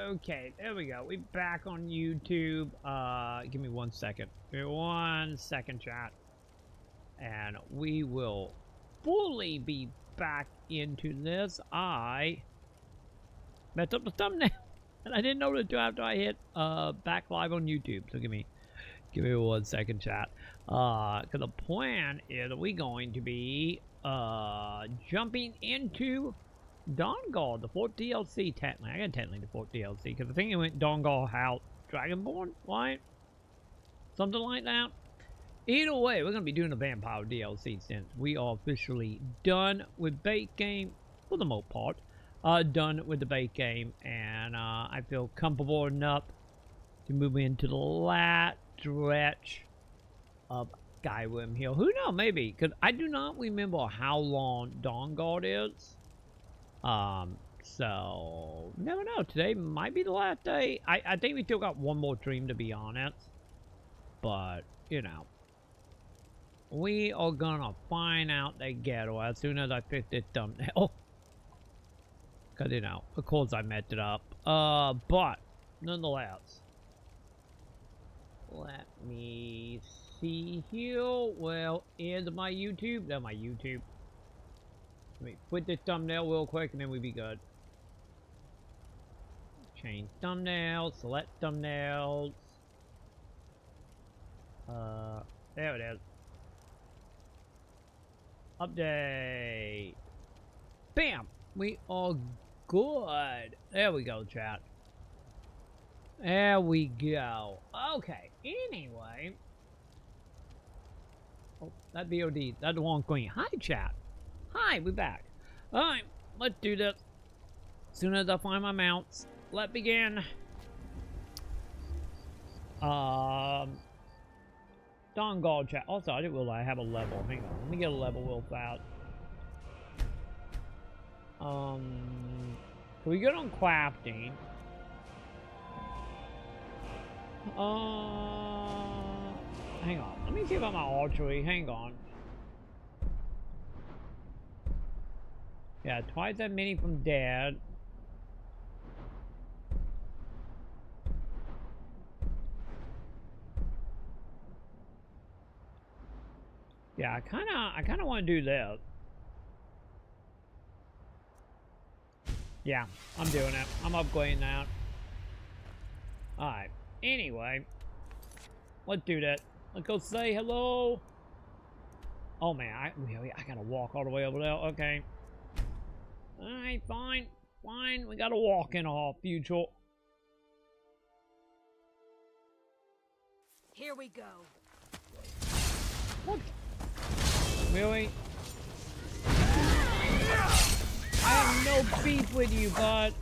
Okay, there we go. We're back on YouTube. Give me 1 second. Give me 1 second, chat. And we will fully be back into this. I messed up the thumbnail. And I didn't know to do after I hit back live on YouTube. So give me 1 second, chat. Cause the plan is we going to be jumping into Dawnguard, the 4th DLC, technically. I got technically the 4th DLC, because I think it went Dawnguard House Dragonborn, right? Something like that. Either way, we're going to be doing the Vampire DLC since we are officially done with bait game, for the most part. Done with the bait game, and I feel comfortable enough to move into the last stretch of Skyrim here. Who knows, maybe, because I do not remember how long Dawnguard is. So never know. Today might be the last day. I think we still got one more dream, to be honest. But, you know, we are gonna find out the ghetto as soon as I fix this thumbnail. Cause, you know, of course I messed it up. But nonetheless, let me see here. Well, is my YouTube? That's my YouTube. Let me put this thumbnail real quick and then we'll be good. Change thumbnails, select thumbnails. There it is. Update. Bam! We are good. There we go, chat. There we go. Okay, anyway. Oh, that BOD, that's the wrong queen. Hi, chat. Hi, we're back. Alright, let's do this. As soon as I find my mounts, let's begin. Dawnguard chat. Also, I didn't realize I have a level. Hang on, let me get a level real fast. Can we get on crafting? Hang on. Let me see about my archery. Hang on. Yeah, twice that many from Dad. Yeah, I kinda want to do this. Yeah, I'm doing it. I'm upgrading that. Alright. Anyway. Let's do that. Let's go say hello. Oh man, I gotta walk all the way over there. Okay. Alright, fine. Fine. We gotta walk in our future. Here we go. What? Really? I have no beef with you, bud.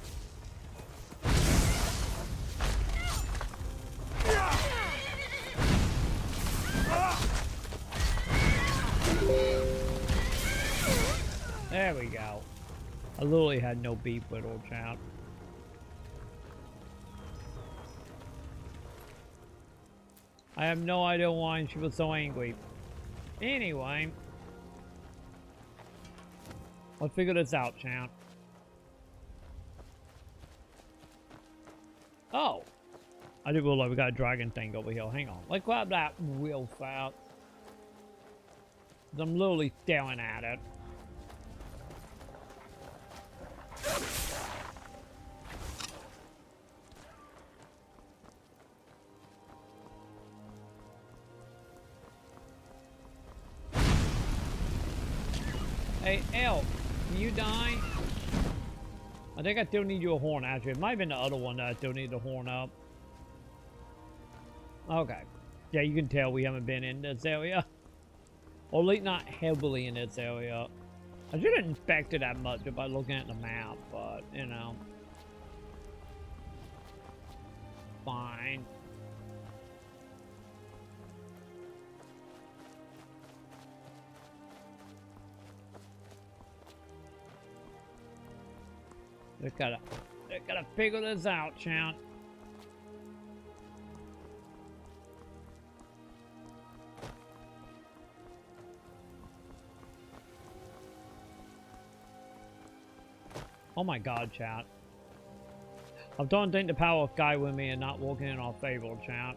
There we go. I literally had no beef with old child. I have no idea why she was so angry. Anyway. Let's figure this out, champ. Oh. I didn't realize we got a dragon thing over here. Hang on. Let's grab that real fast. I'm literally staring at it. Hey, Elf, can you die? I think I still need you a horn, actually. It might have been the other one that I still need the horn up. Okay. Yeah, you can tell we haven't been in this area. Or at least not heavily in this area. I shouldn't inspect it that much by looking at the map, but, you know. Fine. They gotta figure this out, champ. Oh my god, chat. I don't think the power of guy with me and not walking in our favor, chat.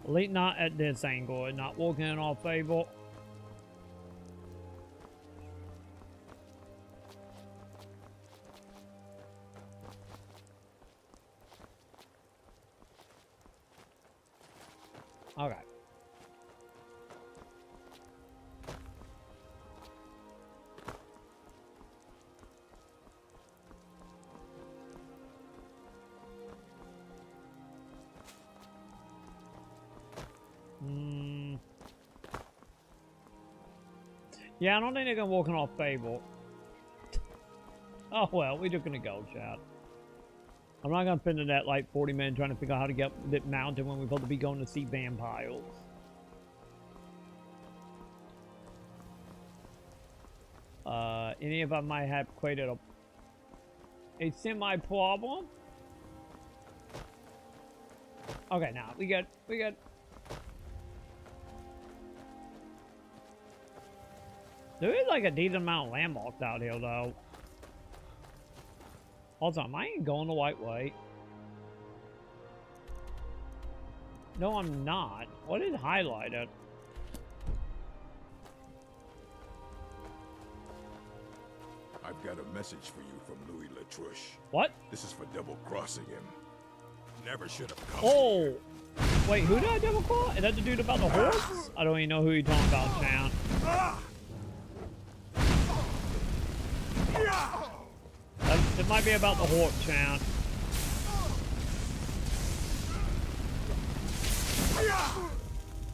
At least not at this angle and not walking in our favor. Okay. Yeah, I don't think they're gonna walk in our favor. Oh well, we're just gonna go, chat. I'm not gonna spend the net like 40 minutes trying to figure out how to get that mountain when we're supposed to be going to see vampires. Any of us might have created a semi-problem. Okay, now we got. There is like a decent amount of landmarks out here, though. Also, am I ain't going the right way? No, I'm not. What is highlighted? I've got a message for you from Louis Latrouche. What? This is for double-crossing him. Never should have come. Oh! Here. Wait, who did I double cross? Is that the dude about the horse? I don't even know who you're talking about, Chan. It might be about the horse, Chan.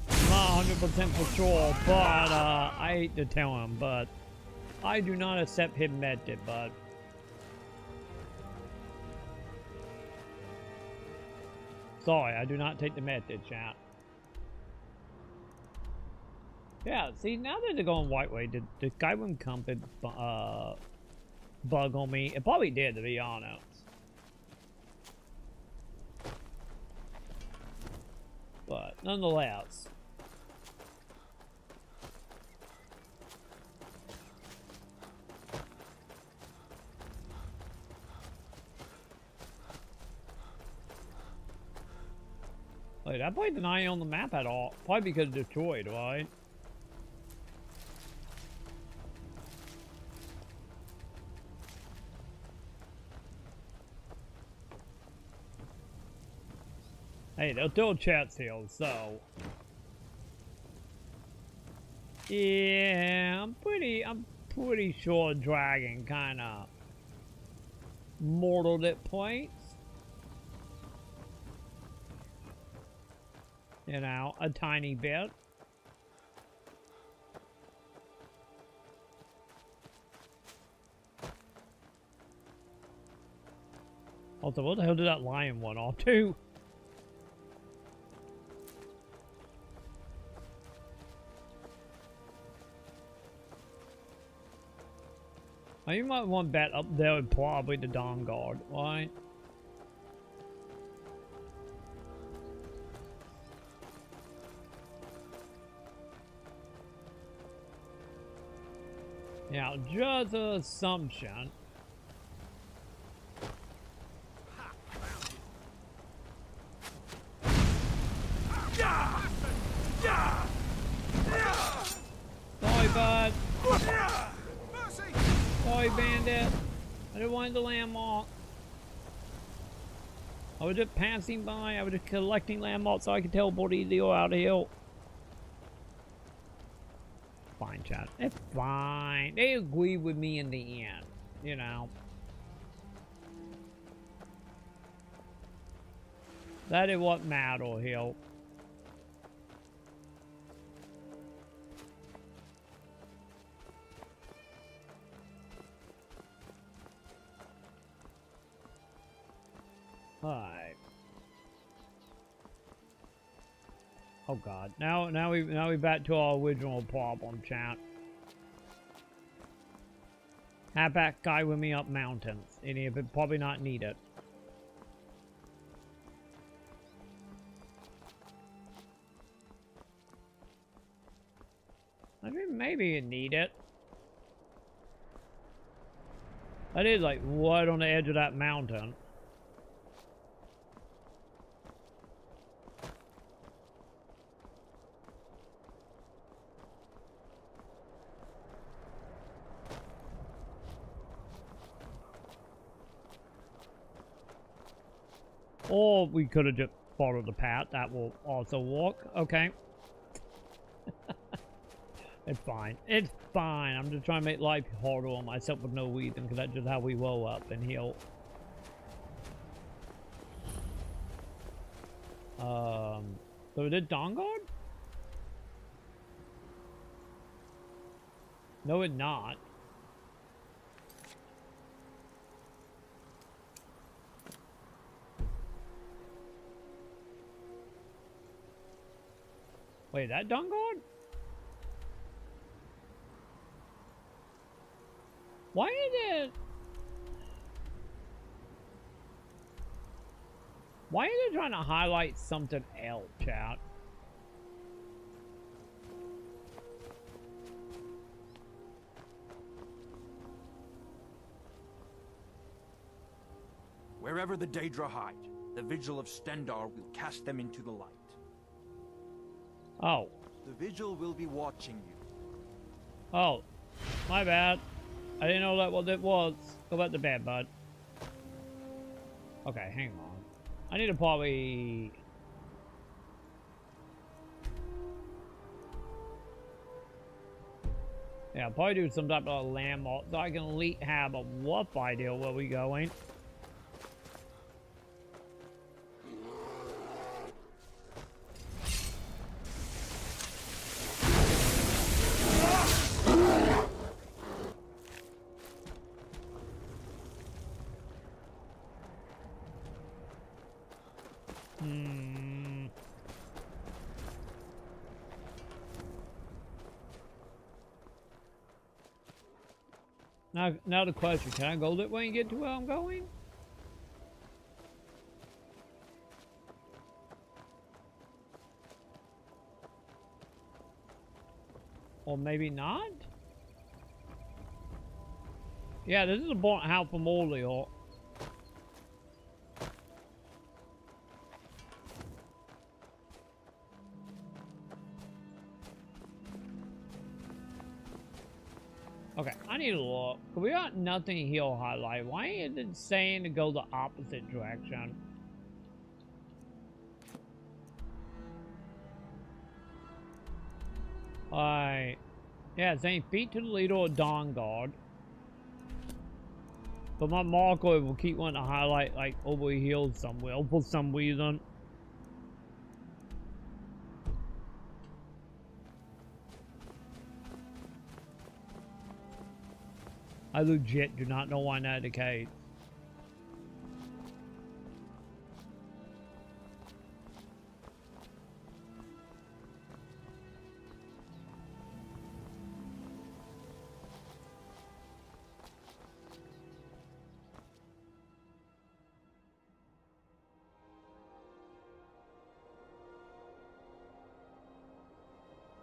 I'm not 100% for sure, but I hate to tell him, but I do not accept him method, bud. Sorry, I do not take the method, chat. Yeah, see, now that they're going white way, did Skyrim Compass bug on me? It probably did, to be honest. But, nonetheless. Wait, I played the night on the map at all. Probably because of Detroit, right? Hey, they'll still chat still, so. Yeah, I'm pretty sure Dragon kinda mortaled at points. You know, a tiny bit. Also, what the hell did that lion one off to? You might want to bet up there with probably the Dawnguard, right? Now, just an assumption. Sorry, bud. Sorry, bandit. I didn't want the landmark. I was just passing by. I was just collecting landmarks so I could teleport easier out of here. Fine, chat. It's fine. They agree with me in the end, you know. That is what matters here. Alright. Oh god. Now we back to our original problem, chat. Have that guy with me up mountains. And he would probably not need it. I mean, maybe you need it. That is like right on the edge of that mountain. Or we could have just followed the path. That will also walk. Okay. It's fine. It's fine. I'm just trying to make life harder on myself with no reason, because that's just how we roll up and heal. So is it Dawnguard? No, it's not. Wait, that Dawnguard? Why is it? Why are they trying to highlight something else, chat? Wherever the Daedra hide, the Vigil of Stendarr will cast them into the light. Oh. The Vigil will be watching you. Oh. My bad. I didn't know that what it was. Go back to bed, bud. Okay, hang on. I need to probably... Yeah, probably do some type of landmark so I can at least have a rough idea where we're going. Now the question, can I go that way and get to where I'm going? Or maybe not? Yeah, this is a point out from Olio. Okay, I need to look. We got nothing here highlight. Why is it saying to go the opposite direction? Alright. Yeah, it's saying feet to the leader of Dawnguard. But my marker will keep wanting to highlight like over here somewhere for some reason. I legit do not know why that is the case.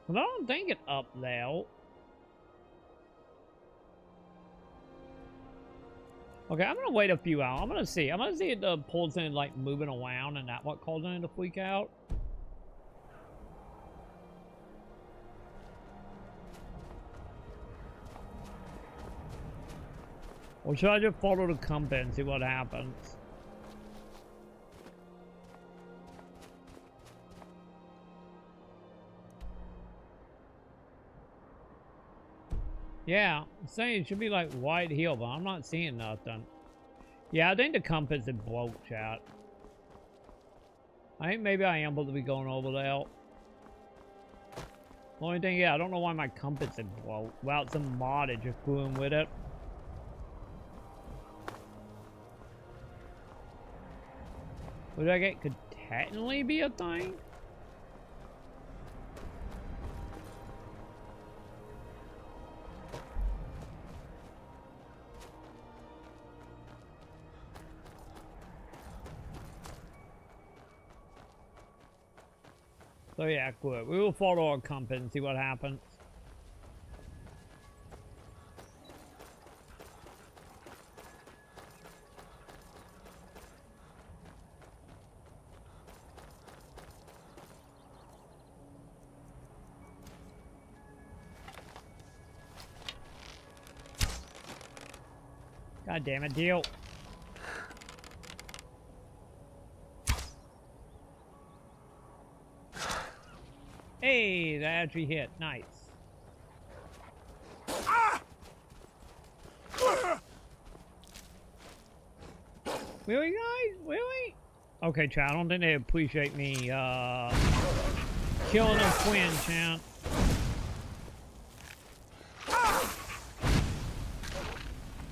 Well, I don't think it's up there. Okay, I'm gonna wait a few hours. I'm gonna see. I'm gonna see if the pole's in like moving around and that what causing it to freak out. Or should I just follow the compass and see what happens? Yeah, I'm saying it should be like white here, but I'm not seeing nothing. Yeah, I think the compass is broke, chat. I think maybe I am supposed to be going over there. The only thing, yeah, I don't know why my compass is broke. Well, some modded just screwing with it. Would I get could technically be a thing? So yeah, good. We will follow our compass and see what happens. God damn it, deal. Hey, that actually hit. Nice. Really, guys? Really? Okay, chat. I don't think they appreciate me, killing a twin, chat.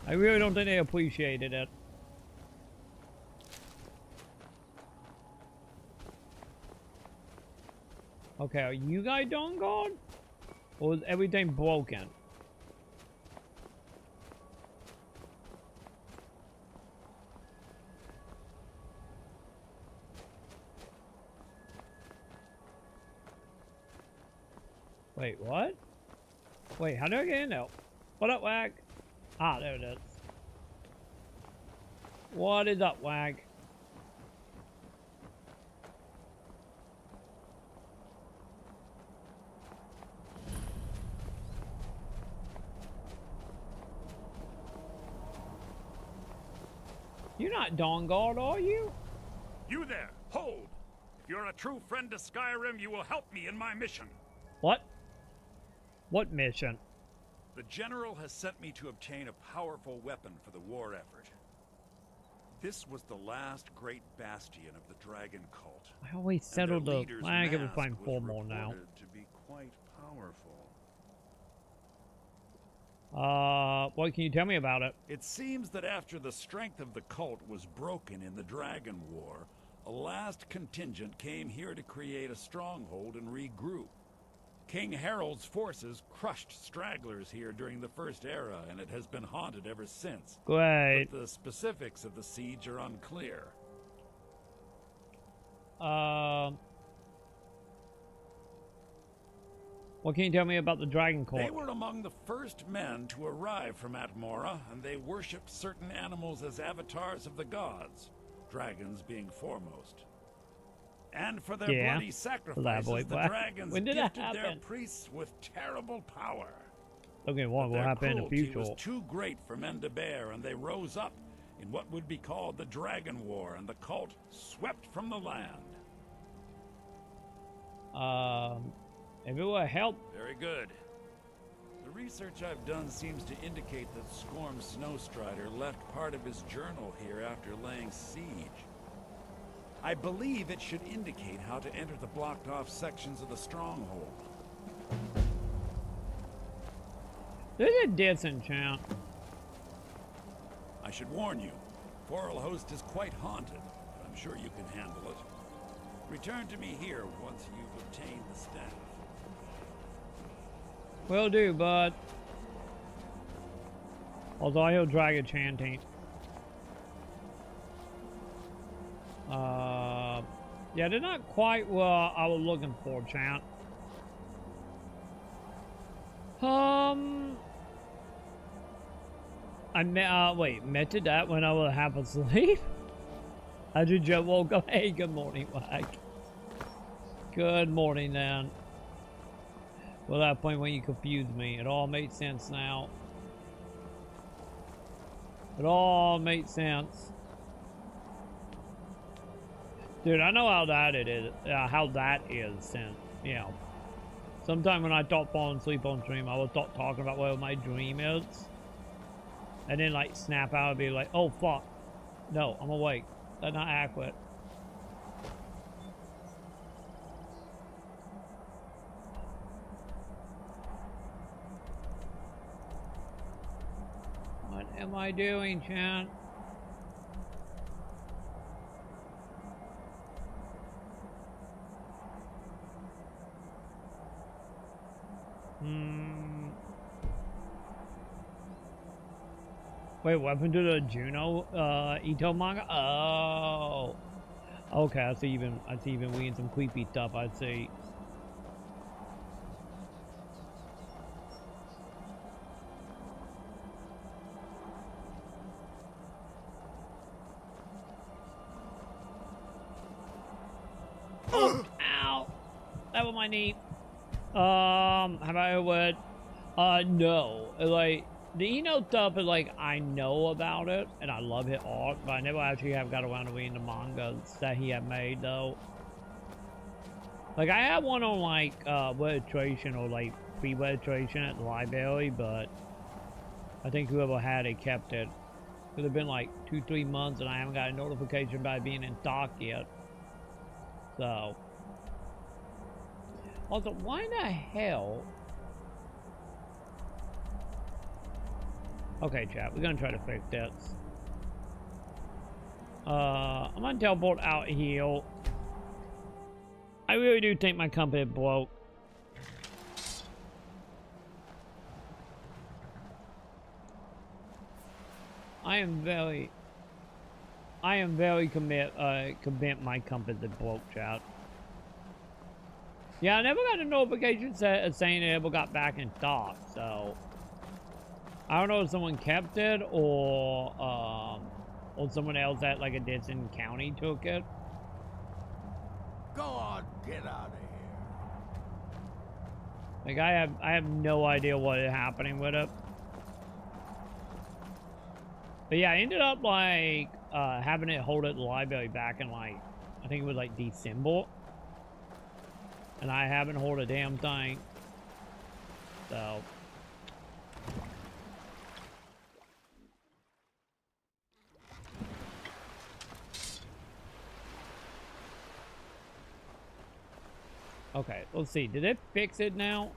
I really don't think they appreciated it. Okay, are you guys Dawnguard? Or is everything broken? Wait, what? Wait, how do I get in there? What up, Wag? Ah, there it is. What is up, Wag? You're not Dawnguard, are you? You there, hold! If you're a true friend to Skyrim, you will help me in my mission. What? What mission? The General has sent me to obtain a powerful weapon for the war effort. This was the last great bastion of the Dragon Cult. I always settled the flag every find 4 more now. To be quite powerful. What can you tell me about it? It seems that after the strength of the cult was broken in the Dragon War, a last contingent came here to create a stronghold and regroup. King Harold's forces crushed stragglers here during the First Era, and it has been haunted ever since. Great. But the specifics of the siege are unclear. What can you tell me about the Dragon Cult? They were among the first men to arrive from Atmora, and they worshipped certain animals as avatars of the gods, dragons being foremost. And for their bloody sacrifices, the dragons gifted their priests with terrible power. Okay, what will happen in the future? Was too great for men to bear, and they rose up in what would be called the Dragon War, and the cult swept from the land. If it will help. Very good. The research I've done seems to indicate that Scorm Snowstrider left part of his journal here after laying siege. I believe it should indicate how to enter the blocked-off sections of the stronghold. There's a disenchant. I should warn you, Forelhost is quite haunted, but I'm sure you can handle it. Return to me here once you've obtained the staff. Will do, bud. Although he'll drag a chanting. Yeah, they're not quite what I was looking for, chant. I meted that when I was half asleep. I just woke up. Hey, good morning, Wag. Good morning, then. Well, that point when you confused me, it all made sense now. It all made sense. Dude, I know how that it is. Since, you know, sometime when I thought falling asleep on stream, I was talking about what my dream is, and then like snap out and be like, "Oh fuck, no, I'm awake. That's not accurate." What am I doing, chat? Wait, what happened to the Juno Ito manga? Oh, okay. I see even reading some creepy stuff. I see. Oh, ow! That was my knee. How about it would? No. Like, The Eno stuff is like, I know about it, and I love his art, but I never actually have got around to reading the mangas that he had made, though. Like, I had one on, like, registration or, like, pre-registration at the library, but I think whoever had it kept it. It would have been, like, 2-3 months, and I haven't got a notification about it being in stock yet. So. Also, why the hell? Okay, chat, we're gonna try to fix this. I'm gonna teleport out here. I really do think my company broke. I am very commit my company broke, chat. Yeah, I never got a notification saying it ever got back in stock, so I don't know if someone kept it or someone else at like a distant county took it. Go on, get out of here. Like I have no idea what is happening with it. But yeah, I ended up like having it hold at the library back in like I think it was like December. And I haven't hold a damn thing. So okay, let's see. Did it fix it now?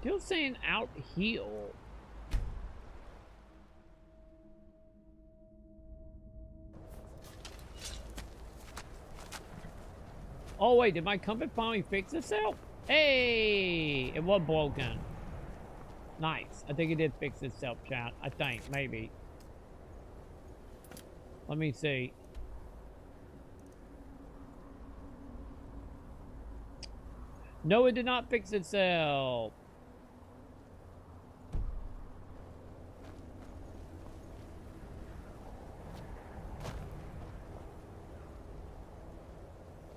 Still saying out here. Oh wait, did my company finally fix itself? Hey, it was broken. Nice. I think it did fix itself, chat. I think, maybe. Let me see. No, it did not fix itself.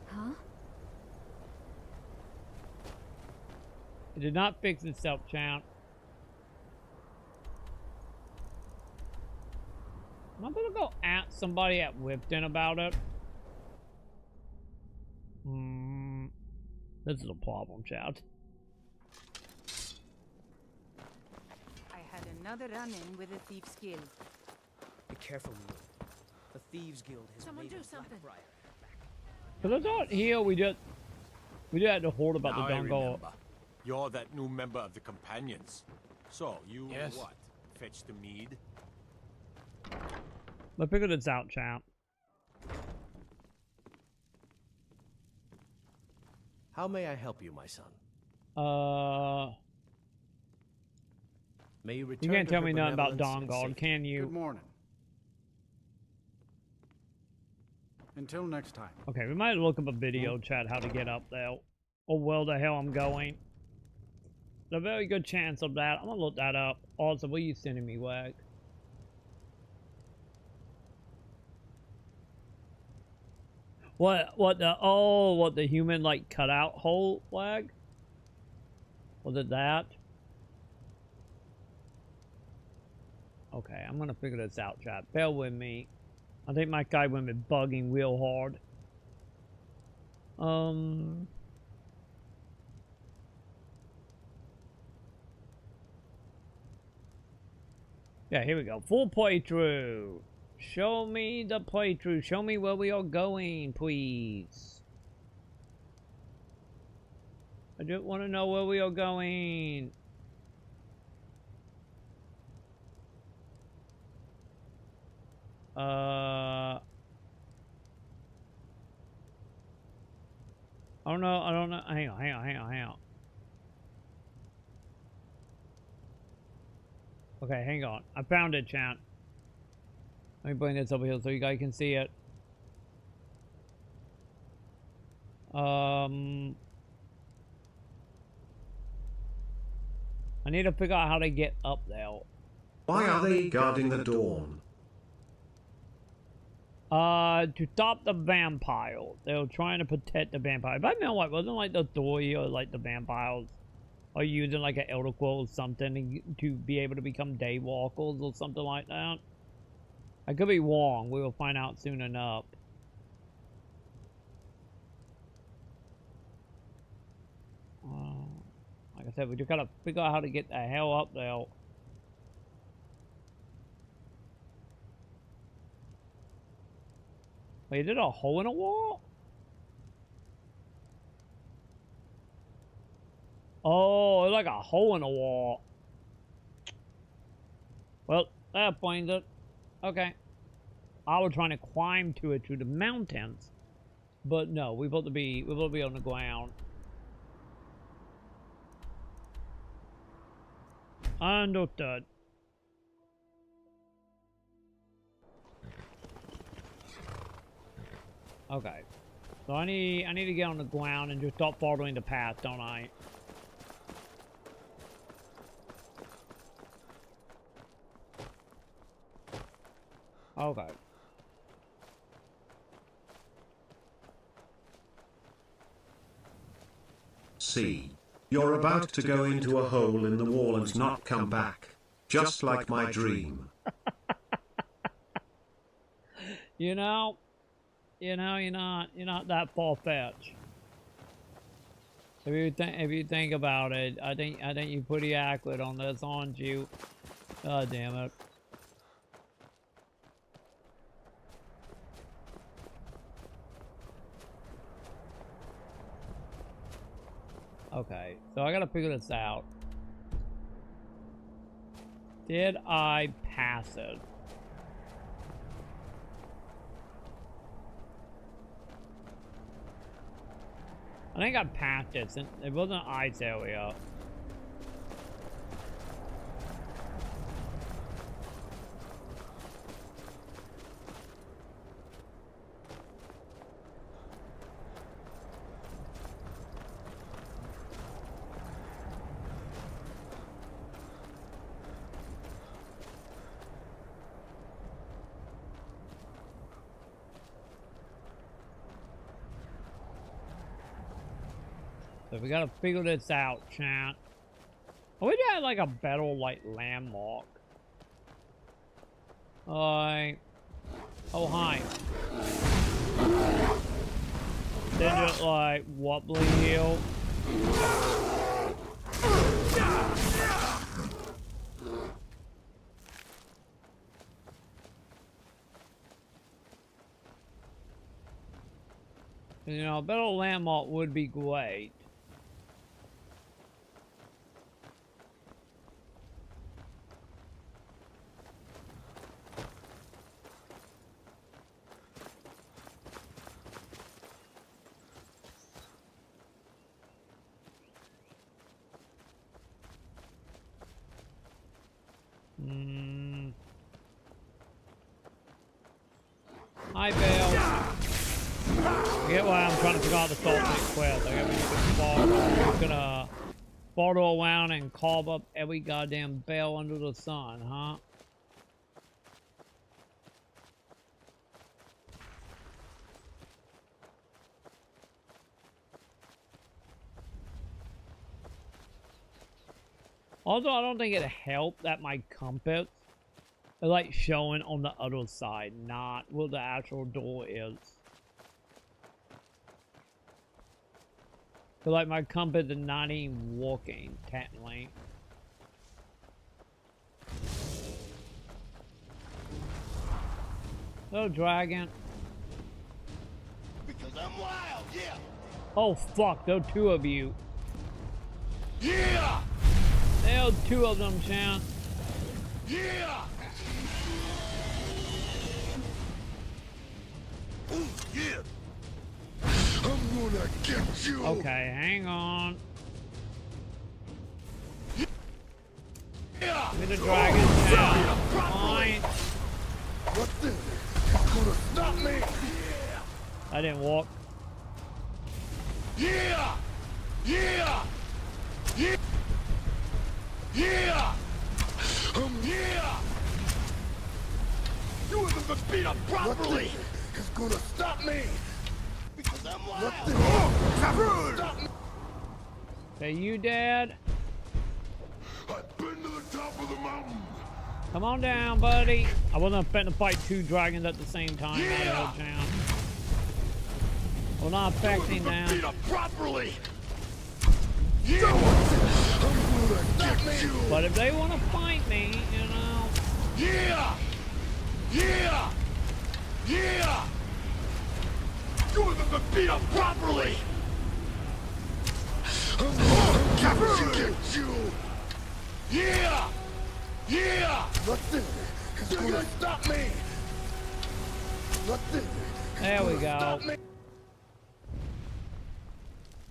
Huh? It did not fix itself, chat. I'm gonna go at somebody at Whipton about it. This is a problem, chat. I had another run-in with a Thieves Guild. Be careful, Mule. The Thieves Guild has Someone made do a something. But I thought here we did had to hold about Now the I Dawnguard. remember. You're that new member of the Companions. So, you Yes. what? Fetch the mead? Let's figure this out, chat. How may I help you, my son? May you return You can't to tell her me nothing about benevolence and Dawnguard, safety. can you? Good morning. Until next time. Okay, we might look up a video, chat, how to get up there. Or where the hell I'm going. There's a very good chance of that. I'm gonna look that up. Also, what are you sending me, Wag? What the human, like, cutout hole flag? Was it that? Okay, I'm gonna figure this out, chat. Bear with me. I think my guy went been bugging real hard. Yeah, here we go. Full playthrough. Show me the playthrough. Show me where we are going, please. I just want to know where we are going. I don't know. Hang on. Okay, hang on. I found it, chat. Let me bring this over here so you guys can see it. I need to figure out how to get up there. Why are they guarding the dawn? To stop the vampire. They were trying to protect the vampire. But I mean, like, wasn't like the story or like the vampires are using like an elder quill or something to be able to become daywalkers or something like that. I could be wrong. We will find out soon enough. Like I said, we just gotta figure out how to get the hell up there. Wait, is it a hole in a wall? Oh, it's like a hole in a wall. Well, that explains it. Okay. I was trying to climb to it through the mountains. But no, we're supposed to be on the ground. Understood. Okay. So I need to get on the ground and just stop following the path, don't I? Okay. See. You're about to go into a hole in the wall and not come back. Just like my dream. You're not that far-fetched. If you think about it, I think you're pretty accurate on this, aren't you? God damn it. Okay, so I gotta figure this out. Did I pass it? I think I passed it since it wasn't an ice area. So we gotta figure this out, chat. I wish I had like a better like landmark. Alright. Oh hi. Then just like wobbly heel. You know, a better landmark would be great. Hi, Bill. I get why I'm trying to figure out the salt quest. I gotta be gonna follow around and carve up every goddamn bell under the sun, huh? Also, I don't think it helped that my compass is like showing on the other side, not where the actual door is. So like my compass is not even working, technically. Hello, dragon. Because I'm wild, yeah. Oh fuck, there are two of you. Yeah. There are two of them, Chan. Yeah. Ooh, yeah. I'm gonna get you. Okay, hang on. Yeah. Give me the dragon down. Fine. What's this? It's gonna stop me. I didn't walk. Yeah. Yeah. Yeah. Yeah. Yeah. You haven't been beat up properly. It's gonna stop me. Because I'm wild. Stop me. Say you dead. I've been to the top of the mountain. Come on down, buddy. I wasn't expecting to fight 2 dragons at the same time. Yeah. Well, not affecting them. Beat up properly. Yeah. I'm gonna get you. But if they want to fight me, you know. Yeah. Yeah. Yeah. You haven't been beat up properly. I'm gonna get you. Yeah. Yeah. Nothing is gonna stop me. Nothing. There we go.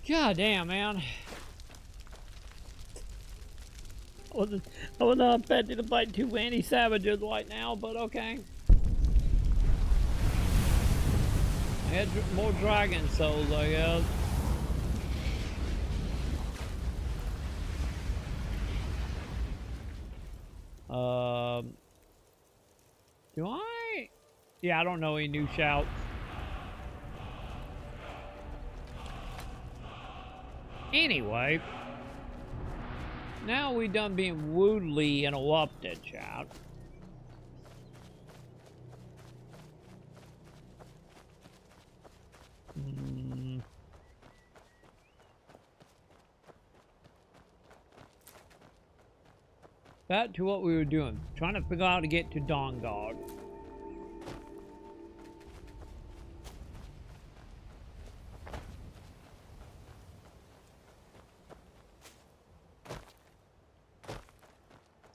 God damn, man. I was not expecting to fight 2 anti-savages right now, but okay. I had more dragon souls, I guess. Do I? Yeah, I don't know any new shouts. Anyway, now we done being rudely interrupted, chat. Back to what we were doing, trying to figure out how to get to Dawnguard.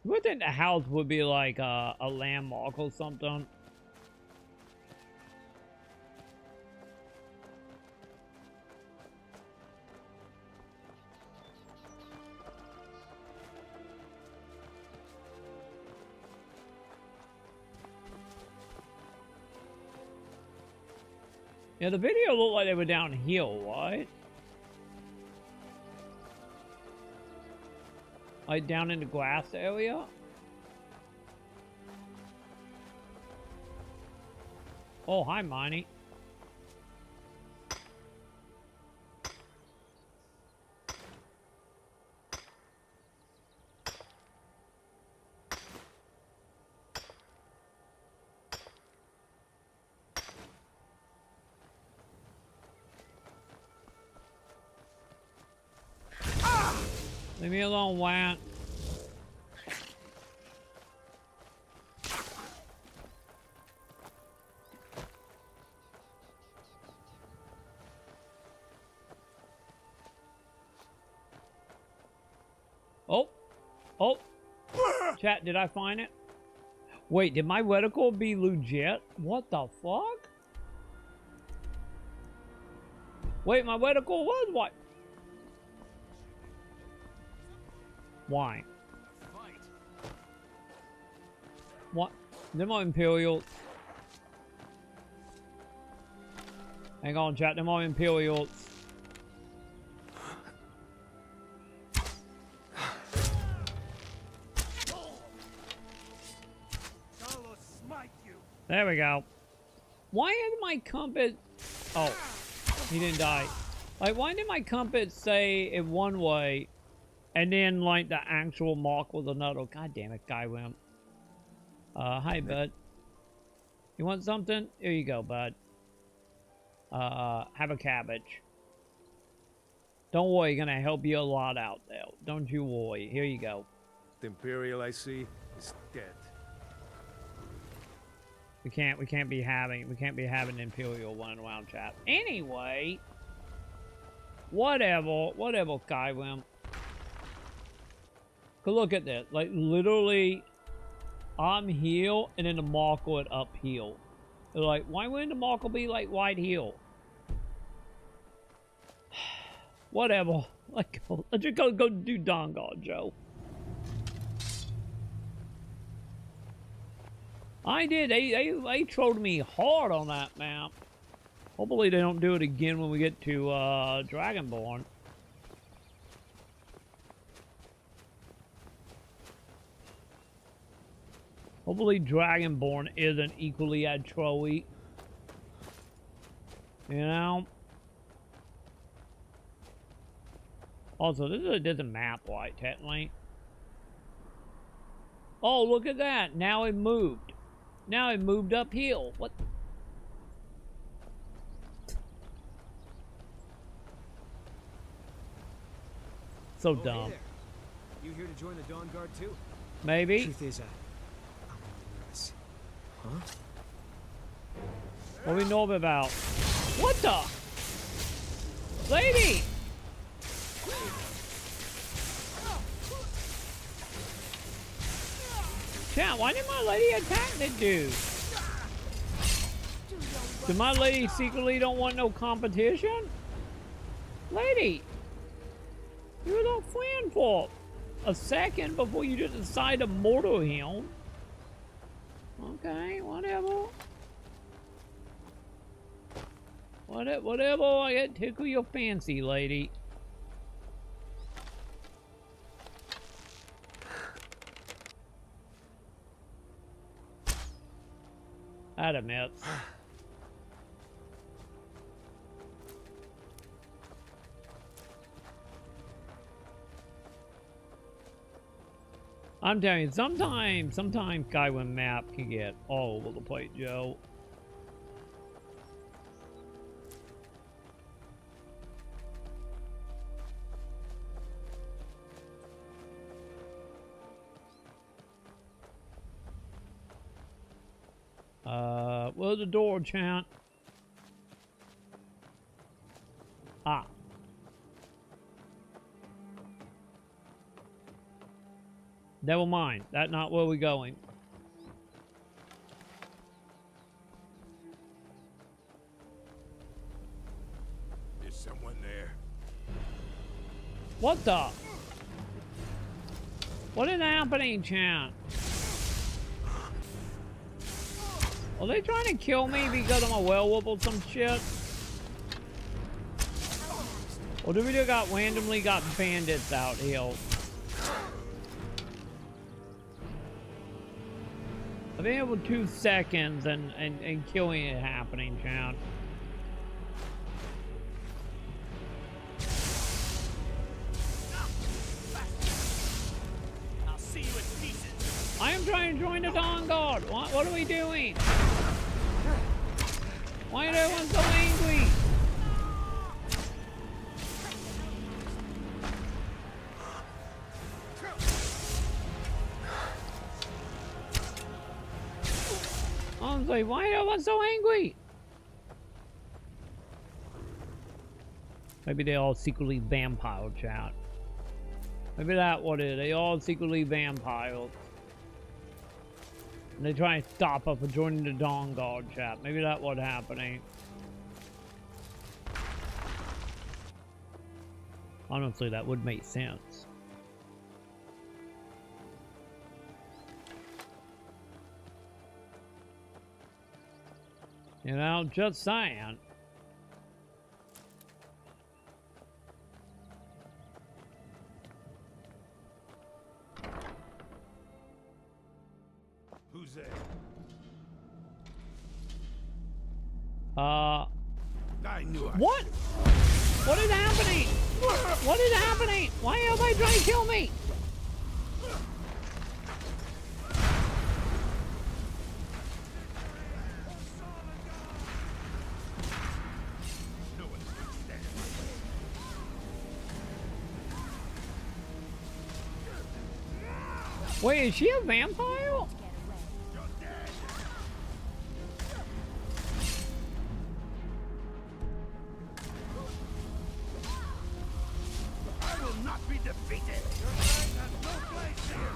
You would think the house would be like a landmark or something. Yeah, the video looked like they were downhill, right? Like down in the grass area? Oh, hi, Monty. Leave me alone, Wyatt. Oh. Oh. Chat, did I find it? Wait, did my reticle be legit? What the fuck? Wait, my reticle was what? Why? What? Them are Imperial. Hang on, chat. Them are Imperials. There we go. Why did my compass... Oh, he didn't die. Like, why did my compass say it one way and then, like, the actual mark was another? God damn it, guy wimp. Hi, bud. You want something? Here you go, bud. Have a cabbage. Don't worry, gonna help you a lot out there. Don't you worry. Here you go. The Imperial I see is dead. We can't be having an Imperial one around, chat. Anyway, whatever, Skywim. Cause look at this, like literally, I'm heel and then the marker would uphill. They're like, why wouldn't the marker be like wide heel? Whatever. Let's just go do Dawnguard, Joe. I did. They trolled me hard on that map. Hopefully they don't do it again when we get to Dragonborn. Hopefully Dragonborn isn't equally as trolly. You know? Also, this is a map, right, technically? Oh, look at that. Now it moved. Now it moved uphill. What? So Hey dumb. there. You here to join the Dawnguard too? Maybe. Truth is, I'm a little nervous. Huh? What do we know about? What the? Lady! Chat, why did my lady attack the dude? Did my lady secretly don't want no competition? Lady! You were a friend for a second before you just decide to murder him. Okay, whatever. Whatever, I get tickle your fancy, lady. That admits. I'm telling you, sometimes Skyrim map can get all over the place, Joe. Where's the door, chat? Ah. Never mind. That's not where we're going. Is someone there? What the? What is happening, chat? Are they trying to kill me because I'm a werewolf or some shit? Or do we just randomly got bandits out here? I've been able 2 seconds and killing it happening, chat. I'll see you in pieces. I am trying to join the Dawnguard. What are we doing? Why is everyone so angry? I was like, why is everyone so angry? Maybe they all secretly vampire, chat. Maybe that's what it is. They all secretly vampires. And they try and stop us from joining the Dawnguard, chat. Maybe that's what's happening. Honestly, that would make sense. You know, just saying. Who's there? I knew I What? What is happening? What is happening? Why are everybody trying to kill me? Wait, is she a vampire? I will not be defeated. Your kind has no place here.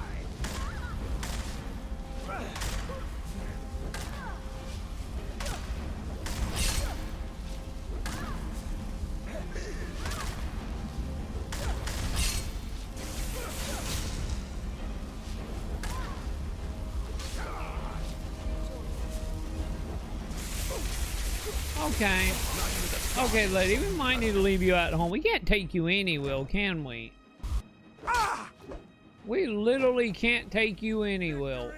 Okay. Okay, lady, we might need to leave you at home. We can't take you anywhere, can we? We literally can't take you anywhere.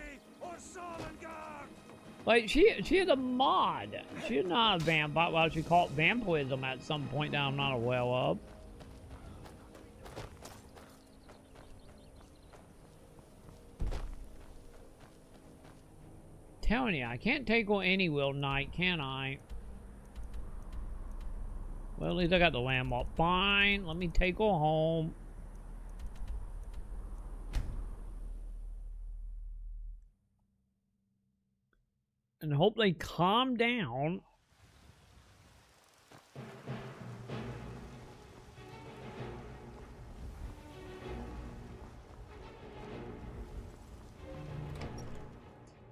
Like, she is a mod. She's not a vampire. Well, she called vampirism at some point that I'm not aware of. telling you, I can't take on any will tonight, can I? Well, at least I got the landmark. Fine, let me take her home. And hope they calm down.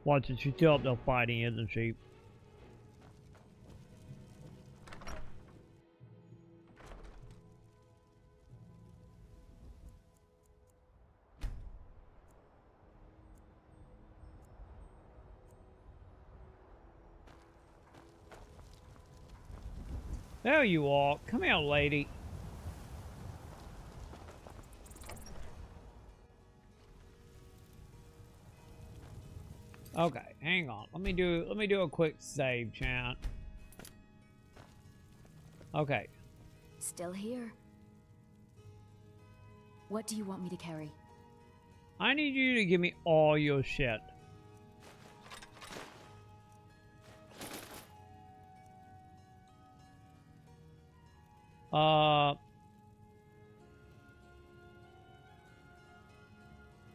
Watch it, she's still up there fighting, isn't she? There you are. Come here, lady. Okay, hang on. Let me do a quick save, chat. Okay. Still here. What do you want me to carry? I need you to give me all your shit.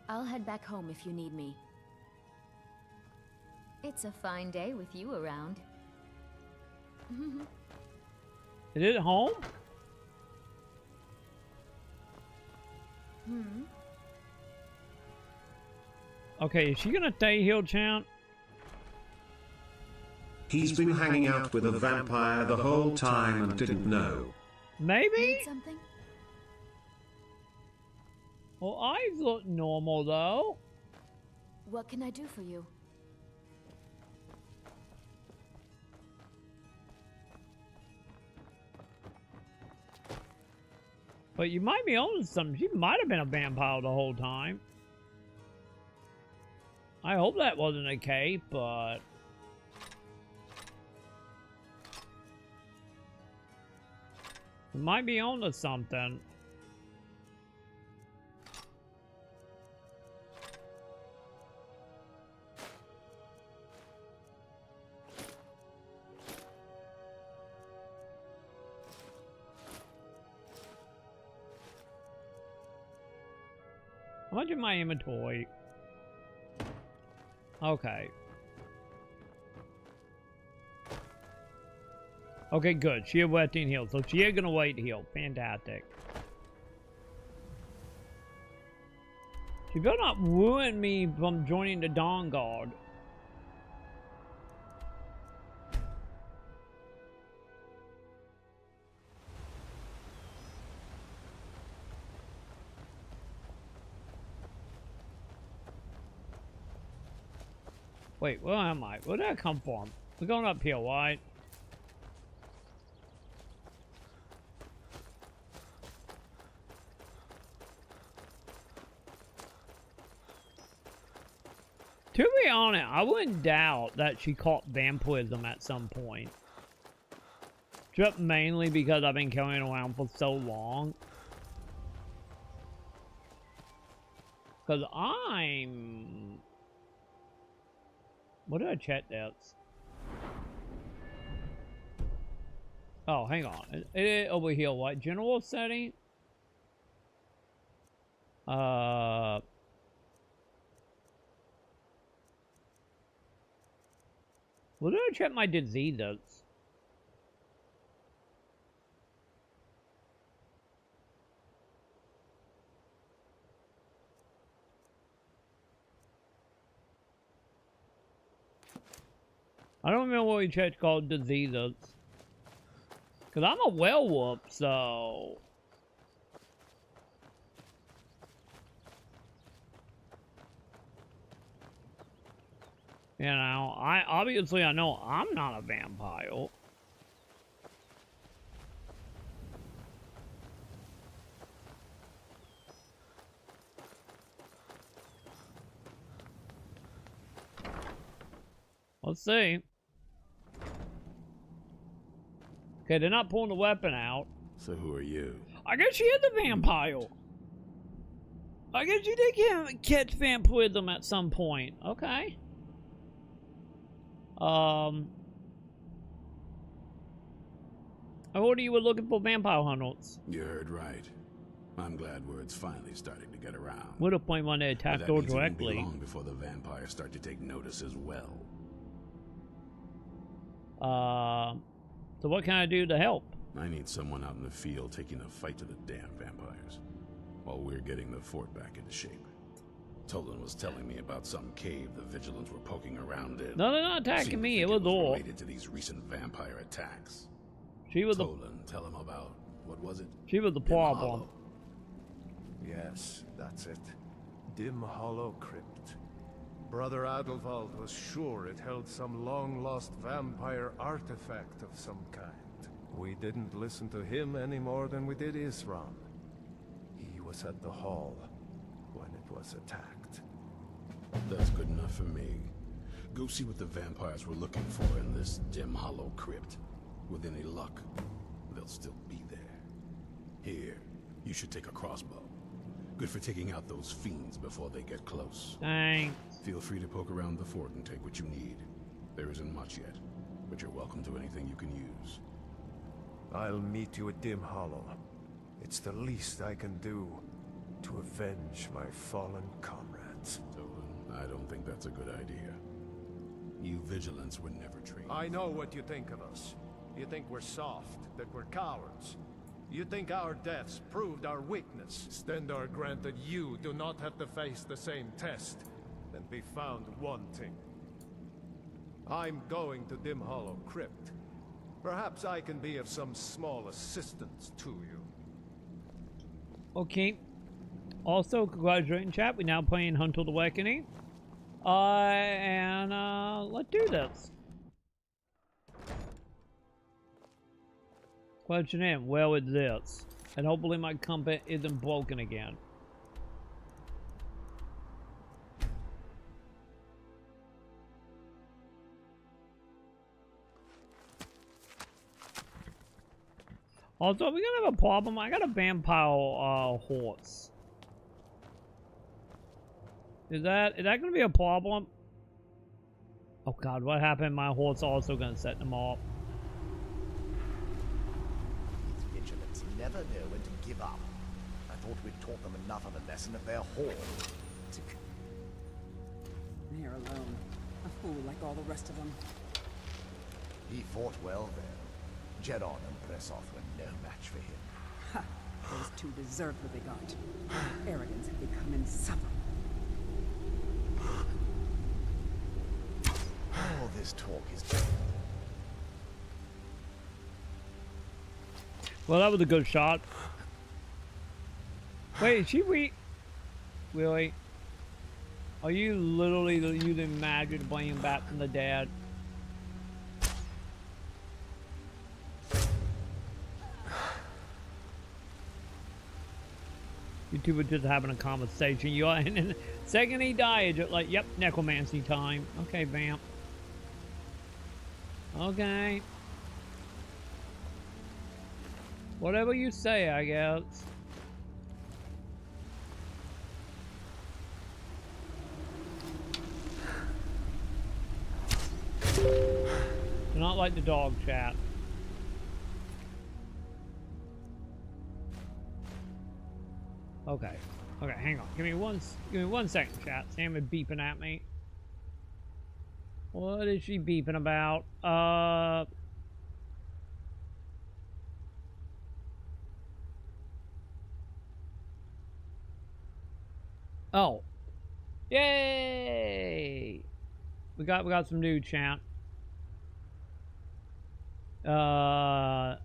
I'll head back home if you need me. It's a fine day with you around. Is it home? Okay, is she gonna stay here, champ? He's been hanging out with a vampire the whole time and didn't know. Maybe? Need something? Well, eyes look normal, though. What can I do for you? But you might be on to something. She might have been a vampire the whole time. I hope that wasn't the case, but... you might be on to something. How much in my inventory? Okay. Okay, good. She had waited and healed, so she is gonna wait to heal. Fantastic. She better not ruin me from joining the Dawnguard. Wait, where am I? Where did I come from? We're going up here, right? To be honest, I wouldn't doubt that she caught vampirism at some point. Just mainly because I've been carrying around for so long. Because I'm... what did I check this? Oh, hang on. It is over here, what? General setting? Where did I check my diseases? I don't remember what we checked called diseases. Because I'm a werewolf, so... you know, I know I'm not a vampire. Let's see. Okay, they're not pulling the weapon out. So who are you? I guess she is a vampire. I guess you did catch vampirism at some point. Okay. I heard you were looking for vampire hunters. You heard right. I'm glad word's finally starting to get around. Would have point one to attack door directly. It won't be long before the vampires start to take notice as well. So what can I do to help? I need someone out in the field taking a fight to the damn vampires, while we're getting the fort back into shape. Tolan was telling me about some cave the Vigilants were poking around in. No, they're not attacking me. It was all related to these recent vampire attacks. She was Tolan, tell him about, what was it? She was the problem. Yes, that's it. Dim Hollow Crypt. Brother Adelwald was sure it held some long-lost vampire artifact of some kind. We didn't listen to him any more than we did Isran. He was at the hall when it was attacked. That's good enough for me. Go see what the vampires were looking for in this Dim Hollow Crypt. With any luck, they'll still be there. Here, you should take a crossbow. Good for taking out those fiends before they get close. Thanks. Feel free to poke around the fort and take what you need. There isn't much yet, but you're welcome to anything you can use. I'll meet you at Dim Hollow. It's the least I can do to avenge my fallen comrades. Tolan, I don't think that's a good idea. You Vigilants were never trained. I know what you think of us. You think we're soft, that we're cowards. You think our deaths proved our weakness. Stendarr granted you do not have to face the same test and be found wanting. I'm going to Dim Hollow Crypt. Perhaps I can be of some small assistance to you. Okay. Also, congratulations, chat. We're now playing Until the Awakening. Let's do this. Question in, well, it's this. And hopefully my compass isn't broken again. Also, we're gonna have a problem. I got a vampire horse. Is that gonna be a problem? Oh god, what happened? My horse also gonna set them off. These Vigilants never know when to give up. I thought we'd taught them enough of a lesson at their hall. They're alone. A fool like all the rest of them. He fought well there. Jedon and Bressoth were no match for him. Ha! Those two deserved what they got. Their arrogance had become insufferable. All this talk is dead. Well, that was a good shot. Wait, is she Really? Are you literally using magic to bring him back from the dead? You two were just having a conversation. You are, and then the second he died, you're like, yep, necromancy time. Okay, vamp. Okay. Whatever you say, I guess. Not like the dog chat. Okay. Okay, hang on. Give me one second, chat. Sam is beeping at me. What is she beeping about? Oh. Yay! We got some new chat. The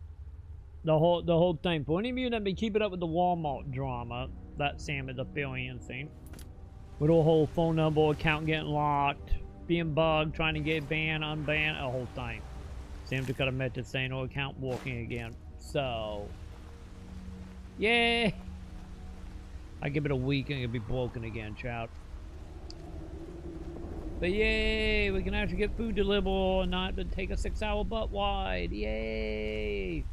whole thing. For any of you that be keeping up with the Walmart drama that Sam is experiencing, with the whole phone number account getting locked, being bugged, trying to get banned, unbanned, a whole thing. Sam just got a message saying, "Oh, account working again." So, yay! I give it a week and it'll be broken again, chat. But yay, we can actually get food delivered and not take a 6-hour butt wide. Yay!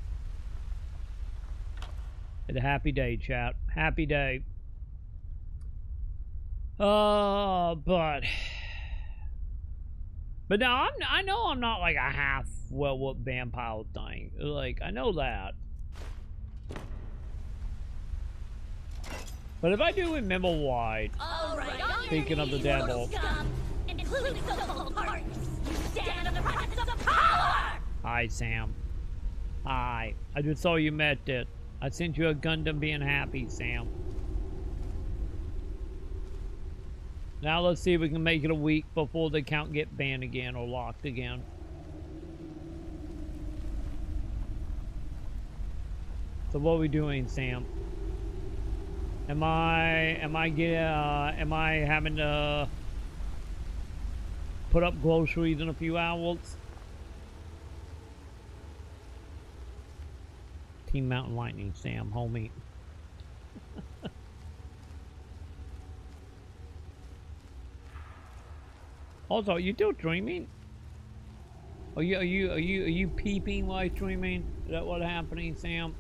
It's a happy day, chat. Happy day. But But now I know I'm not like a half well-whooped vampire thing. Like, I know that. But if I do remember why, speaking of the devil. Hi, Sam. Hi. I just saw you met it. I sent you a Gundam being happy, Sam. Now let's see if we can make it a week before the account get banned again or locked again. So what are we doing, Sam? Am I having to put up groceries in a few hours? Team Mountain Lightning, Sam, homie. Also, are you still dreaming? Are you peeping while streaming? Is that what's happening, Sam?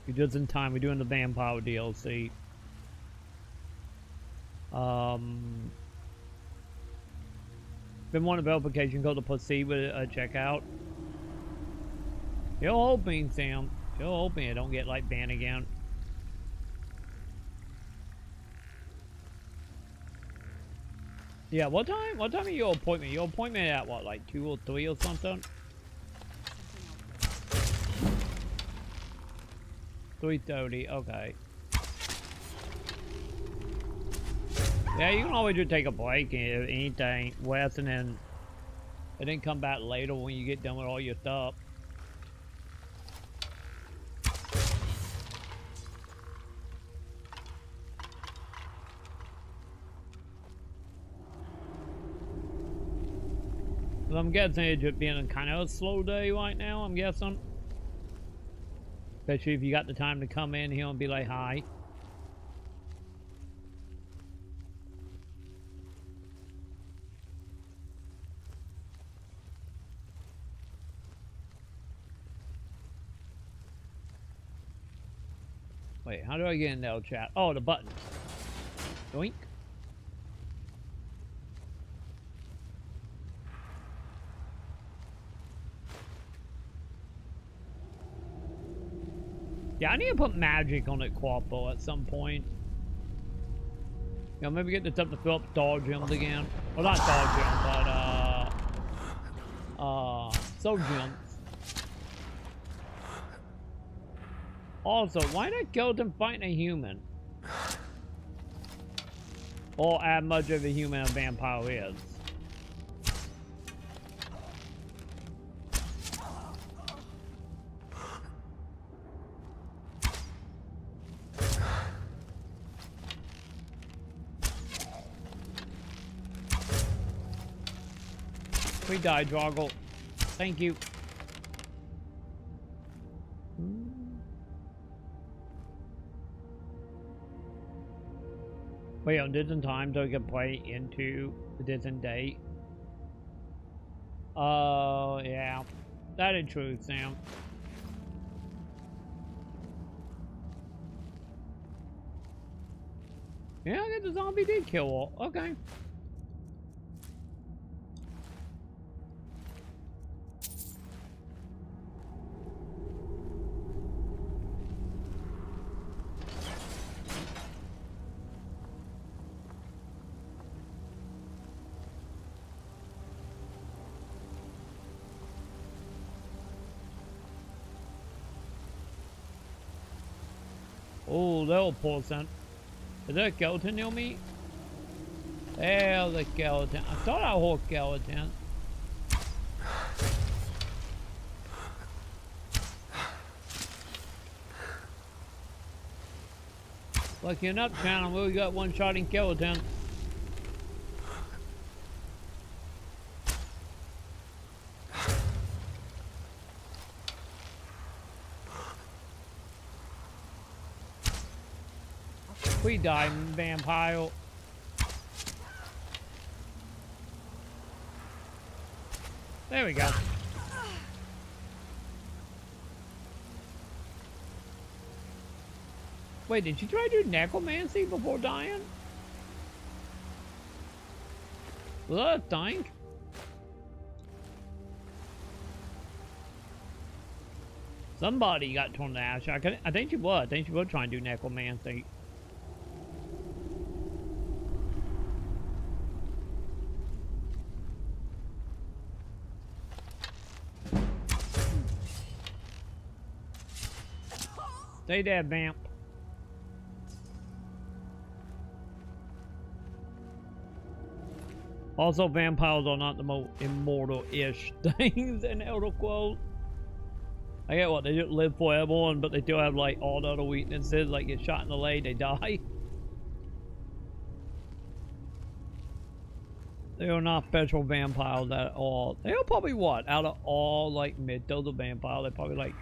You're just in time. We're doing the vampire DLC. Been wanting verification code to proceed with checkout. You're hoping, Sam. You're hoping it don't get like banned again. Yeah, what time? What time are your appointment? Your appointment at what, like 2 or 3 or something? 3:30. Okay. Yeah, you can always just take a break and anything, Wes, and then come back later when you get done with all your stuff. I'm guessing it's just being kind of a slow day right now, I'm guessing. Especially if you got the time to come in here and be like, hi. Wait, how do I get in that chat? Oh, the button. Doink. Yeah, I need to put magic on it, Quapo, at some point. You know, maybe get this up to fill up Star Gems again. Well, not Star Gems, but, Soul Gems. Also, why not skeleton fighting a human? Or as much of a human a vampire is. We died, Droggle. Thank you. Wait, on different times I can play into the different date. Oh, yeah. That is true, Sam. Yeah, I guess the zombie did kill her. Okay. Oh, little percent. Is there a skeleton near me? There's a skeleton. I thought I heard a skeleton. Lucky enough, channel, we got one-shotting skeleton. We die, vampire. There we go. Wait, did you try to do necromancy before dying? Was that a tank? Somebody got torn to ash. I think she was. I think she was trying to do necromancy. Stay dead, vamp. Also, vampires are not the most immortal-ish things in Elder Quote. I get what, they just live forever, but they still have like all the other weaknesses, like get shot in the leg, they die. They are not special vampires at all. They are probably what? Out of all like mythos of vampires, they're probably like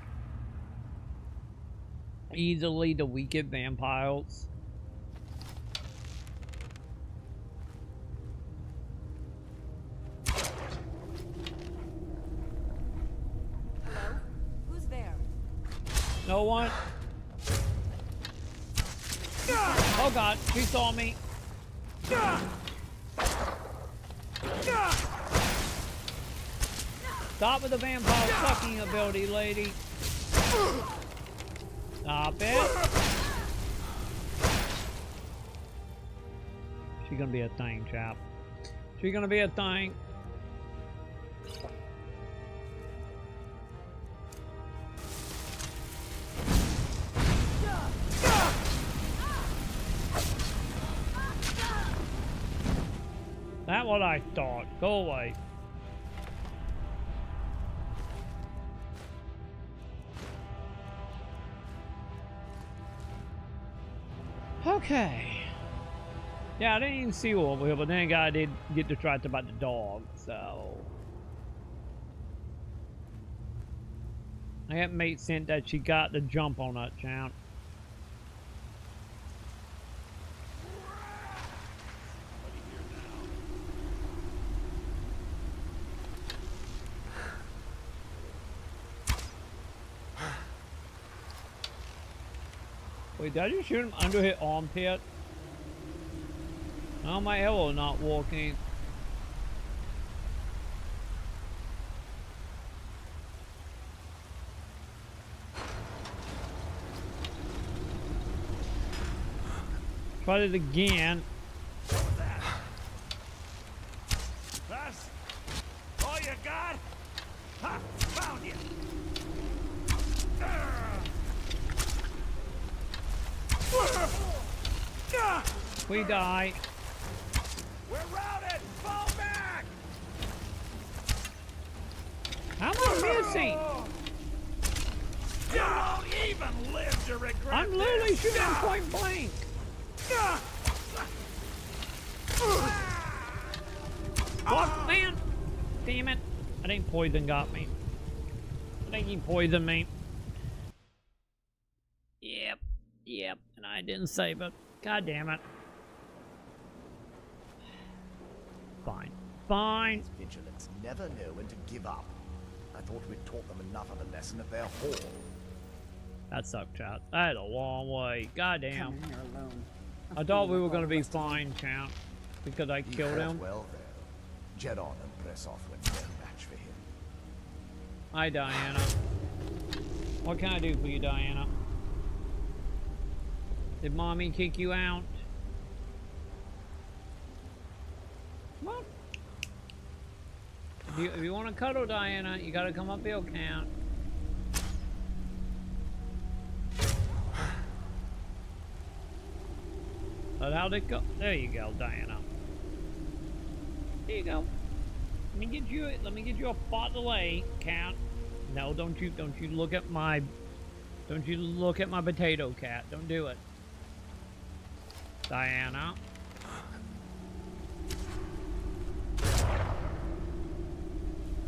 easily the weakest vampires. No one? Oh god, she saw me. Stop with the vampire sucking ability, lady. Stop it. She's gonna be a thing, chap. She's gonna be a thing. That's what I thought. Go away. Okay. Yeah, I didn't even see her over here, but then I did get distracted about the dog, so. That makes sense that she got the jump on that chance. Wait, did I just shoot him under his armpit? Oh, my arrow not working. Try it again. That's all you got? Ha! Found you! We die. We're routed! Fall back! How am I missing? You won't even live to regret I'm literally this. shooting point blank. Oh, man! Damn it. I think poison got me. I think he poisoned me. Yep. And I didn't save it. God damn it. Fine. Vigilants never know when to give up. I thought we'd taught them enough of a lesson at their hall. That sucked, chat. I had a long way. God damn. Come in here alone. I thought we were gonna be fine, chat, because I He killed fought him. well there. Jedon and Bressoff were no match for him. Hi, Diana. What can I do for you, Diana? Did mommy kick you out? Come on. If you want to cuddle, Diana, you gotta come up here, Count. But how'd it go? There you go, Diana. There you go. Let me get you a spot away, Count. No, don't you look at my potato cat. Don't do it. Diana.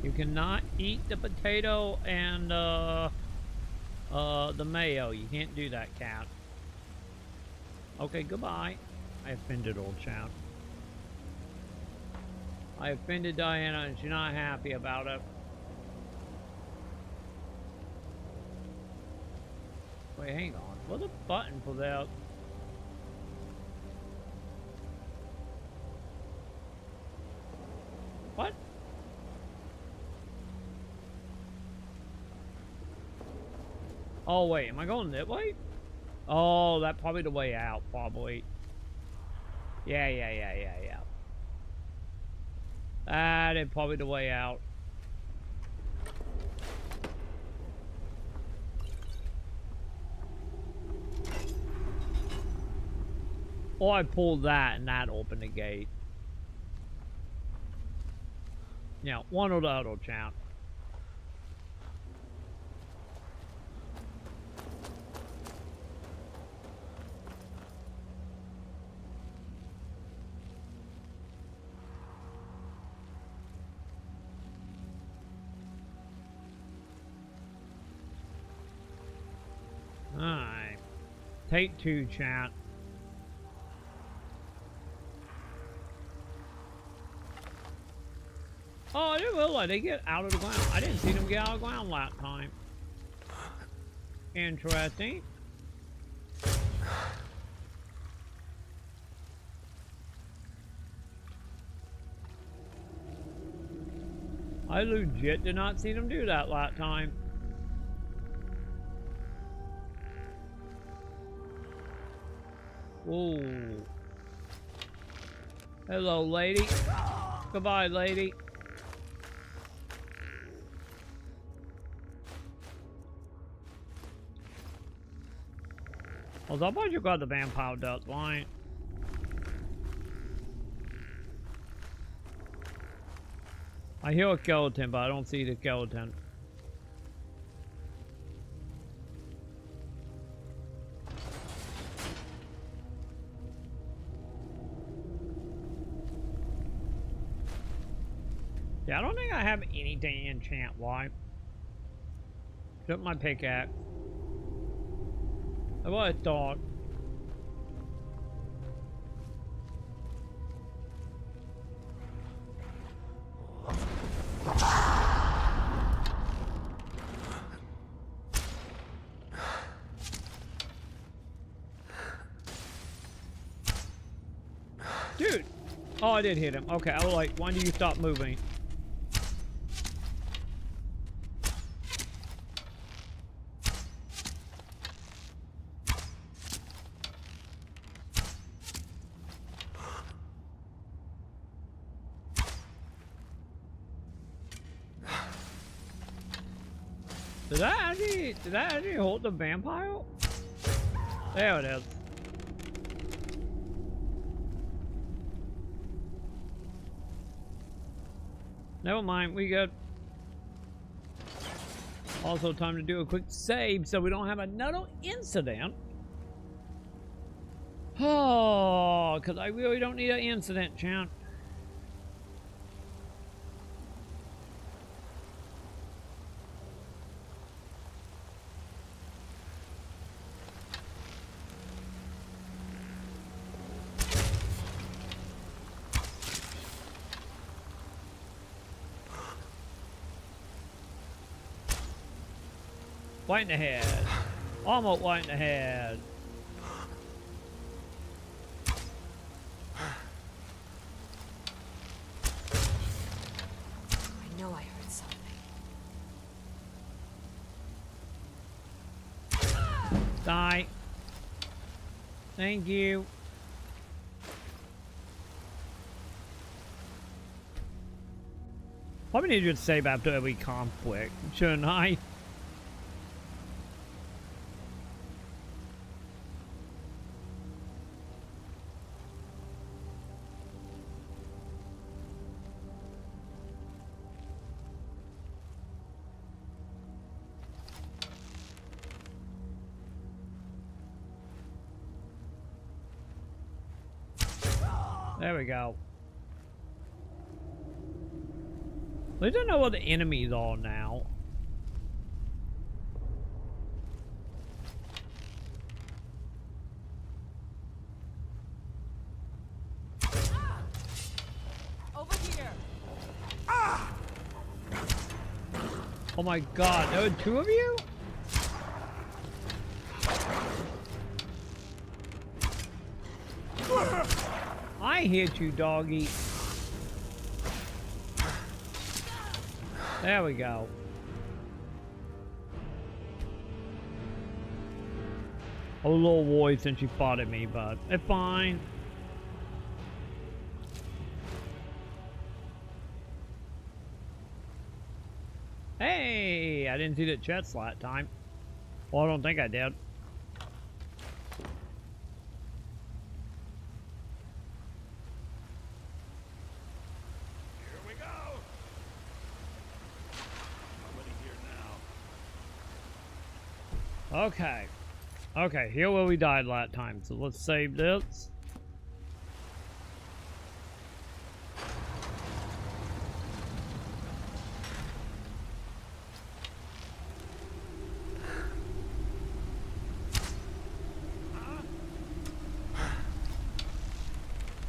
You cannot eat the potato and the mayo. You can't do that, cat. Okay, goodbye. I offended old child. I offended Diana and she's not happy about it. Wait, hang on. What's the button for that? What? Oh, wait. Am I going that way? Oh, that's probably the way out, probably. Yeah. That is probably the way out. Or I pulled that and that opened the gate. Yeah, one or the other, champ. Alright. Take 2, chat. Oh, I didn't realize they get out of the ground. I didn't see them get out of the ground last time. Interesting. I legit did not see them do that last time. Whoa. Hello, lady. Goodbye, lady. I thought you got the vampire dust line. I hear a skeleton, but I don't see the skeleton. Yeah, I don't think I have anything to enchant. Why? Took my pickaxe. I want a dog. Dude! Oh, I did hit him. Okay, I was like, why do you stop moving? Did that actually hold the vampire? There it is. Never mind, we good. Also time to do a quick save so we don't have another incident. Oh, because I really don't need an incident, champ. White in the head. Almost white in the head. I know I heard something. Die. Thank you. Probably need to save after every conflict, shouldn't I? There we go. At least I know what the enemies are now. Over here. Oh my god, there were 2 of you? I hit you, doggy. There we go. A little worried since she fought at me, but it's fine. Hey, I didn't see the chest last time. Well, I don't think I did. Here we go. Nobody here now. Okay. Okay, here where we died last time. So let's save this.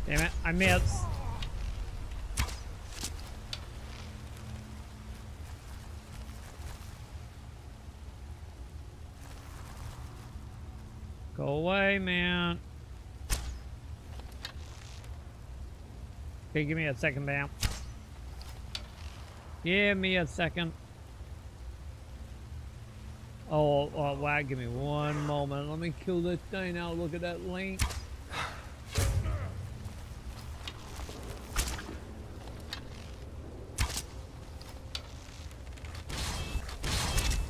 Damn it, I missed. Go away, man. Okay, give me a second, Bam. Give me a second. Oh, wow, give me one moment. Let me kill this thing now. Look at that link.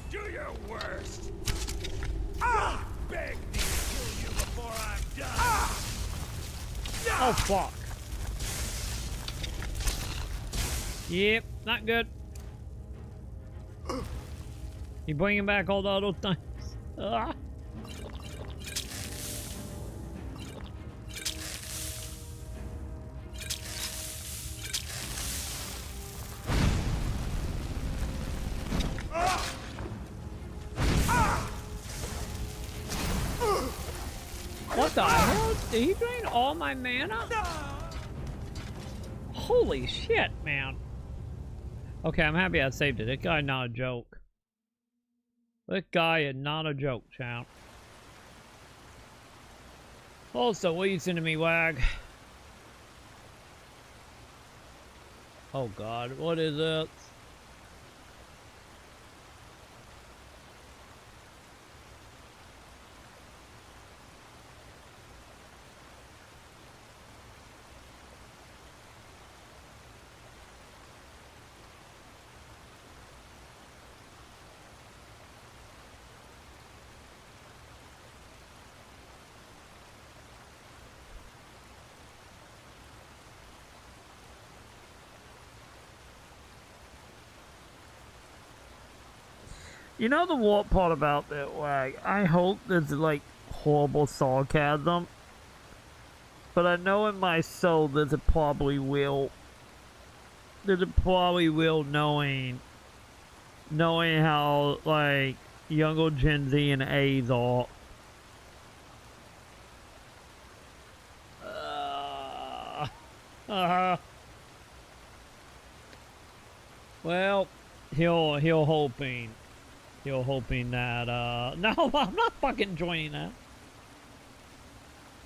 Do your worst. Ah! Beg me to kill you before I'm done. Ah! Oh, fuck. Yep, not good. You bringing back all the other things. Ah. What the hell? Did he drain all my mana? Holy shit, man. Okay, I'm happy I saved it. That guy not a joke. That guy is not a joke, champ. Also, what are you sending me, Wag? Oh god, what is it? You know the what part about that, Wag? I hope there's like horrible sarcasm. But I know in my soul that it probably will. That it probably will, knowing how like younger Gen Z and A's are. Well, he'll hoping that no, I'm not fucking joining that.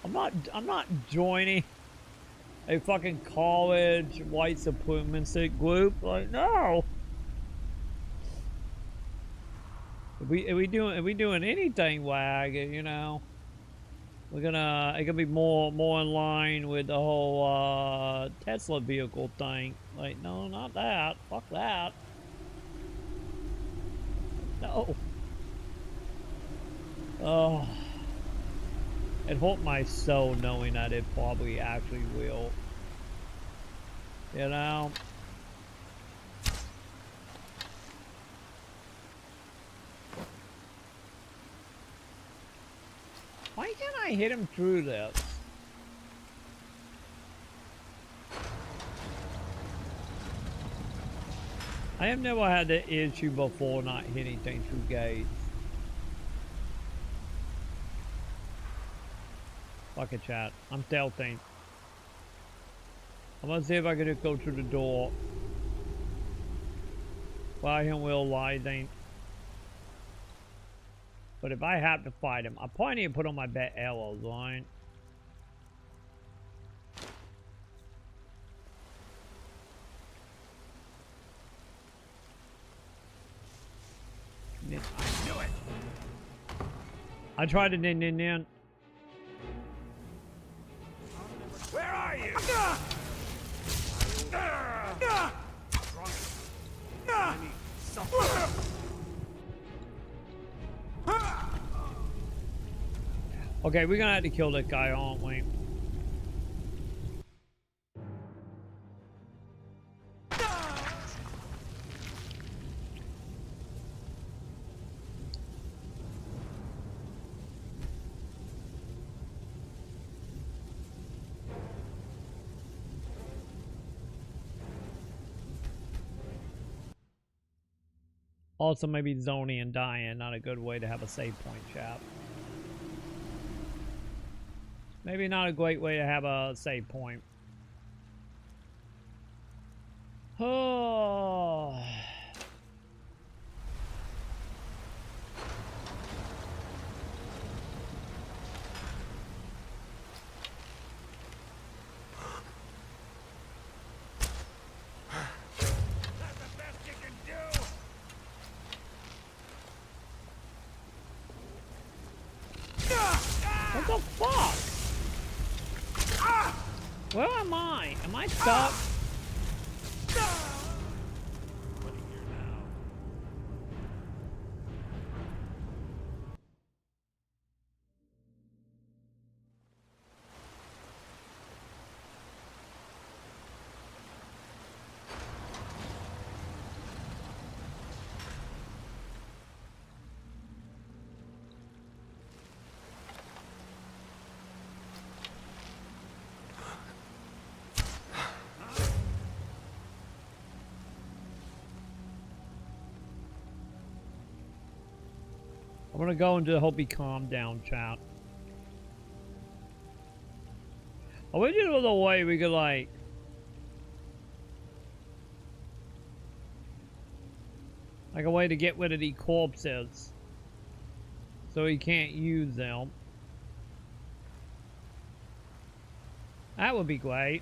I'm not joining a fucking college white supremacist group. Like, no. If we doing anything, Wag, you know, it gonna be more in line with the whole Tesla vehicle thing. Like, no, not that. Fuck that. No. Oh. It hurt my soul knowing that it probably actually will. You know? Why can't I hit him through this? I have never had the issue before not hitting things through gates. Fuck it, chat. I'm stealthing. I'm gonna see if I can just go through the door. While him realizing. But if I have to fight him, I probably need to put on my bat arrows, right? I knew it. I tried to nin. Where are you? Okay, we're gonna have to kill that guy, aren't we? Also, maybe zoning and dying, not a good way to have a save point, chap. Maybe not a great way to have a save point. Oh. What the fuck? Where am I? Am I stuck? I'm gonna go into hope he calm down, chat. I wish there was a way we could like a way to get rid of the corpses so he can't use them. That would be great.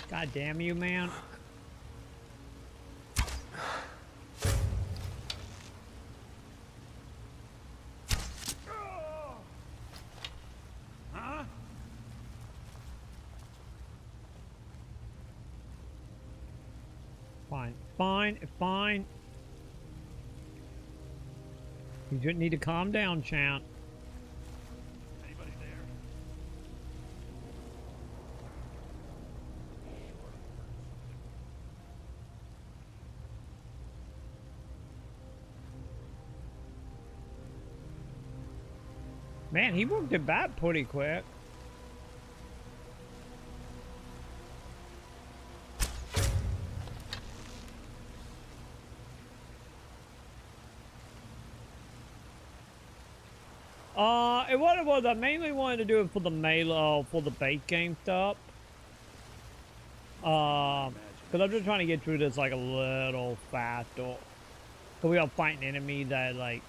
God damn you, man. Huh? Fine. You just need to calm down, champ. Anybody there? Man, he worked it back pretty quick. And what it was, I mainly wanted to do it for the melee, for the bait game stuff. Because I'm just trying to get through this like a little faster. Because we are fighting enemies that like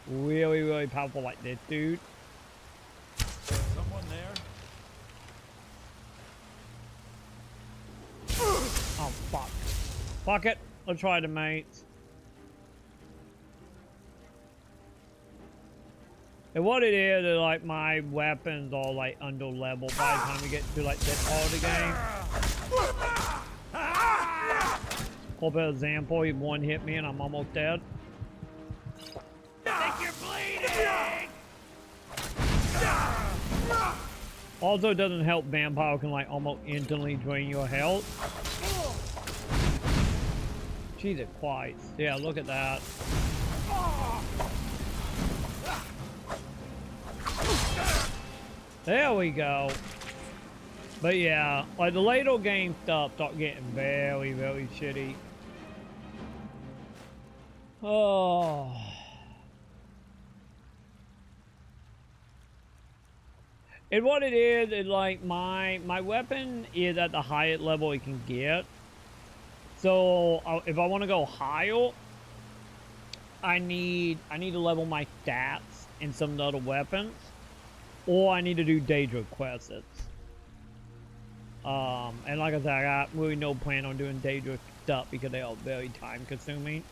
really powerful like this dude. Someone there? Oh fuck. Fuck it. Let's try the mates. And what it is like my weapons are like under level by the time we get to like this part of the game. For example, he one hit me and I'm almost dead. I think you're bleeding! Also, it doesn't help vampire can like almost instantly drain your health. Jesus Christ. Yeah, look at that. There we go. But yeah, like the later game stuff start getting very shitty. Oh. And what it is like my weapon is at the highest level it can get. So if I want to go higher, I need to level my stats in some other weapons, or I need to do Daedra quests. And like I said, I got really no plan on doing Daedra stuff because they are very time consuming.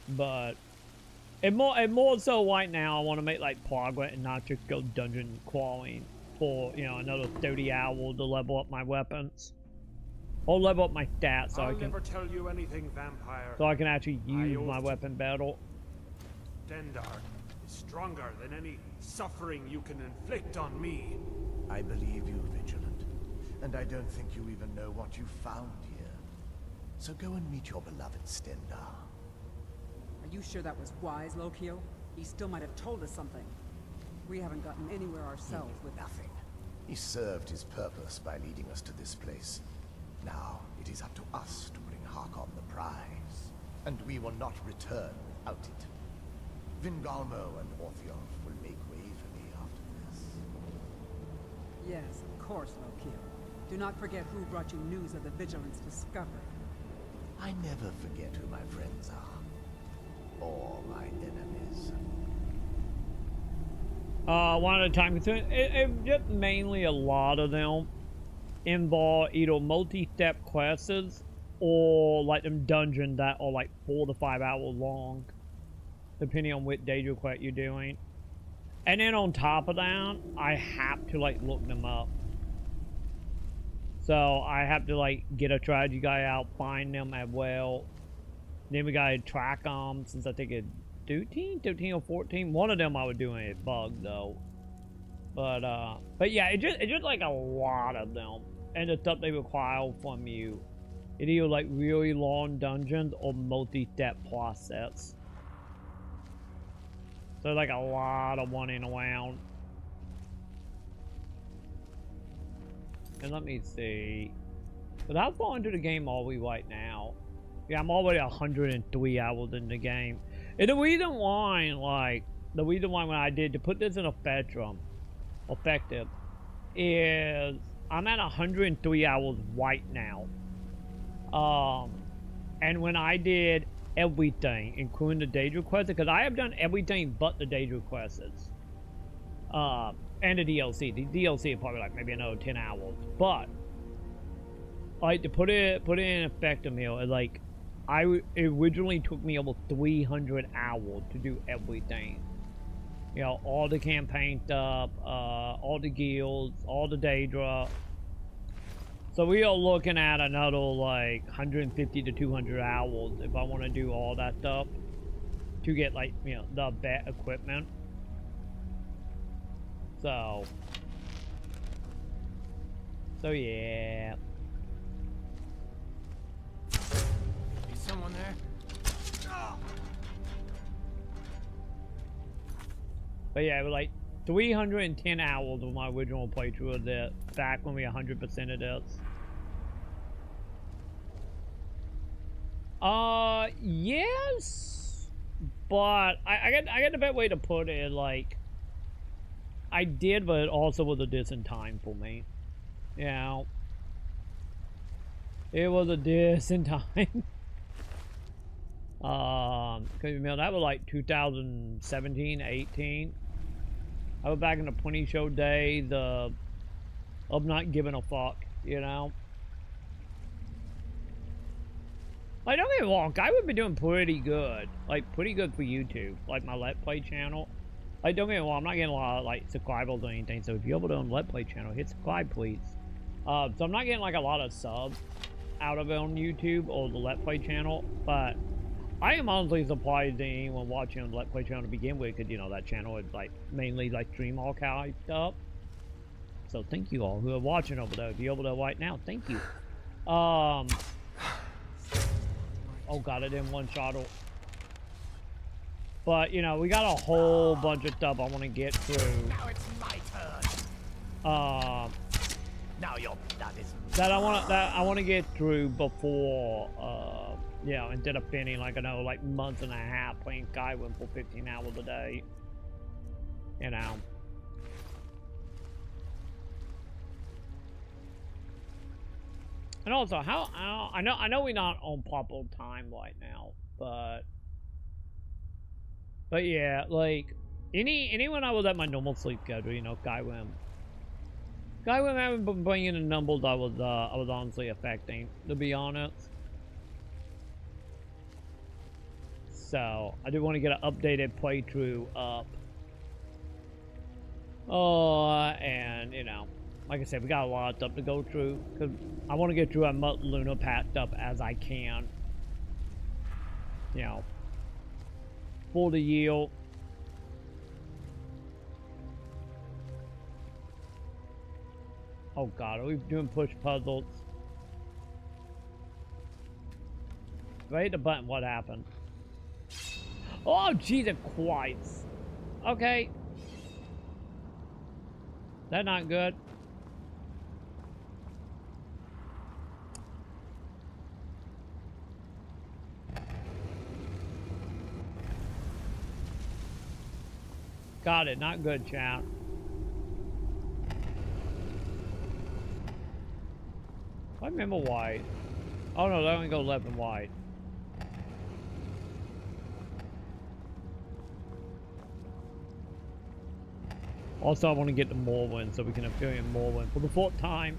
But it more so right now I want to make like progress and not just go dungeon crawling for, you know, another 30 hours to level up my weapons. Or level up my stats so I'll never tell you anything, vampire. So I can actually use my weapon battle. Stendarr is stronger than any suffering you can inflict on me. I believe you, Vigilant. And I don't think you even know what you found here. So go and meet your beloved Stendarr. Are you sure that was wise, Lokio? He still might have told us something. We haven't gotten anywhere ourselves with nothing. He served his purpose by leading us to this place. Now, it is up to us to bring Harkon the prize. And we will not return without it. Vingalmo and Orthiof will make way for me after this. Yes, of course, Lokio. Do not forget who brought you news of the Vigilance discovery. I never forget who my friends are. Or my enemies. One at a time. It just mainly a lot of them involve either multi-step quests or like them dungeons that are like 4 to 5 hours long, depending on which Daedra quest you're doing. And then on top of that, I have to like look them up. So I have to like get a strategy guy out, find them as well. Then we gotta track them since I think it's 13 or 14. One of them I was doing a bug though. But yeah, it's just like a lot of them. And the stuff they require from you. It's either like really long dungeons or multi-step process. So like a lot of running around. And let me see. But how far into the game are we right now? Yeah, I'm already 103 hours in the game. And the reason why, when I did to put this in effective, is I'm at 103 hours right now. And when I did everything, including the Daedra quests, because I have done everything but the Daedra quests. And the DLC. The DLC is probably like maybe another 10 hours. But like to put it in effective here, like it originally took me over 300 hours to do everything. You know, all the campaign stuff, all the guilds, all the Daedra. So we are looking at another like 150 to 200 hours if I want to do all that stuff to get like, you know, the best equipment. So yeah. Is someone there? But yeah, it was like 310 hours of my original playthrough of that back when we 100% of this. Yes, but I got the best way to put it. Like, I did, but it also was a distant time for me. You know, it was a distant time. Cause you know that was like 2017, 18. I was back in the 20 show days of not giving a fuck, you know. Like, don't get me wrong, I would be doing pretty good. Like, pretty good for YouTube. Like, my Let's Play channel. Like, don't get me wrong, I'm not getting a lot of, like, subscribers or anything. So, if you're able to own Let's Play channel, hit subscribe, please. So, I'm not getting, like, a lot of subs out of it on YouTube or the Let's Play channel. But I am honestly surprised that anyone watching on the Let's Play channel to begin with. Because, you know, that channel is, like, mainly, like, stream archive stuff. So, thank you all who are watching over there. If you're able to right now, thank you. Oh god, I didn't one-shot it. But, you know, we got a whole bunch of stuff I want to get through. Now it's my turn. Now your blood is that I want to get through before, you know, instead of spending like I know like months and a half playing Skyrim for 15 hours a day. You know. And also, I know we're not on proper time right now, but yeah, like anyone I was at my normal sleep schedule, you know, Skyrim haven't been bringing in numbers I was honestly affecting, to be honest. So I do want to get an updated playthrough up. And you know, like I said, we got a lot of stuff to go through because I want to get through as much Lunar Path stuff as I can. You know, for the yield. Oh god, are we doing push puzzles? If I hit the button, what happened? Oh, Jesus Christ. Okay. That's not good. Got it. Not good, chat. I remember wide. Oh no, that only goes left and wide. Also, I want to get to Morrowind so we can appear in Morrowind for the fourth time.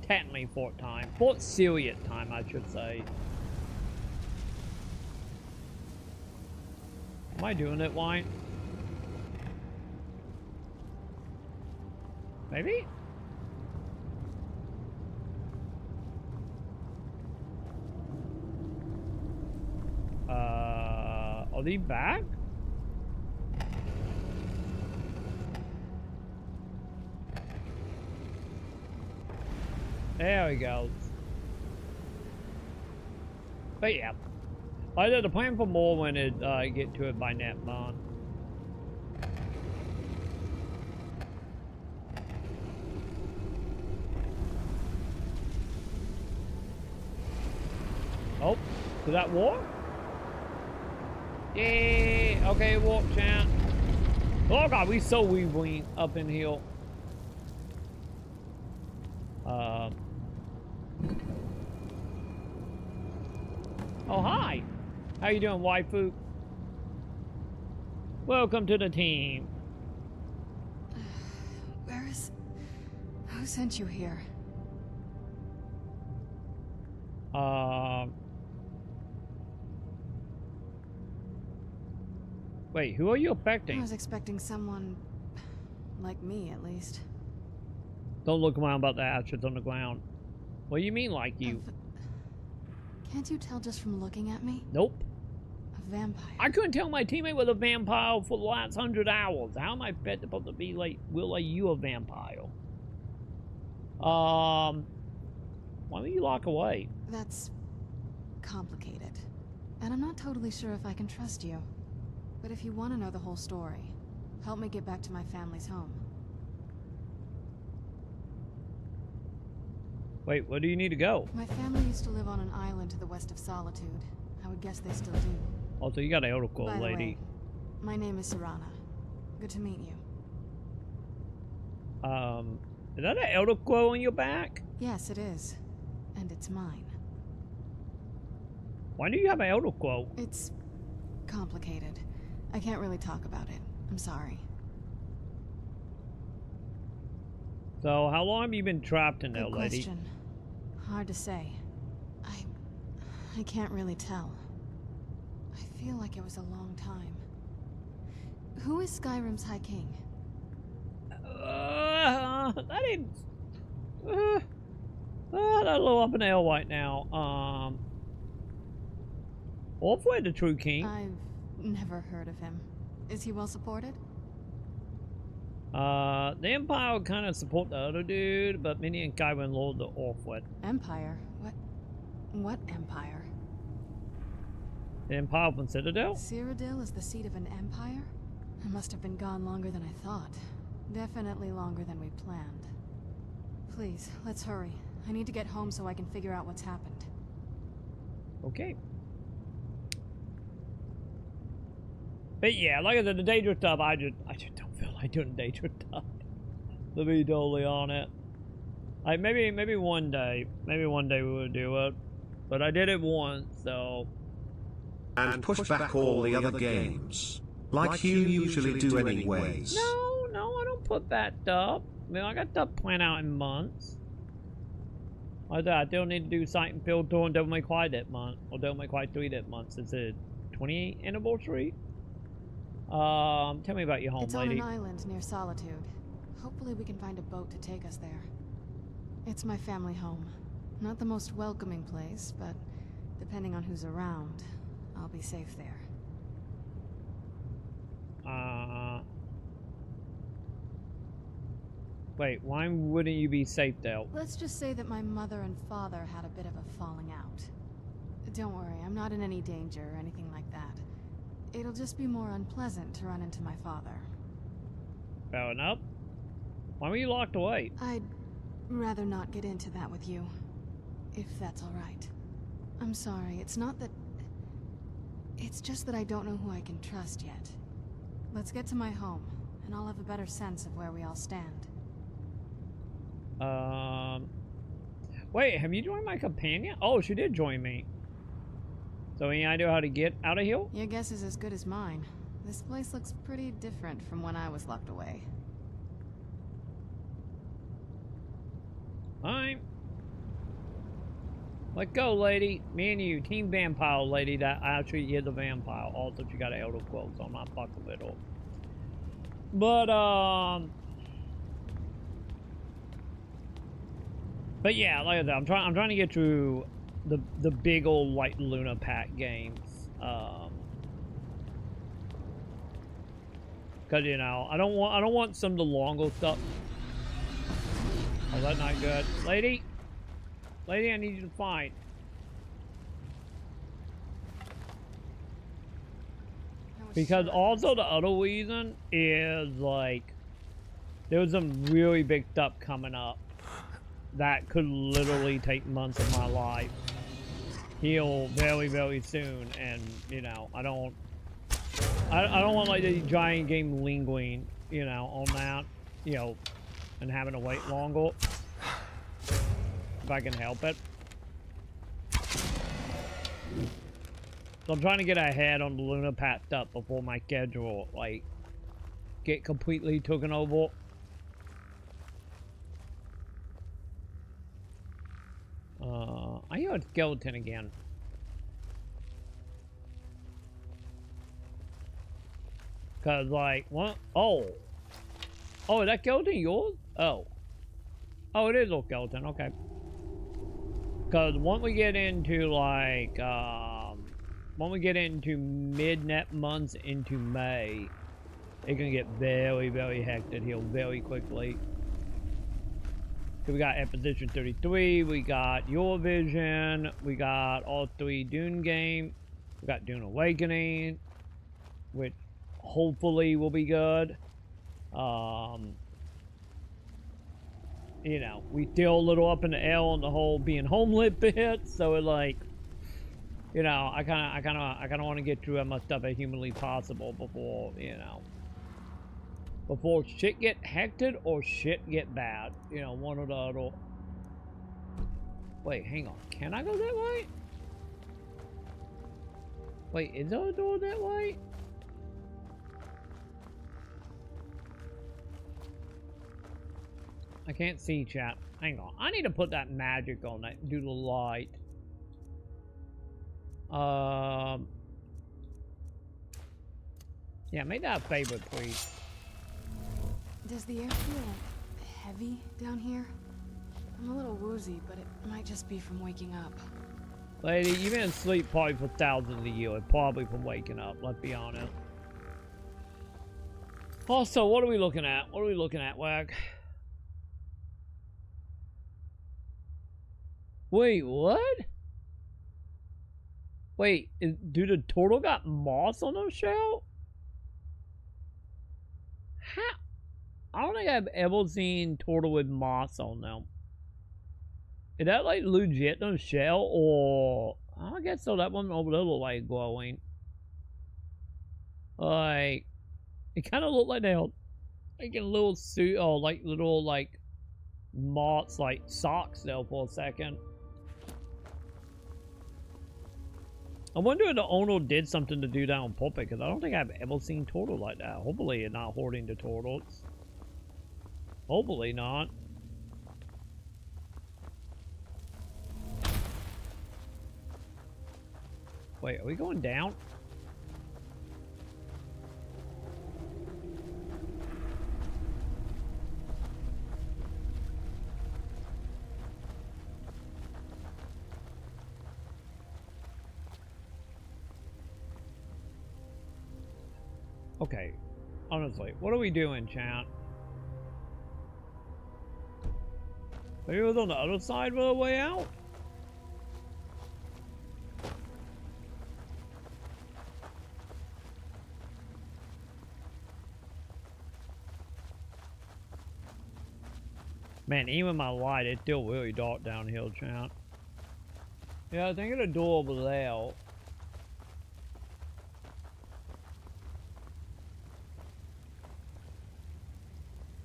Technically fourth time. Fourth serious time, I should say. Am I doing it, Wine? Maybe? Are they back? There we go. But yeah. Either the plan for Morrowind is get to it by next month. Oh, is that war? Yay! Okay, walk chat. Oh god, we so weaving up in here. Oh hi! How you doing, waifu? Welcome to the team. Who sent you here? Wait, who are you affecting? I was expecting someone like me, at least. Don't look around about the ashes on the ground. What do you mean, like you? Can't you tell just from looking at me? Nope. A vampire. I couldn't tell my teammate was a vampire for the last 100 hours. How am I supposed to be like, will you a vampire? Why don't you lock away? That's complicated. And I'm not totally sure if I can trust you. But if you want to know the whole story, help me get back to my family's home. Wait, where do you need to go? My family used to live on an island to the west of Solitude. I would guess they still do. Oh, so you got an elder call, By the lady. way, my name is Serana. Good to meet you. Is that an elder quo on your back? Yes, it is. And it's mine. Why do you have an elder quo? It's complicated. I can't really talk about it. I'm sorry. So, how long have you been trapped in there, Good lady? question. Hard to say. I can't really tell. I feel like it was a long time. Who is Skyrim's High King? That ain't... that's a little up in the air right now. Hopefully the true king. I've never heard of him. Is he well supported? The Empire would kind of support the other dude, but many in Skyrim lord the Orphan. Empire? What empire? The Empire from Citadel? Cyrodiil is the seat of an empire? It must have been gone longer than I thought. Definitely longer than we planned. Please, let's hurry. I need to get home so I can figure out what's happened. Okay. But yeah, like I said, the dangerous stuff, I just don't feel like doing dangerous stuff. To be totally honest. Like, maybe one day we will do it. But I did it once, so... And push back all the other games. Like you usually do anyways. No, I don't put that stuff. I mean, I got stuff planned out in months. Like that, I still need to do Sight Field Tour and Devil May Cry that month. Or Devil May Cry 3 that month. It's a 28th anniversary. Tell me about your home, lady. It's on an island near Solitude. Hopefully we can find a boat to take us there. It's my family home. Not the most welcoming place, but depending on who's around, I'll be safe there. Wait, why wouldn't you be safe there? Let's just say that my mother and father had a bit of a falling out. Don't worry, I'm not in any danger or anything like that. It'll just be more unpleasant to run into my father. Fair enough. Why were you locked away? I'd rather not get into that with you, if that's all right. I'm sorry, it's not that... It's just that I don't know who I can trust yet. Let's get to my home, and I'll have a better sense of where we all stand. Wait, have you joined my companion? Oh, she did join me. So any idea how to get out of here? Your guess is as good as mine. This place looks pretty different from when I was locked away. Alright. Let's go, lady. Me and you, Team Vampire lady that actually is a vampire. Also, she got an elder quilt, so I'm not fucking with her. But yeah, like I said, I'm trying to get through the big old like Luna Pack games. Cause you know, I don't want some of the longer stuff. Oh, that's not good. Lady, I need you to fight. Because also the other reason is like there's some really big stuff coming up that could literally take months of my life. Heal very, very soon, and you know, I don't want like the giant game lingering, you know, on that, you know, and having to wait longer. If I can help it. So I'm trying to get ahead on the Luna Pack stuff before my schedule, like, get completely taken over. I hear a skeleton again. Cause like, what? Oh, is that skeleton yours? Oh, it is a skeleton. Okay. Cause once we get into like, when we get into mid-net months into May, it can get very, very hectic here very quickly. We got Exposition 33, we got Your Vision, we got all 3 Dune games, we got Dune Awakening, which hopefully will be good. You know, we still a little up in the air on the whole being homelit bit, so it like, you know, I kind of want to get through as much stuff as humanly possible before, you know, before shit get hectic or shit get bad. You know, one or the other. Wait, hang on. Can I go that way? Wait, is there a door that way? I can't see, chat. Hang on. I need to put that magic on that. Do the light. Yeah, make that a favorite, please. Does the air feel heavy down here? I'm a little woozy, but it might just be from waking up. Lady, you've been asleep probably for thousands of years. Probably from waking up, let's be honest. Also, what are we looking at? What are we looking at, Wag? Wait, what? Wait, dude, the turtle got moss on the shell? How? I don't think I've ever seen turtle with moss on them. Is that like legit no shell, or I guess so? That one over there look like glowing. Like it kind of looked like they were like in a little suit, or like little like moths like socks there for a second. I wonder if the owner did something to do that on purpose, because I don't think I've ever seen turtle like that. Hopefully it's not hoarding the turtles. Hopefully not. Wait, are we going down? Okay, honestly, what are we doing, chat? Maybe it was on the other side of the way out? Man, even my light, it's still really dark downhill, chat. Yeah, I think it's a door over there.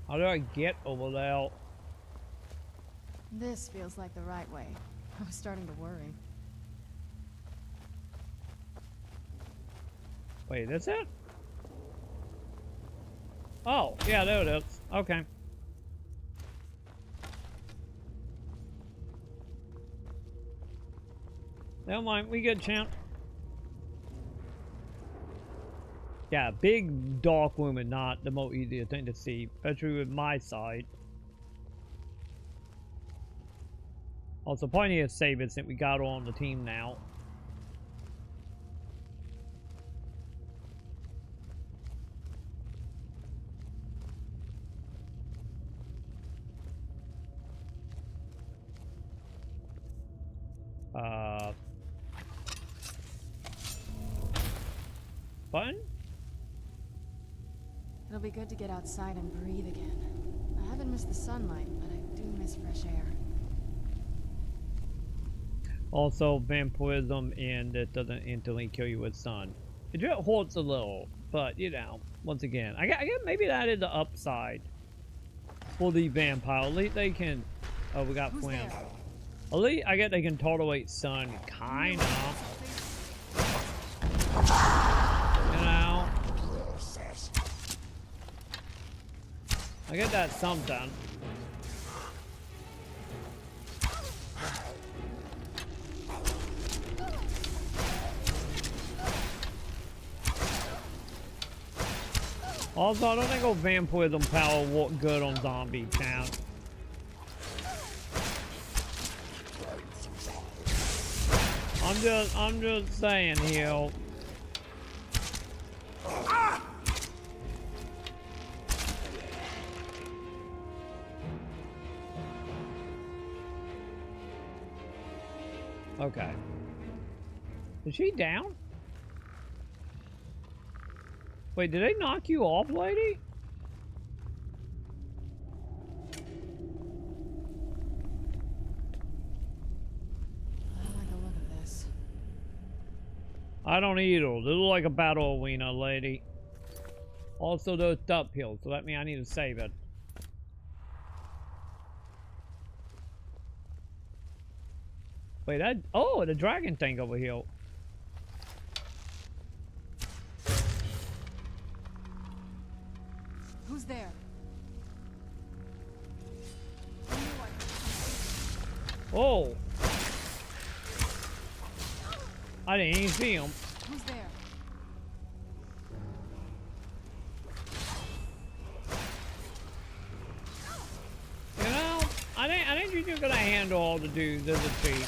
How do I get over there? This feels like the right way. I was starting to worry. Wait, that's it? Oh, yeah, there it is. Okay. Never mind, we good, champ. Yeah, big dark room is not the most easier thing to see, especially with my side. Also, probably need to save it since we got her on the team now. Button? It'll be good to get outside and breathe again. I haven't missed the sunlight, but I do miss fresh air. Also, vampirism, and it doesn't instantly kill you with sun. It just hurts a little, but you know, once again, I guess maybe that is the upside for the vampire. At least they can. Oh, we got Flint. At least I guess they can tolerate sun, kind of. You know, I get that sometimes. Also, I don't think vampirism power will work good on zombie town. I'm just saying here. Okay. Is she down? Wait, did they knock you off, lady? I don't like the look of this. I don't either. This looks like a battle arena, lady. Also, those uphill, so that means I need to save it. Wait, that... Oh, the dragon thing over here. Who's there? Oh! I didn't even see him. Who's there? You know, I think you're just gonna handle all the dudes as a cheat.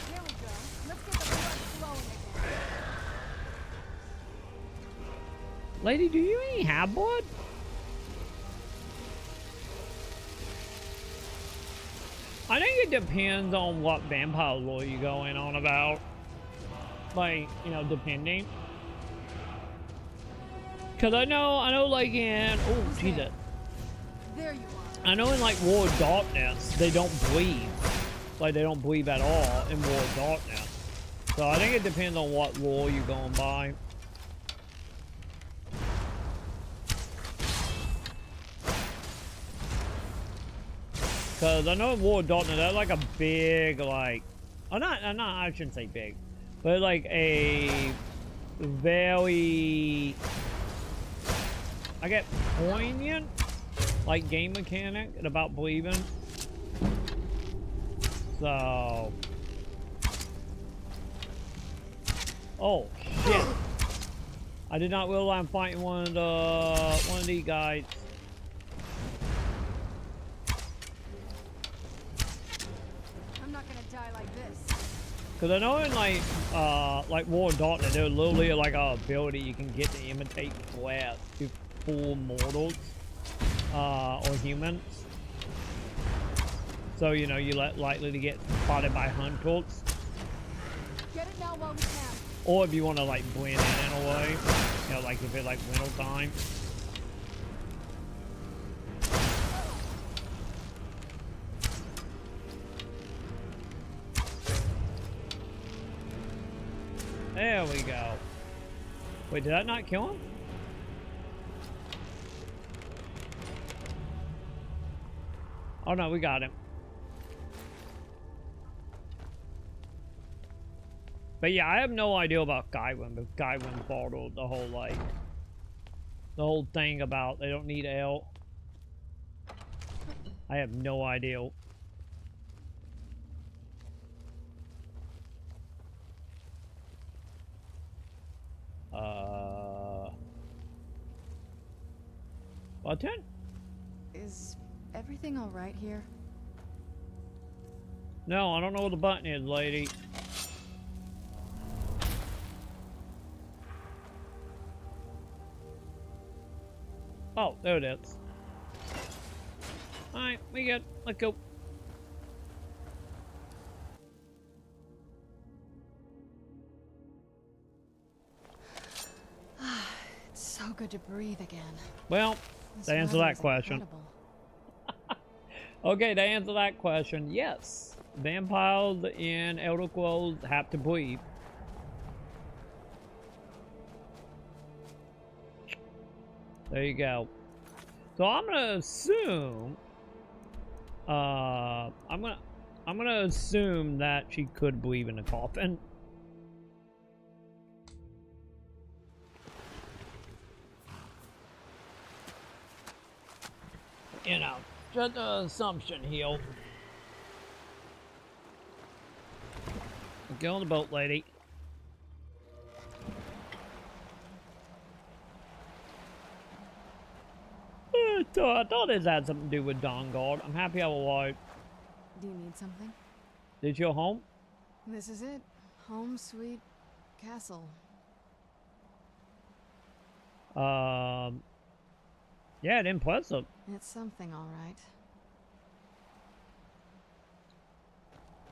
There we go. Let's get the blood flowing again. Lady, do you even have blood? I think it depends on what vampire lore you're going on about. Like, you know, depending. Cause I know like in, oh Jesus. There you are. I know in like War of Darkness, they don't bleed. Like they don't bleed at all in War of Darkness. So I think it depends on what lore you're going by. Because I know in War of Darkness, they're like a big, like... Oh, not, I shouldn't say big. But like a very... I get poignant, like, game mechanic about believing. So... Oh, shit. I did not realize I'm fighting one of these guys. I'm not gonna die like this. Cause I know in like War of Darkness, there's literally like a ability you can get to imitate flesh to full mortals, or humans. So you know you're likely to get spotted by hunters. Get it now while we can. Or if you want to like blend in a way, you know, like if it's like winter time. There we go. Wait, did that not kill him? Oh no, we got him. But yeah, I have no idea about Skyrim, but Skyrim followed the whole, like, the whole thing about they don't need ale. I have no idea. Button? Is everything alright here? No, I don't know what the button is, lady. Oh, there it is. Alright, we good. Let's go. It's so good to breathe again. Well, This to answer weather that is question. incredible. Okay, to answer that question, yes. Vampires in Elder Scrolls have to breathe. There you go. So I'm gonna assume I'm gonna assume that she could breathe in a coffin. You know, just an assumption here. Get on the boat, lady. So I thought this had something to do with Dawnguard. I'm happy I was right. Do you need something? Did you home? This is it. Home sweet castle. Yeah, it's impressive. It's something, alright.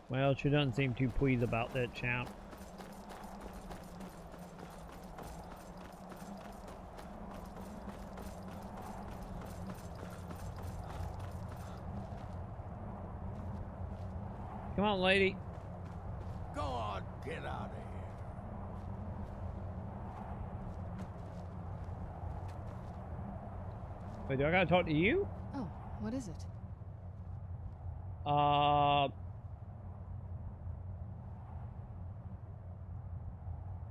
Well, she doesn't seem too pleased about that, champ. Come on, lady. Go on, get out of here. Wait, do I gotta talk to you? Oh, what is it?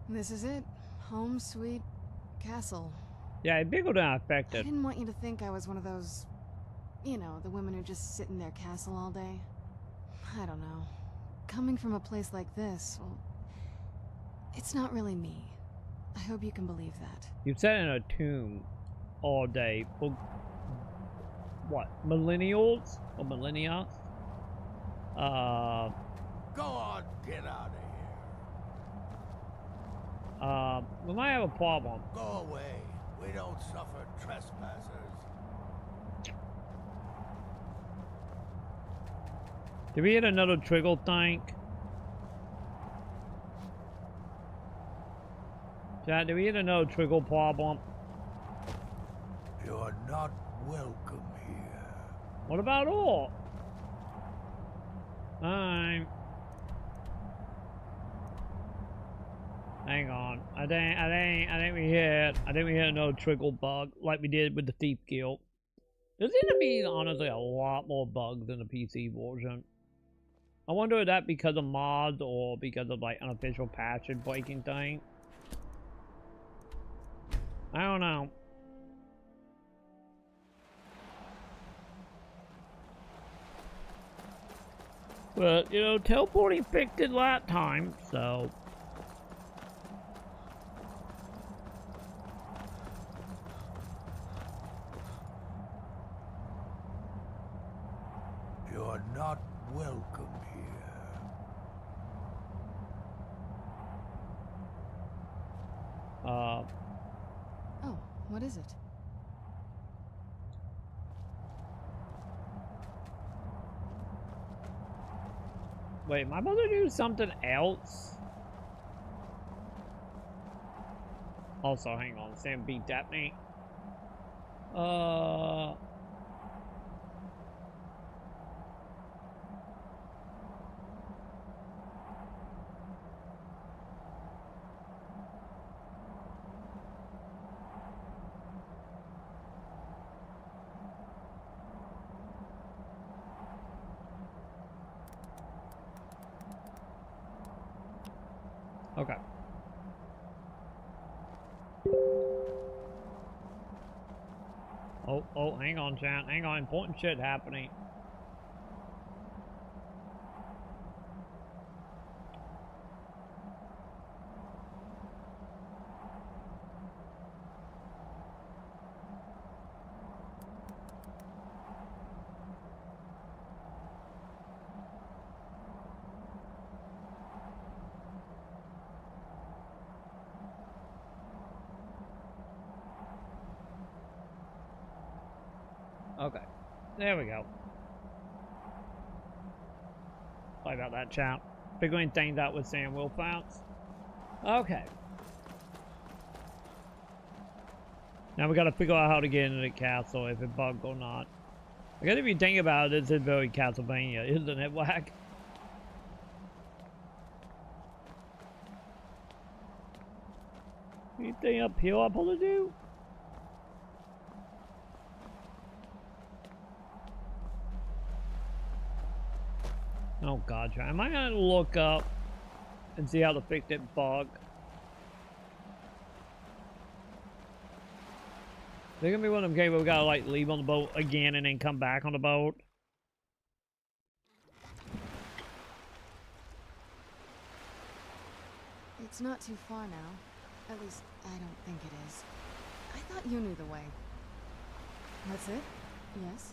This is it. Home sweet castle. Yeah, it bigger than I I expected. didn't want you to think I was one of those, you know, the women who just sit in their castle all day. I don't know. Coming from a place like this, well, it's not really me. I hope you can believe that. You've sat in a tomb all day for what? Millennials or millennia? Go on, get out of here. We might have a problem. Go away. We don't suffer trespassers. Did we hit another trigger tank? Chat, did we hit another trigger problem? You're not welcome here. What about all? Hang on. I think we hit another trigger bug like we did with the thief guild. This seems to be honestly a lot more bugs than the PC version. I wonder if that because of mods or because of like unofficial patch and breaking thing. I don't know. But, you know, teleporting fixed it last time, so... You're not welcome here. Oh, what is it? Wait, am I supposed to do something else? Also, hang on, Sam beat at me. Okay. Oh, hang on, chat. Hang on, important shit happening. Okay, there we go. Sorry about that, chat. Figuring things out with Sam Wilfounts. Okay. Now we gotta figure out how to get into the castle, if it bugged or not. I guess if you think about it, this is very Castlevania, isn't it, Whack? Anything up here I'm supposed to do? Oh god, am I gonna look up and see how to fix that bug? They're gonna be one of them games where we gotta like leave on the boat again and then come back on the boat. It's not too far now. At least, I don't think it is. I thought you knew the way. That's it? Yes?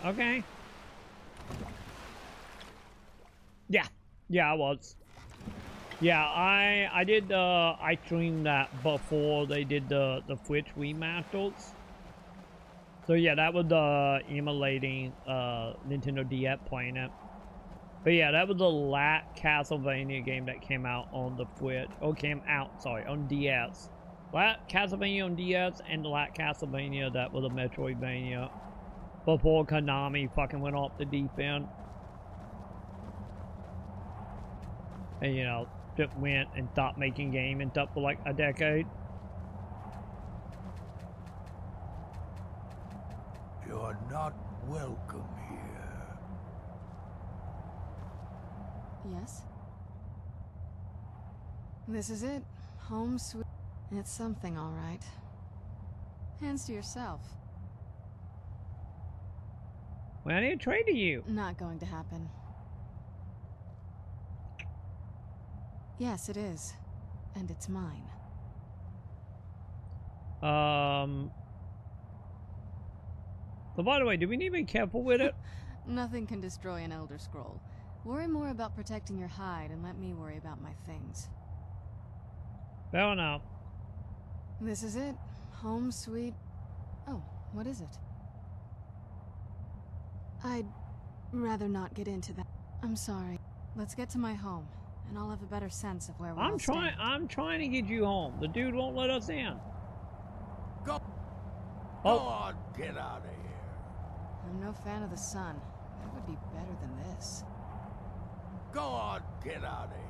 Okay. Yeah, I was. Yeah, I did I streamed that before they did the Twitch remasters. So yeah, that was emulating Nintendo DS playing it. But yeah, that was the last Castlevania game that came out on the Twitch. Oh, came out, sorry, on DS. Last Castlevania on DS and the last Castlevania that was a Metroidvania. Before Konami fucking went off the deep end. And you know, just went and stopped making games and stuff for like a decade. You're not welcome here. Yes? This is it. Home sweet. It's something, all right. Hands to yourself. Well, I need to trade to you. Not going to happen. Yes, it is. And it's mine. So by the way, do we need to be careful with it? Nothing can destroy an Elder Scroll. Worry more about protecting your hide and let me worry about my things. Fair enough. This is it. Home sweet... Oh, what is it? I'd rather not get into that. I'm sorry. Let's get to my home, and I'll have a better sense of where we're all staying. I'm trying to get you home. The dude won't let us in. Go on, get out of here. I'm no fan of the sun. That would be better than this. Go on, get out of here.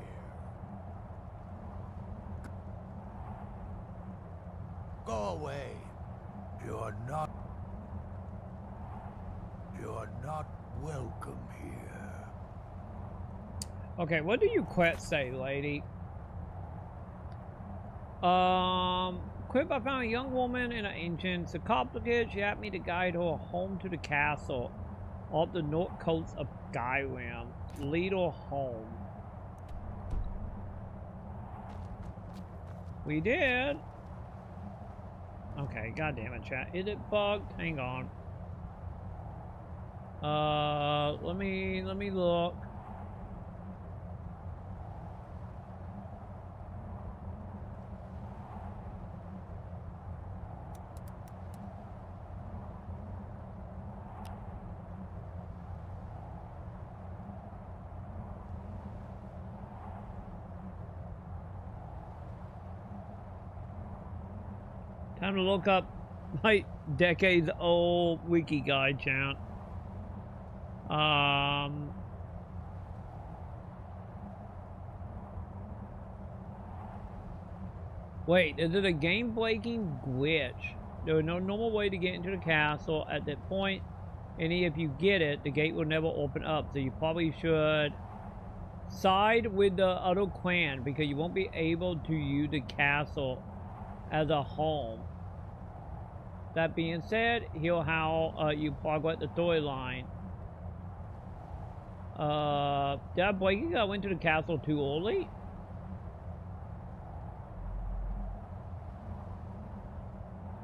go away. You're not welcome here. Okay, what do you quit say, lady? Quip, I found a young woman in an ancient sarcophagus. She asked me to guide her home to the castle off the north coast of Skyrim. Lead her home. We did. Okay, goddamn it, chat. Is it bugged? Hang on. Let me look. Time to look up my decades old wiki guide chant. Wait, is it a game breaking glitch? There is no normal way to get into the castle at that point, and if you get it, the gate will never open up, so you probably should side with the other clan because you won't be able to use the castle as a home. That being said, here's how you progress the storyline. Did I break it? I went to the castle too early?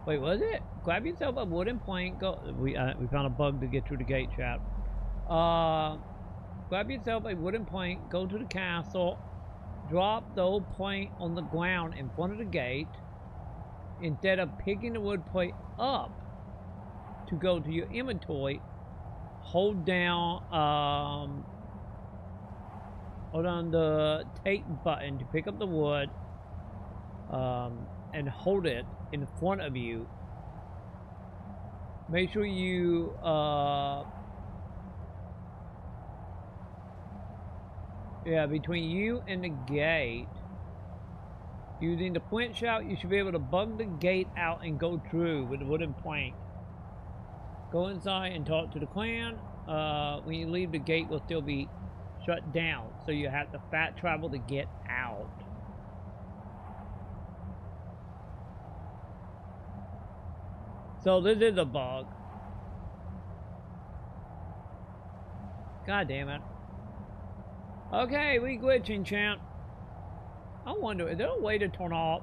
Wait, was it? Grab yourself a wooden plank. Go. We found a bug to get through the gate, chat. Grab yourself a wooden plank. Go to the castle. Drop the old plank on the ground in front of the gate. Instead of picking the wood plate up to go to your inventory, hold down the take button to pick up the wood, and hold it in front of you. Make sure you between you and the gate. Using the flint shout, you should be able to bug the gate out and go through with the wooden plank. Go inside and talk to the clan. When you leave, the gate will still be shut down, so you have to fast travel to get out. So this is a bug. God damn it. Okay, we glitching, champ. I wonder, is there a way to turn off?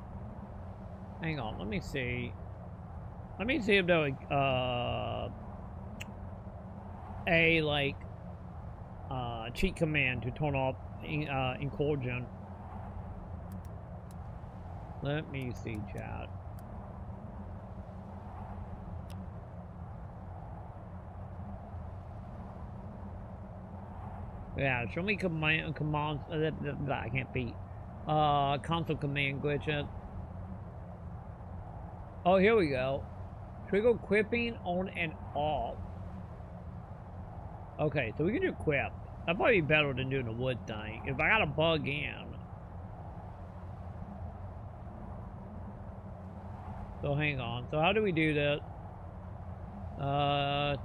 Hang on, let me see. Let me see if there was a cheat command to turn off incursion. Let me see, chat. Yeah, show me commands. I can't beat. Console command glitches. Oh, here we go. Trigger equipping on and off. Okay, so we can do equip. That'd probably be better than doing the wood thing. If I got a bug in. So hang on. So how do we do this?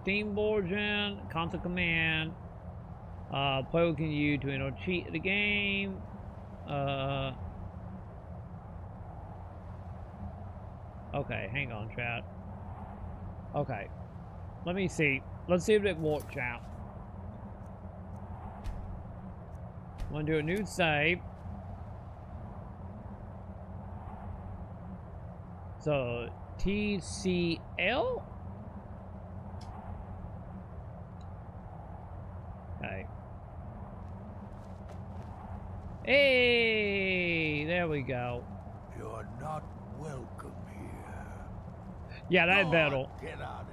Theme version, console command. Player can use to enter cheat the game. Okay, hang on, chat. Okay. Let me see. Let's see if it works, chat. Want to do a new save. So, TCL? Okay. Hey, there we go. You're not welcome here. Yeah, that's better. Get out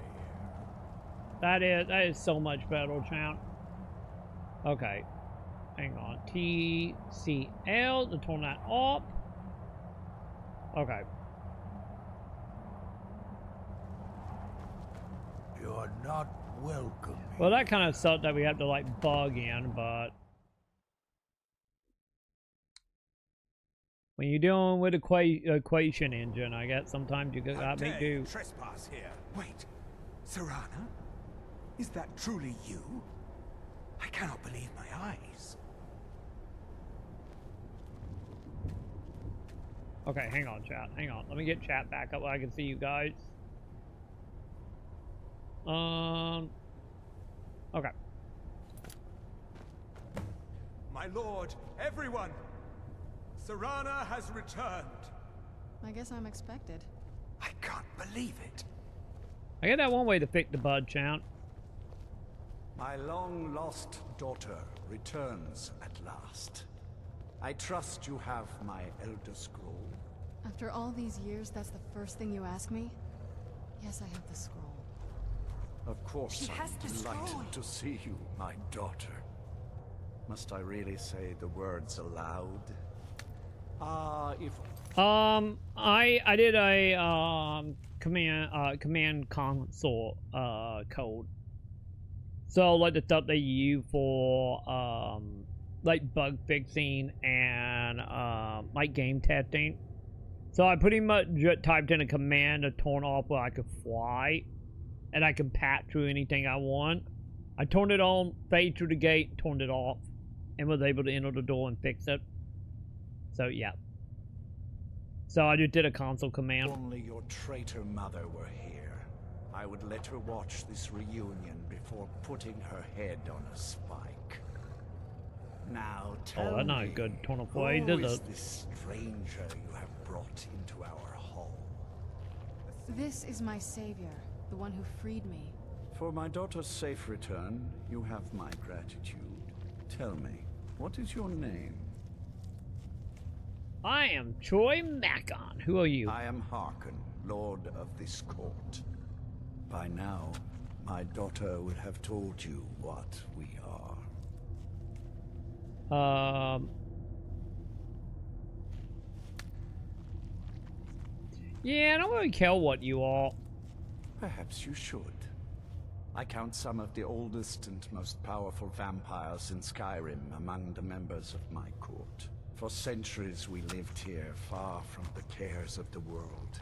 of here. That is so much better, champ. Okay. Hang on. TCL to turn that off. Okay. You're not welcome here. Well, that kind of sucked that we have to like bug in, but When you're dealing with equation engine, I guess sometimes you gotta make do. Trespass here. Wait, Serana? Is that truly you? I cannot believe my eyes. Okay, hang on, chat. Hang on. Let me get chat back up where I can see you guys. Okay. My lord, everyone! Serana has returned. I guess I'm expected. I can't believe it. I get that one way to fix the bud, chat. My long-lost daughter returns at last. I trust you have my Elder Scroll. After all these years, that's the first thing you ask me? Yes, I have the scroll. Of course, I'm delighted to see you, my daughter. Must I really say the words aloud? If I did a command console code. So like the stuff they use for like bug fixing and like game testing. So I pretty much typed in a command to turn off where I could fly, and I could pat through anything I want. I turned it on, fade through the gate, turned it off, and was able to enter the door and fix it. So yeah. So I just did a console command. If only your traitor mother were here, I would let her watch this reunion before putting her head on a spike. Now tell that's not a me, good turn of phrase, who is is it? this stranger you have brought into our hall? This is my savior, the one who freed me. For my daughter's safe return, you have my gratitude. Tell me, what is your name? I am Troymaconn. Who are you? I am Harkon, Lord of this court. By now, my daughter would have told you what we are. Yeah, I don't really care what you are. Perhaps you should. I count some of the oldest and most powerful vampires in Skyrim among the members of my court. For centuries we lived here, far from the cares of the world.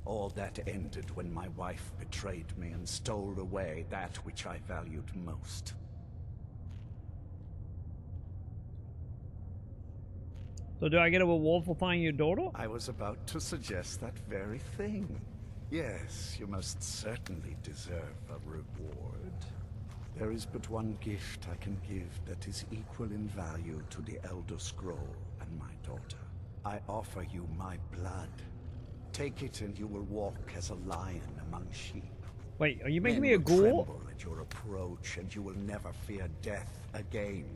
All that ended when my wife betrayed me and stole away that which I valued most. So do I get a reward for finding your daughter? I was about to suggest that very thing. Yes, you most certainly deserve a reward. There is but one gift I can give that is equal in value to the Elder Scroll and my daughter. I offer you my blood. Take it and you will walk as a lion among sheep. Wait, are you making Men me a will ghoul? tremble at your approach and you will never fear death again.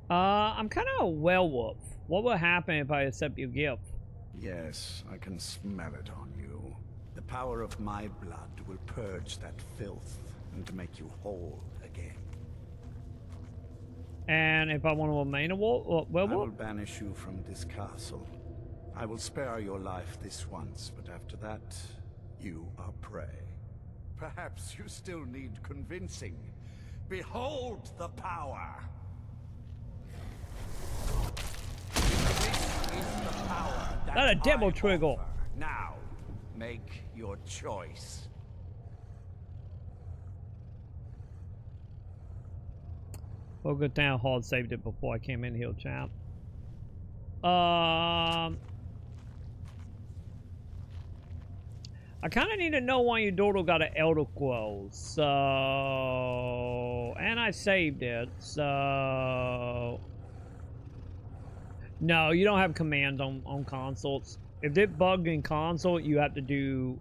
I'm kind of a werewolf. What will happen if I accept your gift? Yes, I can smell it on you. The power of my blood will purge that filth and make you whole again. And if I want to remain a werewolf? I will banish you from this castle. I will spare your life this once, but after that, you are prey. Perhaps you still need convincing. Behold the power! This is the power Not a devil trigger. offer. Now, make your choice. Well, good thing I hard saved it before I came in here, champ. I kind of need to know why your daughter got an Elder Scroll. So, and I saved it. So, no, you don't have commands on consoles. If it bugged in console, you have to do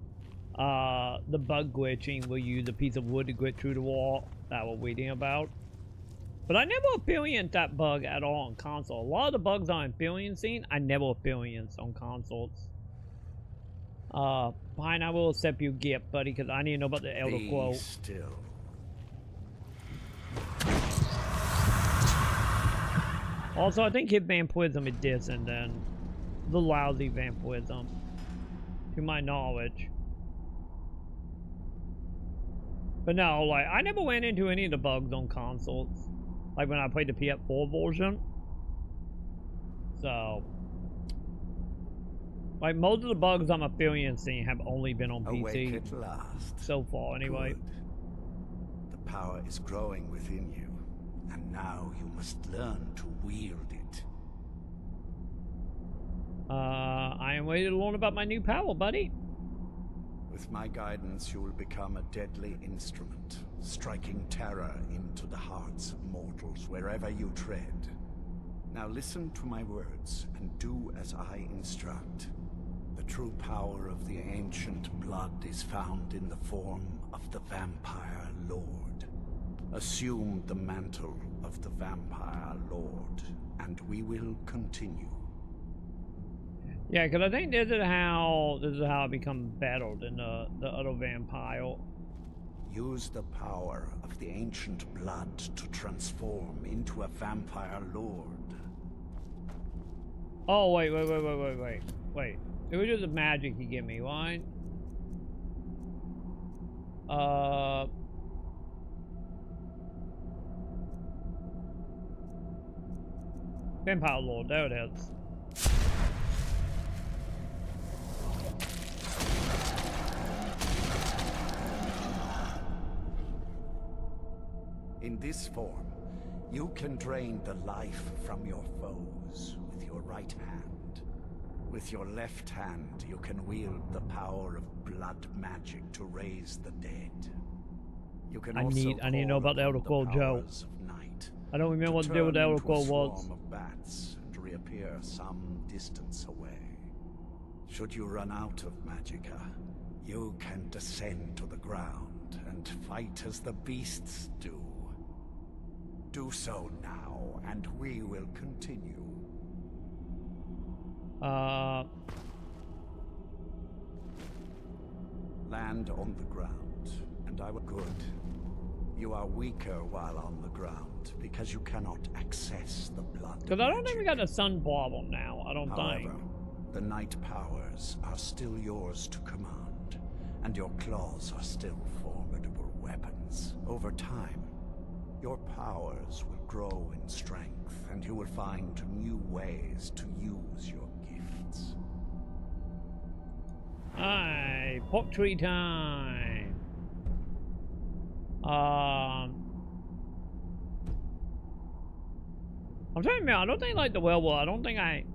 the bug glitching. We'll use a piece of wood to glitch through the wall that we're reading about. But I never experienced that bug at all on console. A lot of the bugs I'm experiencing, I never experienced on consoles. Fine, I will accept your gift, buddy, because I need to know about the Elder Scroll. Be still. Also, I think his vampirism is different than the lousy vampirism, to my knowledge. But no, like, I never went into any of the bugs on consoles. Like when I played the PS4 version. So, like, most of the bugs I'm experiencing have only been on PC. Awake at last. So far, anyway. Good. The power is growing within you, and now you must learn to wield it. I am ready to learn about my new power, buddy. With my guidance, you will become a deadly instrument, striking terror into the hearts of mortals wherever you tread. Now listen to my words, and do as I instruct. The true power of the ancient blood is found in the form of the Vampire Lord. Assume the mantle of the Vampire Lord, and we will continue. Yeah, because I think this is how I become better than the other vampire. Use the power of the ancient blood to transform into a Vampire Lord. Oh, wait. It was just the magic you give me, right? Vampire Lord, there it is. In this form, you can drain the life from your foes with your right hand. With your left hand, you can wield the power of blood magic to raise the dead. You can I need to know about the Elder Scroll, Joe. I don't remember what the deal with the Elder Scroll was. Of bats and reappear some distance away. Should you run out of magicka, you can descend to the ground and fight as the beasts do. Do so now, and we will continue. Land on the ground, and I will. Good. You are weaker while on the ground because you cannot access the blood. Because I don't think we got a sun problem now. I don't However, think. The night powers are still yours to command, and your claws are still formidable weapons. Over time, your powers will grow in strength, and you will find new ways to use your gifts. Aye, poetry time. I'm trying to remember, I don't think like the werewolf, I don't think I...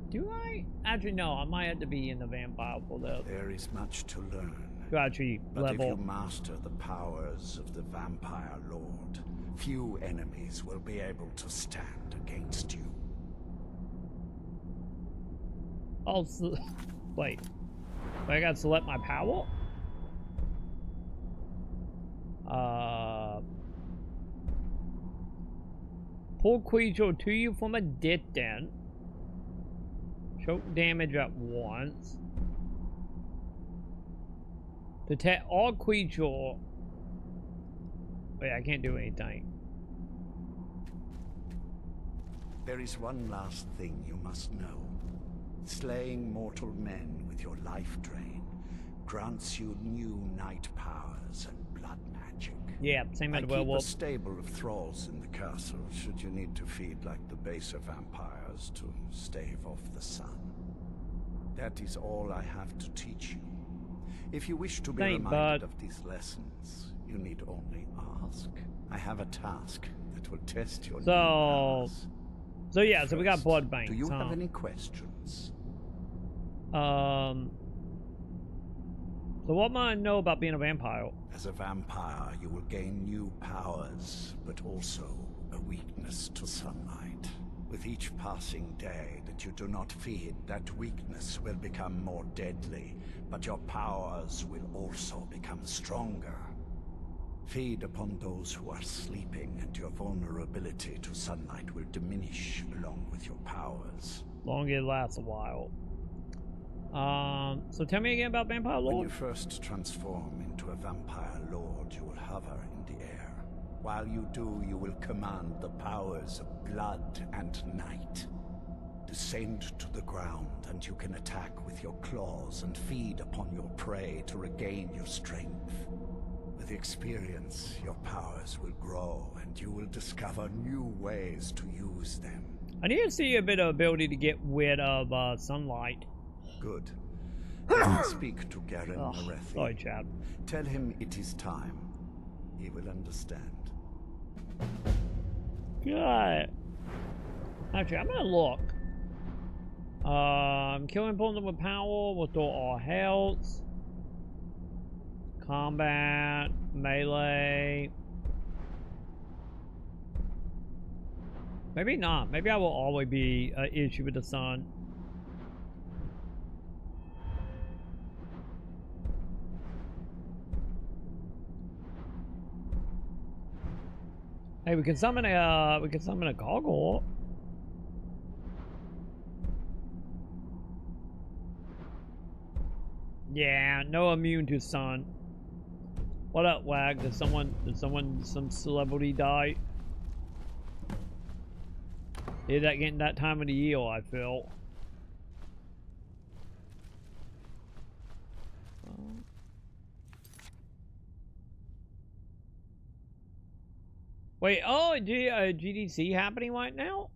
Do I? Actually, no, I might have to be in the vampire for this. There is much to learn. To actually but level. If you master the powers of the Vampire Lord, few enemies will be able to stand against you. Also, wait. I gotta select my power? Pull creature to you from a distance. Choke damage at once. Detect all creature. Wait, I can't do anything. There is one last thing you must know. Slaying mortal men with your life drain grants you new night powers and blood magic. Yeah, same as I werewolf. keep a stable of thralls in the castle should you need to feed like the baser vampires to stave off the sun. That is all I have to teach you. If you wish to be reminded of these lessons, you need only ask. I have a task that will test your new powers. So yeah, so we got blood banks. Do you have any questions? So what might I know about being a vampire? As a vampire, you will gain new powers, but also a weakness to sunlight. With each passing day that you do not feed, that weakness will become more deadly, but your powers will also become stronger. Feed upon those who are sleeping, and your vulnerability to sunlight will diminish along with your powers. Long it lasts a while. So tell me again about Vampire Lord. When you first transform into a Vampire Lord, you will hover in the air. While you do, you will command the powers of blood and night. Descend to the ground, and you can attack with your claws and feed upon your prey to regain your strength. With experience, your powers will grow, and you will discover new ways to use them. I need to see a bit of ability to get rid of sunlight. Good. If you speak to Garen Oh, Marethi, sorry, Chad. tell him it is time. He will understand. Good. Actually, I'm gonna look. Killing opponents with power, restore all health. Combat, melee. Maybe not. Maybe I will always be an issue with the sun. Hey, we can summon a goggle. Yeah, no immune to sun. What up, Wag? Did some celebrity die? Is that getting that time of the year, I feel. Wait, oh, GDC happening right now?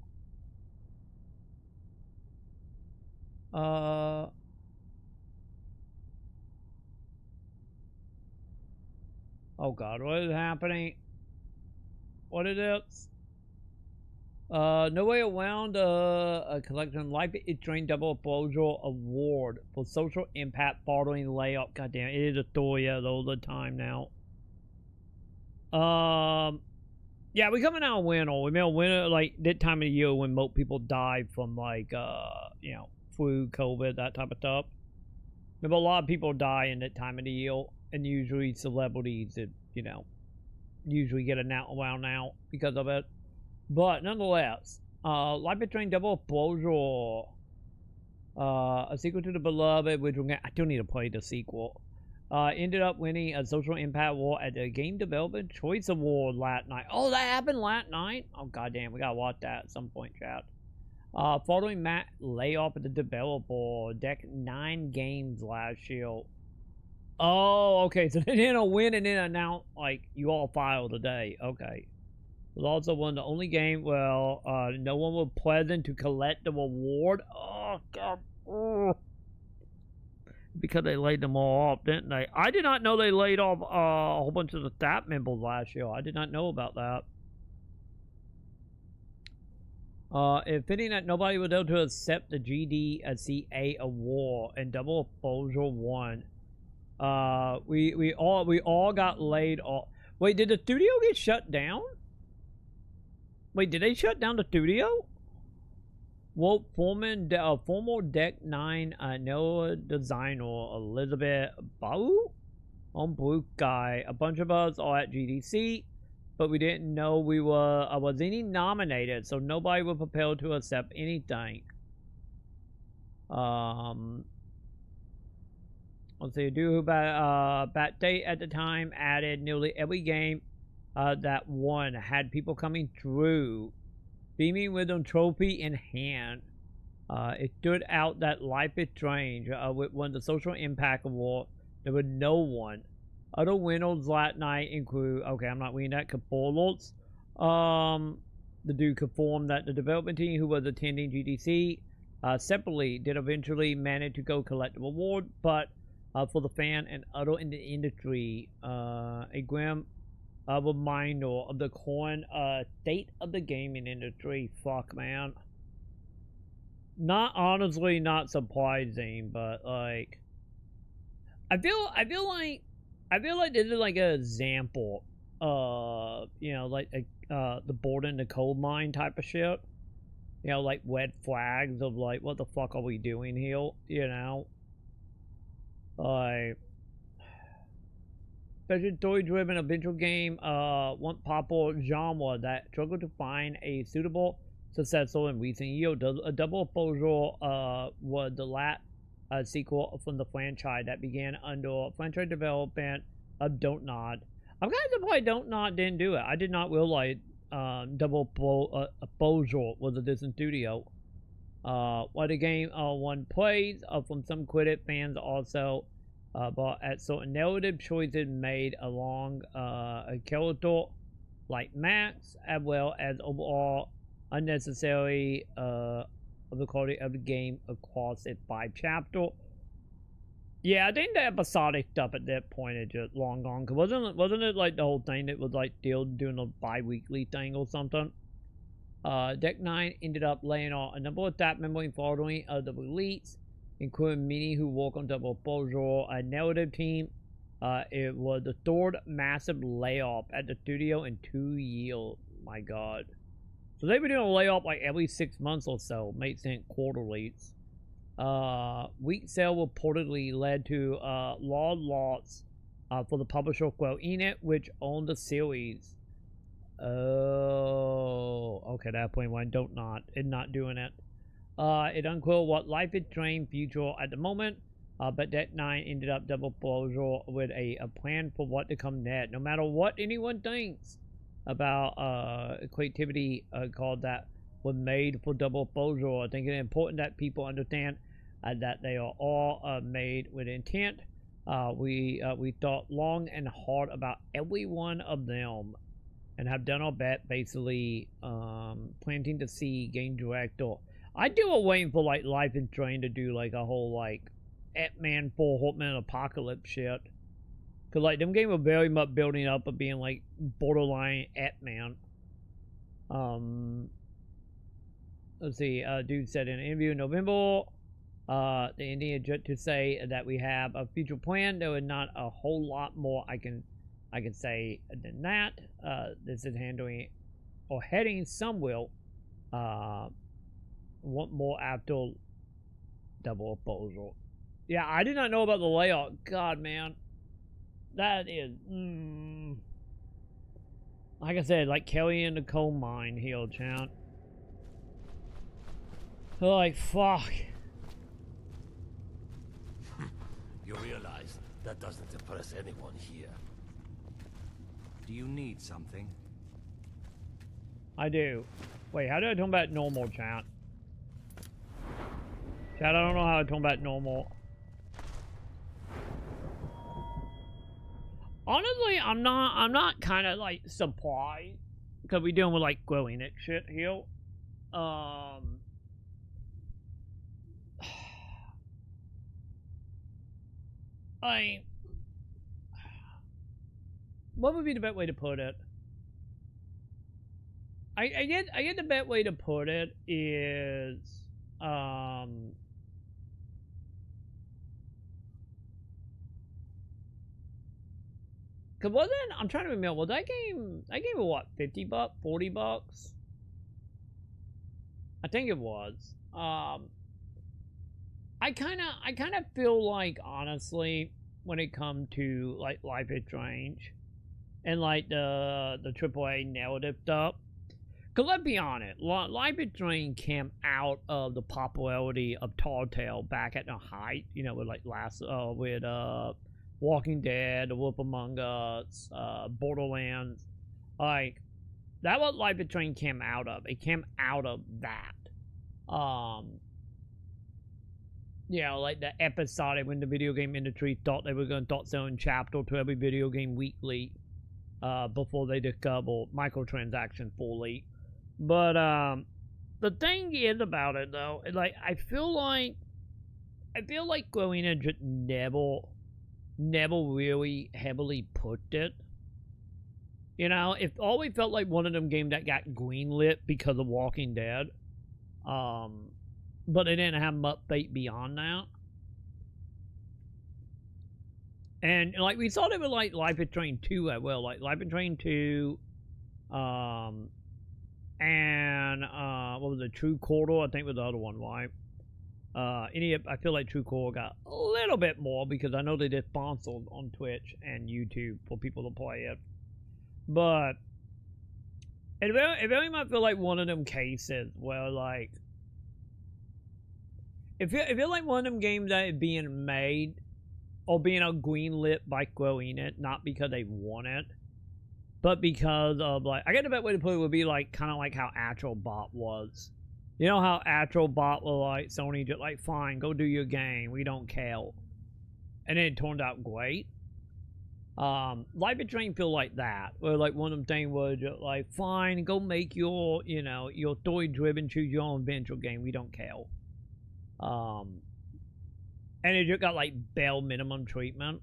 Oh god, what is happening? What is this? No way around a collection life is trained double exposure award for social impact following layoff. God damn, it is a story all the time now. Yeah, we coming out winter. We may winter like that time of the year when most people die from like you know, flu, COVID, that type of stuff. Remember, a lot of people die in that time of the year, and usually celebrities that, you know, usually get around now because of it. But nonetheless, Life is Train Double Exposure, a sequel to The Beloved, which I still need to play the sequel. Ended up winning a social impact award at the Game Development Choice Award last night. Oh, that happened last night? Oh, goddamn, we gotta watch that at some point, chat. Following Matt layoff at the developer, deck 9 games last year. Oh, okay, so they didn't win and then announce, like, you all filed today. Okay. It was also one of the only game, well, no one was present to collect the award. Oh, God. Oh. Because they laid them all off, didn't they? I did not know they laid off a whole bunch of the staff members last year. I did not know about that. It's fitting that nobody was able to accept the GDCA award and Double Exposure won. We all got laid off. Wait, did the studio get shut down? Wait, did they shut down the studio? Walt Foreman, former Deck 9 Noah designer Elizabeth Bau on Blue Sky. A bunch of us are at GDC, but we didn't know we were was any nominated, so nobody was prepared to accept anything. Let's see, Bat Date at the time added nearly every game that won had people coming through, beaming with a trophy in hand. It stood out that Life is Strange won the Social Impact Award. There was no one. Other winners last night include, okay, I'm not reading that, Capolos. The dude confirmed that the development team who was attending GDC separately did eventually manage to go collect the award, but for the fan and other in the industry, a grim reminder of the current state of the gaming industry. Fuck, man. Not honestly, not surprising, but like, I feel like this is like an example, you know, like the border in the coal mine type of shit. You know, like red flags of like, what the fuck are we doing here? You know, like. Such a story-driven adventure game, one popular genre that struggled to find a suitable successor in recent years. A Double Exposure was the last sequel from the franchise that began under franchise development of Dawnguard. I'm kind of surprised Dawnguard didn't do it. I did not realize Double Exposure was a different studio. While the game won praise from some critic fans also, but at certain narrative choices made along a character like Max, as well as overall unnecessary of the quality of the game across its 5 chapter. Yeah, I think the episodic stuff at that point is just long gone. Cause wasn't it like the whole thing that was like still doing a bi-weekly thing or something? Deck 9 ended up laying off a number of staff members following the release, including many who work on Double Exposure, a narrative team. It was the third massive layoff at the studio in 2 years. My God. So they've been doing a layoff like every 6 months or so, makes sense quarterlies. Weak sale reportedly led to large loss for the publisher Square Enix, which owned the series. Oh, okay, that point one it's not doing it. It unclear what Life is Strange future at the moment, but Deck 9 ended up Double Exposure with a plan for what to come next. No matter what anyone thinks about creativity called that was made for Double Exposure, I think it's important that people understand that they are all made with intent. We thought long and hard about every one of them, and have done our bet, basically, planting to see game director. I do a waiting for like Life is Strange to do like a whole like Ant-Man 4 Hulkman Apocalypse shit. Cause like them games were very much building up of being like borderline Ant-Man. Let's see, dude said in an interview in November, the Indian just to say that we have a future plan. There is not a whole lot more I can say than that. This is handling or heading somewhere. Want more after Double Exposure. Yeah, I did not know about the layout. God, man. That is... Like I said, like Kelly in the coal mine here, chat. Like, fuck. You realize that doesn't impress anyone here. Do you need something? I do. Wait, how do I talk about normal, chat? Chat, I don't know how to talk about normal. Honestly, I'm not kind of like surprised because we're dealing with like growing it shit here. What would be the best way to put it? I get the best way to put it is cause I'm trying to remember, was that game was what, $50, $40? I think it was. I kinda feel like, honestly, when it comes to like Life is Strange and like the AAA narrative stuff, cause let's be honest, Life is Strange came out of the popularity of Telltale back at the height, you know, with like Walking Dead, The Wolf Among Us, Borderlands. Like, that what Life is Strange came out of. It came out of that. You know, like the episodic, when the video game industry thought they were going to start selling chapter to every video game weekly, before they discovered microtransactions fully. But the thing is about it though, like I feel like Growing Edge just never really heavily pushed it. You know, it always felt like one of them games that got greenlit because of Walking Dead. But they didn't have much fate beyond that. And like we saw it with like Life is Strange 2 as well. Like Life is Strange 2, and what was it, True Quarter, I think was the other one, right? I feel like True Quarter got a little bit more because I know they did sponsored on Twitch and YouTube for people to play it. But it very might feel like one of them cases where like if you're like one of them games that is being made or being greenlit by growing it, not because they want it, but because of like, I guess the best way to put it would be like kind of like how Astrobot was. You know how Astrobot was like Sony just like, fine, go do your game, we don't care. And then it turned out great. Life is Strange feel like that, where like one of them things was just like, fine, go make your, you know, your story-driven, choose your own adventure game. We don't care. And it just got like bare minimum treatment.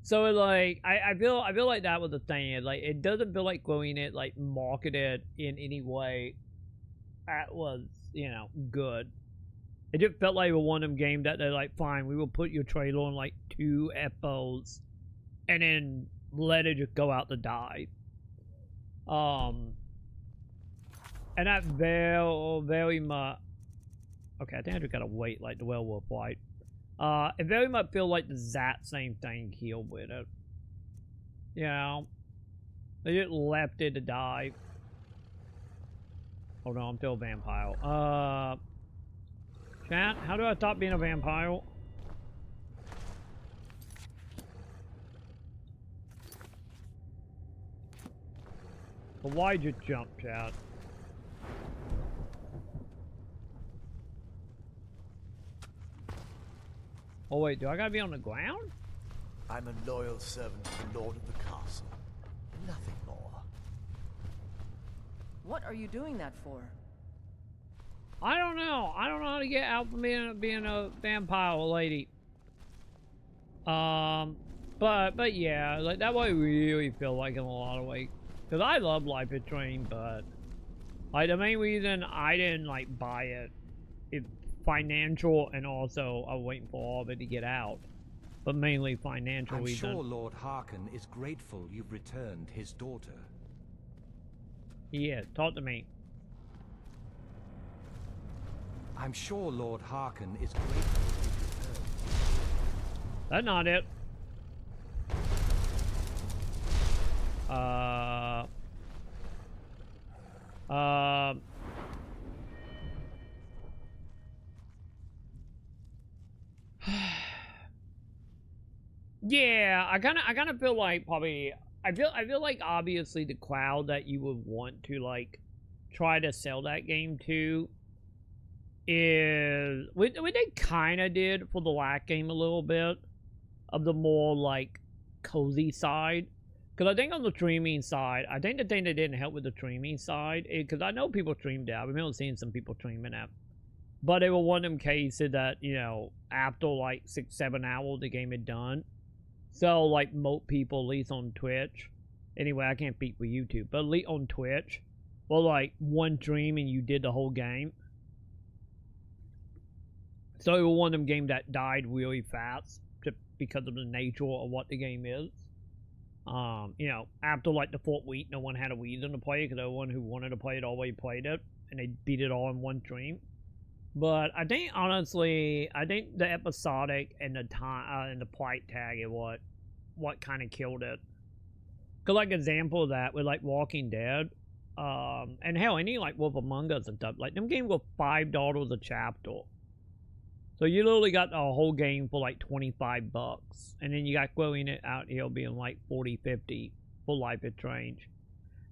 So like, I feel like that was the thing. Like, it doesn't feel like going it like marketed in any way that was, you know, good. It just felt like one of them games that they're like, fine, we will put your trailer on like 2 FOs and then let it just go out to die. And that very much, okay, I think I just gotta wait like the werewolf fight. It very much feel like the exact same thing here with it. You know, they just left it to die. Hold on, I'm still a vampire. Chat, how do I stop being a vampire? But why'd you jump, chat? Oh wait, do I gotta be on the ground? I'm a loyal servant of the Lord of the Castle. Nothing more. What are you doing that for? I don't know. I don't know how to get out from being a vampire lady. But yeah, like that way I really feel like in a lot of ways. Cause I love Life is Strange, but like the main reason I didn't like buy it is financial, and also I'm waiting for all of it to get out. But mainly financial reason. I'm sure Lord Harkon is grateful you've returned his daughter. Yeah, talk to me. I'm sure Lord Harkon is grateful you've returned. That's not it. Yeah, I kind of feel like probably I feel like obviously the crowd that you would want to like try to sell that game to is what they kind of did for the last game a little bit of the more like cozy side. Because I think on the streaming side, I think the thing that didn't help with the streaming side, because I know people streamed that. I remember seeing some people streaming that. But it was one of them cases that, you know, after like 6-7 hours the game had done. So like most people, at least on Twitch, anyway, I can't speak for YouTube, but at least on Twitch, well, like one stream and you did the whole game. So it was one of them games that died really fast just because of the nature of what the game is. You know, after like the 4th week, no one had a reason to play it because everyone who wanted to play it already played it, and they beat it all in one stream. But I think honestly, I think the episodic and the time and the plight tag is what kind of killed it. Cause like example of that with like Walking Dead, and hell, any like Wolf Among Us and stuff, like them games were $5 a chapter. So you literally got the whole game for like $25, and then you got growing it out here being like $40, $50 for Life is Strange.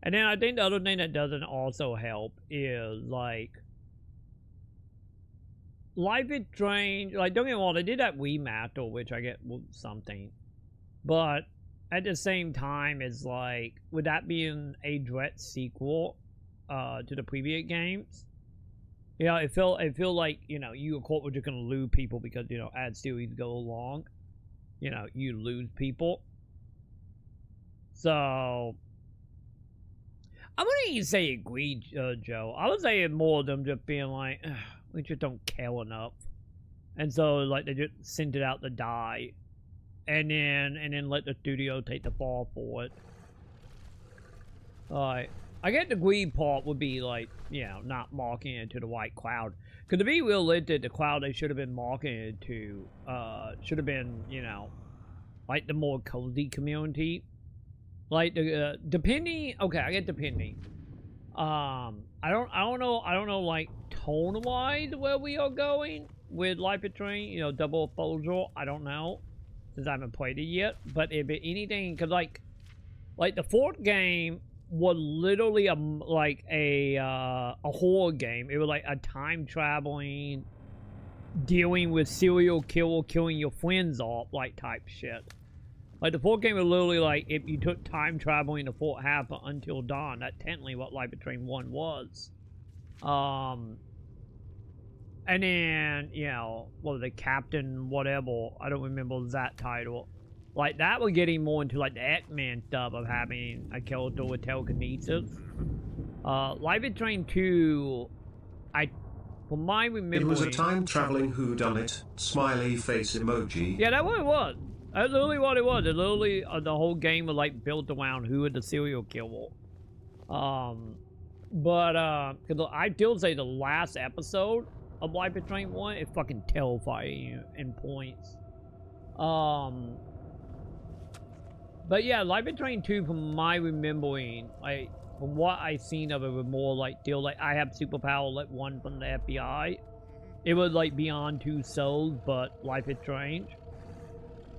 And then I think the other thing that doesn't also help is like Life is Strange. Like don't get me wrong, they did that remaster, which I get something, but at the same time, it's like with that being a direct sequel to the previous games. You know, it feel like, you know, you of course were just gonna lose people because, you know, as series go along, you know, you lose people. So I wouldn't even say agree, Joe. I would say it more of them just being like, we just don't care enough, and so like they just sent it out to die, and then let the studio take the fall for it. Alright. I get the greed part would be like, you know, not marketing it to the white crowd. Because to be realistic, the crowd they should have been marketing it to, should have been, you know, like the more cozy community. Like the depending, okay, I get depending. I don't know like tone wise where we are going with Life is Strange, you know, double exposure. I don't know, since I haven't played it yet. But if it anything, cause like the 4th game was literally a horror game. It was like a time traveling dealing with serial killer killing your friends off, like, type shit. Like, the fourth game was literally like, if you took time traveling to Fort Half Until Dawn, that's technically what Life Between 1 was. And then, you know, what was the Captain whatever, I don't remember that title. Like, that was getting more into, like, the X-Men stuff of having a character with telekinesis. Life Between 2, from my remembering... It was a time-traveling whodunit, smiley face emoji. Yeah, that's what it was. That's literally what it was. It literally, the whole game was, like, built around who was the serial killer. But, cause I still say the last episode of Life Between 1 is fucking terrifying in points. But yeah, Life Between 2, from my remembering, like, from what I seen of it, was more like, deal like, I have superpower, like one from the FBI. It was like Beyond Two Souls, but Life is Strange.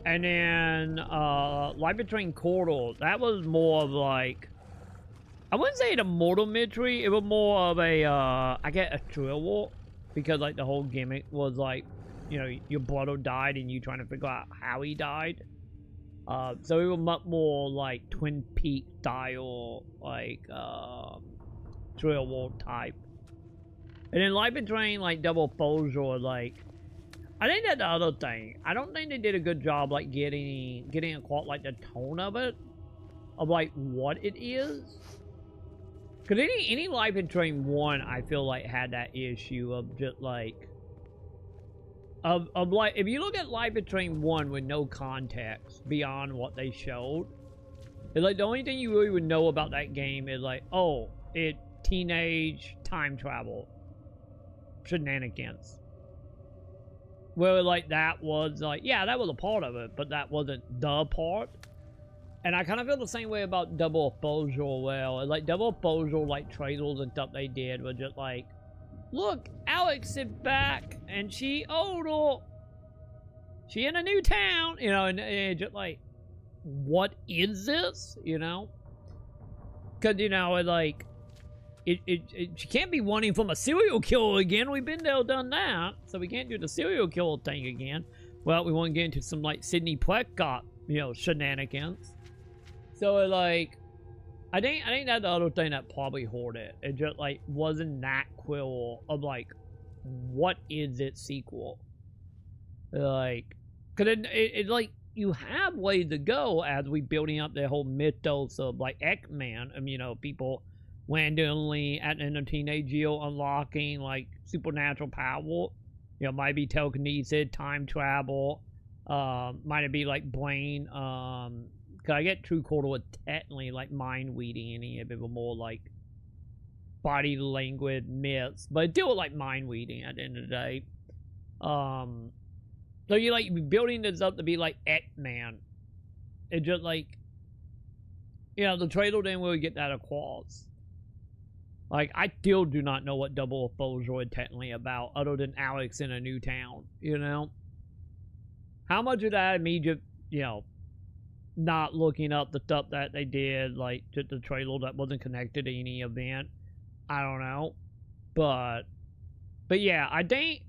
And then, Life Between Corridors, that was more of like, I wouldn't say a mortal mystery, it was more of a, I get a thriller, because like the whole gimmick was like, you know, your brother died and you trying to figure out how he died. So it was much more like Twin Peaks style, like, thriller type. And then Life Between, like, Double Exposure, like, I think that's the other thing. I don't think they did a good job, like, getting across, like, the tone of it, of, like, what it is. Because any Life Between 1, I feel like, had that issue of just, like, of like, if you look at Life Between 1 with no context beyond what they showed, it's like, the only thing you really would know about that game is, like, oh, it teenage time travel shenanigans. Where, like, that was, like, yeah, that was a part of it, but that wasn't the part. And I kind of feel the same way about Double Exposure, well, like, Double Exposure, like, trailers and stuff they did were just like, look, Alex is back, and she older. She in a new town, you know, and just like, what is this, you know? Because, you know, like, she can't be wanting from a serial killer again. We've been there, done that, so we can't do the serial killer thing again. Well, we want to get into some, like, Sidney Prescott, you know, shenanigans. So, like, I think that's the other thing that probably hurt it. It just, like, wasn't that quill of, like, what is it sequel? Like, because it like, you have ways to go as we building up the whole mythos of, like, X-Men, you know, people randomly at the end of teenage year unlocking, like, supernatural power. You know, might be telekinesis, time travel, might it be, like, brain, because I get True Quarter with technically, like, mind reading, any of it were more, like, body language myths, but it still like mind reading at the end of the day. So you like building this up to be like X-Man. It just like, you know, the trailer didn't really get that across. Like, I still do not know what Double Exposure is technically about, other than Alex in a new town, you know? How much of that me just, you know, not looking up the stuff that they did, like, just the trailer that wasn't connected to any event, I don't know. But yeah, I think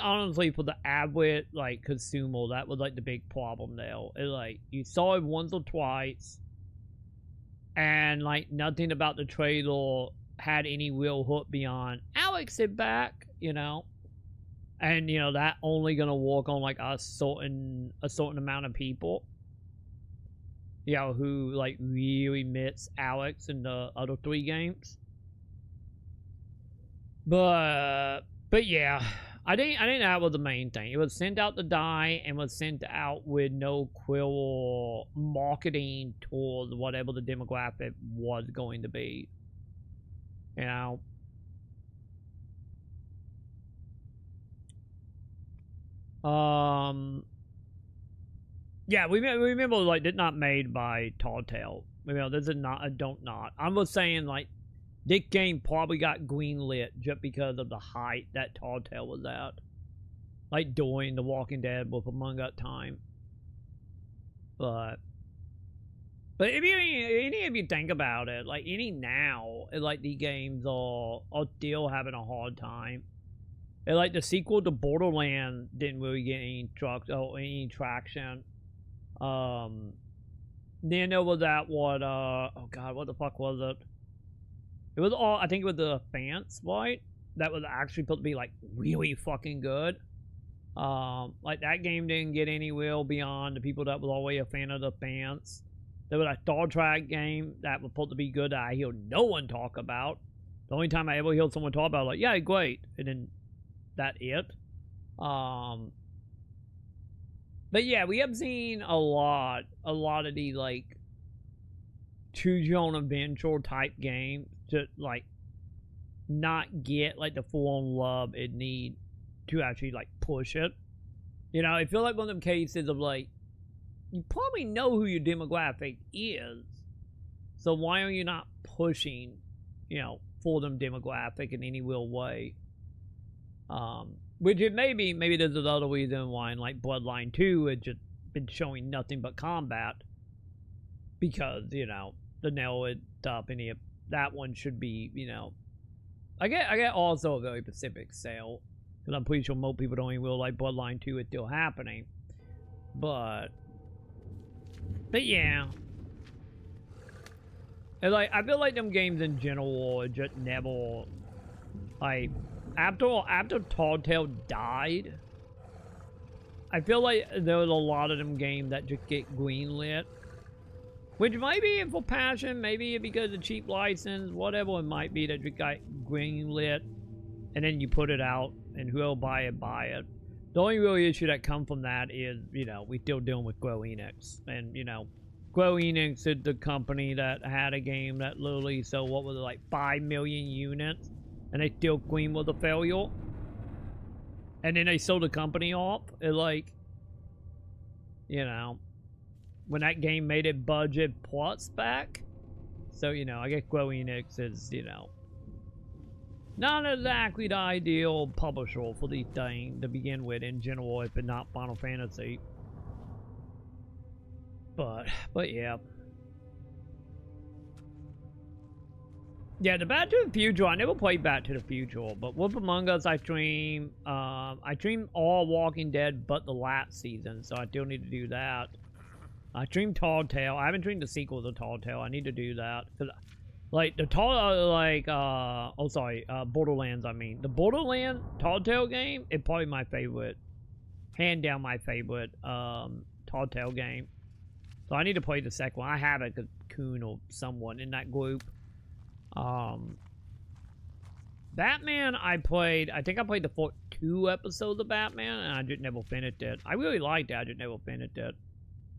honestly for the average, like, consumer, that was, like, the big problem there. It, like, you saw it once or twice, and, like, nothing about the trailer had any real hook beyond Alex is back, you know? And, you know, that only gonna work on, like, a certain amount of people, you know, who, like, really miss Alex in the other 3 games. But yeah, I think that was the main thing. It was sent out to die and was sent out with no quill marketing towards whatever the demographic was going to be. You know? Yeah, we remember, like, it's not made by Telltale. You know, this is not a don't not. I'm just saying, like, this game probably got greenlit just because of the height that Telltale was at. Like, doing The Walking Dead with Among Us time. But if you think about it, like, any now, like, these games are still having a hard time. And like the sequel to Borderlands didn't really get any traction. Then there was that one, oh god, what the fuck was it? It was all, I think it was the Fence, right? That was actually supposed to be like really fucking good. Like that game didn't get anywhere beyond the people that was always a fan of the Fence. There was a Star Trek game that was supposed to be good that I hear no one talk about. The only time I ever hear someone talk about it, like, yeah, great, and then that it. But yeah, we have seen a lot of these like choose your own adventure type games to like not get like the full on love it need to actually like push it. You know, I feel like one of them cases of like, you probably know who your demographic is, so why are you not pushing, you know, for them demographic in any real way? Which it maybe there's another reason why in like Bloodline 2 it's just been showing nothing but combat, because, you know, the nail it up, and that one should be, you know, I get also a very specific sale, because I'm pretty sure most people don't even realize like Bloodline 2 is still happening. But yeah, and like I feel like them games in general are just never like, after Tall Tale died, I feel like there was a lot of them games that just get greenlit, which might be for passion, maybe because of cheap license, whatever it might be, that just got greenlit, and then you put it out, and whoever buy it. The only real issue that comes from that is, you know, we're still dealing with Square Enix, and you know, Square Enix is the company that had a game that literally sold, what was it, like 5 million units, and they still claim was a failure, and then they sold the company off. It like, you know, when that game made it budget plus back, so you know, I guess Square Enix is, you know, not exactly the ideal publisher for these things to begin with in general, if it's not Final Fantasy. But yeah. Yeah, the Back to the Future, I never played Back to the Future, but Wolf Among Us I stream all Walking Dead but the last season, so I still need to do that. I streamed Tall Tale. I haven't streamed the sequel to Tall Tale. I need to do that. Cause, like, the Borderlands, I mean. The Borderlands Tall Tale game is probably my favorite. Hand down my favorite Tall Tale game. So I need to play the second one. I have it because Kuhn or someone in that group. Batman I played, I think I played the first 2 episodes of Batman, and I just never finished it. I really liked it, I just never finished it,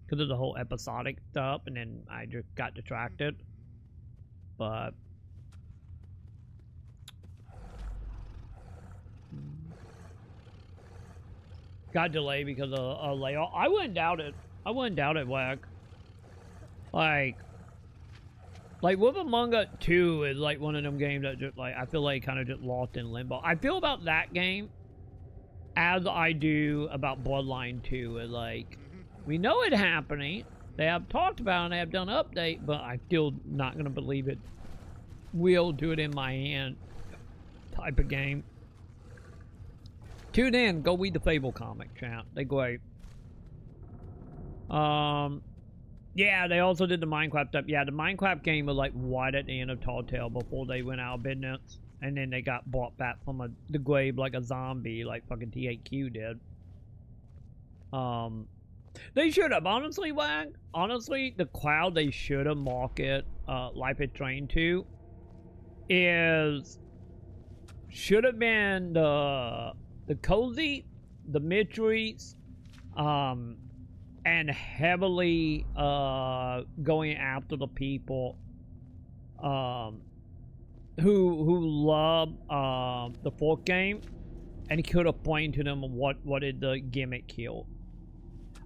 because of the whole episodic stuff, and then I just got distracted. But got delayed because of a layoff. I wouldn't doubt it. Wack. Like Wolf Among Us 2 is like one of them games that just like, I feel like kind of just lost in limbo. I feel about that game as I do about Bloodline 2. Is like, we know it happening. They have talked about it, they have done update, but I'm still not gonna believe it will do it in my hand type of game. Tune in, go read the Fable comic, chat. They're great. Yeah, they also did the Minecraft stuff. Yeah, the Minecraft game was like right at the end of Tall Tale before they went out of business. And then they got brought back from the grave like a zombie, like fucking THQ did. They should have, honestly, Wag. Honestly, the crowd they should have market Life is Strange to should have been the cozy, the mysteries, and heavily going after the people who love the fourth game, and he could have pointed to them what did the gimmick kill.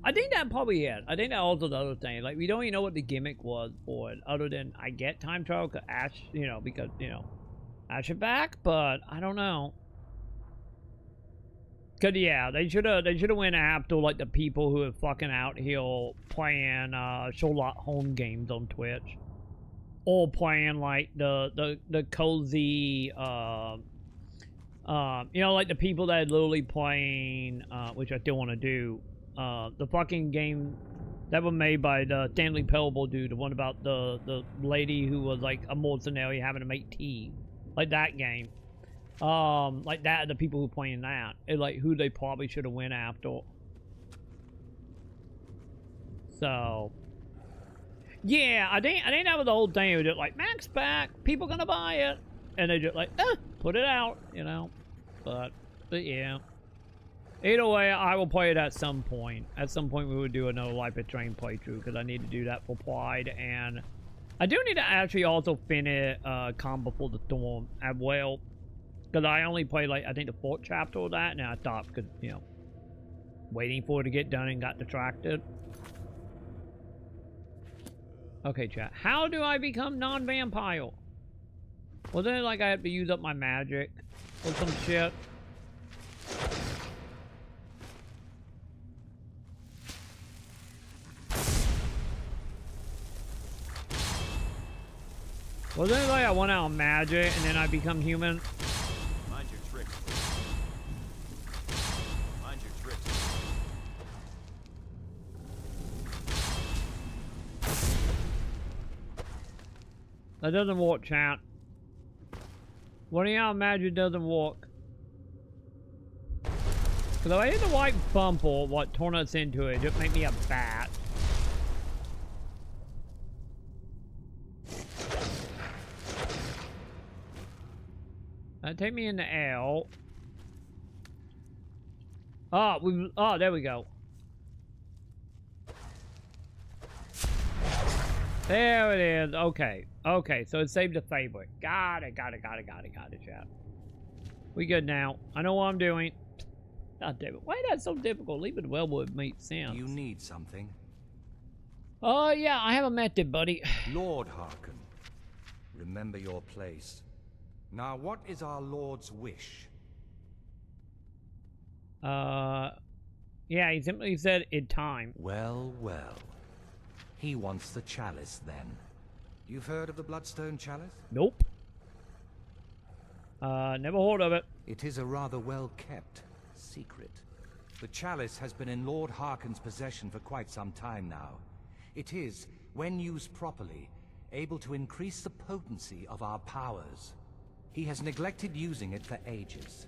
I think that probably it. I think that also the other thing. Like, we don't even know what the gimmick was for it, other than I get time travel because Ash, you know, because, you know, Ash is back, but I don't know. Cause yeah, they should have went after like the people who are fucking out here playing Sherlock Holmes games on Twitch, or playing like the cozy You know, like the people that are literally playing, which I still want to do, the fucking game that was made by the Stanley Parable dude, the one about the lady who was like a mercenary having to make tea, like that game. Like that, the people who playing that, and like who they probably should have went after. So, yeah, I think that was the whole thing. It was just like, Max back, people gonna buy it, and they just like, put it out, you know. But yeah. Either way, I will play it at some point. At some point, we would do another Life of Train playthrough, because I need to do that for Pride, and I do need to actually also finish Calm Before the Storm as well, because I only played, like, I think the 4th chapter of that, and I stopped, because, you know, waiting for it to get done and got distracted. Okay, chat. How do I become non-vampire? Wasn't it like I had to use up my magic or some shit? Wasn't it like I went out on magic and then I become human? Mind your tricks. Mind your tricks. That doesn't work, chat. What do y'all imagine doesn't work? Because if I hit the white bumper, what turn us into it, just make me a bat. Take me in the L. Oh, there we go. There it is. Okay. Okay, so it saved the favorite. Got it, chat. We good now. I know what I'm doing. God damn it. Why is that so difficult? Leaving well would make sense. You need something? Oh, yeah, I have a method, buddy. Lord Harkon, remember your place. Now, what is our Lord's wish? Yeah, he simply said in time. Well, well. He wants the chalice, then. You've heard of the Bloodstone Chalice? Nope. Never heard of it. It is a rather well-kept secret. The chalice has been in Lord Harkon's possession for quite some time now. It is, when used properly, able to increase the potency of our powers. He has neglected using it for ages.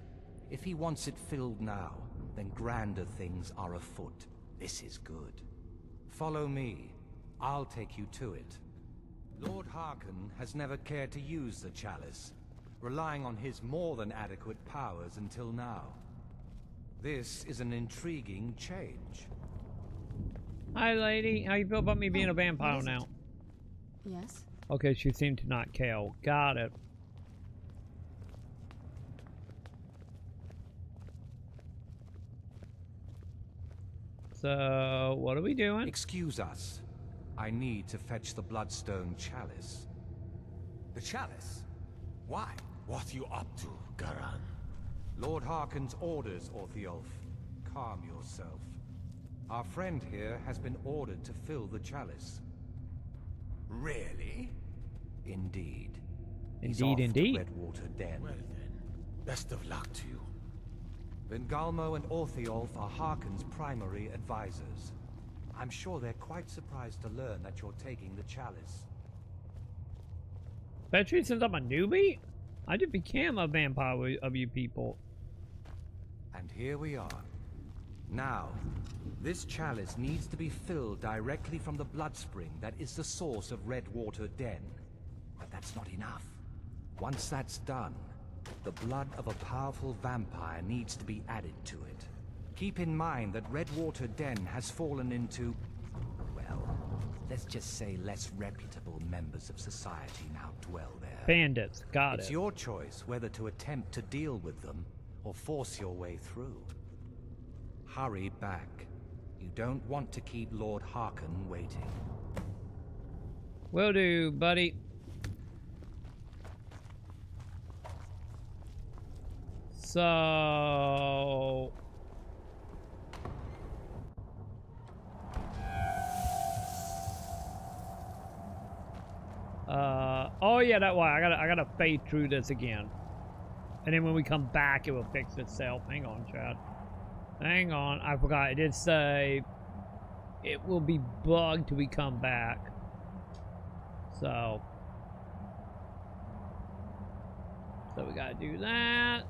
If he wants it filled now, then grander things are afoot. This is good. Follow me. I'll take you to it. Lord Harkon has never cared to use the chalice, relying on his more than adequate powers until now. This is an intriguing change. Hi, lady. How you feel about me being a vampire now? Yes? Okay, she seemed to not care. Got it. So, what are we doing? Excuse us. I need to fetch the Bloodstone Chalice. The chalice? Why? What you up to, Garan? Lord Harkon's orders, Orthiolf. Calm yourself. Our friend here has been ordered to fill the chalice. Really? Indeed. Indeed, indeed. Redwater Den. Well then, best of luck to you. Vingalmo and Orthiolf are Harkon's primary advisors. I'm sure they're quite surprised to learn that you're taking the chalice. Especially since I'm a newbie? I just became a vampire of you people. And here we are. Now, this chalice needs to be filled directly from the blood spring that is the source of Redwater Den. But that's not enough. Once that's done, the blood of a powerful vampire needs to be added to it. Keep in mind that Redwater Den has fallen into, well, let's just say less reputable members of society now dwell there. Bandits, got it. It's your choice whether to attempt to deal with them or force your way through. Hurry back. You don't want to keep Lord Harkon waiting. Will do, buddy. So... oh yeah, that way. I gotta fade through this again. And then when we come back, it will fix itself. Hang on, Chad. Hang on. I forgot. It did say it will be bugged till we come back. So we gotta do that.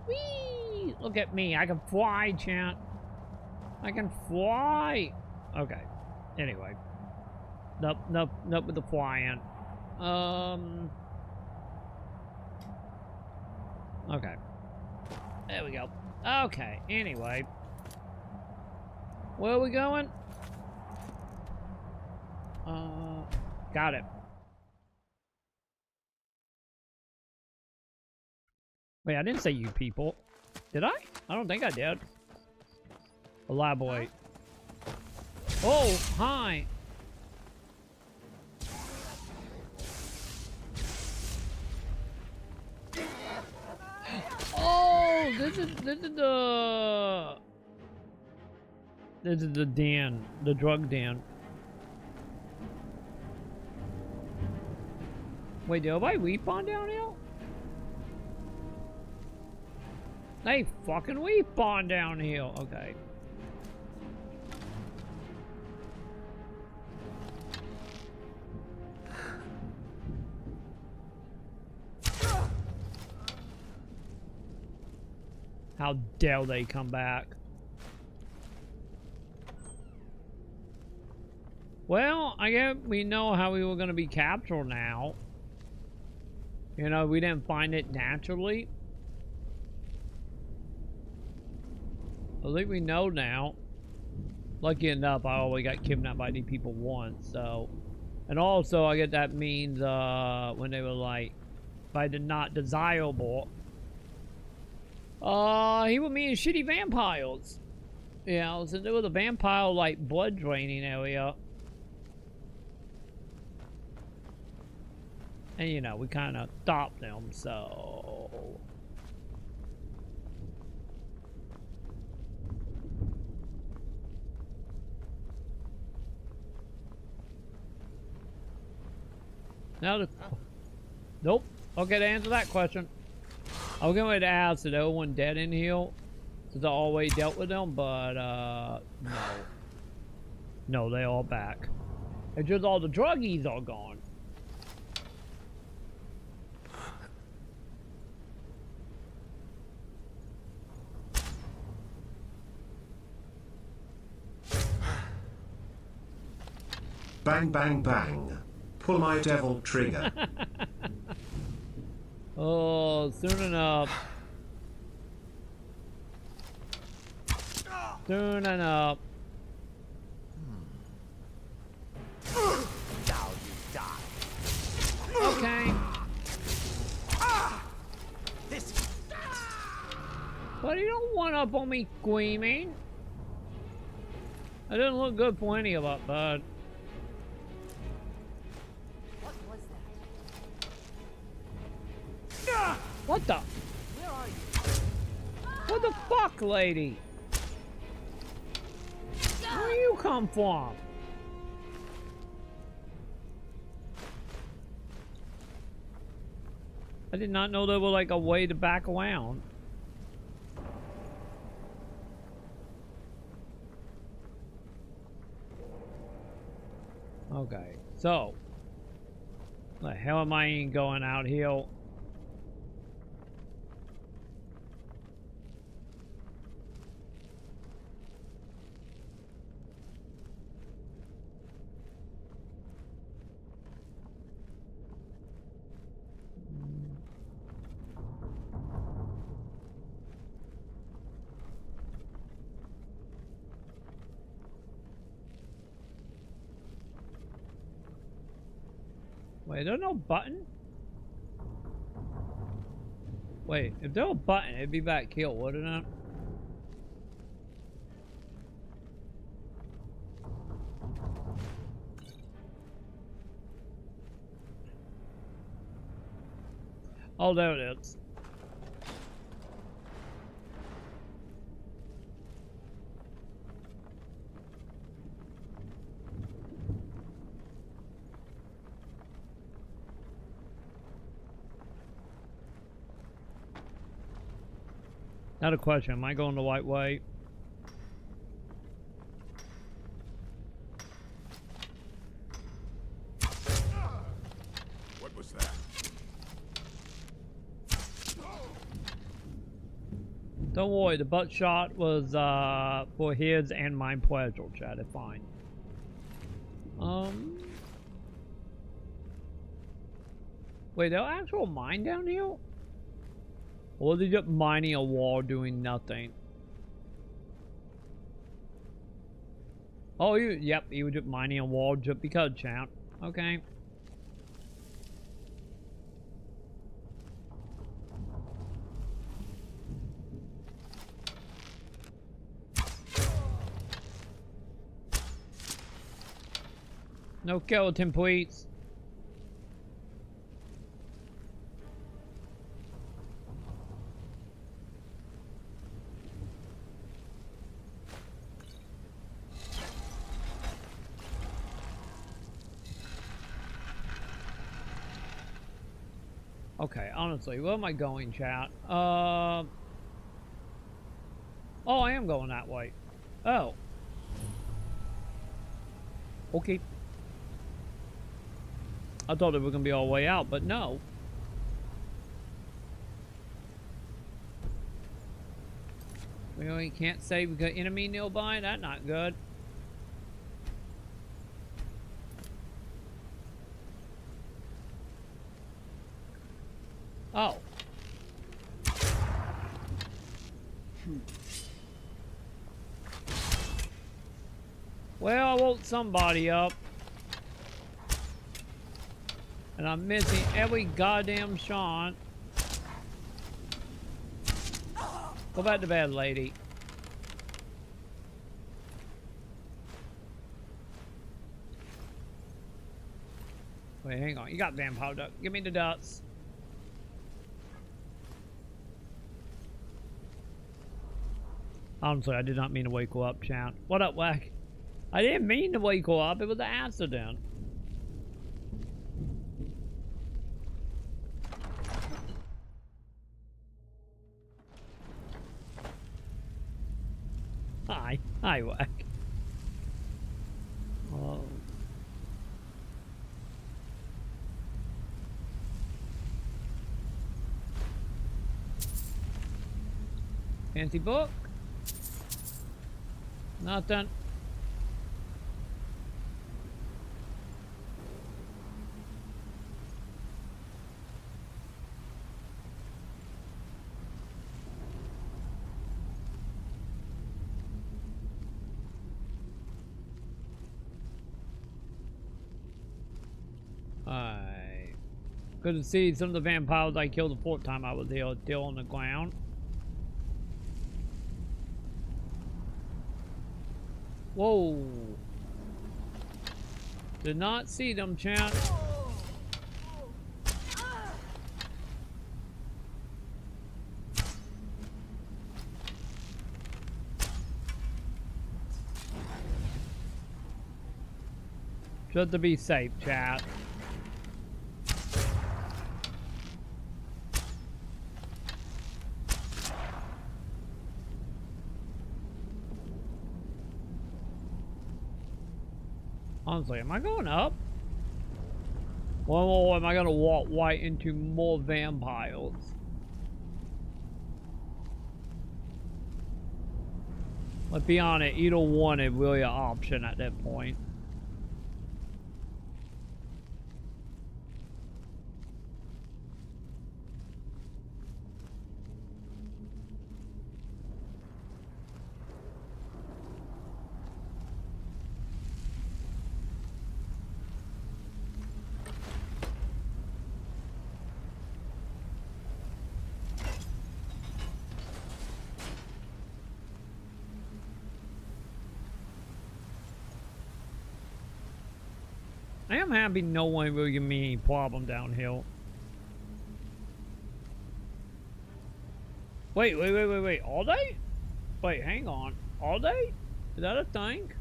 Whee! Look at me. I can fly, chat. I can fly. Okay. Anyway. Nope with the flying. Okay. There we go. Okay, anyway. Where are we going? Got it. Wait, I didn't say you people. Did I? I don't think I did. Elaborate. Oh, hi. Oh, this is the den, the drug den. Wait, did everybody respawn down here? They fucking respawn down here. Okay. How dare they come back? Well, I guess we know how we were going to be captured now. You know, we didn't find it naturally. I think we know now. Lucky enough, I only got kidnapped by these people once, so. And also, I guess that means, when they were like, by the not desirable. He was meeting shitty vampires. You know, so there was a vampire, like, blood draining area. And, you know, we kind of stopped them, so. Now the. Nope. Okay, to answer that question. I was going to ask if everyone dead in here, since I always dealt with them, but, no. No, they all back. It's just all the druggies are gone. Bang, bang, bang. Pull my devil trigger. Oh, soon enough. Soon enough. Now you die. Okay. This. But you don't want up on me screaming. It doesn't look good for any of us, bud. What was What the? Where are you? What the fuck, lady? Where you come from? I did not know there was like a way to back around. Okay, so the hell am I even going out here? Wait, there's no button? Wait, if there was a button, it'd be back here, wouldn't it? Oh, there it is. Not a question. Am I going the right way? What was that? Don't worry, the butt shot was for his and my pleasure, chat. It's fine. Wait, there are actual mine down here? Or are they just mining a wall doing nothing? Oh, yep, you were just mining a wall just because, champ. Okay. No skeleton, please. Okay, honestly, where am I going, chat? Oh, I am going that way. Oh. Okay. I thought it was going to be all the way out, but no. We really can't say we got enemy nearby? That's not good. Oh. Well, I woke somebody up. And I'm missing every goddamn shot. Go back to bed, lady. Wait, hang on. You got vampire duck. Give me the ducks. Honestly, I did not mean to wake you up, chat. What up, Whack? I didn't mean to wake you up. It was an accident. Hi, Whack. Oh. Fancy book? Nothing. Good to see some of the vampires I killed the fourth time I was here still on the ground. Whoa. Did not see them, chat. Just to be safe, chat. Honestly, am I going up? Or am I going to walk right into more vampires? Let's be honest, either one is really an option at that point. I am happy no one will give me any problem downhill. Wait. All day? Wait, hang on. All day? Is that a thing?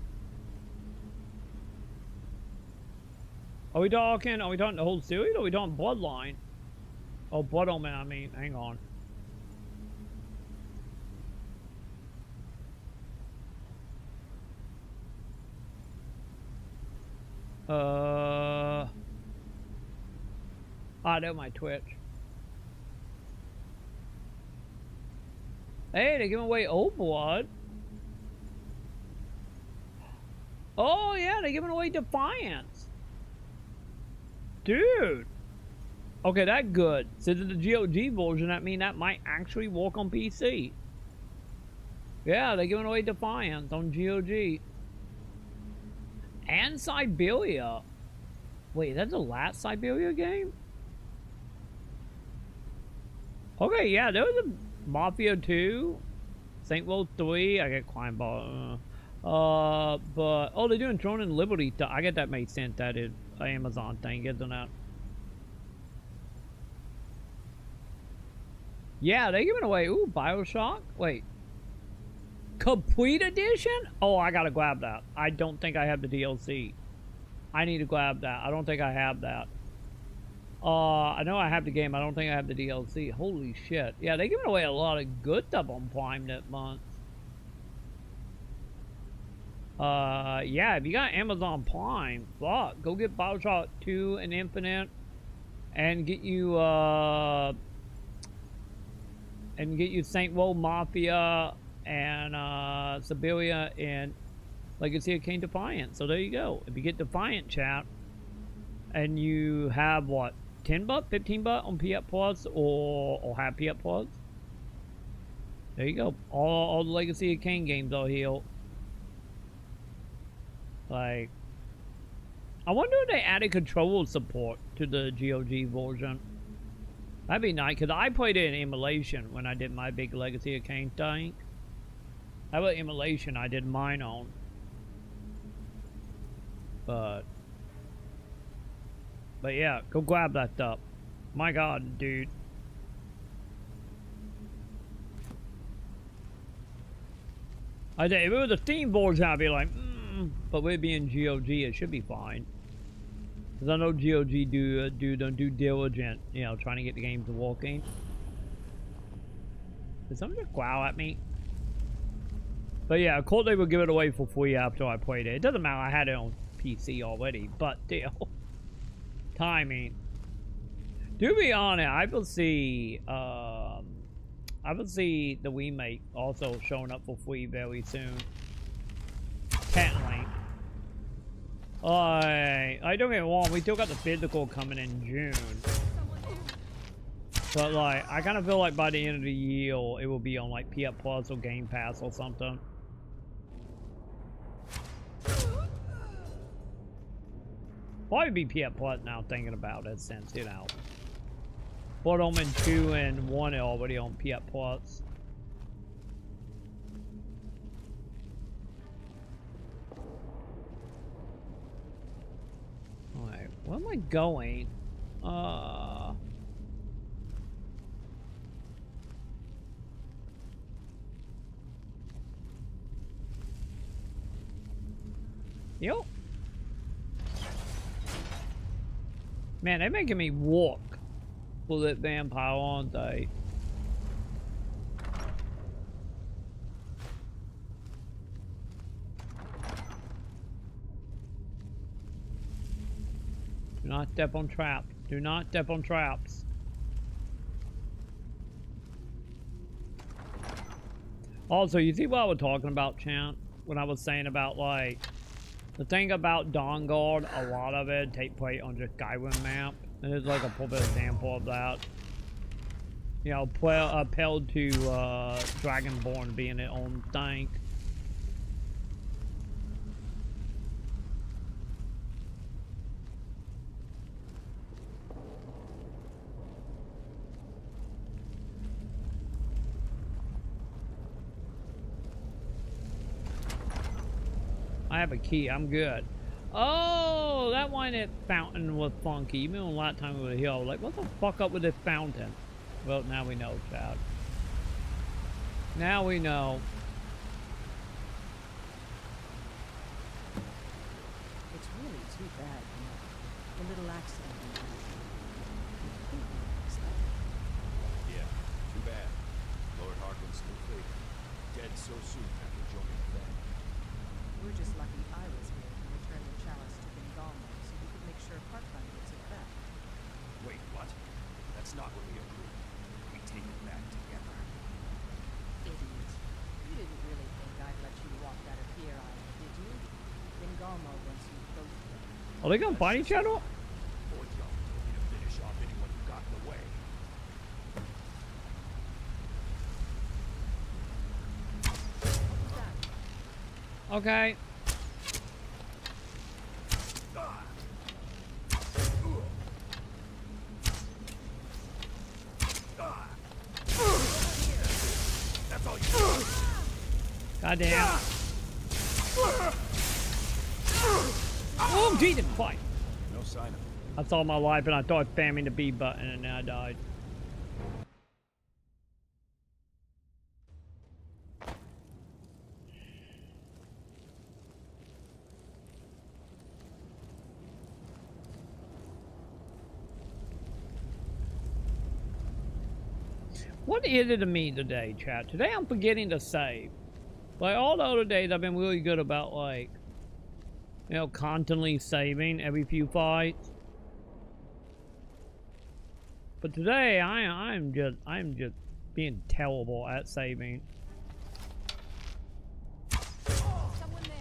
Are we talking the whole series, or are we talking Bloodline? Oh, Blood Omen, I mean. Hang on. I know my Twitch. Hey, they're giving away Old Blood. Oh, yeah, they're giving away Defiance. Dude. Okay, that's good. Since it's the GOG version, that means that might actually work on PC. Yeah, they're giving away Defiance on GOG. And Siberia. Wait, that's the last Siberia game? Okay, yeah, there was a Mafia 2, Saint World 3, I get Climb Ball. But, oh, they're doing Throne and Liberty. I get that makes sense. That is an Amazon thing, isn't it? Yeah, they're giving away, ooh, Bioshock. Wait. Complete Edition? Oh, I gotta grab that. I don't think I have the DLC. I need to grab that. I don't think I have that. I know I have the game. I don't think I have the DLC. Holy shit. Yeah, they're giving away a lot of good stuff on Prime that month. Yeah, if you got Amazon Prime, fuck, go get Bioshock 2 and Infinite and get you, Saint World Mafia and Siberia and Legacy of Kain Defiant. So there you go. If you get Defiant, chat, and you have what, $10, $15 on PS Plus, or have PS Plus, there you go. All the Legacy of Kain games are here. Like, I wonder if they added controller support to the GOG version. That'd be nice, because I played it in emulation when I did my big Legacy of Kain thing. That was emulation I did mine on. But yeah, go grab that stuff. My god, dude. I think if it was a Steam version, I'd be like, but with it being GOG, it should be fine. Because I know GOG don't do diligent, you know, trying to get the game to working. Did someone just growl at me? But yeah, of course they would give it away for free after I played it. It doesn't matter, I had it on PC already, but still. Timing. To be honest, I will see the remake also showing up for free very soon. Apparently. I don't get me wrong, we still got the physical coming in June. But like, I kind of feel like by the end of the year, it will be on like PS Plus or Game Pass or something. Probably be PS Plus now thinking about it, since, you know, Blood Omen 2 and 1 are already on PS Plus. Alright, where am I going? Yo. Man, they're making me walk for that vampire, aren't they? Do not step on traps. Do not step on traps. Also, you see what I was talking about, Chant? When I was saying about, like, the thing about Dawnguard, a lot of it take place on just Skyrim map. And it's like a perfect example of that. You know, upheld to Dragonborn being its own thing. I have a key. I'm good. Oh, that one at fountain was funky. Even a lot of time over here, I was like, what the fuck up with this fountain? Well, now we know, Chad. Now we know. It's really too bad, you know. The little accident. Yeah, too bad. Lord Harkin's still faded. Dead so soon after joining the family. We're just lucky I was here to return the chalice to Dawnguard. Are they gonna fight each other? Finish off anyone who got in the way. Okay. That's all you. Goddamn. Oh, Jesus, fight. No sign of him. I saw my life and I thought spamming the B button and then I died. What is it to me today, chat? Today I'm forgetting to save. Like all the other days I've been really good about like, you know, constantly saving every few fights. But today I'm just being terrible at saving. Someone there.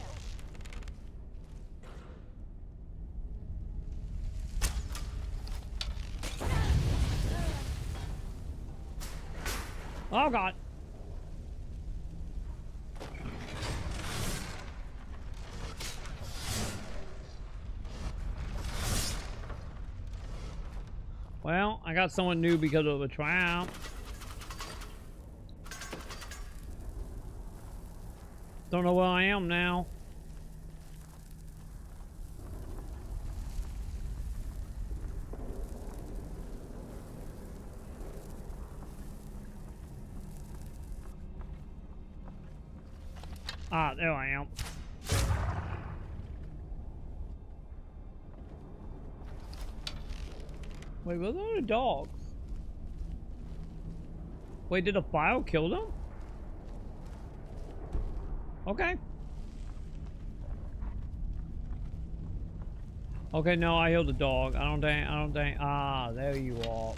Oh God. Well, I got someone new because of the triumph. Don't know where I am now. Ah, there I am. Wait, where are the dogs? Wait, did a fire kill them? Okay. Okay, no, I healed the dog. I don't think. Ah, there you are.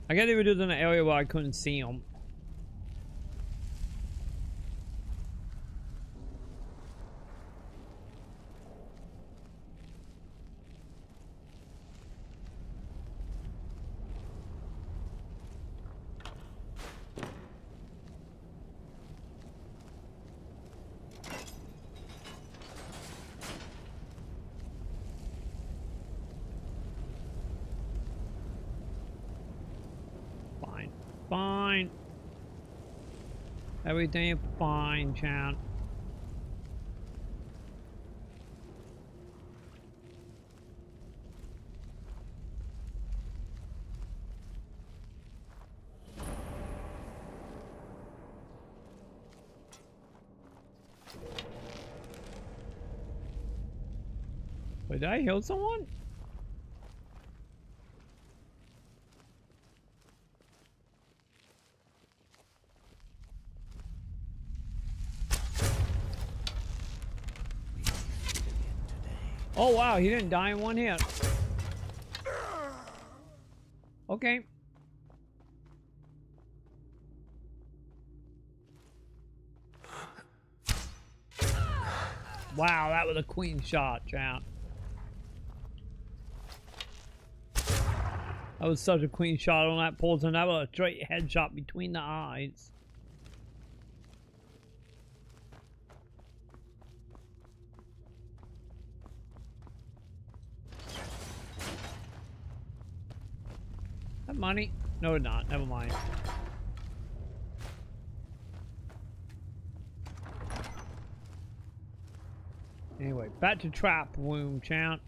I guess they were just in an area where I couldn't see them. Fine. Everything is fine, chat. Wait, did I heal someone? Oh wow, he didn't die in one hit. Okay. Wow, that was a clean shot, chat. That was such a clean shot on that poison. That was a straight headshot between the eyes. That money? No, it's not. Never mind. Anyway, back to trap room, chat.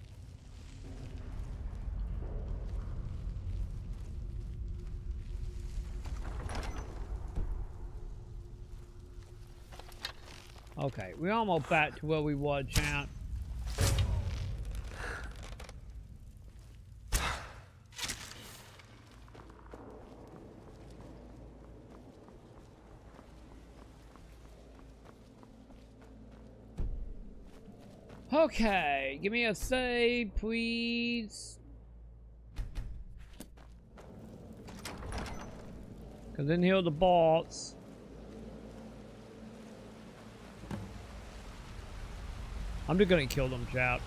Okay, we're almost back to where we were, chat. Okay, give me a save, please. Cause then heal the bots. I'm just gonna kill them, chat.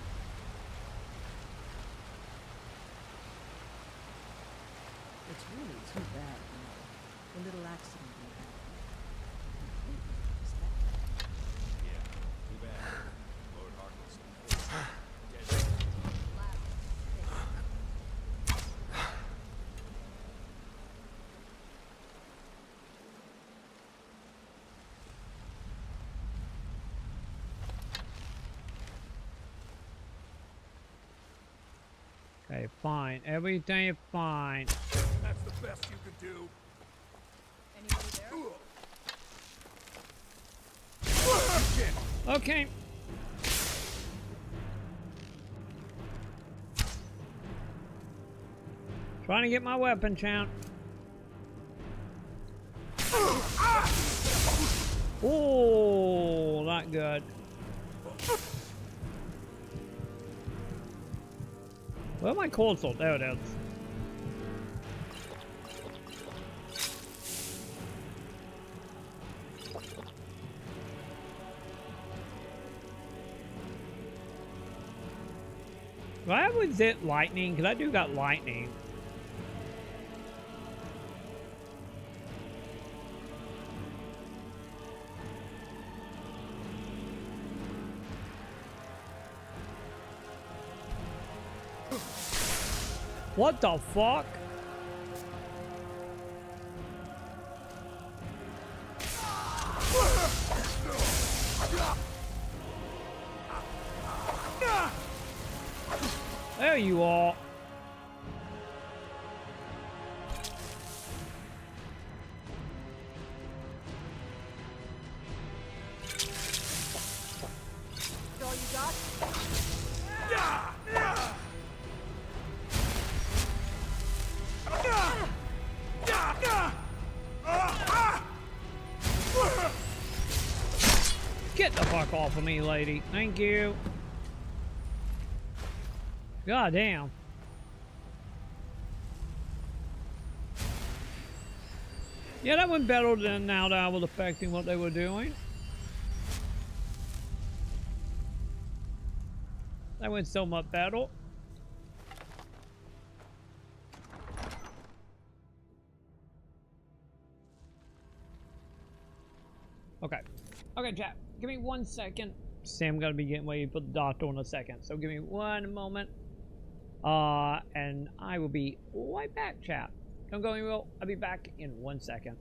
It's really too bad, you know. The little accident we had. Yeah, too bad. Lord Harkness. Okay, fine. Everything is fine. That's the best you could do. Anybody there? Okay. Trying to get my weapon, champ. Oh, not good. Where's my cold salt? There it is. Why was it lightning? Because I do got lightning. What the fuck? There you are. That's all you got? Get the fuck off of me, lady. Thank you. God damn. Yeah, that went better than now that I was affecting what they were doing. That went so much better. Okay. Okay, chat. Give me 1 second. Sam gotta be getting ready for the doctor in a second. So give me 1 moment. And I will be right back, chat. Don't go anywhere. I'll be back in 1 second.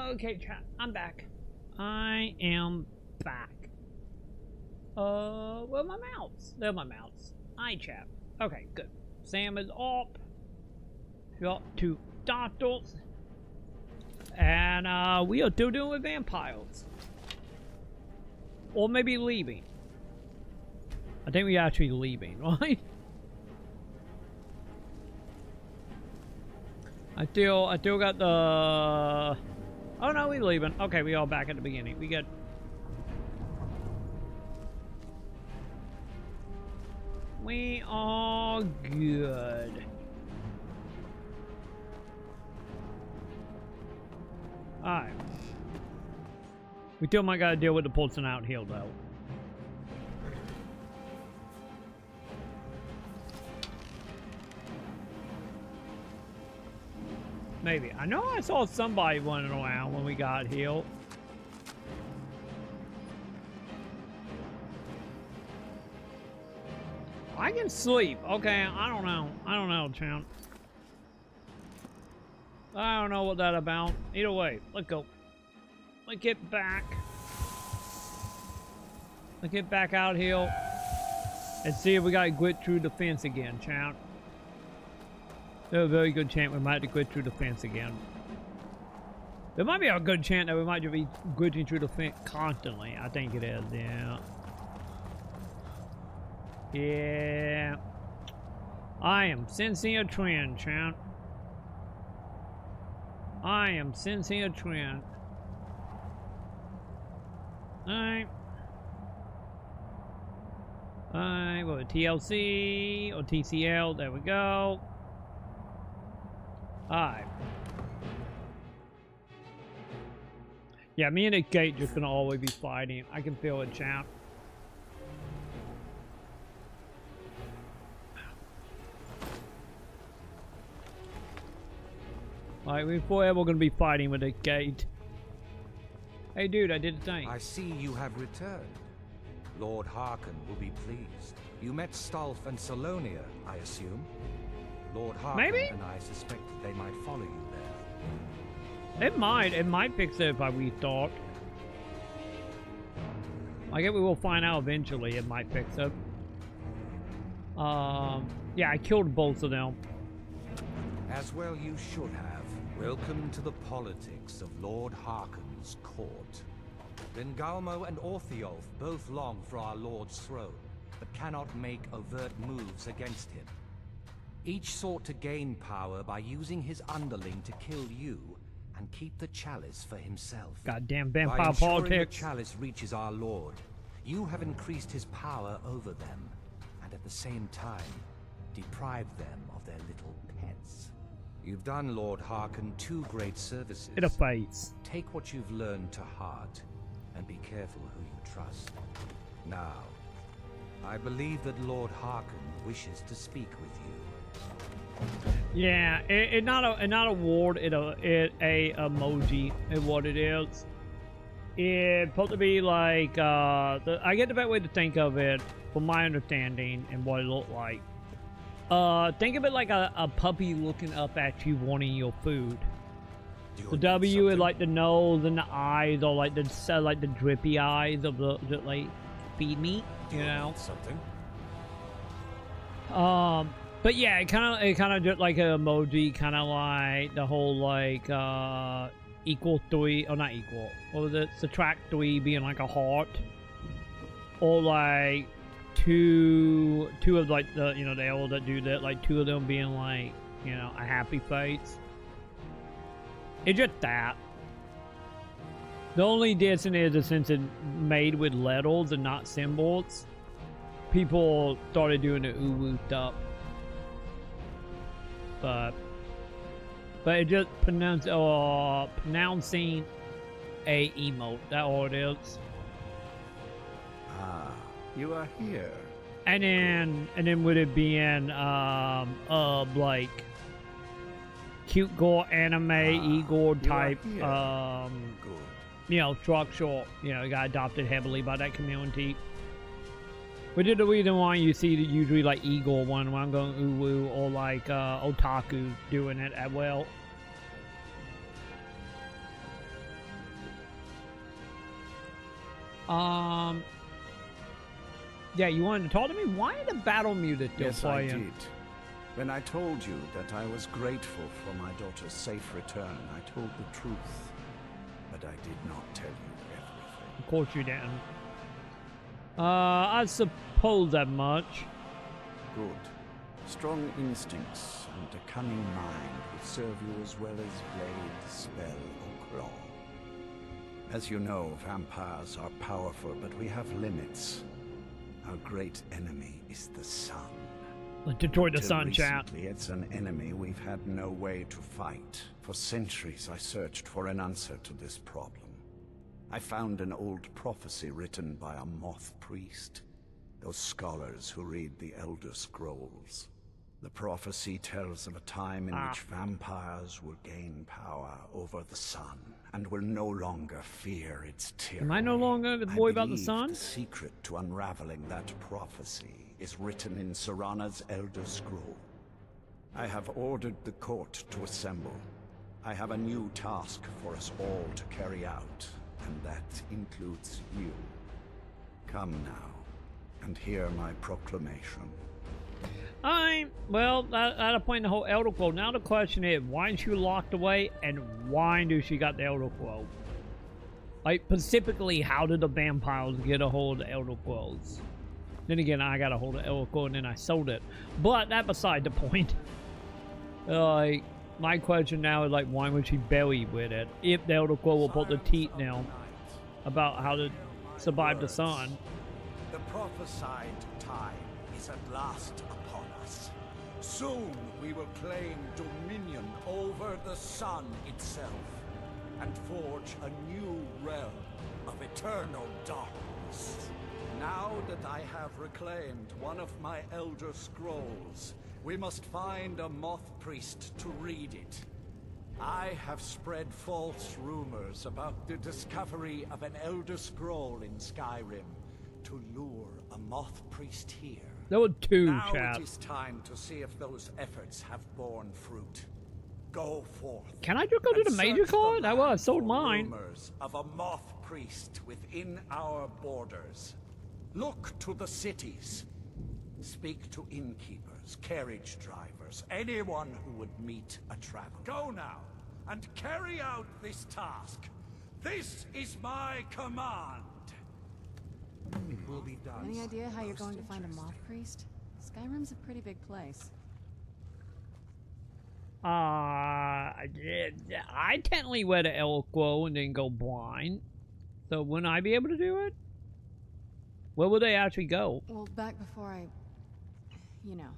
Okay, chat. I'm back. I am back. Where are my mounts? There are my mounts. Hi, chat. Okay, good. Sam is up. Got 2 doctors. And, we are still doing with vampires. Or maybe leaving. I think we're actually leaving, right? I still got the... Oh no, we're leaving. Okay, we all back at the beginning. We good. We are good. Alright. We still might gotta deal with the pulsing out hill though. Maybe. I know I saw somebody running around when we got healed. I can sleep. Okay, I don't know. I don't know, champ. I don't know what that's about. Either way, let's go. Let's get back. Let's get back out here. And see if we gotta quit through the fence again, champ. There's a very good chance we might have to quit through the fence again. There might be a good chance that we might just be glitching through the fence constantly. I think it is, yeah. Yeah. I am sensing a trend, champ. I am sensing a trend. Alright. Alright, well, TLC or TCL, there we go. Alright. Yeah, me and the gate just gonna always be fighting. I can feel it, champ. Alright, we're forever gonna be fighting with the gate. Hey dude, I did a thing. I see you have returned. Lord Harkon will be pleased. You met Stolf and Salonia, I assume? Lord Harkon and I suspect they might follow you there. It might fix it if I restart. I guess we will find out eventually. It might fix it. Yeah, I killed both of them. As well you should have. Welcome to the politics of Lord Harkon's court. Bengalmo and Orthiolf both long for our Lord's throne, but cannot make overt moves against him. Each sought to gain power by using his underling to kill you and keep the chalice for himself. Goddamn vampire by ensuring politics. the chalice reaches our Lord, you have increased his power over them, and at the same time, deprived them of their little pets. You've done Lord Harkon 2 great services. In a face. Take what you've learned to heart, and be careful who you trust. Now, I believe that Lord Harkon wishes to speak with you. Yeah, it not a ward, it a emoji is what it is. It's supposed to be like I get the better way to think of it from my understanding and what it looked like. Think of it like a puppy looking up at you wanting your food. The W is like the nose and the eyes, or like the drippy eyes of the like feed me, you know. Something. But yeah, it kind of just like an emoji, kind of like the whole like equal 3 or not equal. What was it? Subtract 3 being like a heart, or like two of like the the arrows that do that, like 2 of them being like a happy face. It's just that. The only difference is since it's made with letters and not symbols, people started doing the uwu stuff. But it just pronouncing a emote. That's all it is. Ah, you are here. And then with it being like cute girl anime Igor type structure, it got adopted heavily by that community. Which is the reason why you see usually like Igor one when I'm going uwu, or like otaku doing it as well. Yeah, you wanted to talk to me? Why the battle music still Yes, playing? I did. When I told you that I was grateful for my daughter's safe return, I told the truth. But I did not tell you everything. Of course you didn't. I suppose that much. Good. Strong instincts and a cunning mind will serve you as well as blade, spell, or claw. As you know, vampires are powerful, but we have limits. Our great enemy is the sun. Like Detroit the Till Sun, chat. recently, it's an enemy we've had no way to fight. For centuries, I searched for an answer to this problem. I found an old prophecy written by a moth priest. Those scholars who read the Elder Scrolls. The prophecy tells of a time in which vampires will gain power over the sun and will no longer fear its tyranny. Am I no longer the boy about the believe sun? The secret to unraveling that prophecy is written in Serana's Elder Scroll. I have ordered the court to assemble. I have a new task for us all to carry out, and that includes you. Come now, and hear my proclamation. Well, at a point in the whole Elder Quote. Now the question is, why is she locked away, and why do she got the Elder Quote? Like, specifically, how did the vampires get a hold of the Elder Quotes? Then again, I got a hold of the Elder Quote and then I sold it. But that beside the point. Like, my question now is, like, why would she bury with it? If the Elder Quote will put the teeth now about how to survive the sun. The prophesied time is at last upon us. Soon we will claim dominion over the sun itself and forge a new realm of eternal darkness. Now that I have reclaimed one of my Elder Scrolls, we must find a moth priest to read it. I have spread false rumors about the discovery of an Elder Scroll in Skyrim to lure a moth priest here. There were two, now chat. It is time to see if those efforts have borne fruit. Go forth. Can I just go to the major card? I was sold mine. Rumors of a moth priest within our borders. Look to the cities. Speak to innkeepers, carriage drivers, anyone who would meet a traveler. Go now, and carry out this task. This is my command. It will be done. Any idea how you're going to find a moth priest? Skyrim's a pretty big place. I technically wear the Elquo and then go blind. So wouldn't I be able to do it? Where would they actually go? Well, back before you know,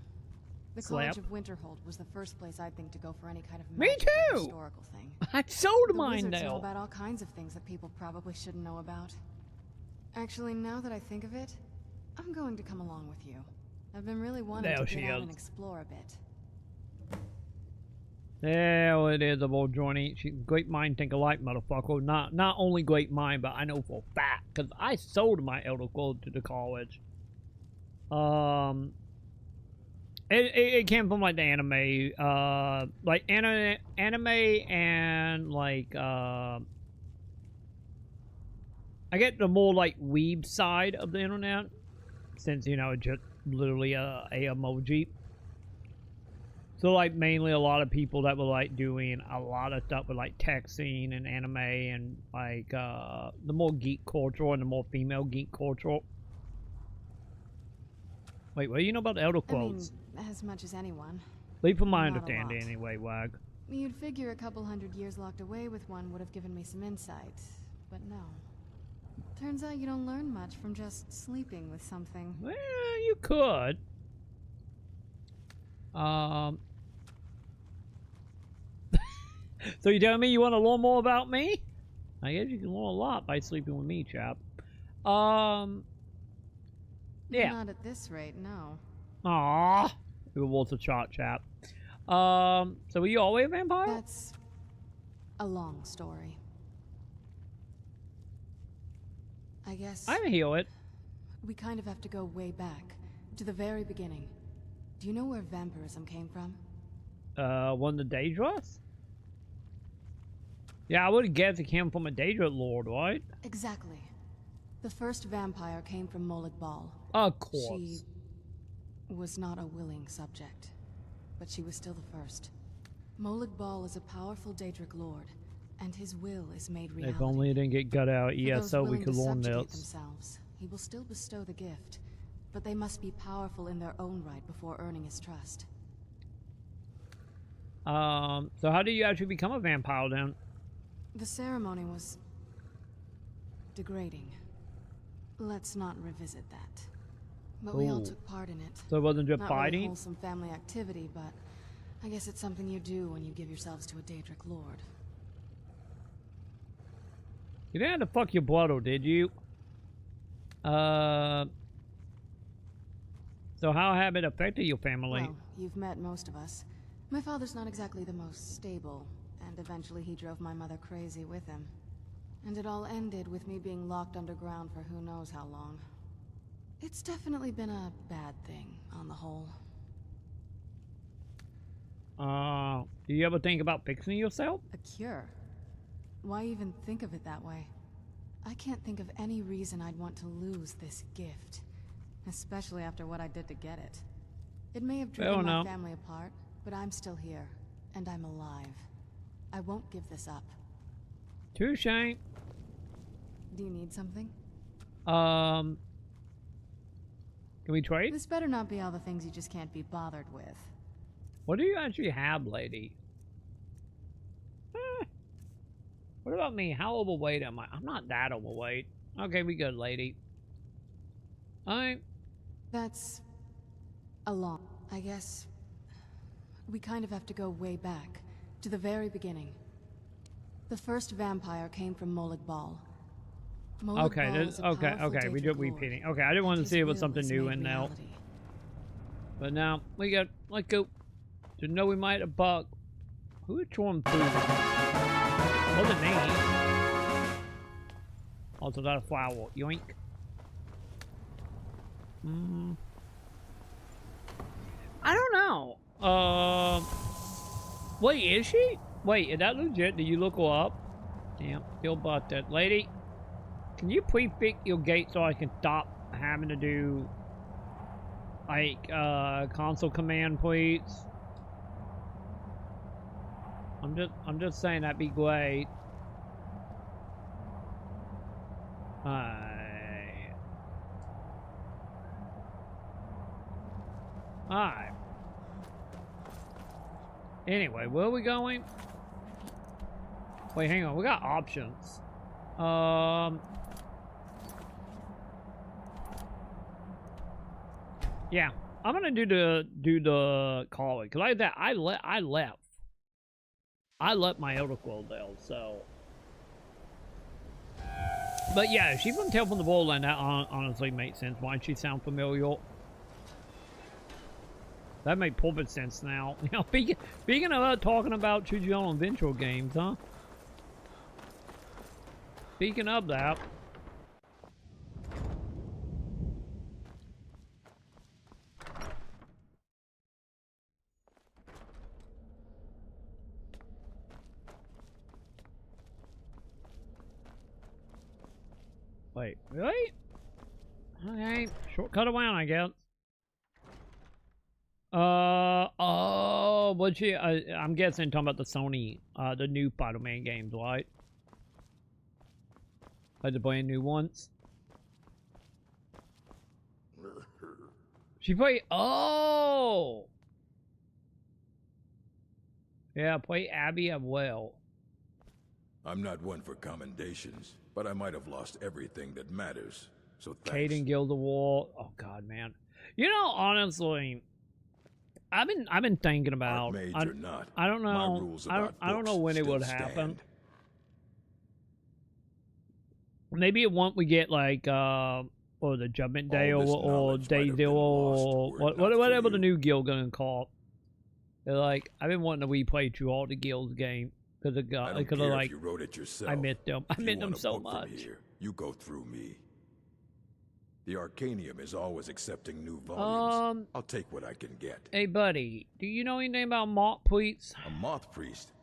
the Slap. College of Winterhold was the first place I'd think to go for any kind of Me magic or too! historical thing. I sold The mine wizards know now. about all kinds of things that people probably shouldn't know about. Actually, now that I think of it, I'm going to come along with you. I've been really wanting There to she get out is. and explore a bit. There it is, old Johnny. Great mind think alike, motherfucker. Not only great mind, but I know for a fact, because I sold my Elder Gold to the college. It came from like the anime, anime and like I get the more like weeb side of the internet, since you know it's just literally a emoji. So like mainly a lot of people that were like doing a lot of stuff with like texting and anime and like the more geek culture and the more female geek culture. Wait, what do you know about the Elder Quotes? I mean, as much as anyone. Leave from my Not a understanding lot. anyway, Wag. You'd figure a couple hundred years locked away with one would have given me some insight, but no. Turns out you don't learn much from just sleeping with something. Well, you could. So you telling me you want to learn more about me? I guess you can learn a lot by sleeping with me, chap. Yeah. Not at this rate, no. Aww. It was a shot, chap. So were you always a vampire? That's a long story. I guess I can heal it. we kind of have to go way back, to the very beginning. Do you know where vampirism came from? One of the Daedras? Yeah, I would have guessed it came from a Daedra lord, right? Exactly. The first vampire came from Molag Bal. Of course. She was not a willing subject, but she was still the first. Molag Bal is a powerful Daedric lord, and his will is made reality. If only it didn't get gut out ESO, we could learn this. Themselves, he will still bestow the gift, but they must be powerful in their own right before earning his trust. So how do you actually become a vampire then? The ceremony was degrading. Let's not revisit that. But we all took part in it. So it wasn't just not fighting? Really wholesome family activity, but I guess it's something you do when you give yourselves to a Daedric lord. You didn't have to fuck your blood, did you? So how have it affected your family? Well, you've met most of us. My father's not exactly the most stable, and eventually he drove my mother crazy with him. And it all ended with me being locked underground for who knows how long. It's definitely been a bad thing, on the whole. Do you ever think about fixing yourself? A cure? Why even think of it that way? I can't think of any reason I'd want to lose this gift. Especially after what I did to get it. It may have driven my family apart, but I'm still here, and I'm alive. I won't give this up. Touche. Do you need something? Can we trade? This better not be all the things you just can't be bothered with. What do you actually have, lady? What about me? How overweight am I? I'm not that overweight. Okay, we good, lady. Alright. That's a lot. I guess we kind of have to go way back, to the very beginning. The first vampire came from Molag Bal. Okay, we do repeating. Okay, I didn't want to see it was something new in now. But now, we got, let's go. Didn't know we might have bug. Who is Chorn Food? Wasn't me. Also got a flower. Yoink. I don't know. Wait, is she? Wait, is that legit? Did you look her up? Damn, still bought that. Lady, can you prefix your gate so I can stop having to do, like, console command, please? I'm just saying that'd be great. Alright. Anyway, where are we going? Wait, hang on. We got options. Yeah, I'm gonna do the calling because I left my Elder Scrolls there, so. But yeah, she from Tale from the Borderland. That honestly makes sense. Why she sound familiar? That made perfect sense now. You know, speaking of talking about choose your own adventure games, huh? Speaking of that. Wait, really? Okay, shortcut around, I guess. Oh, what she? I'm guessing talking about the Sony, the new Spider-Man games, right? Like the brand new ones. She played. Oh. Yeah, play Abby as well. I'm not one for commendations, but I might have lost everything that matters. So thanks. Caden Gilderwald. Oh God, man. You know, honestly, I've been thinking about. I don't know. I don't know when it would happen. Maybe it won't we get like or the Judgment Day or Day Deal or whatever the new guild gonna call. They're like, I've been wanting to replay through all the guilds game because of like you wrote it yourself. I miss them. I miss them so much. Here, you go through me. The Arcanium is always accepting new volumes. I'll take what I can get. Hey, buddy, do you know anything about moth priests? A moth priest?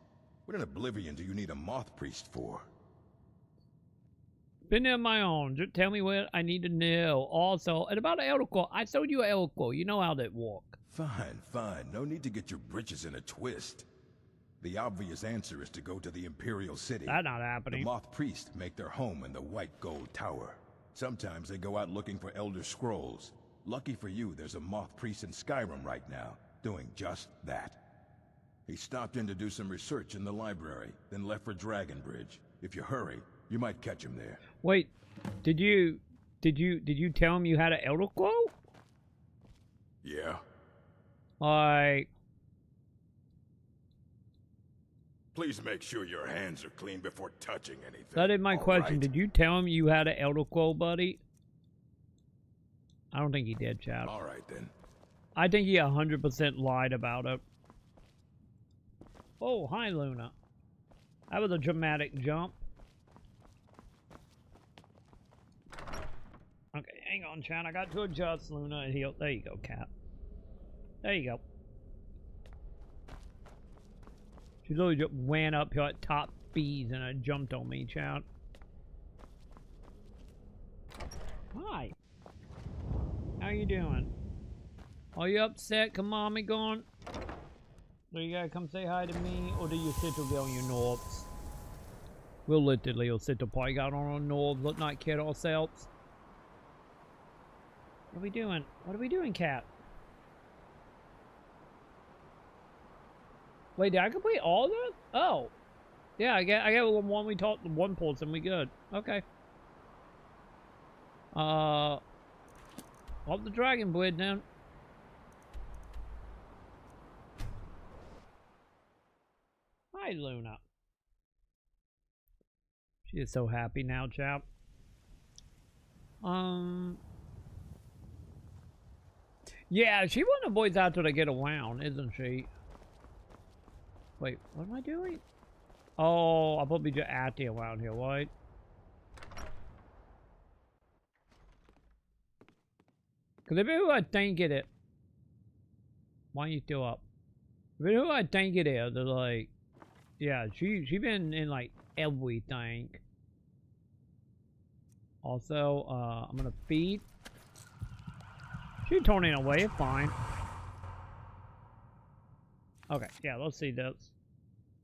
What in Oblivion do you need a moth priest for? Been there on my own. Just tell me what I need to know. Also, and about the elder core, I sold you an elder core. You know how that work. Fine, fine. No need to get your britches in a twist. The obvious answer is to go to the Imperial City. That's not happening. The Moth Priests make their home in the White Gold Tower. Sometimes they go out looking for Elder Scrolls. Lucky for you, there's a Moth Priest in Skyrim right now, doing just that. He stopped in to do some research in the library, then left for Dragonbridge. If you hurry, you might catch him there. Wait, did you tell him you had an elder glow? Yeah. Like, Please make sure your hands are clean before touching anything. that is my question. Right? Did you tell him you had an elder glow, buddy? I don't think he did, Chad. All right then. I think he 100% lied about it. Oh, hi, Luna. That was a dramatic jump. Okay, hang on, Chad. I got to adjust Luna and heal. There you go, cat. There you go. She literally just ran up here at top speeds and jumped on me, Chad. Hi. How you doing? Are you upset? Come on, me gone. So you gotta come say hi to me, or do you sit to get on your nerves? We'll literally sit to play out on our nerves, let not kid ourselves. What are we doing? What are we doing, cat? Wait, did I complete all of this? Oh. Yeah, I get one we talked to one person, we good. Okay. Up the dragon blade then. Hi, Luna. She is so happy now, chap. Yeah, she one of the boys out there to get around, isn't she? Wait, what am I doing? Oh, I'll probably just at the around here, right? Cause if who I think it, why you still up? If who I think it is, they're like, yeah, she been in like everything. Also, I'm gonna feed. She turning away, fine. Okay, yeah, let's see this.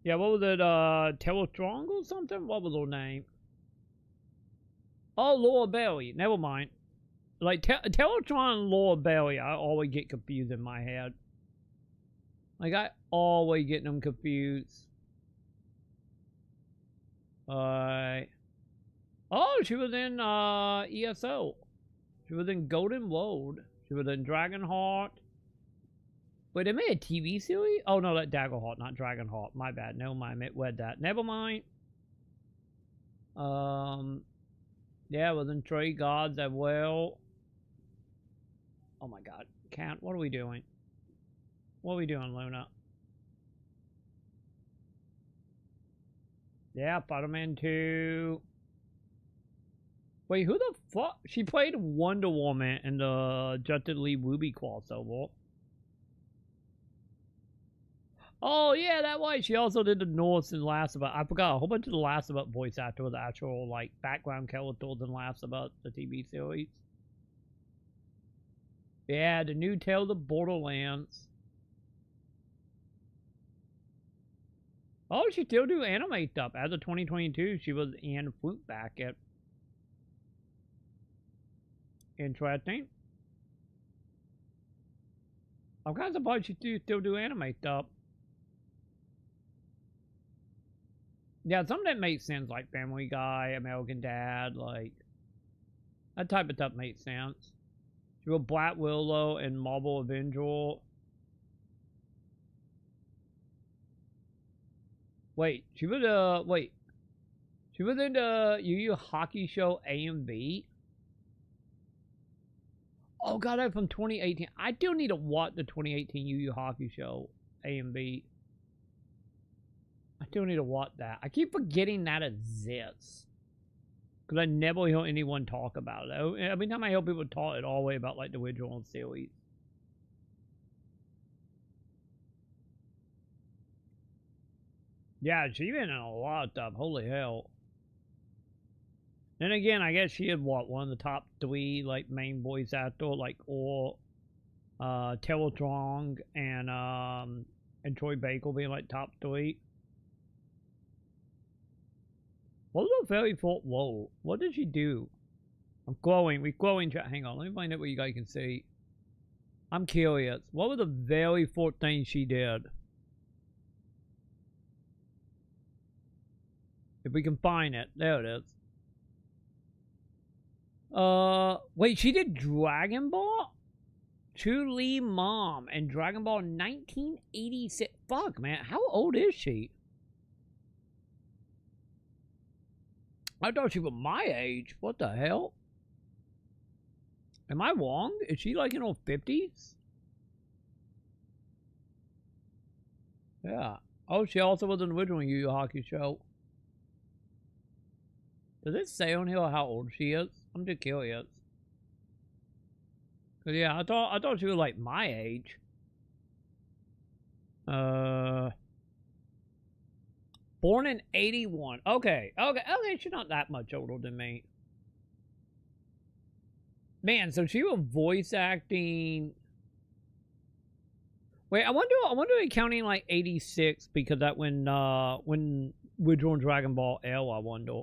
Yeah, what was it, Telestrong or something? What was her name? Oh, Laura Belly, never mind. Like, Teletron and Laura Belly, I always get confused in my head. Like, I always get them confused. Oh, she was in, ESO. She was in Golden Road. She was in Dragonheart. Wait, they made a TV series? Oh, no, that's Daggerheart, not Dragonheart. My bad. No mind, it read that. Never mind. Yeah, it was in Trey Gods as well. Oh my god. Can't. What are we doing? What are we doing, Luna? Yeah, Spider-Man 2. Wait, who the fuck? She played Wonder Woman in the Justice League Ruby crossover. Oh, yeah, that was. She also did the Norse in Last About. I forgot a whole bunch of the Last About voice actors, the actual, like, background characters in Last About the TV series. Yeah, the new Tale of the Borderlands. Oh, she still do anime stuff. As of 2022, she was in Fruit Basket. Interesting. I'm kind of surprised she still do anime stuff. Yeah, some of that makes sense, like Family Guy, American Dad, like that type of stuff makes sense. She was Black Willow and Marvel Avenger. Wait, she was she was in the Yu Yu Hockey Show A and B. Oh god, that's from 2018. I still need to watch the 2018 Yu Yu Hockey Show A and B. I still need to watch that. I keep forgetting that exists. Because I never hear anyone talk about it. Every time I hear people talk it all the way about like the original series. Yeah, she's been in a lot of stuff. Holy hell. Then again, I guess she had what, one of the top 3 like main voice actors, like or Telethron and Troy Baker being like top 3. What was the very thought? Whoa, what did she do? I'm glowing. We're glowing. Hang on, let me find out what you guys can see. I'm curious. What was the very fourth thing she did? If we can find it. There it is. Wait, she did Dragon Ball? Chun-Li Mom and Dragon Ball 1986. Fuck, man. How old is she? I thought she was my age. What the hell? Am I wrong? Is she like in her 50s? Yeah. Oh, she also was an original Yu Yu Hockey show. Does it say on here how old she is? I'm just curious. Cause yeah, I thought she was like my age. Born in 81. Okay, she's not that much older than me. Man, so she was voice acting. Wait, I wonder if counting like 86 because that when we're doing Dragon Ball L, I wonder.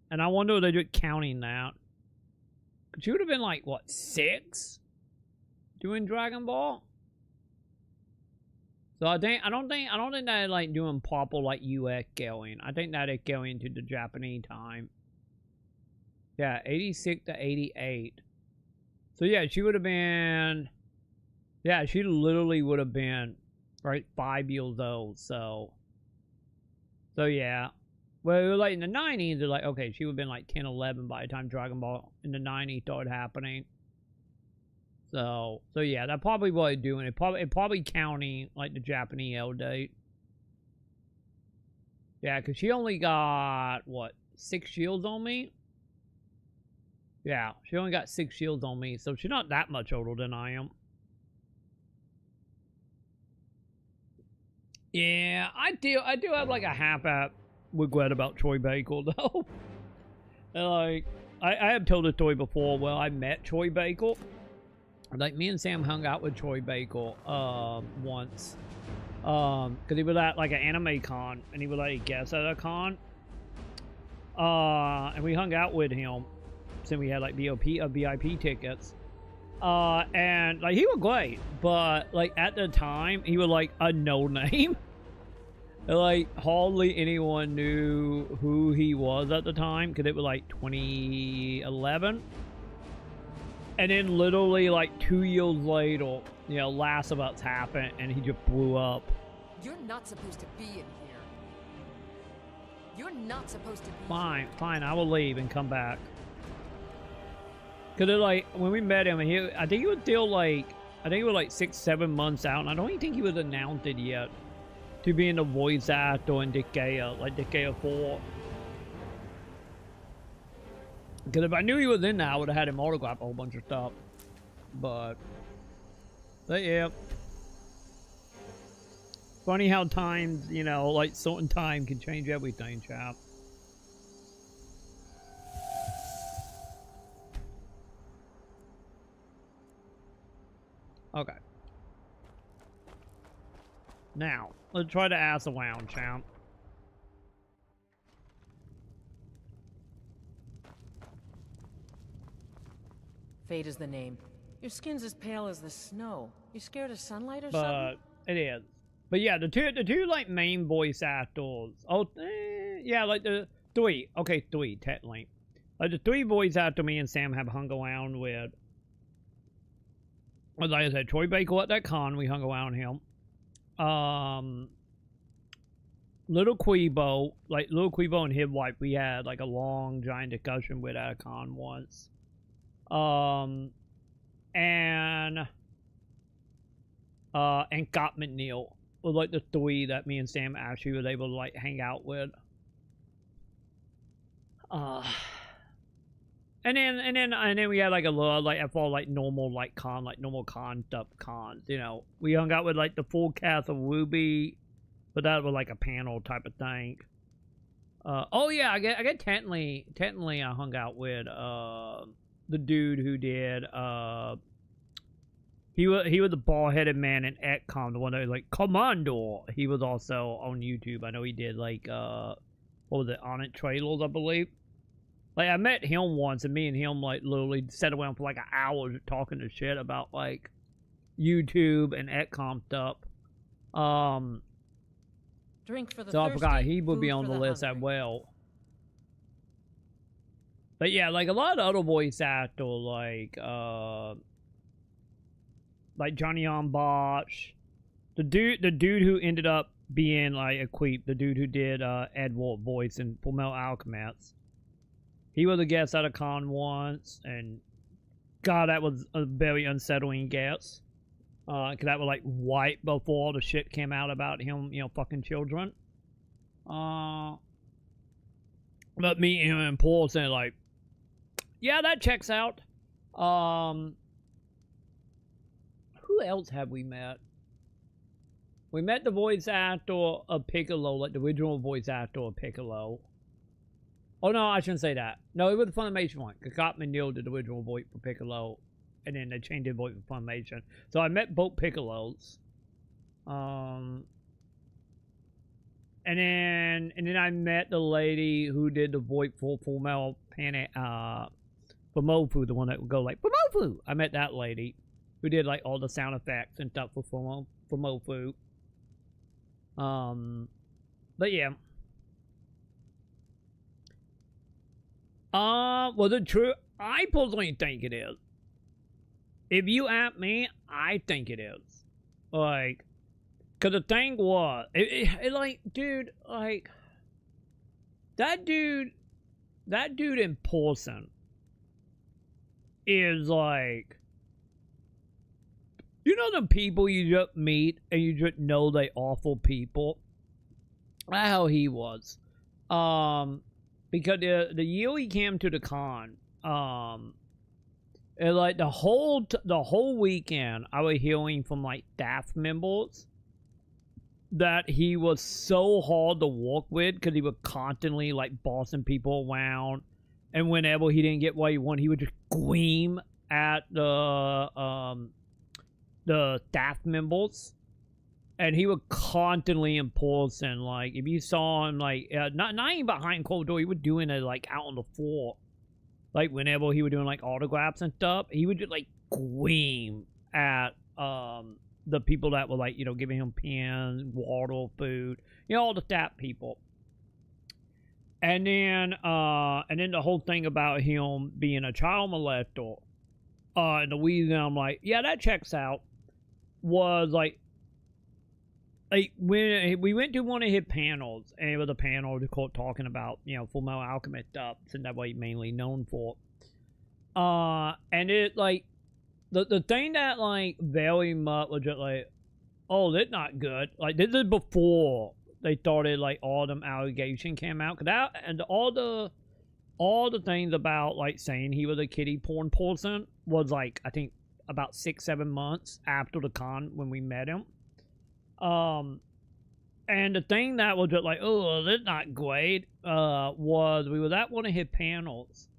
And I wonder if they're just counting that. She would have been like what, 6 doing Dragon Ball? So I don't think they're like doing proper like US going. I think that they're going to the Japanese time. Yeah, 86 to 88. So yeah, she would have been, yeah, she literally would have been right 5 years old. So yeah. Well, like in the 90s, they're like, okay, she would have been like 10, 11 by the time Dragon Ball in the 90s started happening. So yeah, that probably what it's doing. It probably counting like the Japanese L date. Yeah, because she only got, what, 6 shields on me? Yeah, she only got 6 shields on me, so she's not that much older than I am. Yeah, I do have like a half-ass regret about Troy Baker though. Like, I have told the story before where I met Troy Baker. Like, me and Sam hung out with Troy Baker once. Because he was at like an anime con, and he was like a guest at a con. And we hung out with him since we had like VIP tickets. And like he was great, but like at the time he was like a no name. Like hardly anyone knew who he was at the time because it was like 2011. And then literally like 2 years later, you know, Last of Us happened and he just blew up. You're not supposed to be in here. You're not supposed to be Fine, I will leave and come back. Cause like when we met him, I think he was still like, I think it was like 6-7 months out, and I don't even think he was announced it yet to be in the voice actor in Decaya, like Decaya 4. Because if I knew he was in there, I would have had him autograph a whole bunch of stuff. But yeah. Funny how times, you know, like certain time can change everything, chap. Okay. Now, let's try to ask around, champ. Fate is the name. Your skin's as pale as the snow. You scared of sunlight or But something? it is. But yeah, the two like main voice actors. Oh, yeah, like the 3. Okay, 3 technically. Like the 3 voice actors me and Sam have hung around with. Like I said, Troy Baker at that con, we hung around him. Little Quebo and his wife, we had like a long giant discussion with at a con once. And Scott McNeil was like the 3 that me and Sam actually was able to like hang out with. And then we had like a little like for like normal con stuff cons, you know. We hung out with like the full cast of Ruby, But that was like a panel type of thing. Oh yeah, I get technically I hung out with the dude who did he was the bald-headed man in XCOM, the one that was like Commando. He was also on YouTube. I know he did like what was it, On It Trailers, I believe. Like I met him once, and me and him like literally sat around for like an hour talking to shit about like YouTube and XCOM stuff. Drink for the So I thirsty, forgot he would be food on for the list as hungry. well. But yeah, like a lot of other voice actors, like Johnny on Botch, the dude who ended up being like a creep, the dude who did Edward voice in Fullmetal Alchemist. He was a guest at a con once, and God, that was a very unsettling guest. Cause that was like right before the shit came out about him, you know, fucking children. But me and him and Paul saying like, yeah, that checks out. Who else have we met? We met the voice actor of Piccolo, like the original voice actor of Piccolo. Oh no, I shouldn't say that. No, it was the Funimation one. Cause Scott McNeil did the original voice for Piccolo. And then they changed their voice for Funimation. So I met both Piccolos. And then I met the lady who did the voice for Fullmetal Panic, for Mofu, the one that would go like, for Mofu! I met that lady who did like all the sound effects and stuff for Mofu. But yeah. Was it true? I personally think it is. If you ask me, I think it is. Like, cause the thing was, it like, dude, like, that dude in person is like, you know the people you just meet and you just know they awful people? That's how he was. Because the year he came to the con, and like the whole weekend, I was hearing from like staff members that he was so hard to work with because he was constantly like bossing people around, and whenever he didn't get what he wanted, he would just scream at the staff members, and he was constantly in person. Like if you saw him, like not even behind closed door, he was doing it like out on the floor. Like, whenever he was doing, like, autographs and stuff, he would just, like, scream at, the people that were, like, you know, giving him pens, water, food, you know, all the staff people. And then the whole thing about him being a child molester, and the reason I'm like, yeah, that checks out, was, like, when we went to one of his panels, and it was a panel talking about, you know, Fullmetal Alchemist stuff, and that's what he's mainly known for. And it, like, the thing that, like, very much was just like, oh, that's not good. Like, this is before they started, like, all them allegations came out. Cause that, and all the things about, like, saying he was a kiddie porn person was, like, I think about 6-7 months after the con when we met him. And the thing that was just like, oh, that's not great, was we was at one of his panels.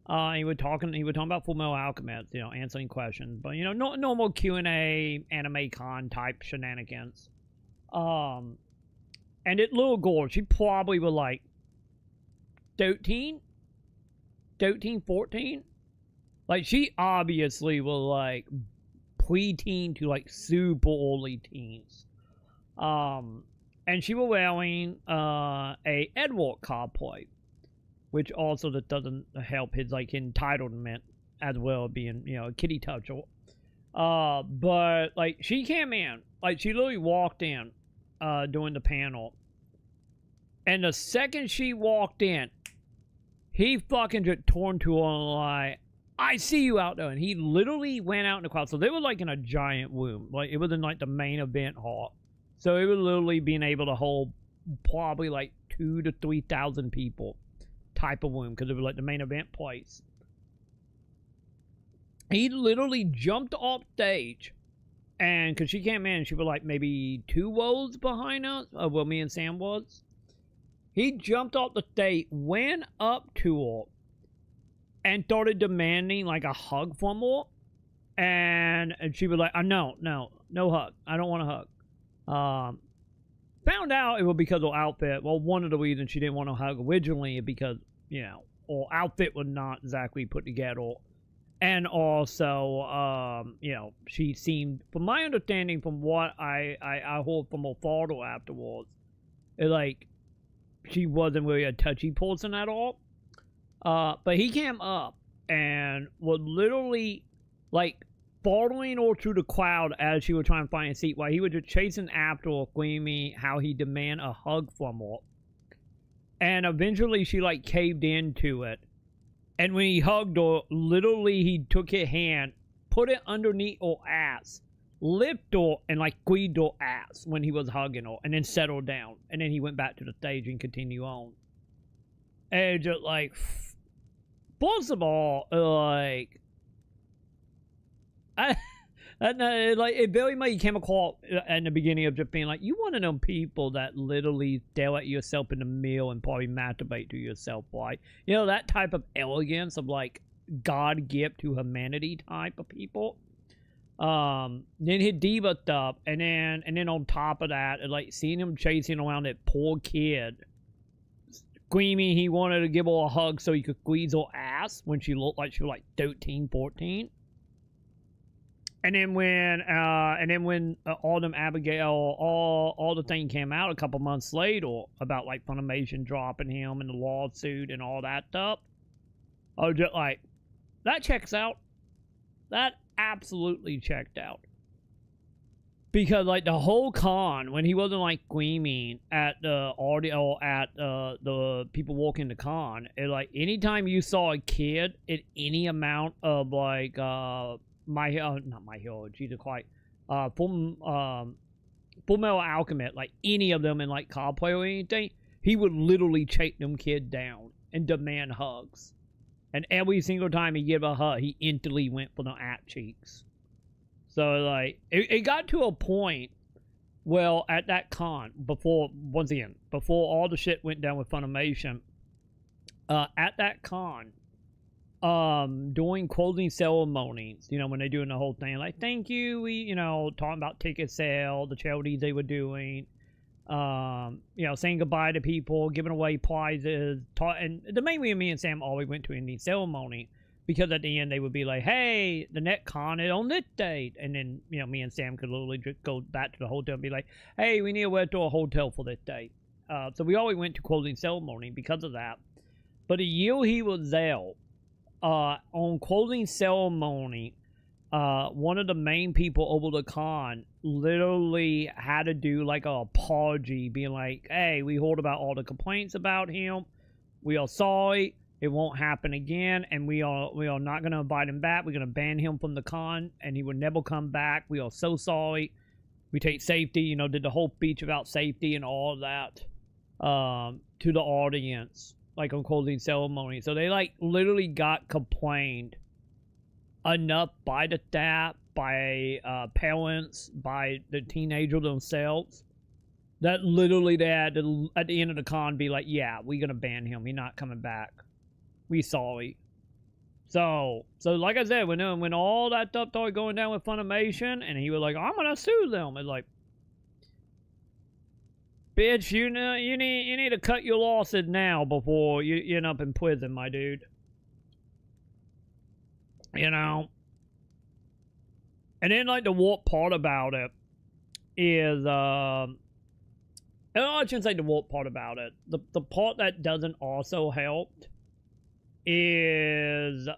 He was talking about Fullmetal Alchemist, you know, answering questions, but you know, normal Q&A, anime con type shenanigans. And this little girl, she probably was like 13, 14. Like she obviously was like pre-teen to like super early teens. And she was wearing a Edward cosplay, which also that doesn't help his like entitlement as well, being, you know, a kitty toucher. But like she came in, like she literally walked in during the panel, and the second she walked in, he fucking just turned to her like, I see you out there. And he literally went out in the crowd. So they were like in a giant room. Like it was in like the main event hall. So it was literally being able to hold probably like 2,000 to 3,000 people type of room, because it was like the main event place. He literally jumped off stage and because she came in, she was like maybe 2 rows behind us, where me and Sam was. He jumped off the stage, went up to her, and started demanding like a hug from her. And she was like, no hug. I don't want a hug. Found out it was because of outfit. Well, one of the reasons she didn't want to hug originally is because, you know, her outfit was not exactly put together. And also, you know, she seemed, from my understanding, from what I heard from her father afterwards, it, like, she wasn't really a touchy person at all. But he came up and was literally, like, following her through the crowd as she was trying to find a seat, while he was just chasing after her, screaming how he demand a hug from her. And eventually she, like, caved into it. And when he hugged her, literally he took his hand, put it underneath her ass, lifted her, and, like, squeezed her ass when he was hugging her, and then settled down. And then he went back to the stage and continued on. And just, like, first of all, like, like, it very much came across in the beginning of just being like, you one of them people that literally stare at yourself in the mirror and probably masturbate to yourself, right? You know, that type of elegance of, like, God gift to humanity type of people. Then his diva stuff, and then on top of that, like, seeing him chasing around that poor kid, screaming he wanted to give her a hug so he could squeeze her ass when she looked like she was like 13, 14. And then when all them Abigail, all the thing came out a couple months later about, like, Funimation dropping him and the lawsuit and all that stuff, I was just like, that checks out. That absolutely checked out. Because, like, the whole con, when he wasn't, like, screaming at the audio, at the people walking the con, it, like, anytime you saw a kid at any amount of, like, not My Hero, Jesus Christ, Full Metal Alchemist, like, any of them in, like, cosplay or anything, he would literally chase them kids down and demand hugs. And every single time he gave a hug, he instantly went for the ass cheeks. So, like, it got to a point, well, at that con, before all the shit went down with Funimation, at that con, doing closing ceremonies, you know, when they're doing the whole thing, like, thank you, we, you know, talking about ticket sale, the charities they were doing, you know, saying goodbye to people, giving away prizes, and the main reason me and Sam always went to any ceremony, because at the end they would be like, hey, the next con is on this date, and then, you know, me and Sam could literally just go back to the hotel and be like, hey, we need to go to a hotel for this date. So we always went to closing ceremony because of that. But the year he was there, on closing ceremony, one of the main people over the con literally had to do, like, an apology, being like, hey, we heard about all the complaints about him, we are sorry, it won't happen again, and we are not going to invite him back, we're going to ban him from the con, and he will never come back, we are so sorry, we take safety, you know, did the whole speech about safety and all of that, to the audience, like, on closing ceremony. So they, like, literally got complained enough by the staff, by parents, by the teenager themselves, that literally they had to, at the end of the con, be like, yeah, we're gonna ban him, he's not coming back, we sorry. So like I said, when all that stuff started going down with Funimation, and he was like, I'm gonna sue them, it's like, bitch, you know, you need to cut your losses now before you end up in prison, my dude. You know? And then, like, the warped part about it is, I shouldn't say the warped part about it. The part that doesn't also help is,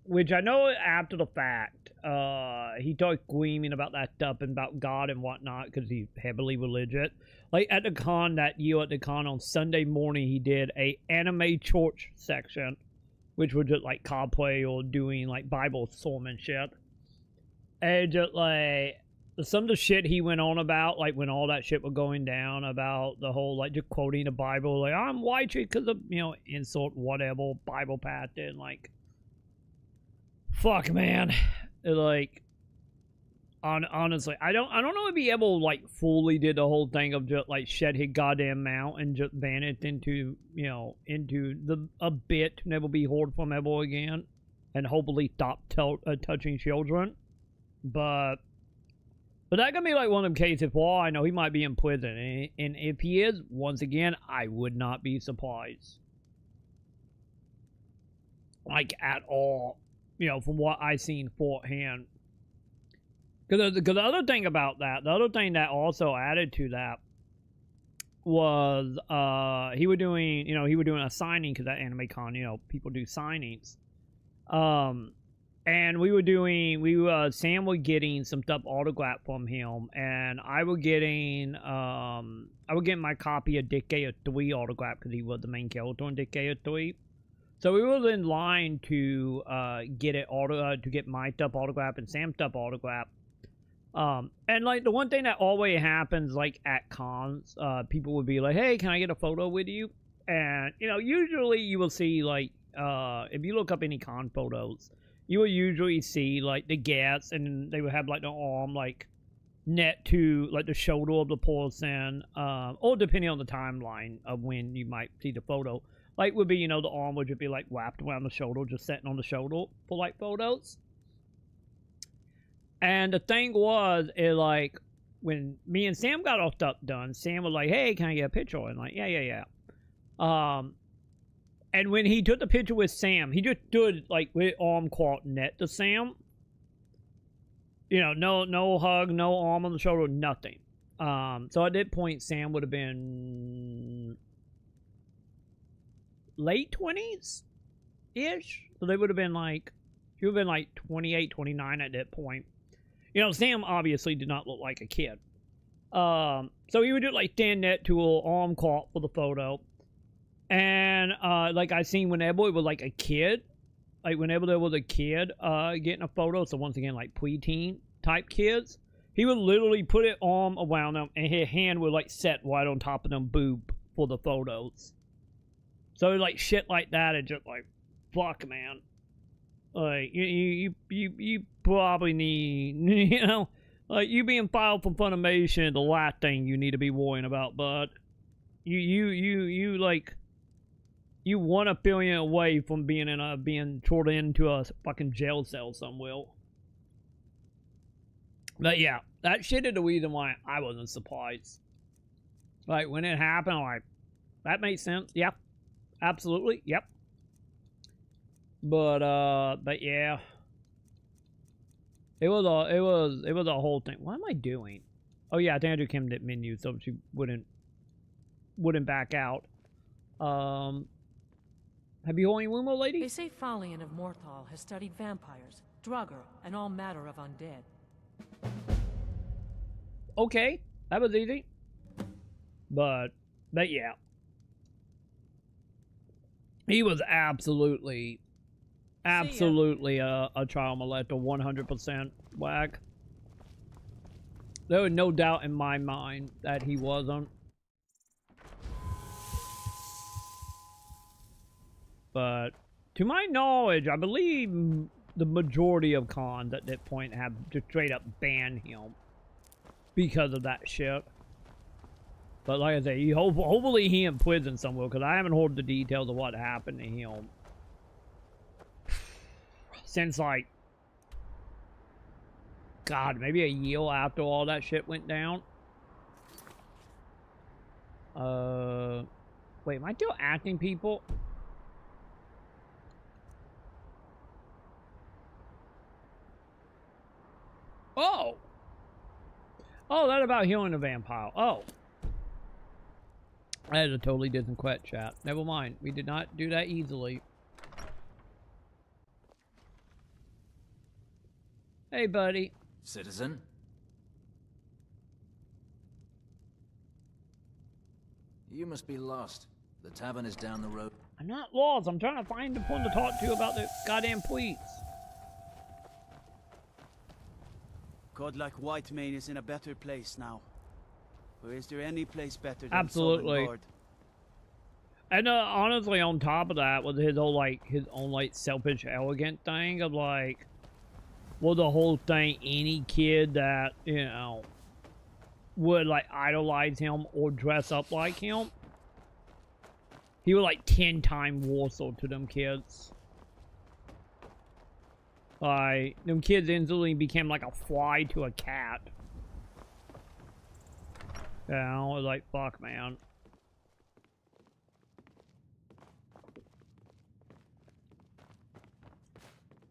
which I know after the fact, he started screaming about that stuff and about God and whatnot because he's heavily religious. Like, at the con that year, at the con on Sunday morning, he did a anime church section, which was just, like, cosplay or doing, like, Bible sermon shit. And just, like, some of the shit he went on about, like, when all that shit was going down about the whole, like, just quoting the Bible, like, I'm white because of, you know, insult, whatever, Bible pastor, and, like, fuck, man. Like, Honestly, I don't know if he ever like fully did the whole thing of just like shed his goddamn mount and just vanished into, you know, into the abyss to never be heard from ever again, and hopefully stop touching children. But that could be like one of them cases. For all I know, he might be in prison, and if he is, once again, I would not be surprised, like at all. You know, from what I seen beforehand. Because the other thing about that, the other thing that also added to that was he was doing a signing, because at Maconn, you know, people do signings. And Sam was getting some stuff autographed from him, and I was getting my copy of Dick Gayer 3 autograph, because he was the main character in Dick Gayer 3. So we were in line to get my stuff autographed and Sam's stuff autographed. And like the one thing that always happens like at cons, people would be like, hey, can I get a photo with you? And you know, usually you will see like if you look up any con photos, you will usually see like the guests, and they would have like the arm like net to like the shoulder of the person, or depending on the timeline of when you might see the photo, like would be, you know, the arm would just be like wrapped around the shoulder, just sitting on the shoulder for like photos. And the thing was, like, when me and Sam got our stuff done, Sam was like, hey, can I get a picture? And like, yeah. And when he took the picture with Sam, he just stood, like, with arm caught net to Sam. You know, no hug, no arm on the shoulder, nothing. So at that point, Sam would have been late 20s-ish. So they would have been, like, he would have been, like, 28, 29 at that point. You know, Sam obviously did not look like a kid. So he would do like stand net to an arm caught for the photo. And like I seen whenever it was like a kid, like whenever there was a kid getting a photo, so once again like preteen type kids, he would literally put his arm around them and his hand would like set right on top of them boob for the photos. So like shit like that, it's just like, fuck, man. Like, you probably need, you know, like, you being filed for Funimation, the last thing you need to be worrying about, but you like, you 1 billion away from being thrown into a fucking jail cell somewhere. But yeah, that shit is the reason why I wasn't surprised. Like, when it happened, I'm like, that makes sense, yep, absolutely, yep. But yeah, it was a whole thing. What am I doing? Oh yeah, I think I just came to the menu so she wouldn't back out. Have you only one more lady? They say Falion of Morthal has studied vampires, Draugr, and all matter of undead. Okay, that was easy. But yeah, he was absolutely a child molester, 100% whack. There was no doubt in my mind that he wasn't. But to my knowledge, I believe the majority of cons at that point have just straight up banned him because of that shit. But like I say, hopefully he in prison somewhere, because I haven't heard the details of what happened to him since, like, God, maybe a year after all that shit went down. Wait, am I still acting people? Oh! Oh, that about healing a vampire. Oh. That is a totally different quest, chat. Never mind. We did not do that easily. Hey, buddy. Citizen? You must be lost. The tavern is down the road. I'm not lost. I'm trying to find the one to talk to about the goddamn police. Godlike Whitemane is in a better place now. Or is there any place better than Absolutely. Dawnguard? And honestly, on top of that was his own like selfish, arrogant thing of like, Well, the whole thing, any kid that, you know, would like idolize him or dress up like him, he would like 10 times Warsaw to them kids. Like, them kids instantly became like a fly to a cat. You know, like, fuck, man.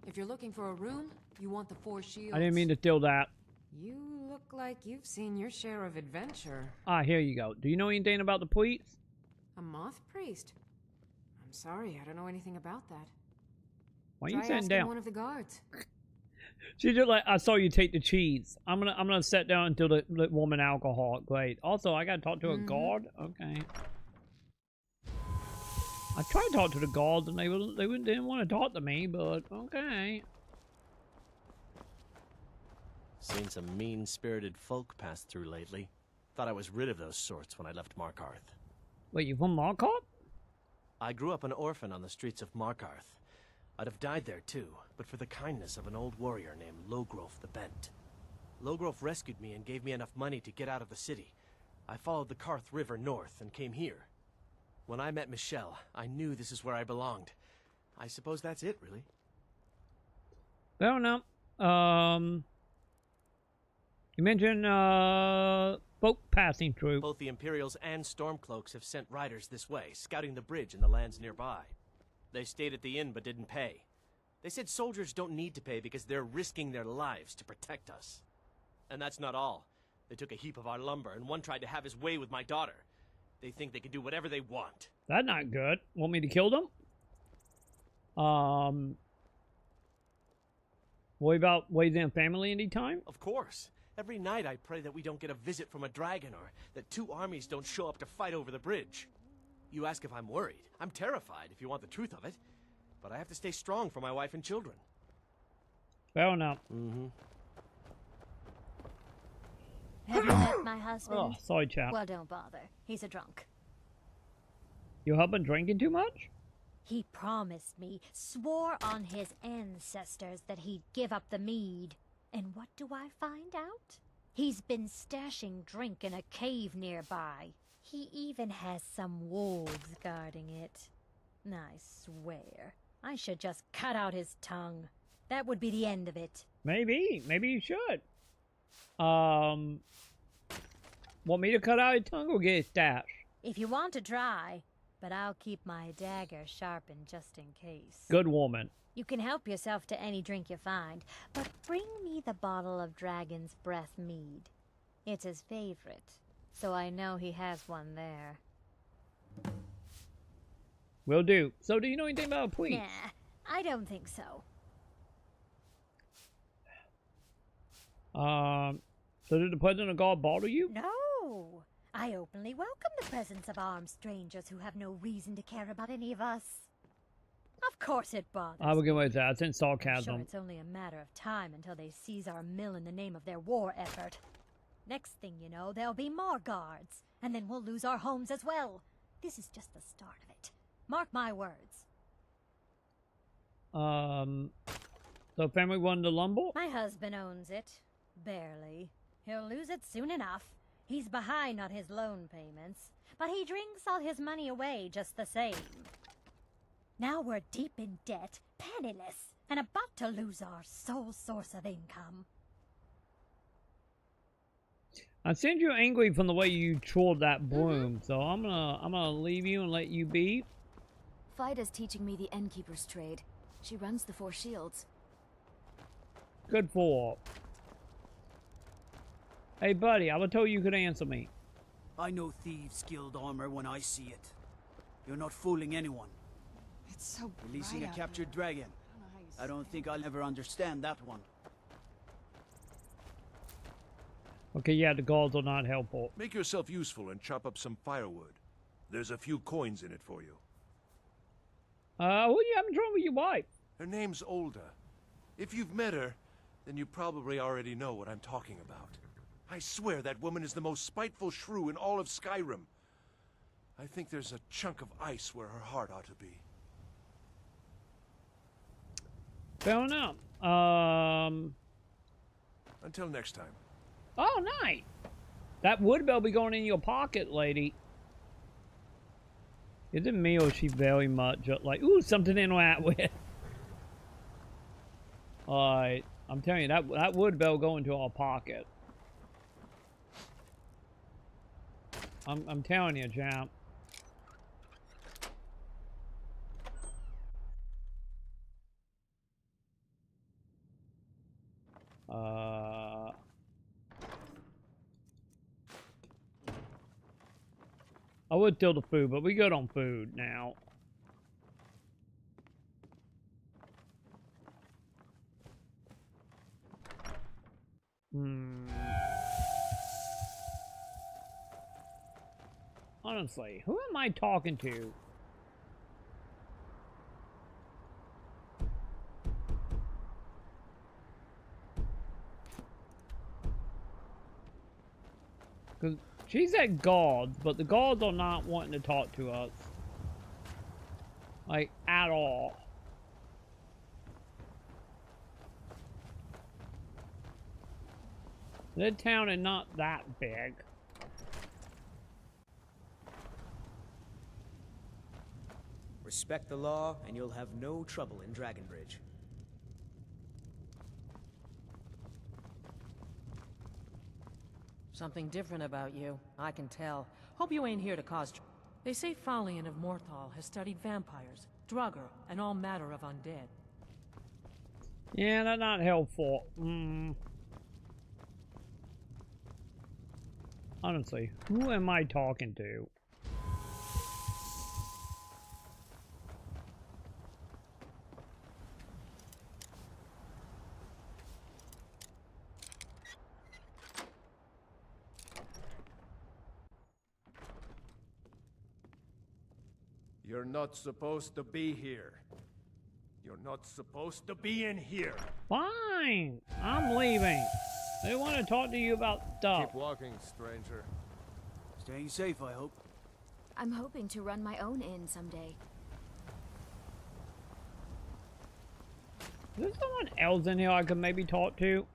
If you're looking for a room, you want the 4 shields. I didn't mean to steal that. You look like you've seen your share of adventure. Ah, here you go. Do you know anything about the police? A moth priest? I'm sorry, I don't know anything about that. Why are you Try sitting asking down? one of the guards. She just like, I saw you take the cheese. I'm gonna sit down until the woman alcohol. Great. Also, I gotta talk to a guard. Okay. I tried to talk to the guards and they didn't want to talk to me, but okay. Seen some mean-spirited folk pass through lately. Thought I was rid of those sorts when I left Markarth. Wait, you from Markarth? I grew up an orphan on the streets of Markarth. I'd have died there too, but for the kindness of an old warrior named Logrolf the Bent. Logrolf rescued me and gave me enough money to get out of the city. I followed the Karth River north and came here. When I met Michelle, I knew this is where I belonged. I suppose that's it, really. I don't know. You mentioned, folk passing through. Both the Imperials and Stormcloaks have sent riders this way, scouting the bridge and the lands nearby. They stayed at the inn but didn't pay. They said soldiers don't need to pay because they're risking their lives to protect us. And that's not all. They took a heap of our lumber, and one tried to have his way with my daughter. They think they can do whatever they want. That's not good. Want me to kill them? Worry about raising family anytime? Of course. Every night I pray that we don't get a visit from a dragon, or that 2 armies don't show up to fight over the bridge. You ask if I'm worried. I'm terrified, if you want the truth of it. But I have to stay strong for my wife and children. Fair enough. Have you met my husband? Oh, sorry, chap. Well, don't bother. He's a drunk. Your husband drinking too much? He promised me, swore on his ancestors that he'd give up the mead. And what do I find out? He's been stashing drink in a cave nearby. He even has some wolves guarding it. I swear, I should just cut out his tongue. That would be the end of it. Maybe you should. Want me to cut out his tongue or get his stash? If you want to try, but I'll keep my dagger sharpened just in case. Good woman. You can help yourself to any drink you find, but bring me the bottle of Dragon's Breath mead. It's his favorite, so I know he has one there. Will do. So do you know anything about a police? Nah, I don't think so. So did the President of God bother you? No! I openly welcome the presence of armed strangers who have no reason to care about any of us. Of course it bothers I will get away with that. It's in I'm sarcasm. sure it's only a matter of time until they seize our mill in the name of their war effort. Next thing you know, there'll be more guards, and then we'll lose our homes as well. This is just the start of it. Mark my words. So family won the lumber? My husband owns it. Barely. He'll lose it soon enough. He's behind on his loan payments, but he drinks all his money away just the same. Now we're deep in debt, penniless, and about to lose our sole source of income. I seem you're angry from the way you trolled that broom, so I'm gonna leave you and let you be. Fida's teaching me the innkeeper's trade. She runs the 4 shields. Good for her. Hey buddy, I was told you could answer me. I know Thieves Guild armor when I see it. You're not fooling anyone. It's so Releasing bright a out captured here. dragon. I don't think I'll ever understand that one. Okay, yeah, the guards are not helpful. Make yourself useful and chop up some firewood. There's a few coins in it for you. What do you having trouble with your wife? Her name's Olda. If you've met her, then you probably already know what I'm talking about. I swear that woman is the most spiteful shrew in all of Skyrim. I think there's a chunk of ice where her heart ought to be. Fair enough. Until next time. Oh, nice. That wood bell be going in your pocket, lady. Isn't me or she very much like, ooh, something in that with? Alright, I'm telling you, that wood bell go into our pocket. I'm telling you, champ. I would steal the food, but we good on food now. Honestly, who am I talking to? Because she's at guards, but the guards are not wanting to talk to us. Like, at all. The town is not that big. Respect the law, and you'll have no trouble in Dragonbridge. Something different about you, I can tell. Hope you ain't here to cause trouble. They say Falion of Morthal has studied vampires, Draugr, and all matter of undead. Yeah, that's not helpful. Honestly, who am I talking to? You're not supposed to be here. You're not supposed to be in here. Fine, I'm leaving. They want to talk to you about stuff. Keep walking, stranger. Staying safe, I hope. I'm hoping to run my own inn someday. Is there someone else in here I could maybe talk to?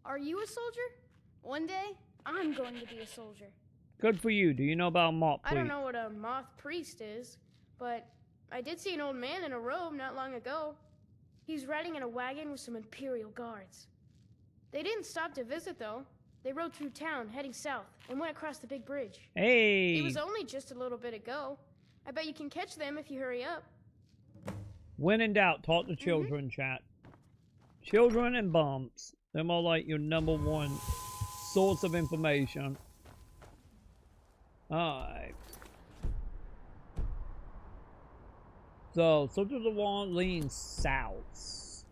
Are you a soldier? One day, I'm going to be a soldier. Good for you. Do you know about moth priest? I don't know what a moth priest is, but I did see an old man in a robe not long ago. He's riding in a wagon with some Imperial guards. They didn't stop to visit, though. They rode through town, heading south, and went across the big bridge. Hey! It was only just a little bit ago. I bet you can catch them if you hurry up. When in doubt, talk to children, chat. Children and bumps. They're more like your #1 source of information. Alright. So to the one leaning south.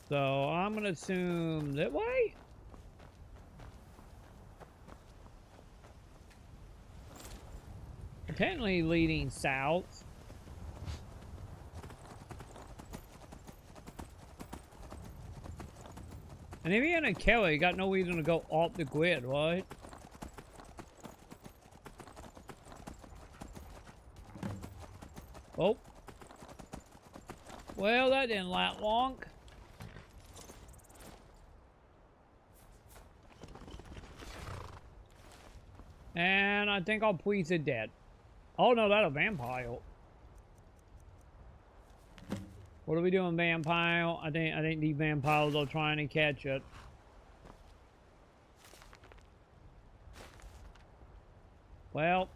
So I'm gonna assume that way? Technically leading south. And if you're in a Kelly, you got no reason to go off the grid, right? Oh. Well, that didn't last long. And I think our police are dead. Oh no, that's a vampire. What are we doing, vampire? I think these vampires are trying to catch it. Well,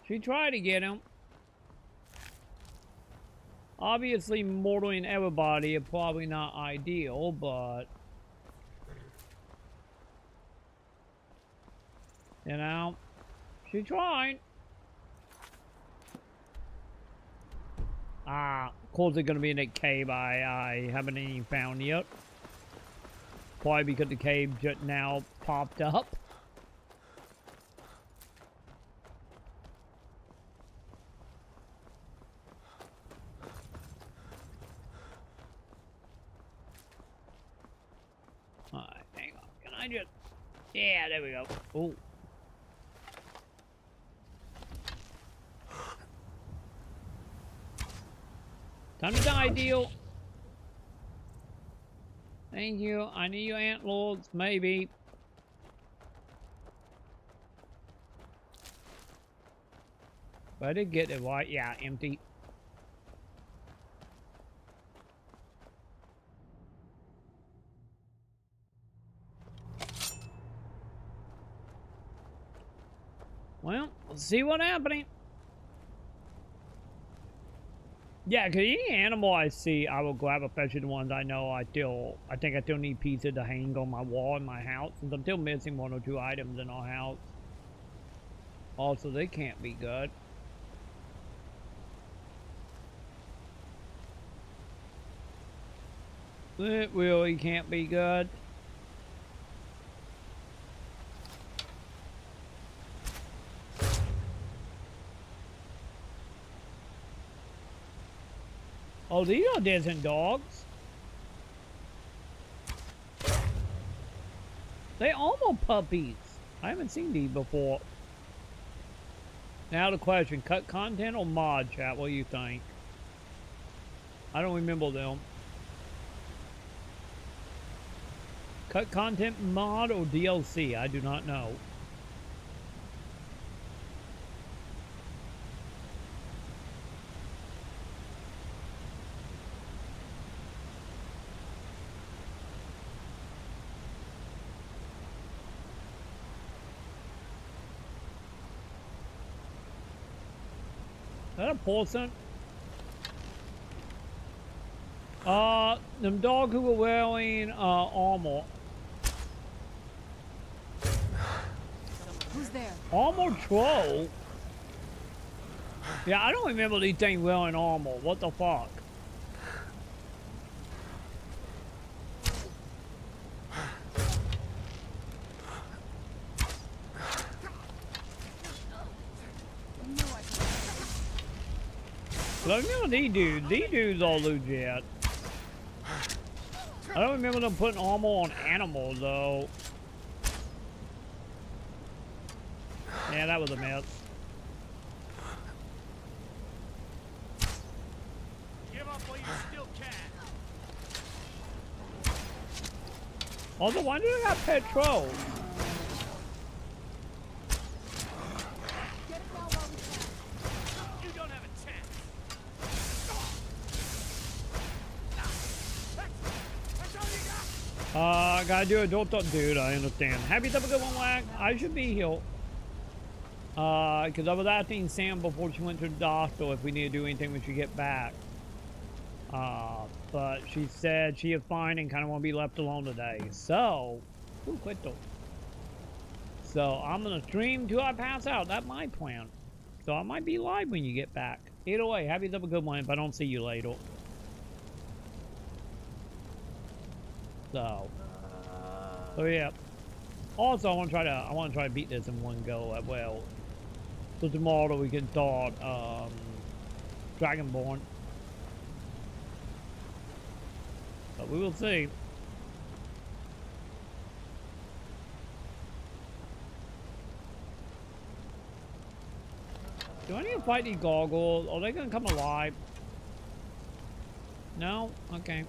she tried to get him. Obviously, murdering everybody is probably not ideal, but you know, she tried. Of course it's gonna be in that cave I haven't even found yet. Probably because the cave just now popped up. Alright, hang on. Can I just... Yeah, there we go. Oh. Time to die, deal. Thank you. I need you, Ant Lords. Maybe. But I did get it right. Yeah, empty. Well, we'll see what's happening. Yeah, because any animal I see, I will grab, especially the ones I know I think I still need pieces to hang on my wall in my house, since I'm still missing 1 or 2 items in our house. Also, they can't be good. It really can't be good. Oh, these are desert dogs. They almost puppies. I haven't seen these before. Now the question, cut content or mod, chat? What do you think? I don't remember them. Cut content mod or DLC? I do not know. Is that a person? Them dog who were wearing armor. Who's there? Armor troll? Yeah, I don't remember these things wearing armor. What the fuck? Let me know these dudes. These dudes are legit. I don't remember them putting armor on animals, though. Yeah, that was a mess. Give up while you still can. Also, why do they have petrol? I gotta do it. Don't dude. I understand. Happy to have a good one, Wag. I should be here. Because I was asking Sam before she went to the doctor if we need to do anything when she get back. But she said she is fine and kind of want to be left alone today. So, quito. So I'm gonna stream till I pass out. That's my plan. So I might be live when you get back. Either way, happy to have a good one if I don't see you later. So yeah. Also, I want to try to beat this in one go as well. So tomorrow we can start Dragonborn. But we will see. Do I need to fight these gargoyles? Are they gonna come alive? No? Okay.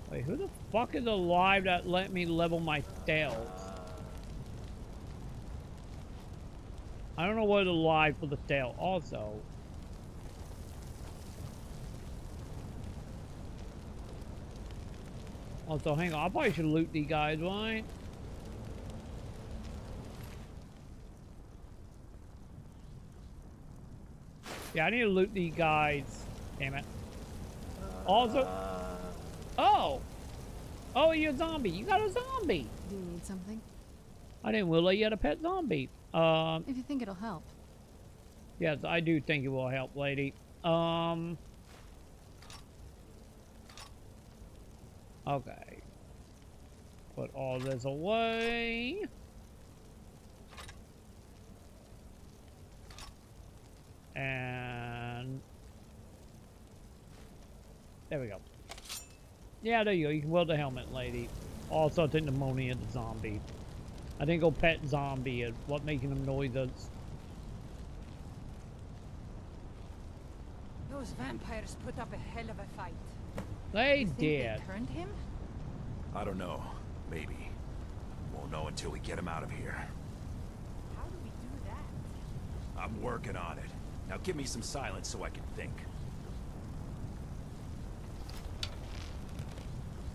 Wait, who the fuck is alive that let me level my stealth? I don't know what's alive for the stealth. Also, hang on. I probably should loot these guys, right? Yeah, I need to loot these guys. Damn it. Also... Oh, you're a zombie. You got a zombie. Do you need something? I didn't realize you had a pet zombie. If you think it'll help. Yes, I do think it will help, lady. Okay. Put all this away. And... there we go. Yeah, there you go. You can weld the helmet, lady. Also, I think pneumonia the zombie. I think go pet zombie is what making them noises. Those vampires put up a hell of a fight. They You think did. They turned him? I don't know. Maybe. Won't know until we get him out of here. How do we do that? I'm working on it. Now give me some silence so I can think.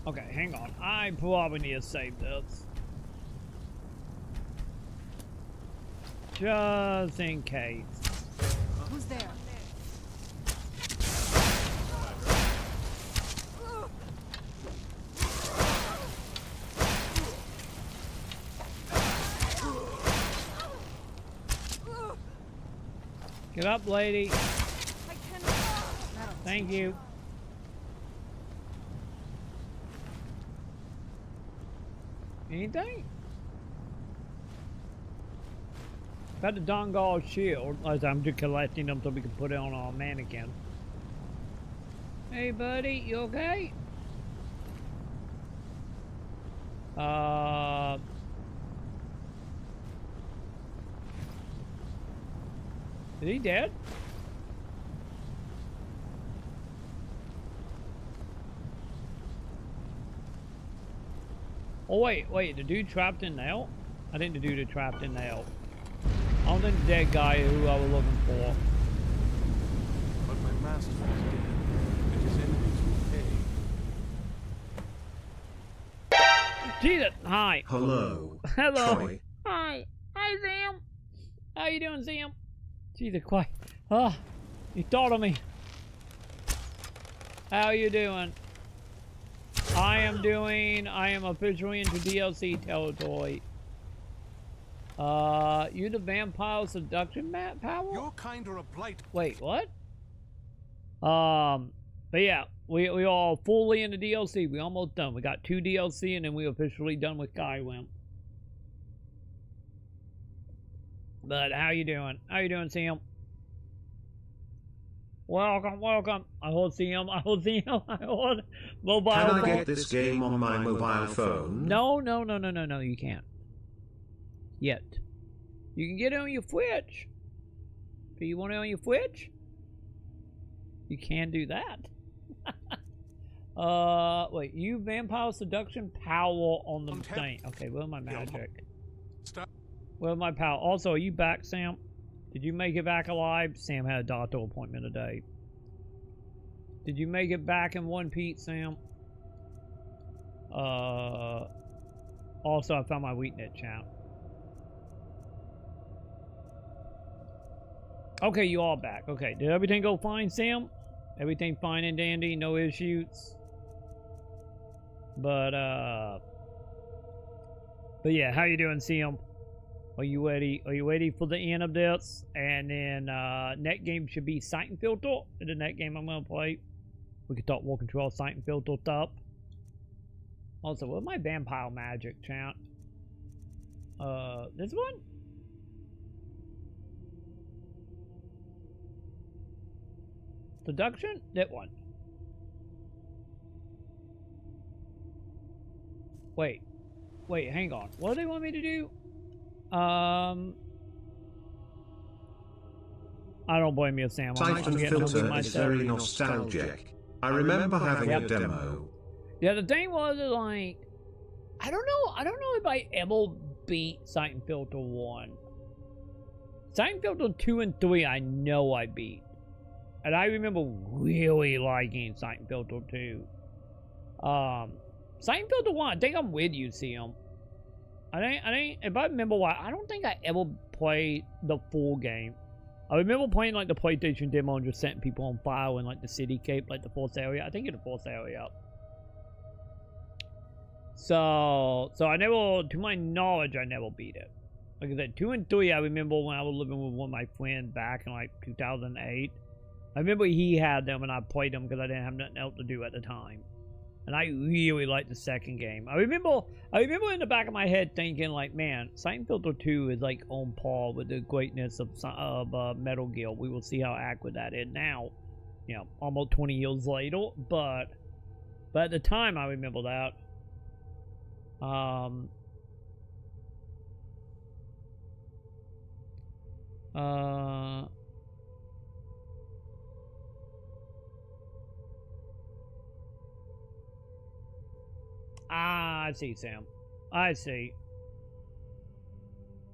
Okay, hang on. I probably need to save this. Just in case. Who's there? Get up, lady. Thank you. Anything? Got the Dawnguard shield. As I'm just collecting them so we can put it on our mannequin. Hey, buddy, you okay? Is he dead? Oh wait, the dude trapped in there? I think the dude is trapped in there. I don't think the dead guy is who I was looking for. But my master is dead, and his enemies will pay. Jesus, hi. Hello. Hello. Troy. Hi. Hi, Sam. How you doing, Sam? Jesus Christ. Ah, you thought of me. How you doing? I am officially into DLC territory. You the vampire seduction map power? You're kind of a blight. Wait, what? But yeah, we are fully into DLC. We almost done. We got 2 DLC and then we officially done with Skyrim. But how you doing? How you doing, Sam? Welcome, welcome. I hold Sam. I hold mobile Can phone. I get this game on my mobile phone? No, you can't. Yet. You can get it on your Switch. Do you want it on your Switch? You can do that. Wait, you vampire seduction power on the thing. Okay, where's my magic? Stop. Where's my power? Also, are you back, Sam? Did you make it back alive? Sam had a doctor appointment today. Did you make it back in one piece, Sam? Also, I found my weakness, champ. Okay, you all back. Okay, did everything go fine, Sam? Everything fine and dandy, no issues. But yeah, how you doing, Sam? Are you ready? Are you ready for the end of this? And then net game should be Sight and Filter. In the net game I'm gonna play. We can talk more control Sight and Filter up. Also, what's my vampire magic, chat? This one? Seduction? That one. Wait, hang on. What do they want me to do? I don't blame you, Sam. Sight and Filter is very nostalgic. I remember having a demo. Yeah, the thing was, like, I don't know if I ever beat Sight and Filter 1. Sight and Filter 2 and 3, I know I beat. And I remember really liking Sight and Filter 2. Sight and Filter 1, I think I'm with you, Sam. I think, if I remember why, I don't think I ever played the full game. I remember playing, like, the PlayStation demo and just setting people on fire in, like, the city cape, like, the fourth area. I think it's the fourth area. So I never, to my knowledge, I never beat it. Like I said, 2 and 3, I remember when I was living with one of my friends back in, like, 2008. I remember he had them and I played them because I didn't have nothing else to do at the time. And I really liked the second game. I remember in the back of my head thinking, like, man, Sight and Filter 2 is, like, on par with the greatness of Metal Gear. We will see how accurate that is now. You know, almost 20 years later. But at the time, I remember that. I see, Sam. I see.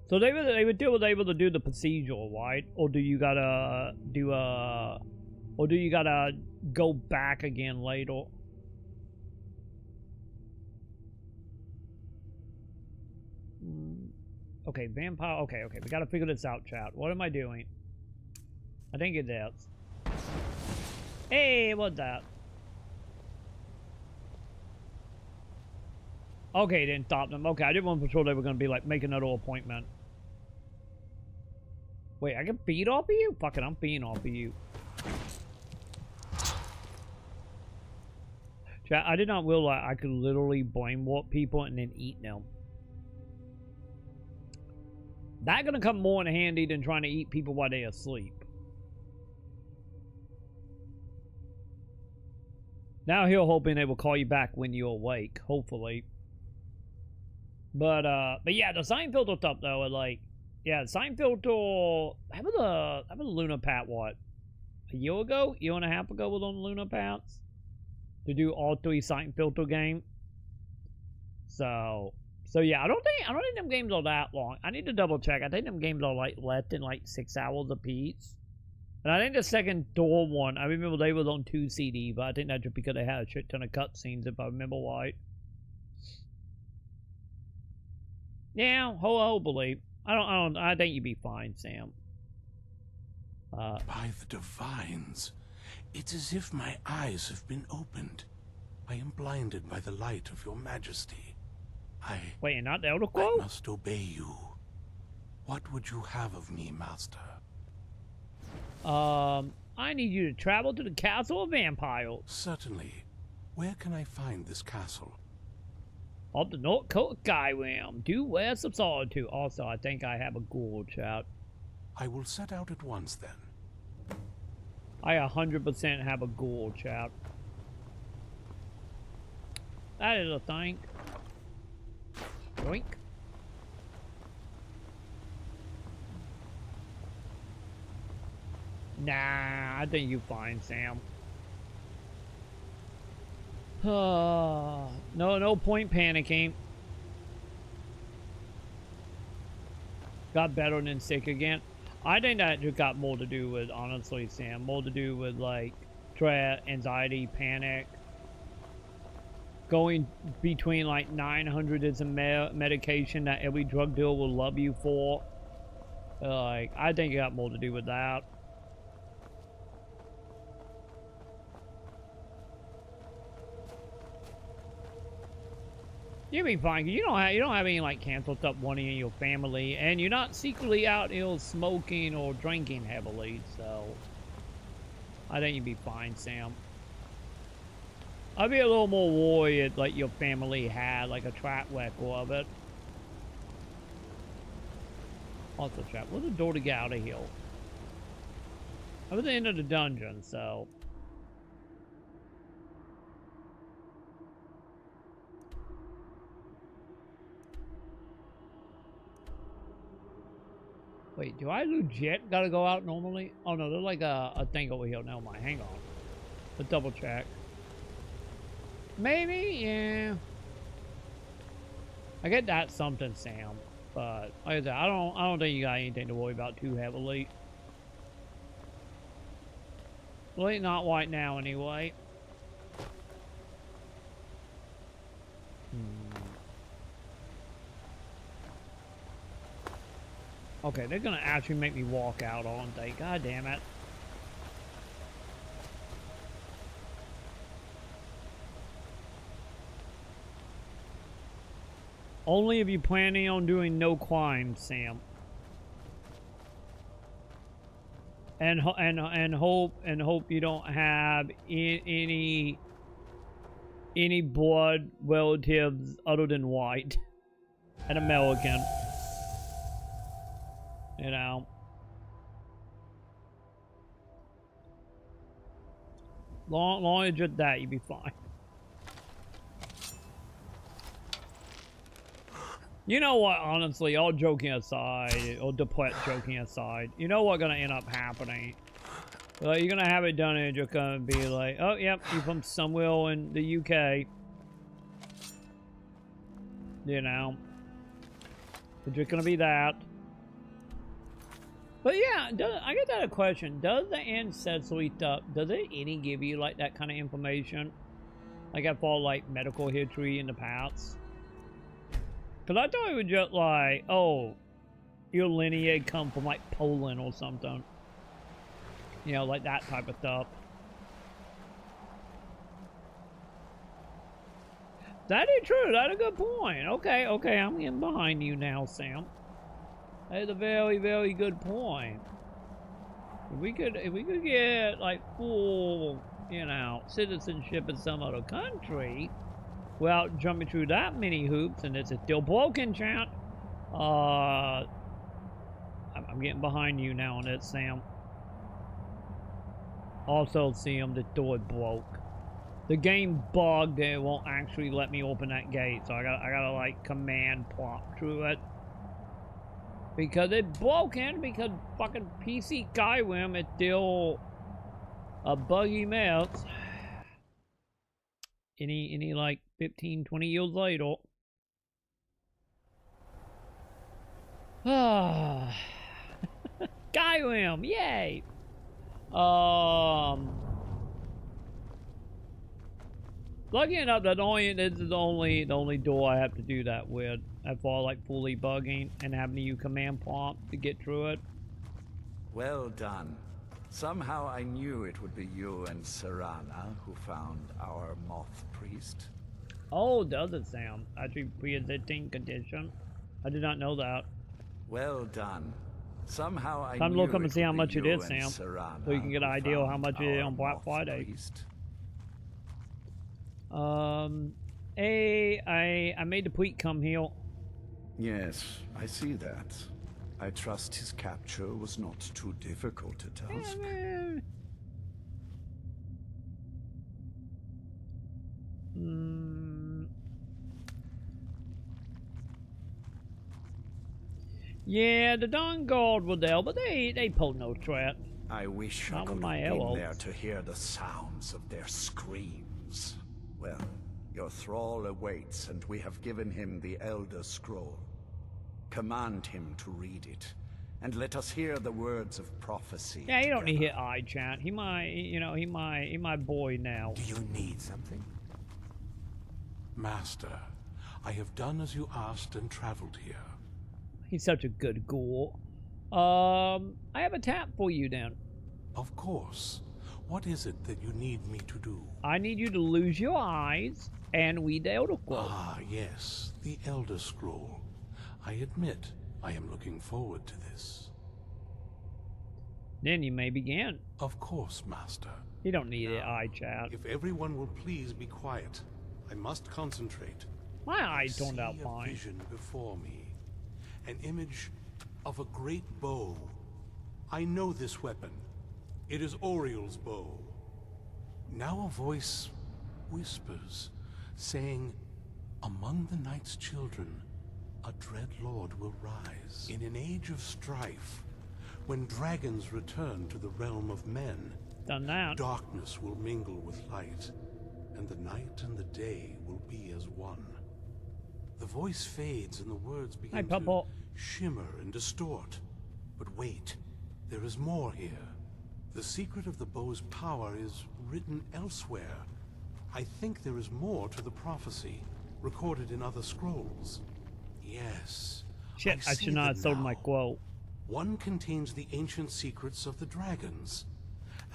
So they were still able to do the procedural, right? Or do you gotta do or do you gotta go back again later? Okay, vampire. Okay, we gotta figure this out, chat. What am I doing? I think it's this. Hey, what's that? Okay, didn't stop them. Okay, I didn't want to be sure they were gonna be like make another appointment. Wait, I can feed off of you? Fuck it, I'm feeding off of you. Chat, I did not realize I could literally brain warp people and then eat them. That's gonna come more in handy than trying to eat people while they're asleep. Now he'll hoping they will call you back when you're awake, hopefully. But yeah, the sign filter stuff though, like, yeah, sign filter. How about the Lunar Pat? What, a year and a half ago, was on Lunar Pats to do all 3 sign filter games. So yeah, I don't think them games are that long. I need to double check. I think them games are like less than like 6 hours apiece. And I think the second door one, I remember they was on 2 CD, but I think that's just because they had a shit ton of cutscenes, if I remember right. Yeah, hopefully. I think you'd be fine, Sam. By the divines, it's as if my eyes have been opened. I am blinded by the light of your majesty. Wait, you're not the Elder Quote? I must obey you. What would you have of me, master? I need you to travel to the Castle of Vampires. Certainly. Where can I find this castle? Up the North Coast of Skyrim, due west of Solitude. Also, I think I have a ghoul, chat. I will set out at once, then. I 100% have a ghoul, chat. That is a thing. Yoink. Nah, I think you're fine, Sam. No point panicking. Got better than sick again. I think that just got more to do with, honestly, Sam, more to do with like dread, anxiety, panic. Going between like 900 is a medication that every drug dealer will love you for. Like, I think it got more to do with that. You'll be fine. You don't have any like cancer stuff running in your family, and you're not secretly out smoking or drinking heavily. So I think you'd be fine, Sam. I'd be a little more worried like your family had like a track record of it. Also, chat. What's the door to get out of here? I was at the end of the dungeon, so. Wait, do I legit gotta go out normally? Oh no, there's like a thing over here. Never mind, hang on. Let's double check. Maybe, yeah. I get that something, Sam. But like I said, I don't think you got anything to worry about too heavily. Well, not right now anyway. Okay, they're gonna actually make me walk out, aren't they? God damn it. Only if you're planning on doing no crimes, Sam. And hope you don't have any blood relatives other than white and American. You know. Long as just that, you'd be fine. You know what, honestly, all joking aside, or Deplet joking aside, you know what's gonna end up happening? Like, you're gonna have it done and you're gonna be like, oh, yep, you're from somewhere in the UK. You know? It's just gonna be that. But yeah, I get that a question. Does the ancestry stuff, does it any give you, like, that kind of information? Like, I thought, like, medical history in the past? Because I thought it was just like, oh, your lineage come from like Poland or something. You know, like that type of stuff. That is true. That's a good point. Okay, okay, I'm getting behind you now, Sam. That's a very, very good point. If we could get like full, you know, citizenship in some other country, without jumping through that many hoops, and it's still broken, chat. I'm getting behind you now on it, Sam. Also, Sam, the door broke. The game bugged and it won't actually let me open that gate, so I gotta like command plop through it. Because it's broken, because fucking PC Skyrim is still a buggy mess. Any like 15, 20 years later. Skyrim, yay! Lucky enough that this is the only door I have to do that with. As far like fully bugging and having to use command prompt to get through it. Well done. Somehow I knew it would be you and Serana who found our moth priest. Oh, does it sound? Actually, pre-existing condition. I did not know that. Well done. Somehow I Time to knew look up and see how much it is, and Sam. Serana So you can get an idea of how much it is on Black moth Friday. priest. I made the tweet come here. Yes, I see that. I trust his capture was not too difficult a task. Yeah, the Dawnguard were there, but they pulled no threat. I wish I Not could with have my been elbows. there to hear the sounds of their screams. Well, your thrall awaits, and we have given him the Elder Scroll. Command him to read it, and let us hear the words of prophecy. Yeah, you don't need to hit eye chat. He my boy now. Do you need something? Master, I have done as you asked and traveled here. He's such a good ghoul. I have a tap for you then. Of course. What is it that you need me to do? I need you to lose your eyes and read the Elder Scroll. Ah, yes, the Elder Scroll. I admit, I am looking forward to this. Then you may begin. Of course, Master. You don't need it, eye chat. If everyone will please be quiet, I must concentrate. My eyes turned out fine. I see a vision before me, an image of a great bow. I know this weapon. It is Oriel's bow. Now a voice whispers, saying, among the night's children, a dread lord will rise. In an age of strife, when dragons return to the realm of men, done that. Darkness will mingle with light, and the night and the day will be as one. The voice fades and the words begin to shimmer and distort. But wait, there is more here. The secret of the bow's power is written elsewhere. I think there is more to the prophecy, recorded in other scrolls. Yes. Shit, I should not have sold my quote. One contains the ancient secrets of the dragons,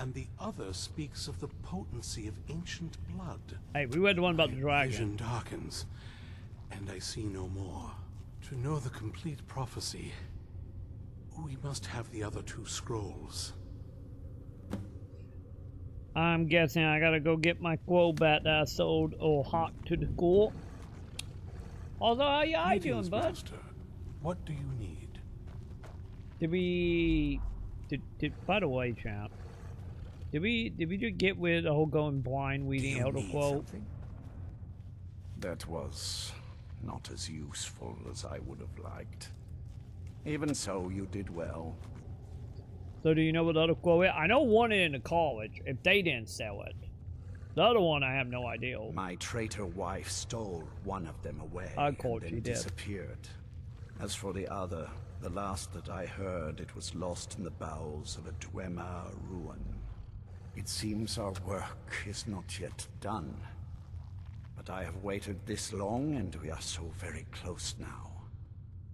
and the other speaks of the potency of ancient blood. Hey, we read the one about the dragon. Vision darkens, and I see no more. To know the complete prophecy, we must have the other two scrolls. I'm guessing I gotta go get my quote back that I sold or hawked to the school. Also, how you eye doing, bud? Master. What do you need? By the way, champ, did we just get with the whole going blind reading Elder Quote? That was not as useful as I would have liked. Even so, you did well. So do you know what the other quote is? I know one in the college, if they didn't sell it. The other one, I have no idea. My traitor wife stole one of them away of course and she then did. disappeared. As for the other, the last that I heard, it was lost in the bowels of a Dwemer ruin. It seems our work is not yet done. But I have waited this long, and we are so very close now.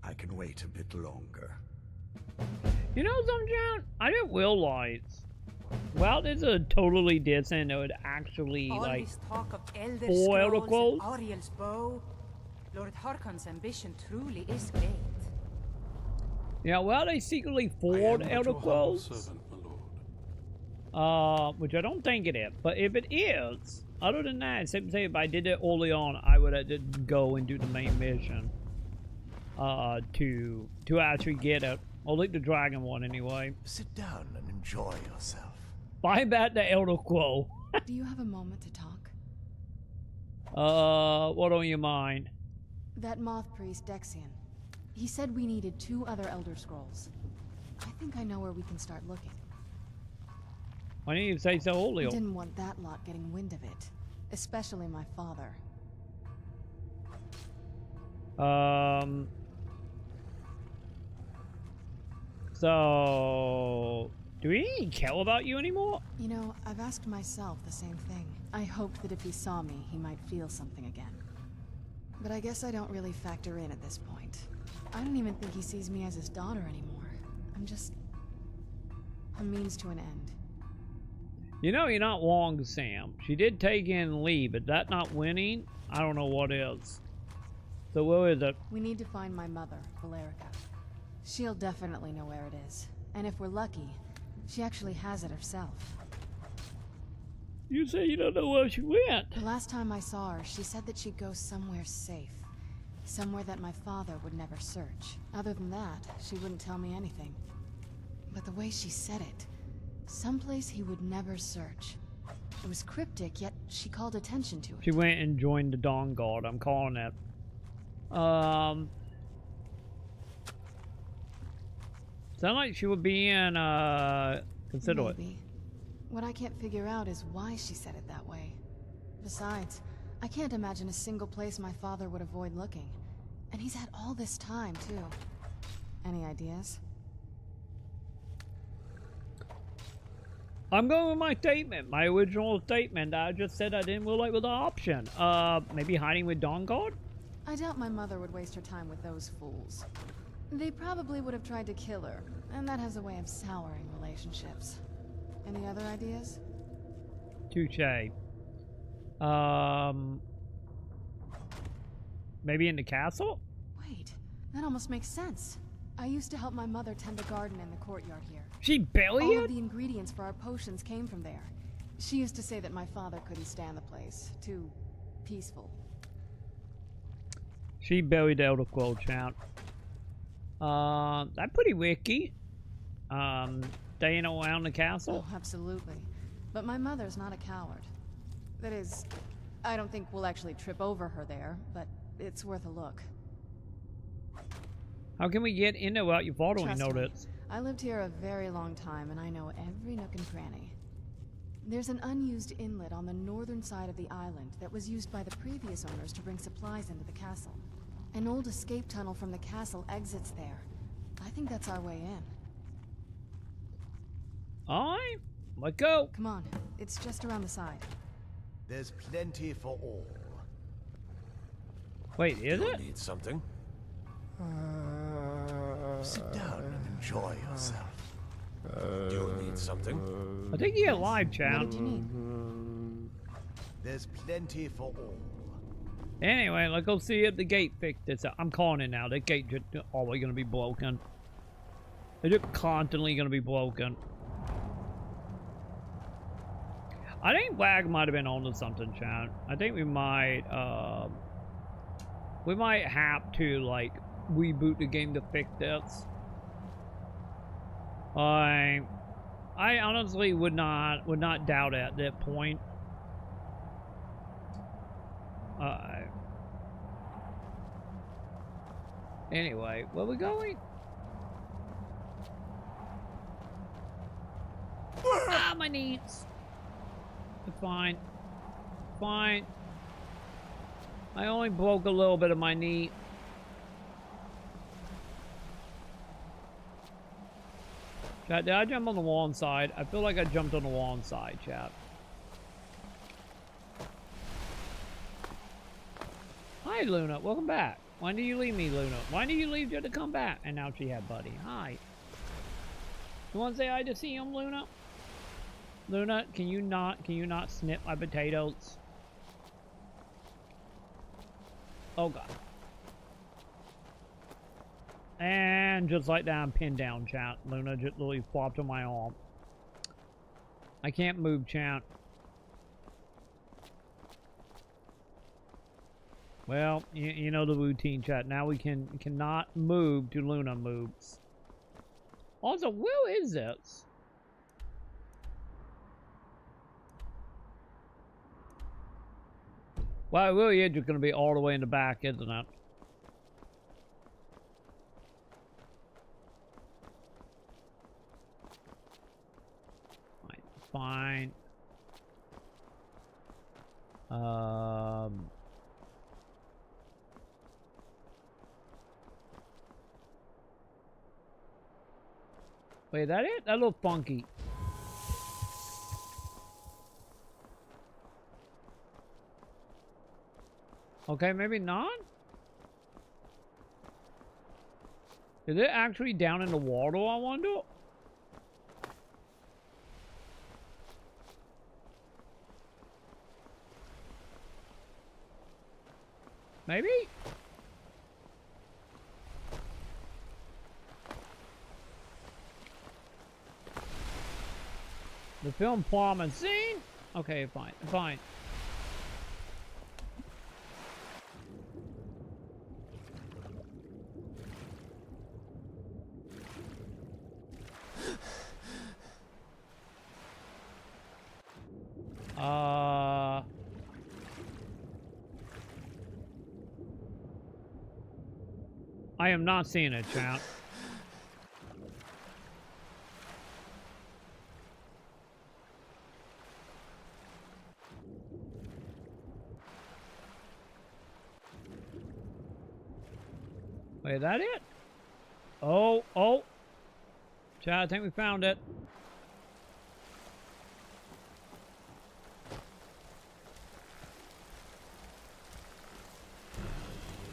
I can wait a bit longer. You know something, John? I didn't realize. Well, this is totally different. It would actually, All like, this talk of Elder four Elder Scrolls Scrolls? and Ariel's bow. Lord Harkon's ambition truly is great. Yeah, well, they secretly forward Elder Scrolls. Which I don't think it is. But if it is, other than that, say if I did it early on, I would have to go and do the main mission. To actually get it. Or like the dragon one anyway. Sit down and enjoy yourself. Buy back the Elder Scroll. Do you have a moment to talk? What on your mind? That moth priest, Dexian. He said we needed 2 other Elder Scrolls. I think I know where we can start looking. Why didn't you say so earlier? I didn't want that lot getting wind of it. Especially my father. So, do we even care about you anymore? You know, I've asked myself the same thing. I hoped that if he saw me, he might feel something again. But I guess I don't really factor in at this point. I don't even think he sees me as his daughter anymore. I'm just a means to an end. You know, you're not wrong, Sam. She did take in Lee, but that not winning, I don't know what is. So where is it? We need to find my mother, Valerica. She'll definitely know where it is. And if we're lucky, she actually has it herself. You say you don't know where she went. The last time I saw her, she said that she'd go somewhere safe. Somewhere that my father would never search. Other than that, she wouldn't tell me anything. But the way she said it, someplace he would never search. It was cryptic, yet she called attention to it. She went and joined the Dawnguard, I'm calling it. Sound like she would be in, consider it. Maybe. What I can't figure out is why she said it that way. Besides, I can't imagine a single place my father would avoid looking. And he's had all this time, too. Any ideas? I'm going with my statement, my original statement. I just said I didn't really like with the option. Maybe hiding with Dawnguard? I doubt my mother would waste her time with those fools. They probably would have tried to kill her, and that has a way of souring relationships. Any other ideas? Touché. Maybe in the castle? Wait, that almost makes sense. I used to help my mother tend a garden in the courtyard here. She barely All of the ingredients for our potions came from there. She used to say that my father couldn't stand the place. Too peaceful. She buried the Elder Scroll chant. That's pretty wiki. Staying around the castle? Oh, absolutely. But my mother's not a coward. That is, I don't think we'll actually trip over her there, but it's worth a look. How can we get into what you following Trust me, notice? I lived here a very long time, and I know every nook and cranny. There's an unused inlet on the northern side of the island that was used by the previous owners to bring supplies into the castle. An old escape tunnel from the castle exits there. I think that's our way in. Alright, let's go. Come on, it's just around the side. There's plenty for all. Wait, is You'll it? need something. Sit down and enjoy yourself. You'll need something. I think you're live, chat. What did you need? There's plenty for all. Anyway, let's go see if the gate fixed this up. I'm calling it now. The gate just always gonna be broken. It's just constantly gonna be broken. I think Wag might have been onto something, chat. I think we might have to like reboot the game to fix this. I honestly would not doubt it at that point. Anyway, where we going? Ah, my knees. It's fine. Fine. I only broke a little bit of my knee. Chat, did I jump on the wall inside? I feel like I jumped on the wall inside, chat. Hi, Luna. Welcome back. Why did you leave me, Luna? Why did you leave just to come back? And now she had Buddy. Hi. You want to say hi to see him, Luna? Luna, can you not snip my potatoes? Oh, God. And just like that, I'm pinned down, chat. Luna just literally flopped on my arm. I can't move, chat. Well, you know the routine, chat. Now we cannot move till Luna moves. Also, where is this? Well, it really is just going to be all the way in the back, isn't it? Fine. Wait, that it? That looked funky. Okay, maybe not? Is it actually down in the water, I wonder? Maybe? The film promising? Okay, fine, fine. I am not seeing it, chat. Wait, is that it? Oh, oh. Chat, I think we found it.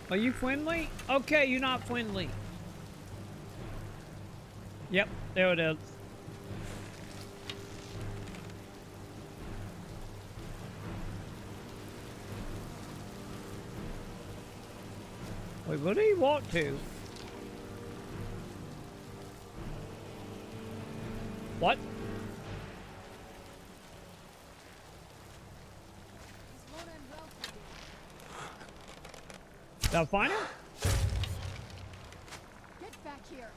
Are you friendly? Okay, you're not friendly. Yep, there it is. Wait, where do you walk to? What? Did I find him? Get back here.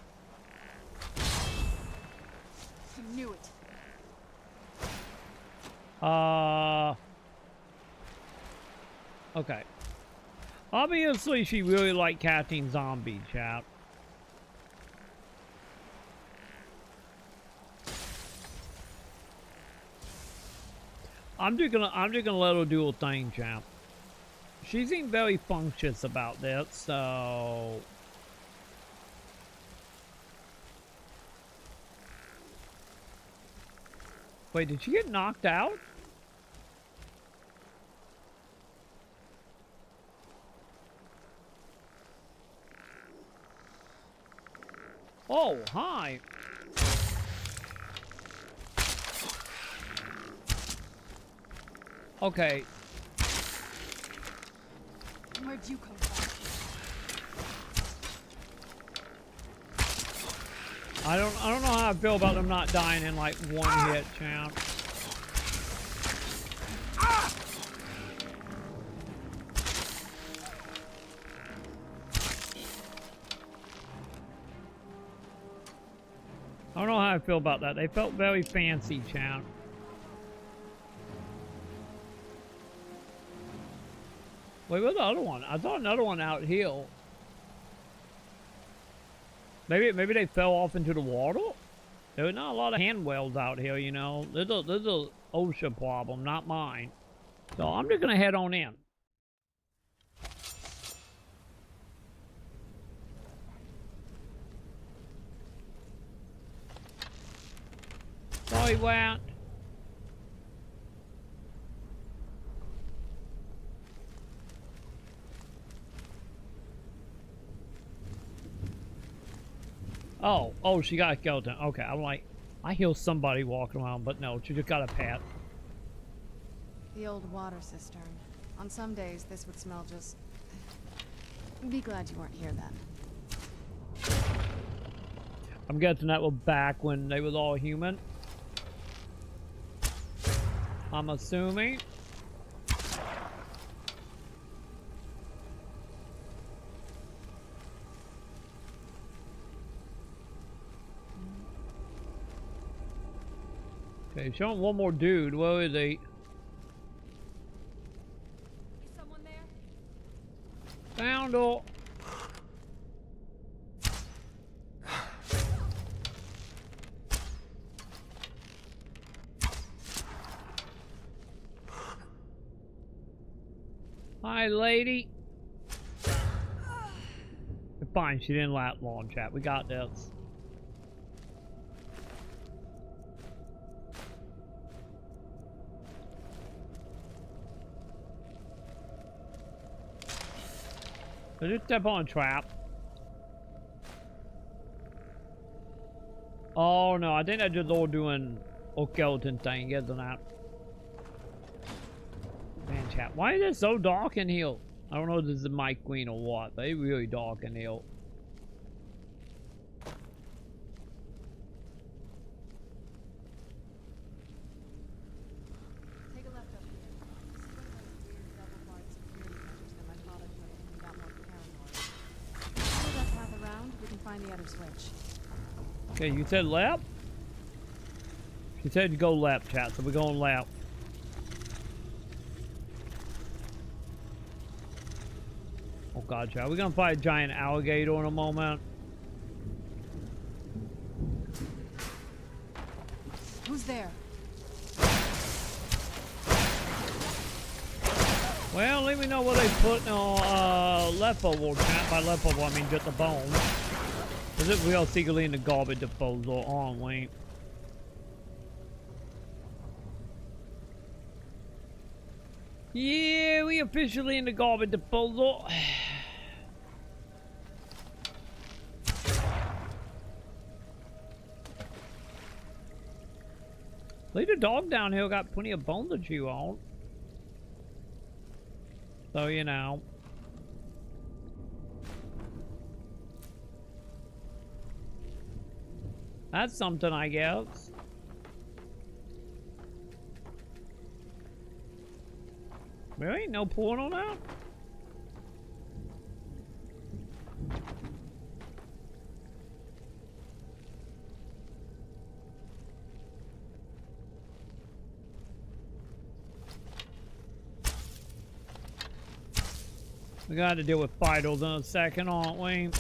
You knew it. Okay. Obviously, she really liked catching zombie, chat. I'm just gonna let her do her thing, chat. She seemed very functious about this, so... Wait, did she get knocked out? Oh, hi. Okay. Where'd you come from? I don't know how I feel about them not dying in like one hit, champ. I don't know how I feel about that. They felt very fancy, champ. Wait, where's the other one? I saw another one out here. Maybe they fell off into the water? There's not a lot of hand wells out here, you know. There's a OSHA problem, not mine. So I'm just gonna head on in. Sorry, what? Oh, she got a skeleton. Okay, I'm like, I hear somebody walking around, but no, she just got a pet. The old water cistern. On some days, this would smell just... Be glad you weren't here then. I'm guessing that was back when they was all human. I'm assuming. Okay, showing one more dude. Where is he? Is someone there? Found her. Hi, lady. Fine, she didn't last long, chat. We got this. Did you step on a trap? Oh no, I think I just all doing a skeleton thing, isn't that? Man, chat, why is it so dark in here? I don't know if this is my queen or what, but it's really dark in here. Take a left up here. This is one of those weird double-barred security measures that my father put in when he got more paranoid. Follow that path around, we can find the other switch. Okay, you said left? She said to go left, chat, so we're going left. Oh god, chat, we're gonna fight a giant alligator in a moment. Who's there? Well, let me know what they put on leftover, chat. By leftover, I mean just the bones. Because we are secretly in the garbage disposal, aren't we? Yeah, we officially in the garbage disposal. Leave the dog down here got plenty of bones to chew on. So, you know. That's something, I guess. There ain't no porn on that? We got to deal with vitals in a second, aren't we?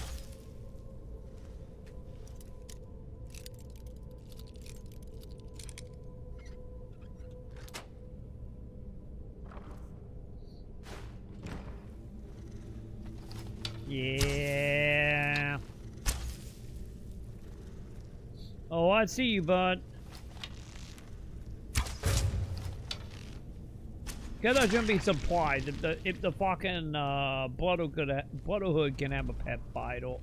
Yeah. Oh, I see you, bud. Guess I shouldn't be surprised if the fucking Brotherhood can have a pet vital.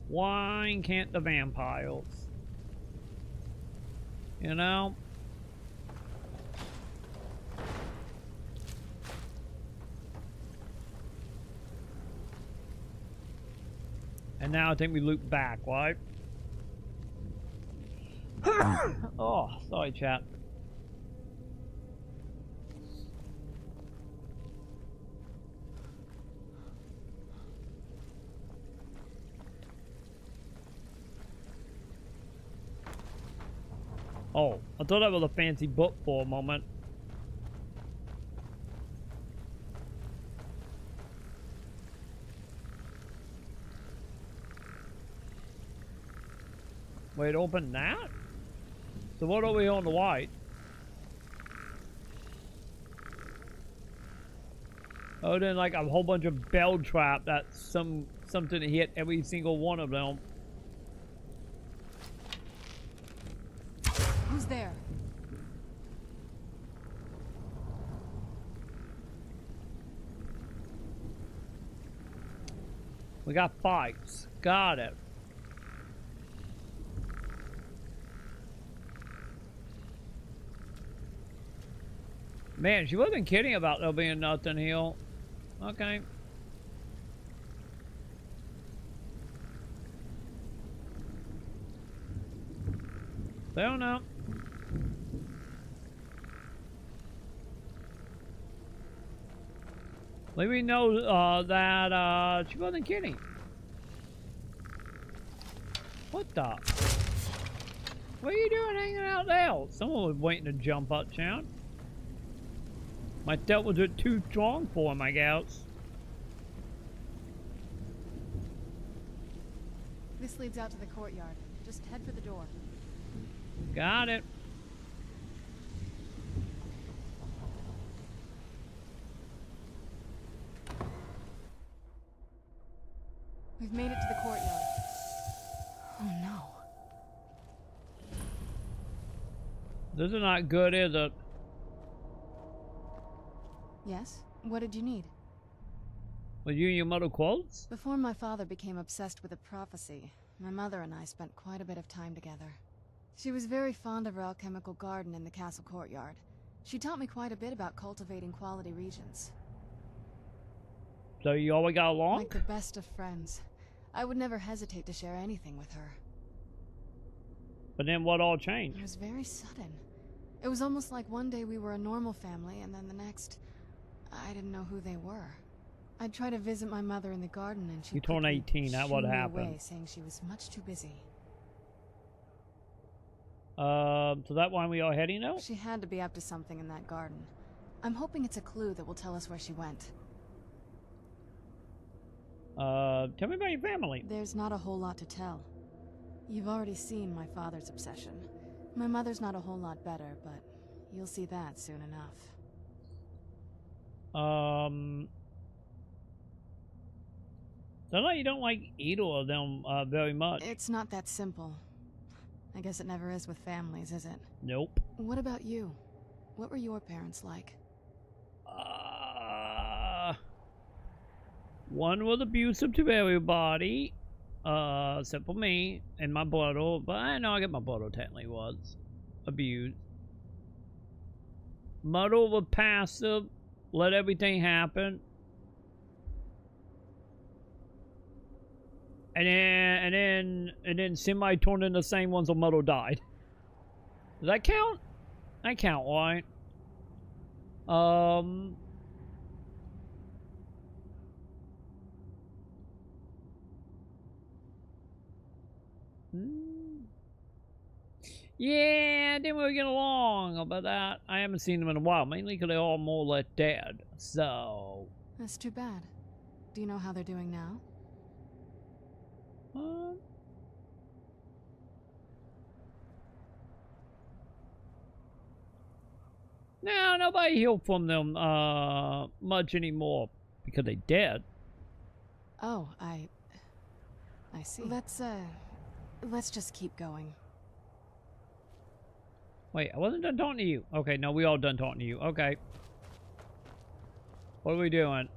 Why can't the vampires? You know? And now I think we loop back, right? Oh, sorry, chat. Oh, I thought that was a fancy book for a moment. Wait, open that? So what are we on the white? Oh, then like a whole bunch of bell trap. That's something to hit every single one of them. Who's there? We got fights. Got it. Man, she wasn't kidding about there being nothing here. Okay. Fair enough. Let me know that she wasn't kidding. What the? What are you doing hanging out there? Someone was waiting to jump up, Chan. My stealth was too strong for him, I guess. This leads out to the courtyard. Just head for the door. Got it. We've made it to the courtyard. Oh no. This is not good, is it? Yes? What did you need? Were you and your mother close? Before my father became obsessed with a prophecy, my mother and I spent quite a bit of time together. She was very fond of her alchemical garden in the castle courtyard. She taught me quite a bit about cultivating quality regions. So you always got along? Like the best of friends. I would never hesitate to share anything with her. But then what all changed? It was very sudden. It was almost like one day we were a normal family, and then the next, I didn't know who they were. I'd try to visit my mother in the garden, and she You turned 18, that's what happened. away, saying she was much too busy. So that why we are heading now? She had to be up to something in that garden. I'm hoping it's a clue that will tell us where she went. Tell me about your family. There's not a whole lot to tell. You've already seen my father's obsession. My mother's not a whole lot better, but you'll see that soon enough. Sounds like you don't like either of them very much. It's not that simple. I guess it never is with families, is it? Nope. What about you? What were your parents like? One was abusive to everybody, except for me and my brother. But I know I get my brother technically was abused. Mother was passive, let everything happen. And then somebody turned in the same ones when mother died. Does that count? That count, right? Yeah, then we were getting along about that. I haven't seen them in a while, mainly because they're all more or less dead. So That's too bad. Do you know how they're doing now? No, nobody healed from them much anymore because they dead. Oh, I see. Let's just keep going. Wait, I wasn't done talking to you. Okay, no, we all done talking to you. Okay. What are we doing?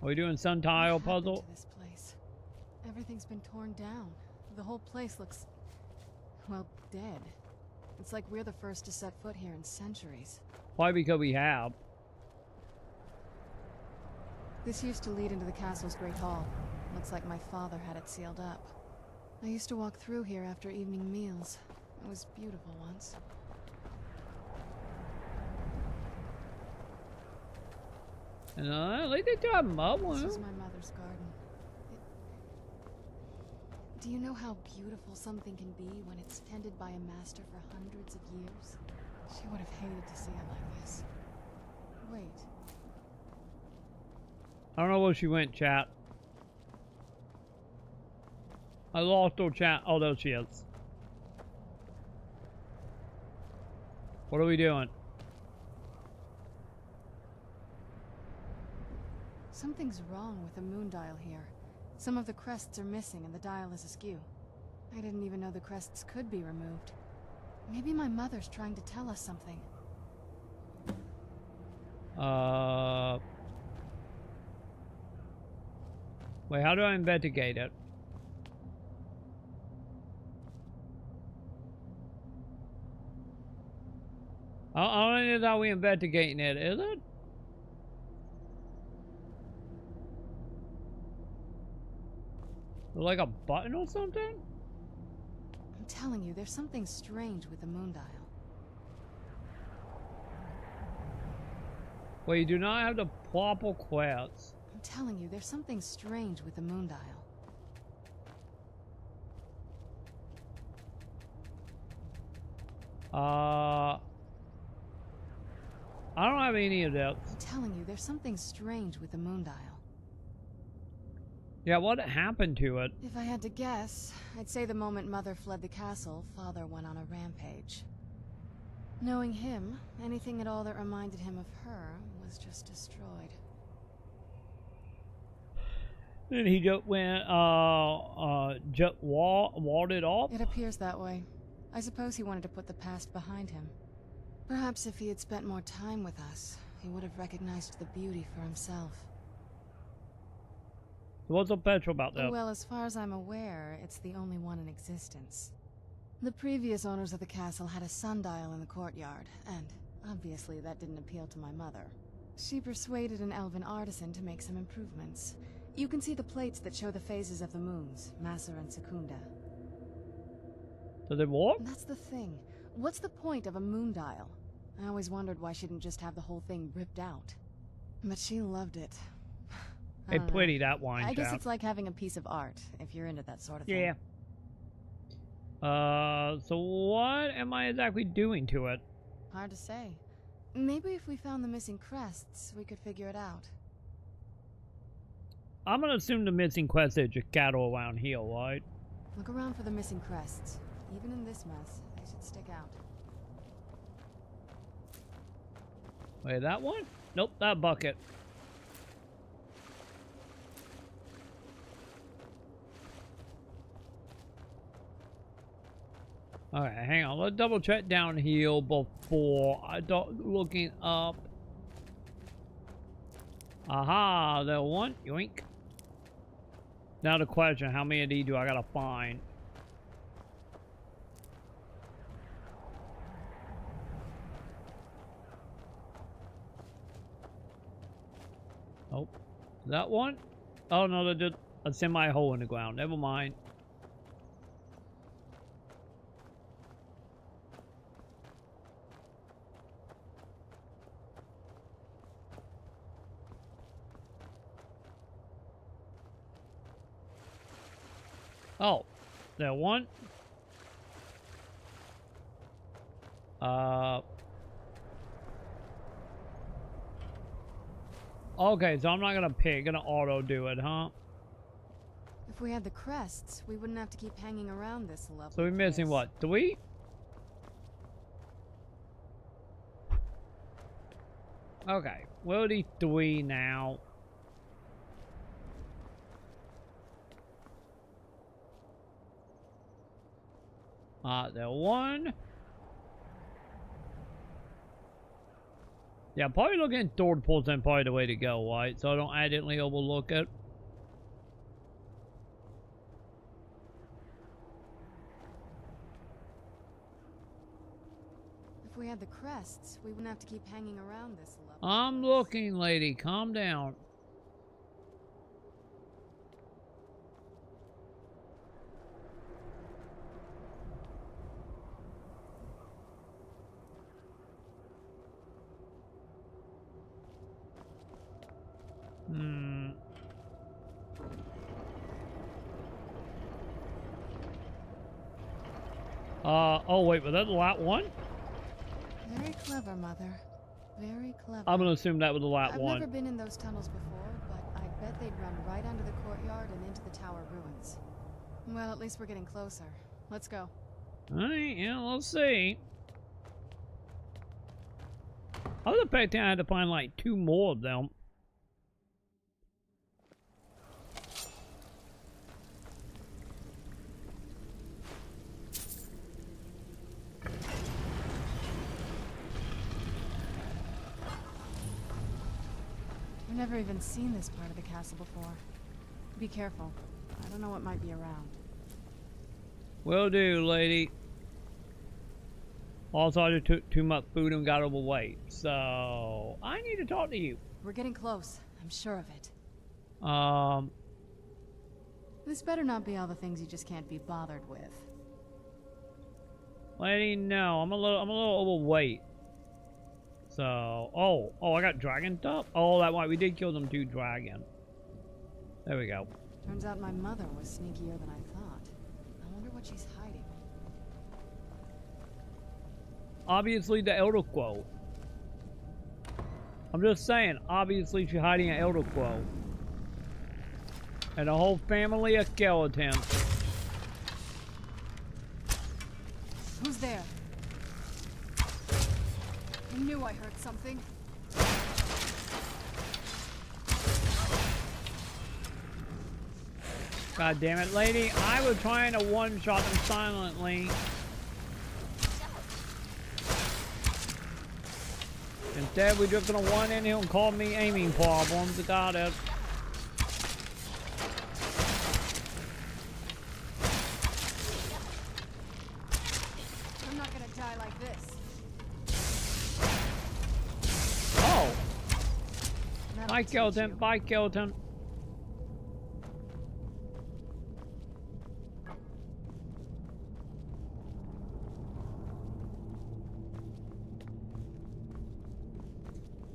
Are we doing sun tile puzzle? To this place? Everything's been torn down. The whole place looks, well, dead. It's like we're the first to set foot here in centuries. Why? Because we have. This used to lead into the castle's great hall. Looks like my father had it sealed up. I used to walk through here after evening meals. It was beautiful once. No, at least they do have mud one. This is my mother's garden. Do you know how beautiful something can be when it's tended by a master for hundreds of years? She would have hated to see it like this. Wait. I don't know where she went, chat. I lost her, chat. Oh, there she is. What are we doing? Something's wrong with the moon dial here. Some of the crests are missing and the dial is askew. I didn't even know the crests could be removed. Maybe my mother's trying to tell us something. Wait, how do I investigate it? I don't think that's how we investigating it, is it? Like a button or something? I'm telling you, there's something strange with the moon dial. Well, you do not have the proper quests. I'm telling you, there's something strange with the moon dial. I don't have any of that. I'm telling you, there's something strange with the moon dial. Yeah, what happened to it? If I had to guess, I'd say the moment Mother fled the castle, Father went on a rampage. Knowing him, anything at all that reminded him of her was just destroyed. And he just went, just walled it off? It appears that way. I suppose he wanted to put the past behind him. Perhaps if he had spent more time with us, he would have recognized the beauty for himself. What's so special about that? Well, as far as I'm aware, it's the only one in existence. The previous owners of the castle had a sundial in the courtyard, and obviously that didn't appeal to my mother. She persuaded an elven artisan to make some improvements. You can see the plates that show the phases of the moons, Maser and Secunda. Do they work? That's the thing. What's the point of a moon dial? I always wondered why she didn't just have the whole thing ripped out. But she loved it. Hey, pretty, that wine I guess shop. it's like having a piece of art, if you're into that sort of thing. Yeah. So what am I exactly doing to it? Hard to say. Maybe if we found the missing crests, we could figure it out. I'm gonna assume the missing quest is just cattle around here, right? Look around for the missing crests. Even in this mess, they should stick out. Wait, that one? Nope, that bucket. Alright, hang on. Let's double check down here before I start looking up. Aha, there one. Yoink. Now the question, how many of these do I gotta find? Oh, that one? Oh no, they're just a semi-hole in the ground. Never mind. Oh, there one. Okay, so I'm not gonna pick, gonna auto do it, huh? If we had the crests, we wouldn't have to keep hanging around this lovely So we're missing what, 3? Okay, where are these 3 now? There one. Yeah, probably looking at third person probably the way to go, right? So I don't accidentally overlook it. If we had the crests, we wouldn't have to keep hanging around this lovely I'm looking, lady. Calm down. Oh wait, was that the lat one? Very clever, Mother. Very clever. I'm gonna assume that was the lat one. I've never been in those tunnels before, but I bet they'd run right under the courtyard and into the tower ruins. Well, at least we're getting closer. Let's go. Alright, yeah, let's see. I was expecting I had to find like 2 more of them. I've never even seen this part of the castle before. Be careful. I don't know what might be around. Will do, lady. Also, I just took too much food and got overweight, so I need to talk to you. We're getting close. I'm sure of it. This better not be all the things you just can't be bothered with. Lady, no, I'm a little overweight. So, oh, I got dragon stuff. Oh, that right, we did kill them 2 dragon. There we go. Turns out my mother was sneakier than I thought. I wonder what she's hiding. Obviously, the Elder Quo. I'm just saying, obviously she's hiding an Elder Quo. And a whole family of skeletons. Who's there? I knew I heard something. God damn it, lady. I was trying to one-shot them silently. Instead, we're just gonna run in here and call me aiming problems. Got it. I'm not gonna die like this. Oh! Bye, skeleton. Bye, skeleton.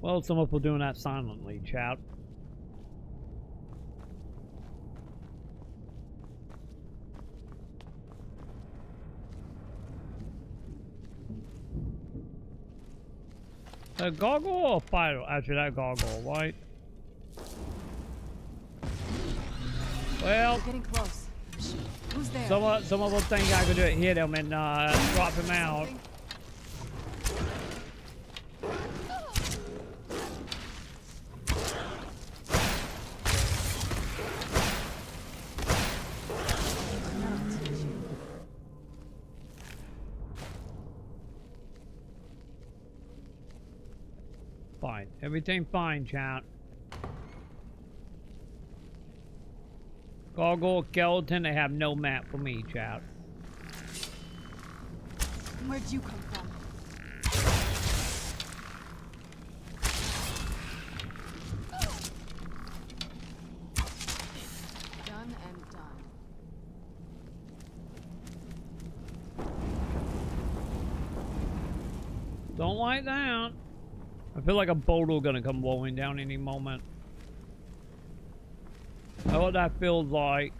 Well, some people doing that silently, chat. A goggle or a fighter? Actually, that goggle, right? Well, we're getting close. Who's there? Some of them think I could hit him and drop him out. Fine. Everything fine, chat. Goggle, skeleton, they have no map for me, chat. Where'd you come from? Done and done. Don't like that. I feel like a boulder gonna come rolling down any moment. I know what that feels like.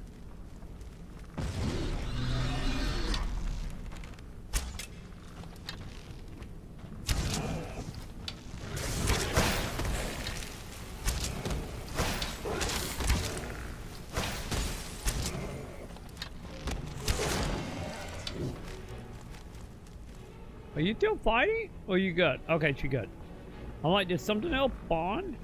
Are you still fighting? Or are you good? Okay, she good. I'm like, did something else spawn?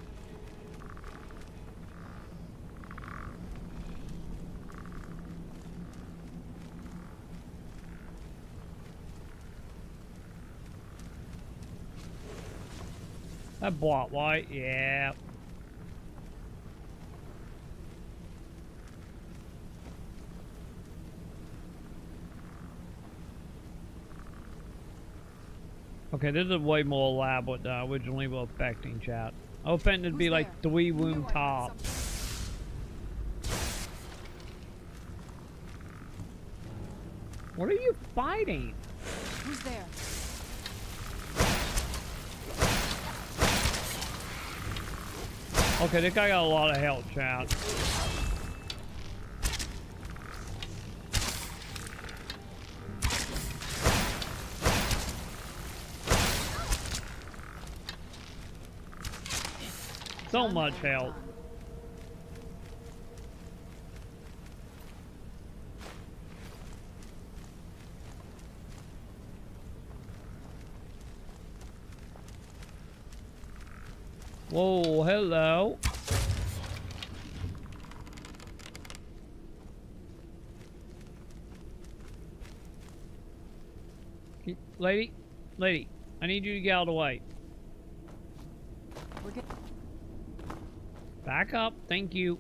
That block light, yeah. Okay, this is way more elaborate than I originally was expecting, chat. I was expecting it to be like 3-room top. What are you fighting? Who's there? Okay, this guy got a lot of health, chat. So much health. Whoa, hello. Lady, I need you to get out of the way. Back up, thank you.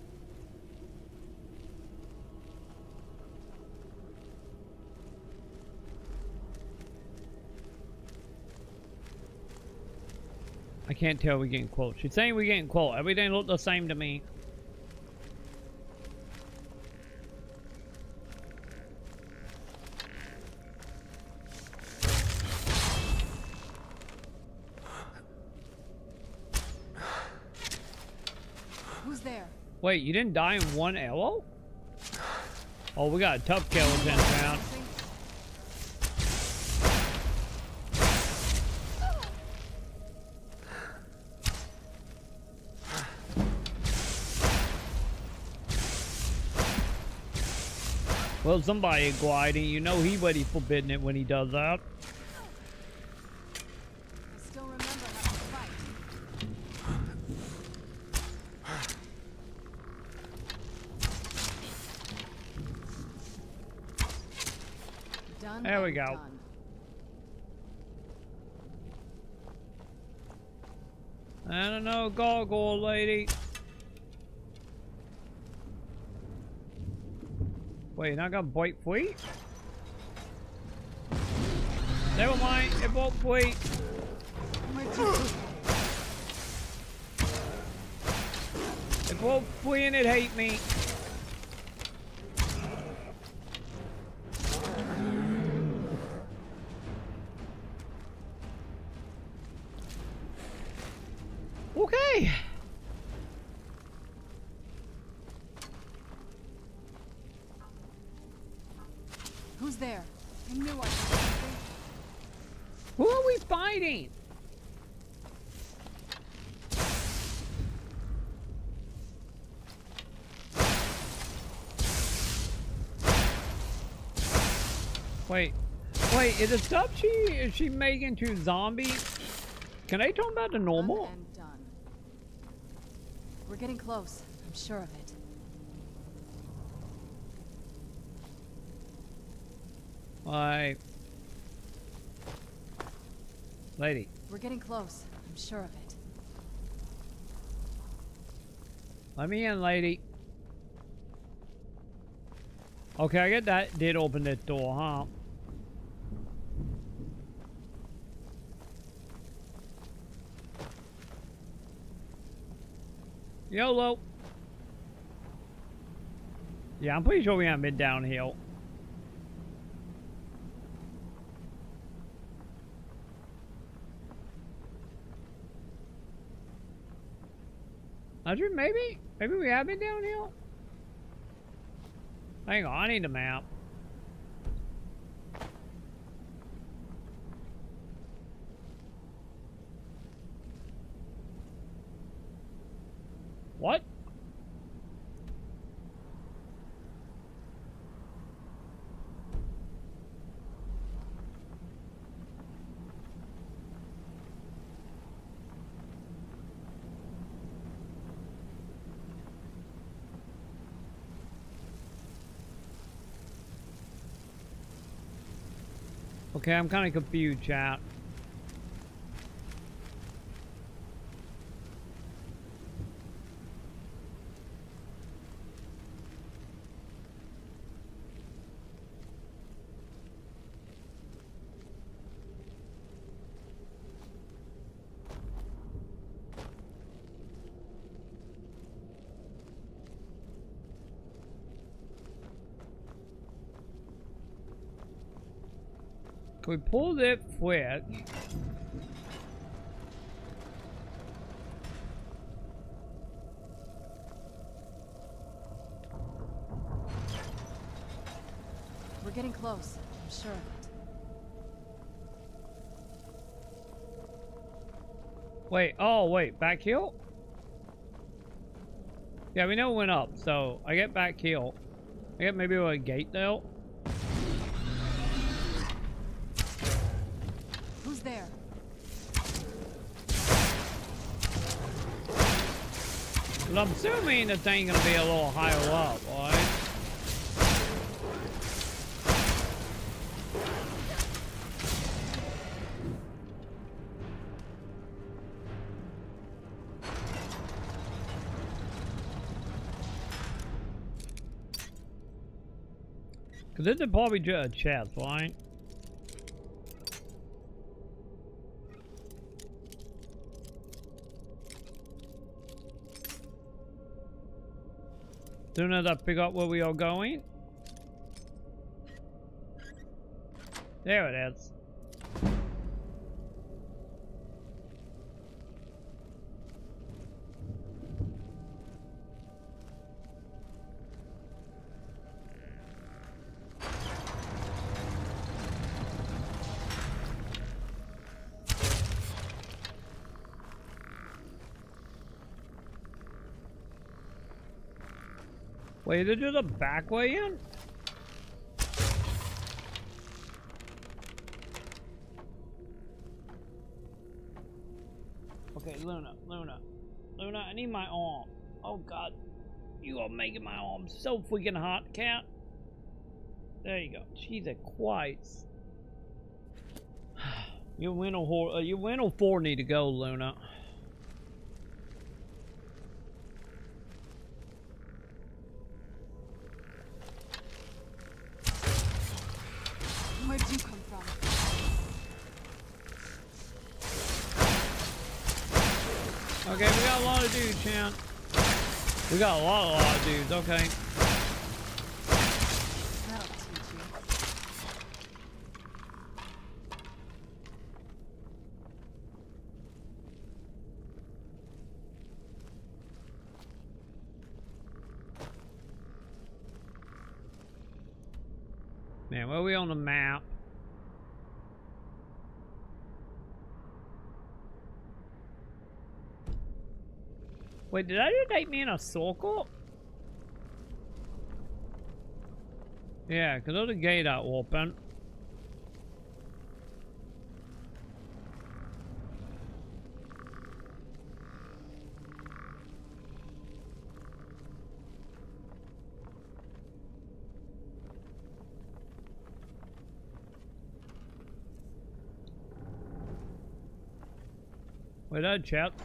I can't tell we're getting close. She's saying we're getting close. Everything looked the same to me. Who's there? Wait, you didn't die in one arrow? Oh, we got a tough skeleton down. Well, somebody gliding. You know he ready forbidden it when he does that. I still remember how to fight. Done. There we go. Done. I don't know, gargoyle lady. Wait, you're not gonna bite free? Never mind, it won't free. It won't free and it hate me. Okay. Who's there? I knew I was. Who are we fighting? Wait, is the stuff is she making to zombies? Can I talk about the normal? Done and done. We're getting close. I'm sure of it. Why, lady. We're getting close. I'm sure of it. Let me in, lady. Okay, I get that. Did open this door, huh? YOLO. Yeah, I'm pretty sure we haven't been downhill. Maybe we have been downhill. Hang on, I need a map. What? Okay, I'm kind of confused, chat. We pulled it quick. We're getting close. I'm sure of it. Wait, oh wait, back hill? Yeah, we know it went up, so I get back hill. I get maybe a gate though. Who's there? But I'm assuming this ain't gonna be a little higher up, right? Cause this is probably just a chest, right? Soon as I figure out where we are going. There it is. Wait, is it just a back way in? Okay, Luna, I need my arm. Oh God, you are making my arm so freaking hot, cat. There you go. Jesus Christ. Your window 4 need to go, Luna. Where'd you come from? Okay, we got a lot of dudes, Chan. We got a lot of dudes, okay. That'll teach you. Man, where are we on the map? Wait, did that just take me in a circle? Yeah, because there's a gate out open. Wait, that chats?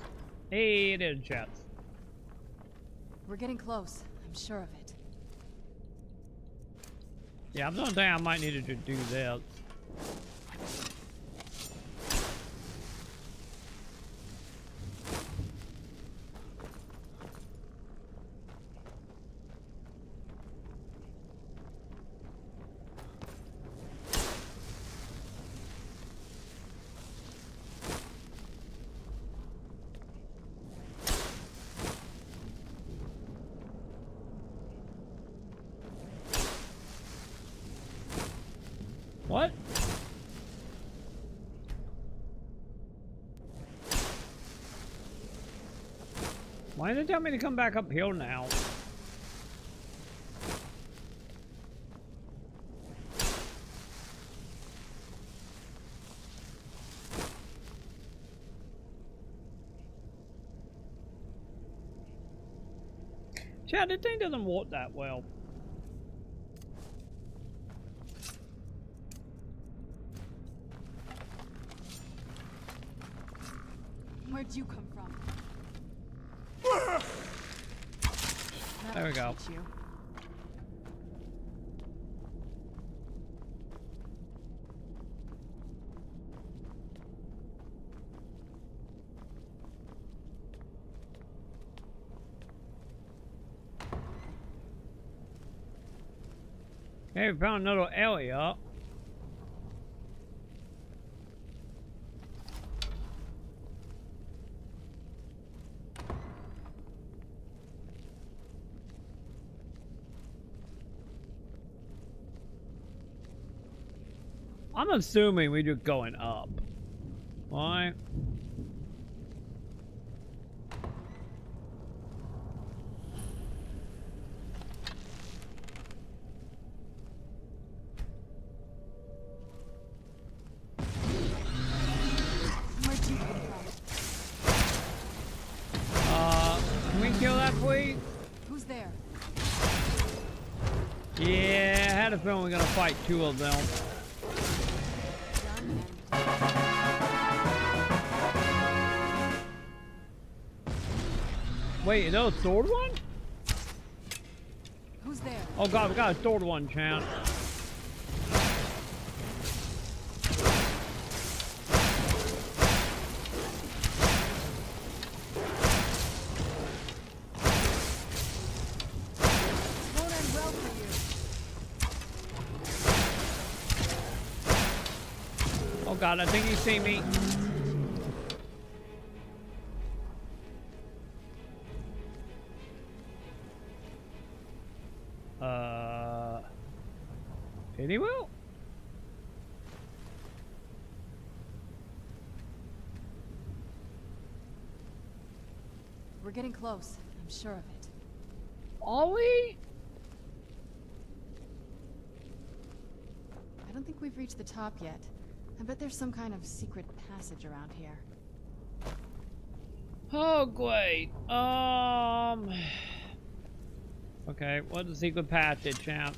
Hey, it is chats. We're getting close. I'm sure of it. Yeah, I'm gonna think I might need to do this. What? Why did they tell me to come back up here now? Chad, the thing doesn't work that well. Where'd you come from? There we go. Hey, we found another area. I'm assuming we're just going up. Why? Can we kill that, please? Who's there? Yeah, I had a feeling we were gonna fight two of them. Wait, is that a sword one? Who's there? Oh god, we got a sword one, champ. Oh god, I think he's seen me. Did he will? We're getting close. I'm sure of it. Are we? I don't think we've reached the top yet. I bet there's some kind of secret passage around here. Oh, great. Okay, what's the secret passage, champ?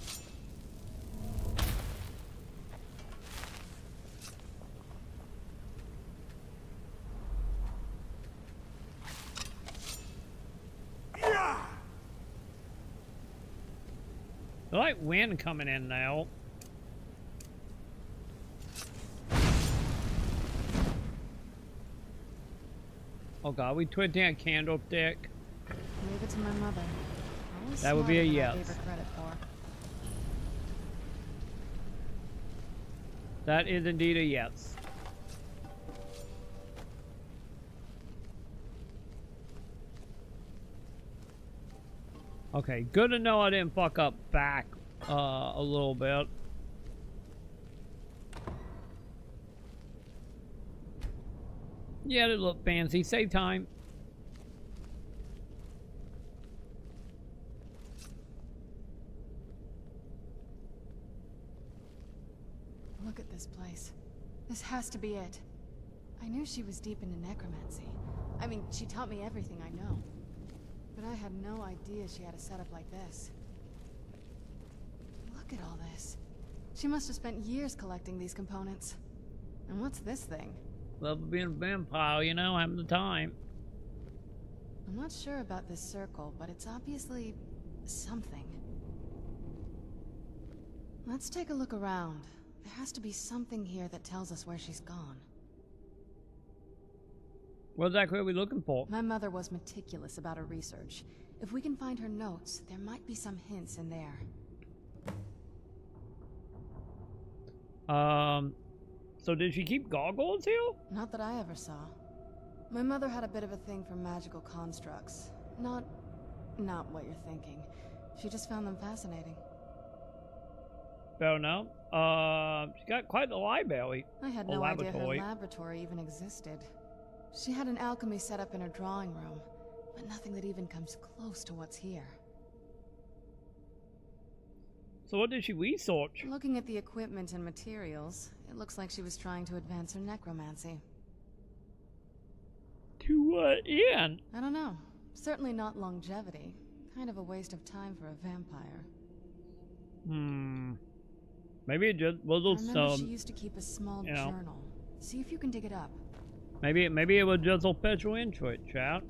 I like wind coming in now. Oh god, we twisting a candlestick. Leave it to my mother. That would be a yes. That is indeed a yes. Okay, good to know I didn't fuck up back a little bit. Yeah, they look fancy. Save time. Look at this place. This has to be it. I knew she was deep into necromancy. I mean, she taught me everything I know. But I had no idea she had a setup like this. Look at all this. She must have spent years collecting these components. And what's this thing? Love being a vampire, you know, having the time. I'm not sure about this circle, but it's obviously something. Let's take a look around. There has to be something here that tells us where she's gone. What exactly are we looking for? My mother was meticulous about her research. If we can find her notes, there might be some hints in there. So did she keep goggles here? Not that I ever saw. My mother had a bit of a thing for magical constructs. Not what you're thinking. She just found them fascinating. Fair enough. She got quite the library. I had no idea her laboratory even existed. She had an alchemy set up in her drawing room, but nothing that even comes close to what's here. So what did she research? Looking at the equipment and materials, it looks like she was trying to advance her necromancy. To what end? I don't know. Certainly not longevity. Kind of a waste of time for a vampire. Maybe it just was some. She used to keep a small journal. See if you can dig it up. Maybe it was just a special interest, chat.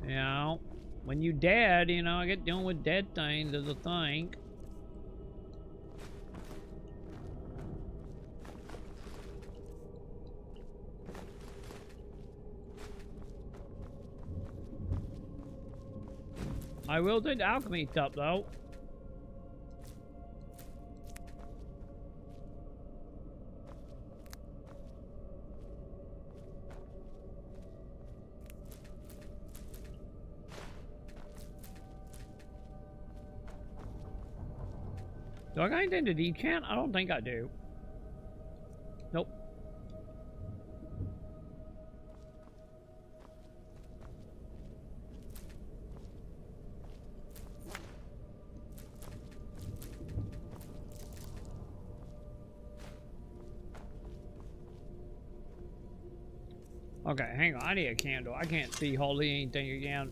You know, when you dead, you know, I get dealing with dead things as a thing. I will take the alchemy stuff though. Do I got anything to decant? I don't think I do. Nope. Okay, hang on. I need a candle. I can't see hardly anything again.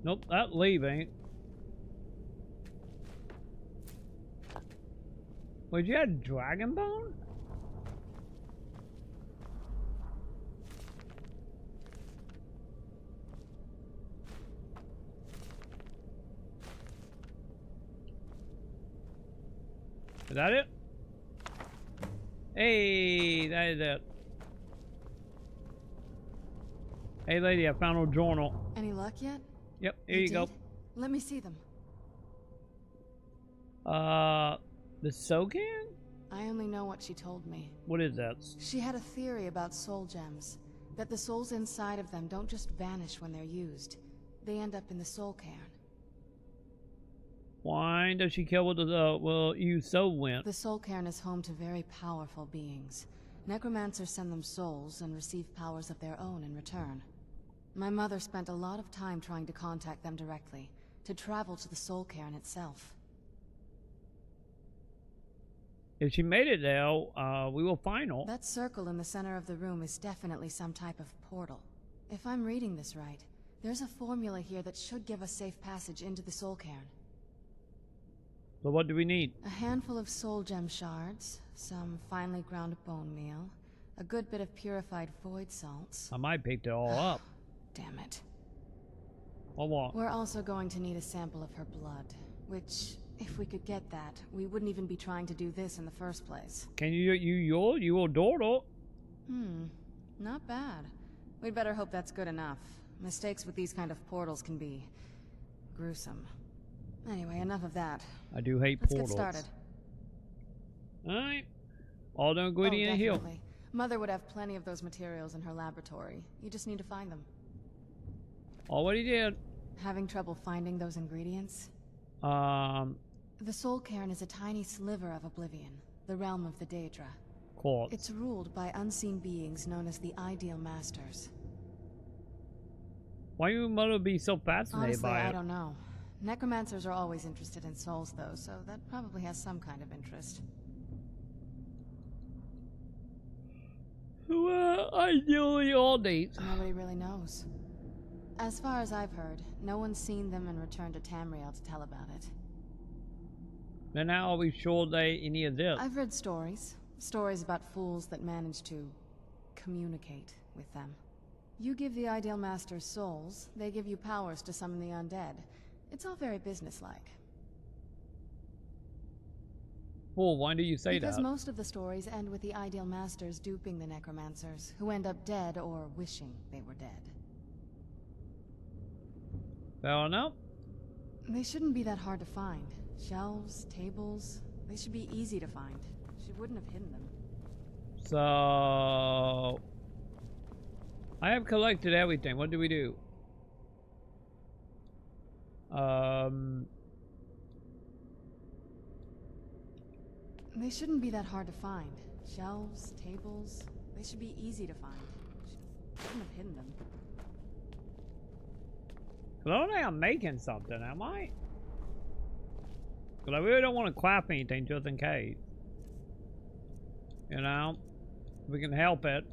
Nope, that leave ain't. Wait, you had dragon bone? Is that it? Hey, that is it. Hey lady, I found a journal. Any luck yet? Yep, here you go. Let me see them. The Sogan? I only know what she told me. What is that? She had a theory about soul gems. That the souls inside of them don't just vanish when they're used. They end up in the soul cairn. Why does she care what the you soul went? The soul cairn is home to very powerful beings. Necromancers send them souls and receive powers of their own in return. My mother spent a lot of time trying to contact them directly, to travel to the soul cairn itself. If she made it there, we will find her. That circle in the center of the room is definitely some type of portal. If I'm reading this right, there's a formula here that should give us safe passage into the soul cairn. So what do we need? A handful of soul gem shards, some finely ground bone meal, a good bit of purified void salts. I might pick it all up. Damn it. What? We're also going to need a sample of her blood, which, if we could get that, we wouldn't even be trying to do this in the first place. Can you adore it? Not bad. We'd better hope that's good enough. Mistakes with these kind of portals can be gruesome. Anyway, enough of that. I do hate portals. Let's get started. Alright. All the ingredient here. Mother would have plenty of those materials in her laboratory. You just need to find them. Already did. Having trouble finding those ingredients? The soul cairn is a tiny sliver of oblivion, the realm of the Daedra. Cool. It's ruled by unseen beings known as the Ideal Masters. Why would Mother be so fascinated by it? I don't know. Necromancers are always interested in souls, though, so that probably has some kind of interest. Well, ideally all dates. Nobody really knows. As far as I've heard, no one's seen them and returned to Tamriel to tell about it. Then how are we sure any of this? I've read stories. Stories about fools that manage to communicate with them. You give the Ideal Masters souls, they give you powers to summon the undead. It's all very businesslike. Well, why do you say that? Because most of the stories end with the Ideal Masters duping the necromancers, who end up dead or wishing they were dead. Fair enough. They shouldn't be that hard to find. Shelves, tables, they should be easy to find. She wouldn't have hidden them. So... I have collected everything. What do we do? They shouldn't be that hard to find. Shelves, tables, they should be easy to find. She wouldn't have hidden them. I don't think I'm making something, am I? Because I really don't want to craft anything just in case. You know? If we can help it.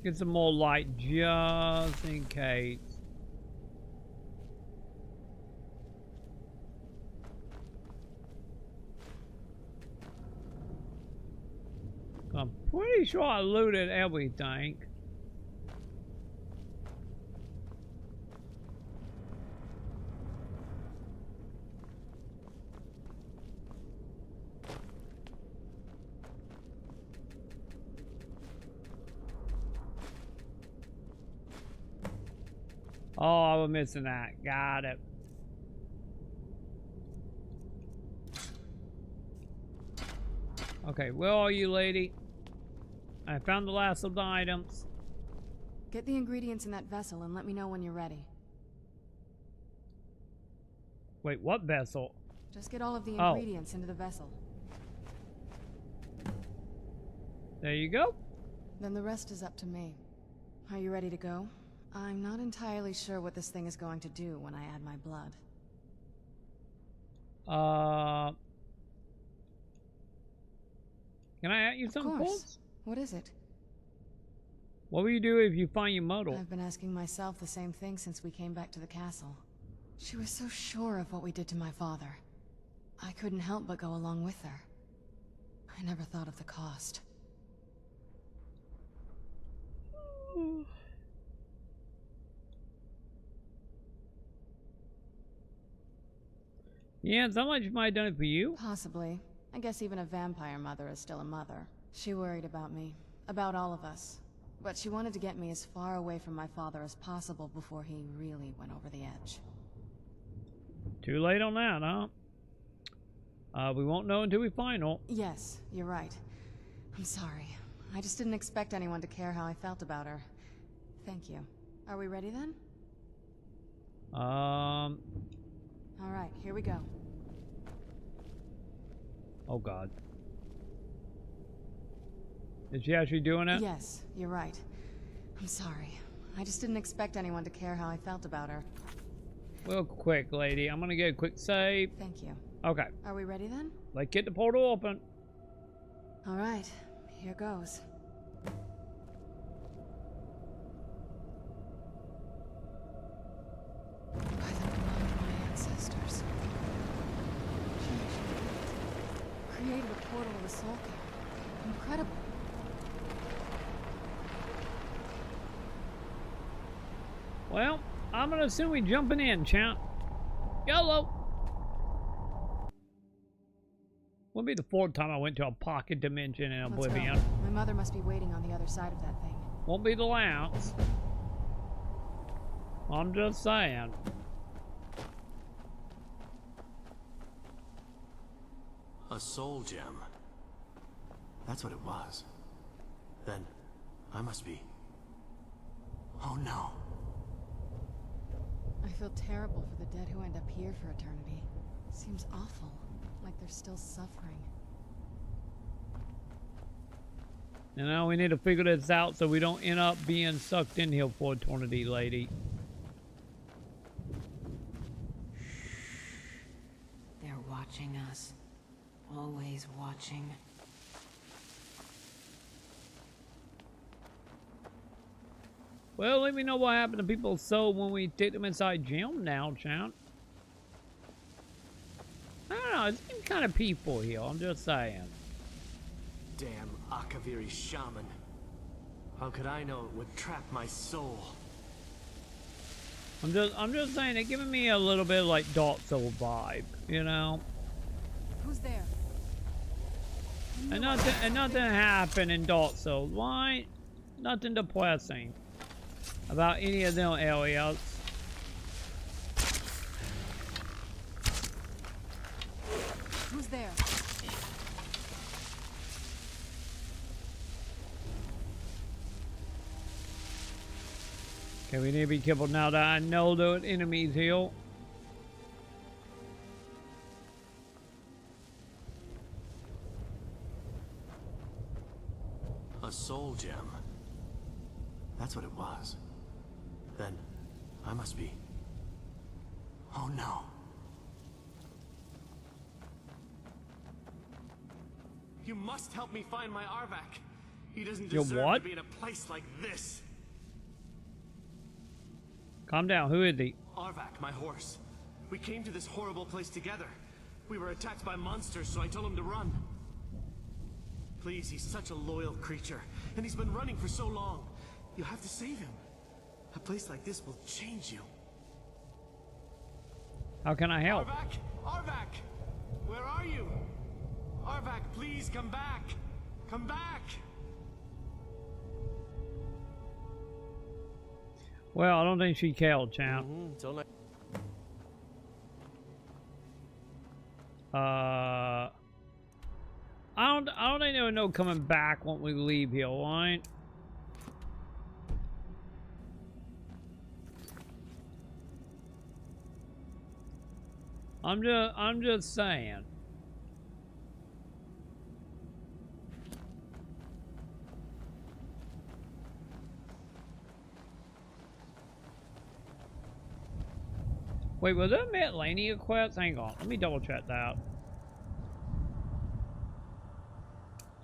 Get some more light just in case. I'm pretty sure I looted everything. Oh, I was missing that. Got it. Okay, where are you, lady? I found the last of the items. Get the ingredients in that vessel and let me know when you're ready. Wait, what vessel? Just get all of the ingredients into the vessel. There you go. Then the rest is up to me. Are you ready to go? I'm not entirely sure what this thing is going to do when I add my blood. Can I ask you something? Of course. What is it? What will you do if you find your model? I've been asking myself the same thing since we came back to the castle. She was so sure of what we did to my father. I couldn't help but go along with her. I never thought of the cost. Yeah, it sounds like she might have done it for you. Possibly. I guess even a vampire mother is still a mother. She worried about me. About all of us. But she wanted to get me as far away from my father as possible before he really went over the edge. Too late on that, huh? We won't know until we find her. Yes, you're right. I'm sorry. I just didn't expect anyone to care how I felt about her. Thank you. Are we ready then? All right, here we go. Oh God. Is she actually doing it? Yes, you're right. I'm sorry. I just didn't expect anyone to care how I felt about her. Real quick, lady. I'm gonna get a quick save. Thank you. Okay. Are we ready then? Let's get the portal open. All right, here goes. By the blood of my ancestors. She created a portal of the soul king. Incredible. Well, I'm gonna assume we jumping in, champ. YOLO! Won't be the fourth time I went to a pocket dimension in Oblivion. Let's go. My mother must be waiting on the other side of that thing. Won't be the last. I'm just saying. A soul gem. That's what it was. Then, I must be... Oh no. I feel terrible for the dead who end up here for eternity. Seems awful. Like they're still suffering. You know, we need to figure this out so we don't end up being sucked in here for eternity, lady. They're watching us. Always watching. Well, let me know what happened to people's soul when we take them inside gym now, champ. I don't know, it seems kind of peaceful here, I'm just saying. Damn Akaviri shaman. How could I know it would trap my soul? I'm just saying, they're giving me a little bit of like Dark Soul vibe, you know? Who's there? And nothing happened in Dark Souls. Why? Nothing depressing about any of them areas. Who's there? Okay, we need to be careful now that I know the enemies here. A soul gem. That's what it was. Then, I must be... Oh no. You must help me find my Arvak. He doesn't deserve to be in a place like this. Calm down, who is he? Arvak, my horse. We came to this horrible place together. We were attacked by monsters, so I told him to run. Please, he's such a loyal creature, and he's been running for so long. You have to save him. A place like this will change you. How can I help? Arvak! Arvak! Where are you? Arvak, please come back! Come back! Well, I don't think she killed, champ. It's only... I don't think there was no coming back when we leave here, right? I'm just saying. Wait, was that Miscellaneous quest? Hang on, let me double check that.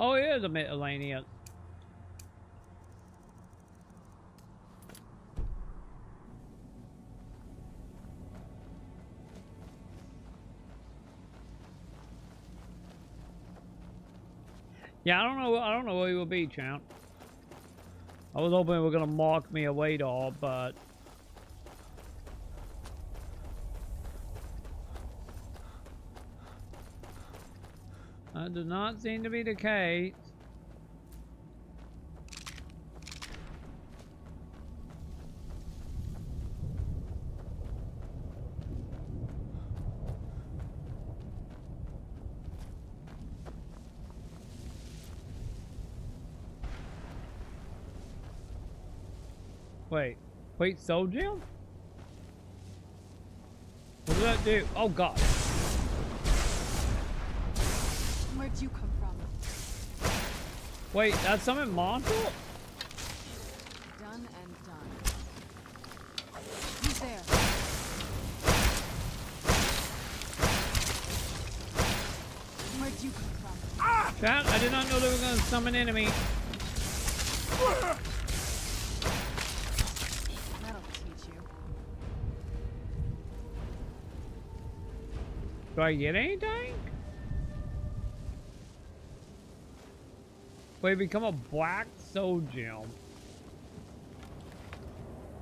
Oh, it is a Miscellaneous. Yeah, I don't know where he will be, champ. I was hoping they were gonna mark me away all, but that does not seem to be the case. Wait, Soul Gem? What did that do? Oh god. Where'd you come from? Wait, that's something Montel? Done and done. Who's there? Where'd you come from? Chat, I did not know they were gonna summon enemy. Do I get anything? Wait, become a black soul gem.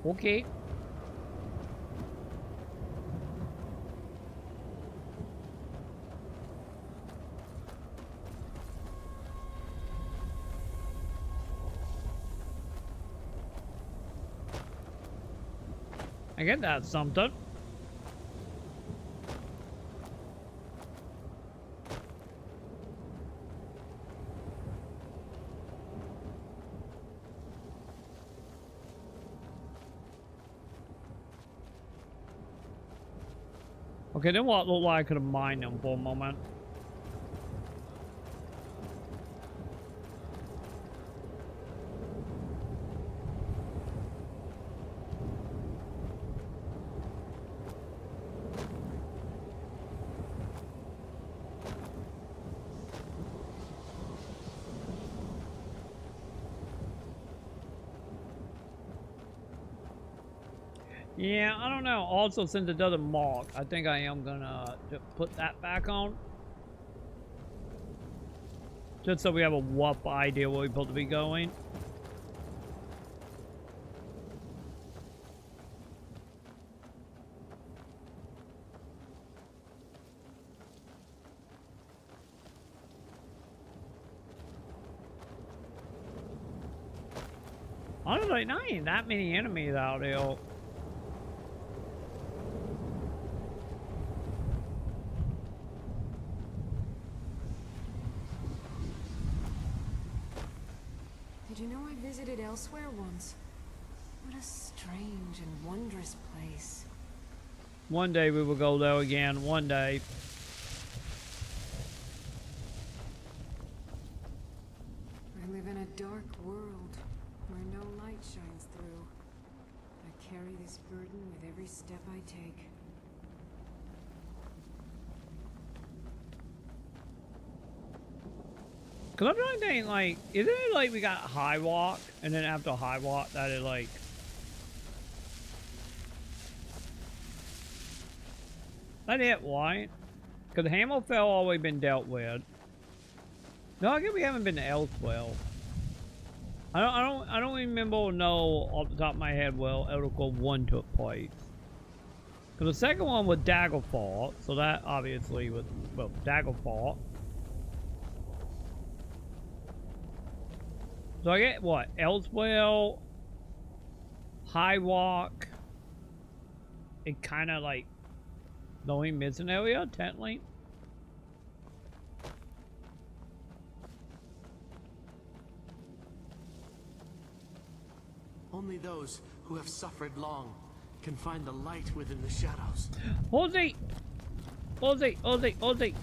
Okay. I get that something. Okay, then what looked like I could have mined them for a moment. Yeah, I don't know. Also, since it doesn't mark, I think I am gonna put that back on. Just so we have a rough idea where we're supposed to be going. Honestly, not even that many enemies out there. Did you know I visited elsewhere once? What a strange and wondrous place. One day we will go there again. One day. I live in a dark world where no light shines through. I carry this burden with every step I take. Cause I'm trying to think, like, isn't it like we got high walk, and then after high walk, that is like, that it, right? Cause Hammerfell always been dealt with. No, I guess we haven't been to Elsewell. I don't remember or know off the top of my head where Elder Scrolls 1 took place. Cause the second one was Daggerfall, so that obviously was, well, Daggerfall. So I get what? Elsewell, High walk. It kind of like the only missing area, technically. Only those who have suffered long can find the light within the shadows. Ozzy! Ozzy! Ozzy! Ozzy!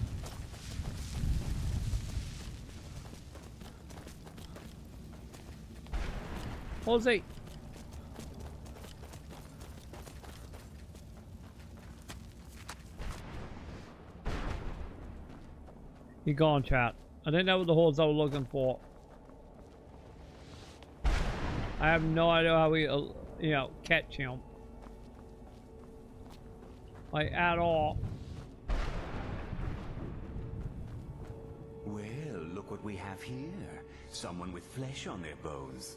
Ozzy! You gone, chat. I didn't know what the holes I was looking for. I have no idea how we, you know, catch him. Like, at all. Well, look what we have here. Someone with flesh on their bones.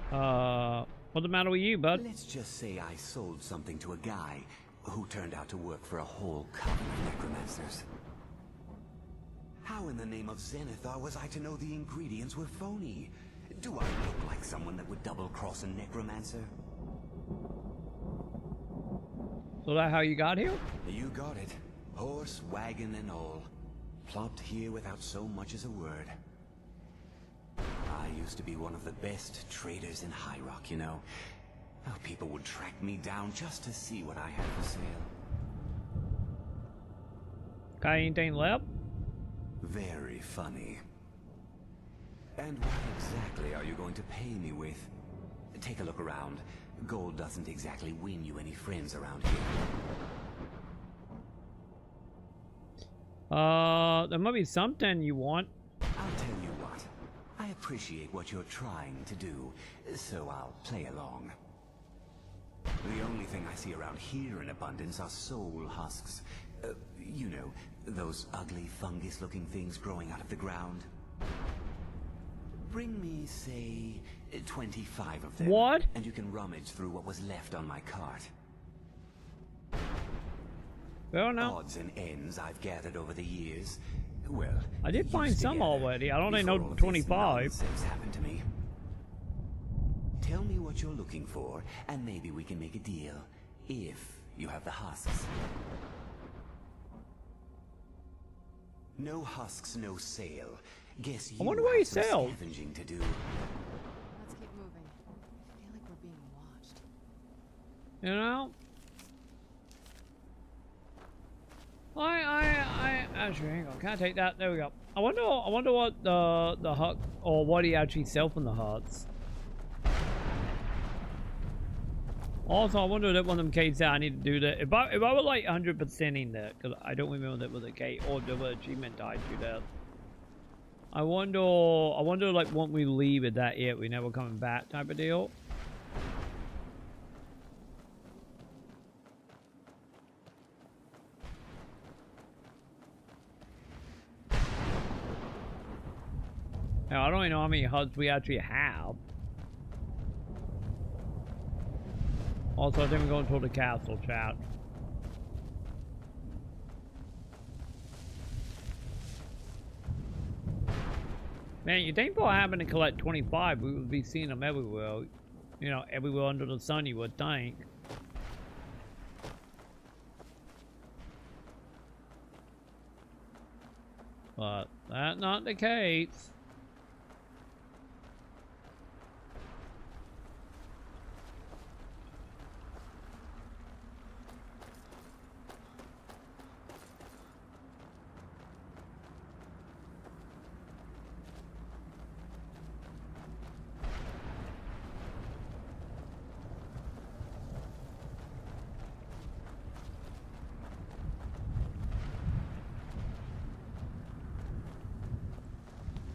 What's the matter with you, bud? Let's just say I sold something to a guy who turned out to work for a whole coven of necromancers. How in the name of Zenithar was I to know the ingredients were phony? Do I look like someone that would double-cross a necromancer? So that's how you got here? You got it. Horse, wagon, and all. Plopped here without so much as a word. I used to be one of the best traders in High Rock, you know. Oh, people would track me down just to see what I had for sale. Got anything left? Very funny. And what exactly are you going to pay me with? Take a look around. Gold doesn't exactly win you any friends around here. There might be something you want. I'll tell you what. I appreciate what you're trying to do, so I'll play along. The only thing I see around here in abundance are soul husks. You know, those ugly fungus-looking things growing out of the ground. Bring me, say, 25 of them. What? And you can rummage through what was left on my cart. Fair enough. Odds and ends I've gathered over the years. Well, I did find some already. I don't know 25. Happened to me. Tell me what you're looking for, and maybe we can make a deal. If you have the husks. No husks, no sale. Guess you I wonder why he have some sells. scavenging to do. Let's keep moving. I feel like we're being watched. You know? Actually, hang on. Can I take that? There we go. I wonder what the hut, or what he actually sell from the huts. Also, I wonder if one of them caves that I need to do that. If I were like 100%ing that, because I don't remember that was a cave, or the achievement died to that. I wonder like when we leave, is that it? We never coming back type of deal. Now, I don't even know how many huts we actually have. Also, I think we're going toward the castle, chat. Man, you think for having to collect 25, we would be seeing them everywhere. You know, everywhere under the sun, you would think. But that's not the case.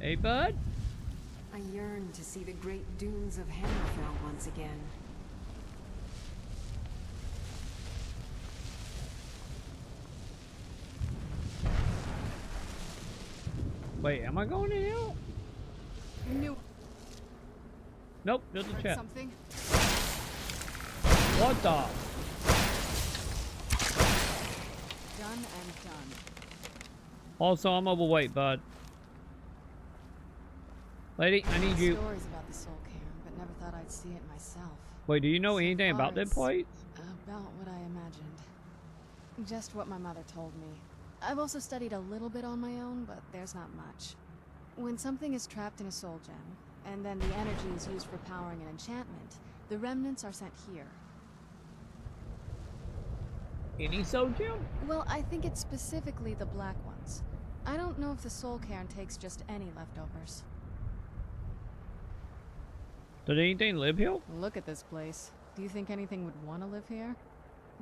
Hey, bud? I yearn to see the great dunes of Hammerfell once again. Wait, am I going in here? I knew. Nope, just a chat. Something. What the? Done and done. Also, I'm overweight, bud. Lady, I need you. Stories about the Soul Cairn, but never thought I'd see it myself. Wait, do you know anything about that place? About what I imagined. Just what my mother told me. I've also studied a little bit on my own, but there's not much. When something is trapped in a soul gem, and then the energy is used for powering an enchantment, the remnants are sent here. Any soul gem? Well, I think it's specifically the black ones. I don't know if the soul cairn takes just any leftovers. Did anything live here? Look at this place. Do you think anything would want to live here?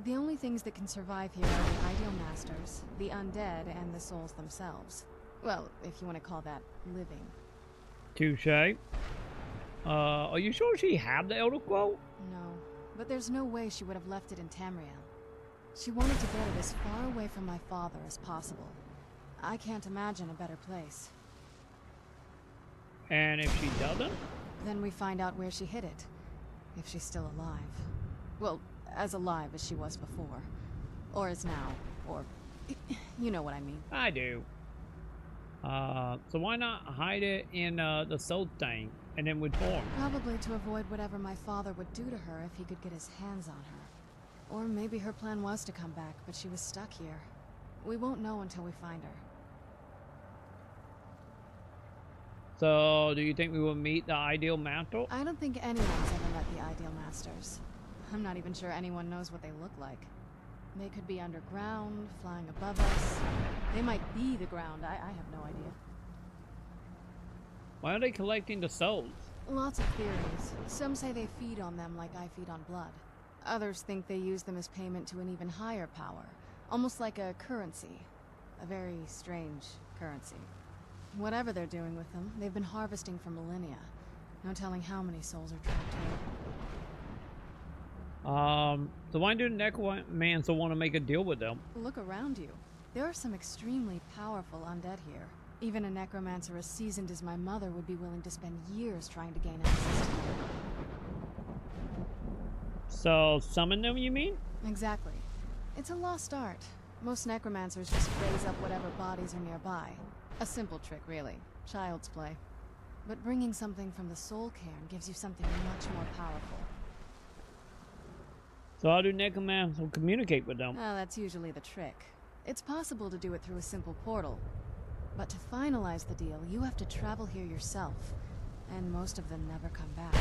The only things that can survive here are the ideal masters, the undead, and the souls themselves. Well, if you want to call that living. Touché. Are you sure she had the Elder Scroll? No, but there's no way she would have left it in Tamriel. She wanted to get it as far away from my father as possible. I can't imagine a better place. And if she doesn't? Then we find out where she hid it. If she's still alive. Well, as alive as she was before. Or is now. Or... you know what I mean. I do. So why not hide it in the soul thing and then withdraw? Probably to avoid whatever my father would do to her if he could get his hands on her. Or maybe her plan was to come back, but she was stuck here. We won't know until we find her. So, do you think we will meet the ideal mantle? I don't think anyone's ever met the ideal masters. I'm not even sure anyone knows what they look like. They could be underground, flying above us. They might be the ground. I have no idea. Why are they collecting the souls? Lots of theories. Some say they feed on them like I feed on blood. Others think they use them as payment to an even higher power. Almost like a currency. A very strange currency. Whatever they're doing with them, they've been harvesting for millennia. No telling how many souls are trapped here. So why do necromancers want to make a deal with them? Look around you. There are some extremely powerful undead here. Even a necromancer as seasoned as my mother would be willing to spend years trying to gain access to them. So, summon them, you mean? Exactly. It's a lost art. Most necromancers just raise up whatever bodies are nearby. A simple trick, really. Child's play. But bringing something from the soul cairn gives you something much more powerful. So how do necromancers communicate with them? Well, that's usually the trick. It's possible to do it through a simple portal. But to finalize the deal, you have to travel here yourself. And most of them never come back.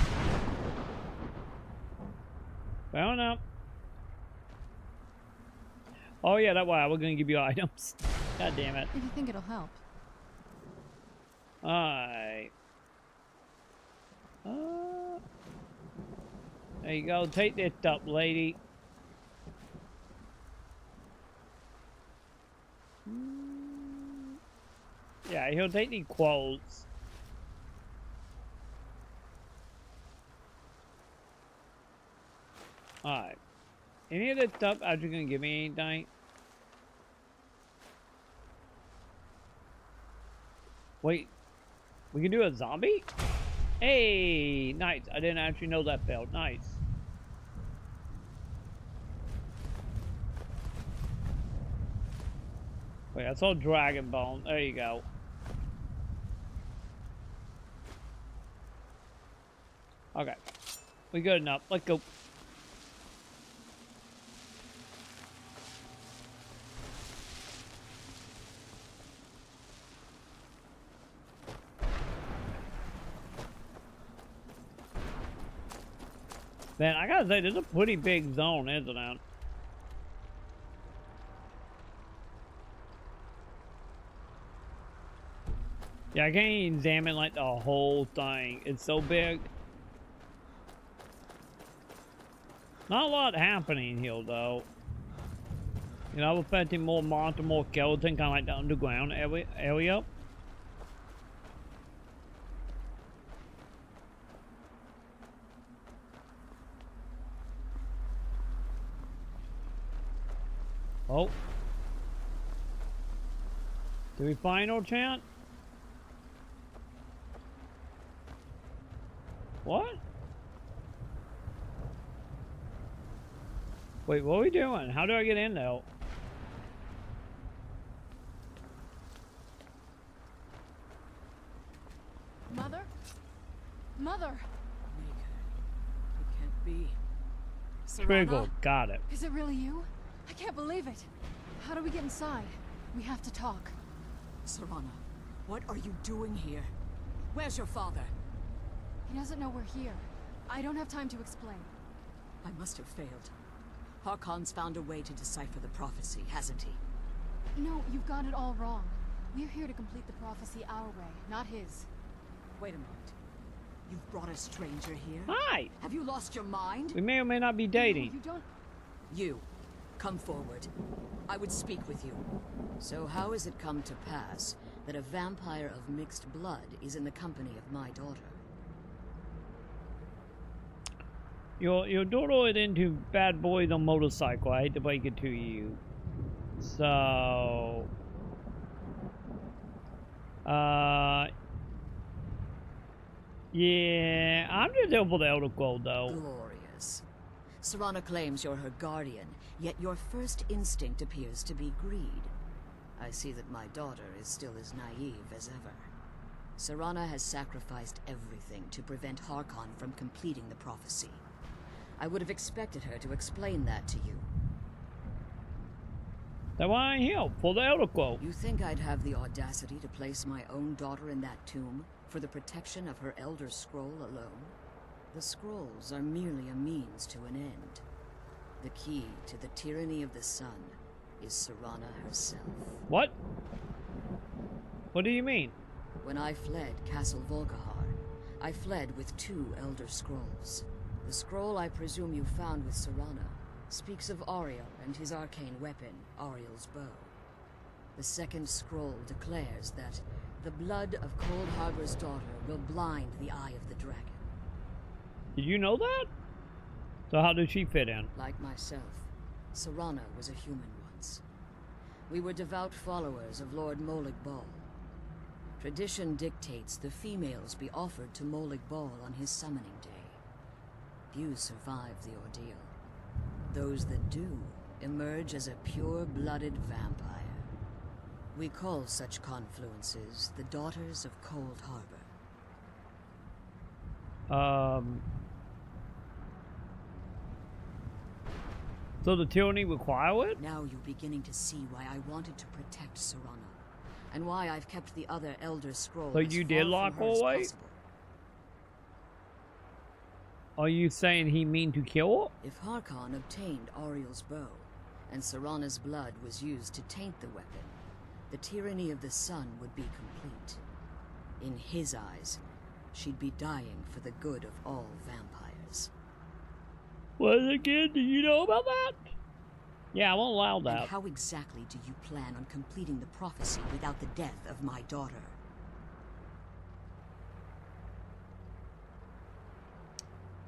Fair enough. Oh yeah, that's why we're gonna give you items. God damn it. If you think it'll help. Alright. There you go. Take this up, lady. Yeah, he'll take the quotes. Alright. Any of the stuff are you gonna give me anything? Wait. We can do a zombie? Hey, nice. I didn't actually know that felt nice. Wait, I saw Dragon Bone. There you go. Okay. We good enough. Let's go. Man, I gotta say, this is a pretty big zone, isn't it? Yeah, I can't examine like the whole thing. It's so big. Not a lot happening here, though. You know, I'm expecting more monster, more skeleton, kind of like the underground area. Oh. Did we find our chant? What? Wait, what are we doing? How do I get in though? Mother? Mother! It can't be. Trigger, got it. Is it really you? I can't believe it. How do we get inside? We have to talk. Serana, what are you doing here? Where's your father? He doesn't know we're here. I don't have time to explain. I must have failed. Harkon's found a way to decipher the prophecy, hasn't he? No, you've got it all wrong. We're here to complete the prophecy our way, not his. Wait a moment. You've brought a stranger here? Hi! Have you lost your mind? We may or may not be dating. No, you don't... You, come forward. I would speak with you. So how has it come to pass that a vampire of mixed blood is in the company of my daughter? Your daughter is into bad boys on motorcycle. I hate to break it to you. So... Yeah, I'm just here for the Elder Scroll, though. Glorious. Serana claims you're her guardian, yet your first instinct appears to be greed. I see that my daughter is still as naive as ever. Serana has sacrificed everything to prevent Harkon from completing the prophecy. I would have expected her to explain that to you. That's why I'm here, for the Elder Scroll. You think I'd have the audacity to place my own daughter in that tomb for the protection of her Elder Scroll alone? The scrolls are merely a means to an end. The key to the tyranny of the sun is Serana herself. What? What do you mean? When I fled Castle Volkihar, I fled with 2 Elder Scrolls. The scroll I presume you found with Serana speaks of Ariel and his arcane weapon, Ariel's bow. The second scroll declares that the blood of Cold Harbor's daughter will blind the eye of the dragon. Did you know that? So how does she fit in? Like myself, Serana was a human once. We were devout followers of Lord Molig Bal. Tradition dictates the females be offered to Molig Bal on his summoning day. Few survive the ordeal. Those that do emerge as a pure-blooded vampire. We call such confluences the Daughters of Cold Harbor. So the tyranny require it? Now you're beginning to see why I wanted to protect Serana, and why I've kept the other Elder Scroll. So you did lock her away? Are you saying he mean to kill her? If Harkon obtained Ariel's bow, and Serana's blood was used to taint the weapon, the tyranny of the sun would be complete. In his eyes, she'd be dying for the good of all vampires. What again? Do you know about that? Yeah, I won't allow that. And how exactly do you plan on completing the prophecy without the death of my daughter?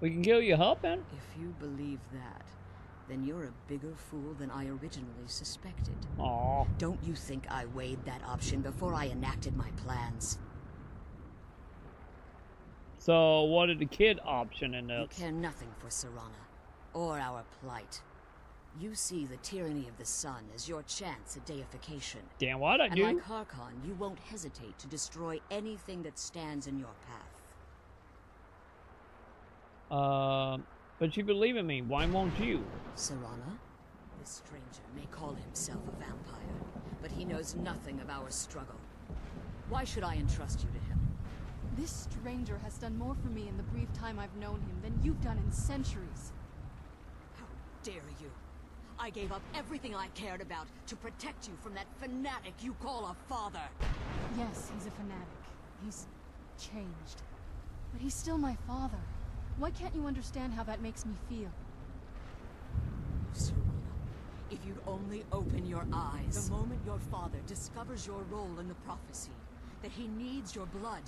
We can kill your husband. If you believe that, then you're a bigger fool than I originally suspected. Aww. Don't you think I weighed that option before I enacted my plans? So, what is the kid option in this? You care nothing for Serana, or our plight. You see the tyranny of the sun as your chance at deification. Damn what I do. And like Harkon, you won't hesitate to destroy anything that stands in your path. But you believe in me. Why won't you? Serana? This stranger may call himself a vampire, but he knows nothing of our struggle. Why should I entrust you to him? This stranger has done more for me in the brief time I've known him than you've done in centuries. How dare you? I gave up everything I cared about to protect you from that fanatic you call a father. Yes, he's a fanatic. He's changed. But he's still my father. Why can't you understand how that makes me feel? Serana, if you'd only open your eyes. The moment your father discovers your role in the prophecy, that he needs your blood,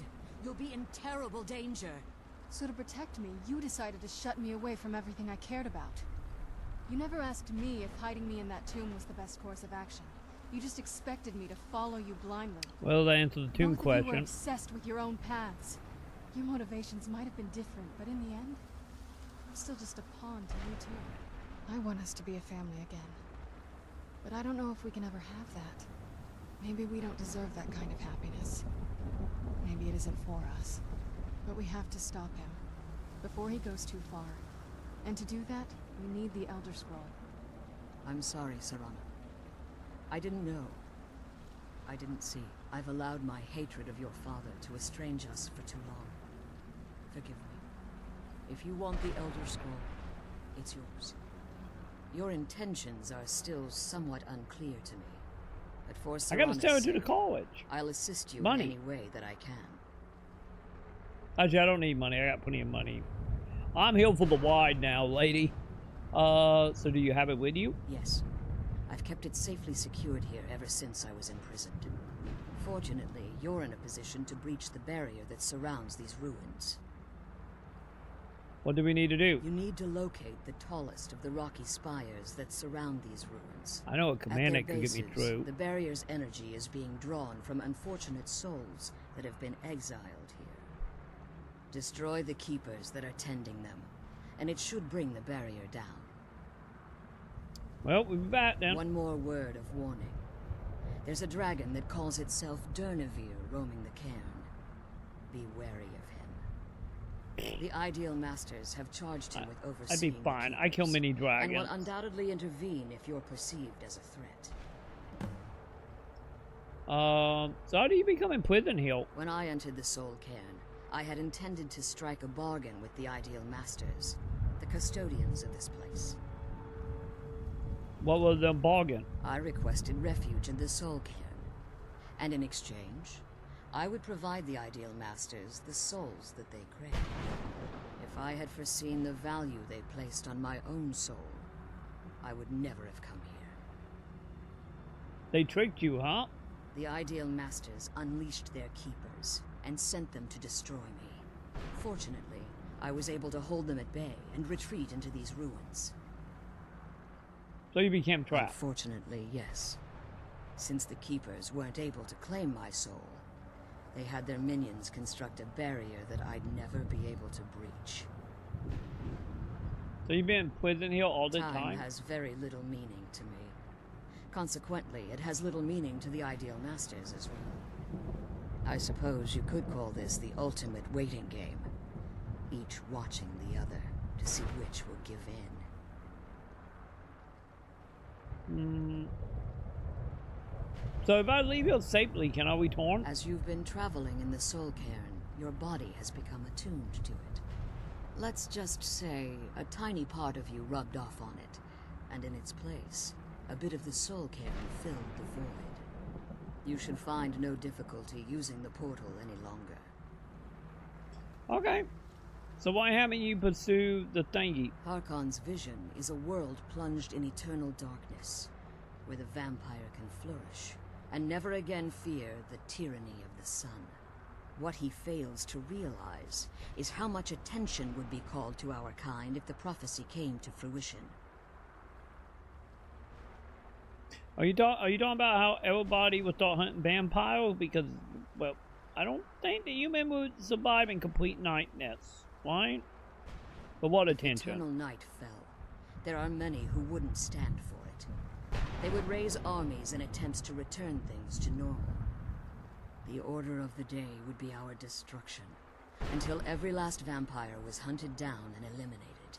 you'll be in terrible danger. So to protect me, you decided to shut me away from everything I cared about. You never asked me if hiding me in that tomb was the best course of action. You just expected me to follow you blindly. Well, to answer the tomb question. You were obsessed with your own paths. Your motivations might have been different, but in the end, I'm still just a pawn to you too. I want us to be a family again. But I don't know if we can ever have that. Maybe we don't deserve that kind of happiness. Maybe it isn't for us. But we have to stop him, before he goes too far. And to do that, we need the Elder Scroll. I'm sorry, Serana. I didn't know. I didn't see. I've allowed my hatred of your father to estrange us for too long. Forgive me. If you want the Elder Scroll, it's yours. Your intentions are still somewhat unclear to me. But for I gotta send her to the sake, college. I'll assist you Money. in any way that I can. Actually, I don't need money. I got plenty of money. I'm here for the wide now, lady. So do you have it with you? Yes. I've kept it safely secured here ever since I was imprisoned. Fortunately, you're in a position to breach the barrier that surrounds these ruins. What do we need to do? You need to locate the tallest of the rocky spires that surround these ruins. I know a command that At their could get me bases, through. The barrier's energy is being drawn from unfortunate souls that have been exiled here. Destroy the keepers that are tending them, and it should bring the barrier down. Well, we'll be back now. One more word of warning. There's a dragon that calls itself Durnevere roaming the cairn. Be wary of him. The Ideal Masters have charged him with overseeing. I'd be fine. I kill many dragons. And will undoubtedly intervene if you're perceived as a threat. So how do you become imprisoned here? When I entered the Soul Cairn, I had intended to strike a bargain with the Ideal Masters, the custodians of this place. What was the bargain? I requested refuge in the Soul Cairn, and in exchange, I would provide the Ideal Masters the souls that they crave. If I had foreseen the value they placed on my own soul, I would never have come here. They tricked you, huh? The Ideal Masters unleashed their keepers and sent them to destroy me. Fortunately, I was able to hold them at bay and retreat into these ruins. So you became trapped? Unfortunately, yes. Since the keepers weren't able to claim my soul, they had their minions construct a barrier that I'd never be able to breach. So you've been in prison here all the time? Time has very little meaning to me. Consequently, it has little meaning to the Ideal Masters as well. I suppose you could call this the ultimate waiting game, each watching the other to see which will give in. So if I leave here safely, can I return? As you've been traveling in the Soul Cairn, your body has become attuned to it. Let's just say a tiny part of you rubbed off on it, and in its place, a bit of the Soul Cairn filled the void. You should find no difficulty using the portal any longer. Okay. So why haven't you pursued the thingy? Harkon's vision is a world plunged in eternal darkness, where the vampire can flourish, and never again fear the tyranny of the sun. What he fails to realize is how much attention would be called to our kind if the prophecy came to fruition. Are you talking about how everybody would start hunting vampires? Because, well, I don't think the human would survive in complete nightness, right? But what attention? Eternal night fell. There are many who wouldn't stand for it. They would raise armies in attempts to return things to normal. The order of the day would be our destruction, until every last vampire was hunted down and eliminated.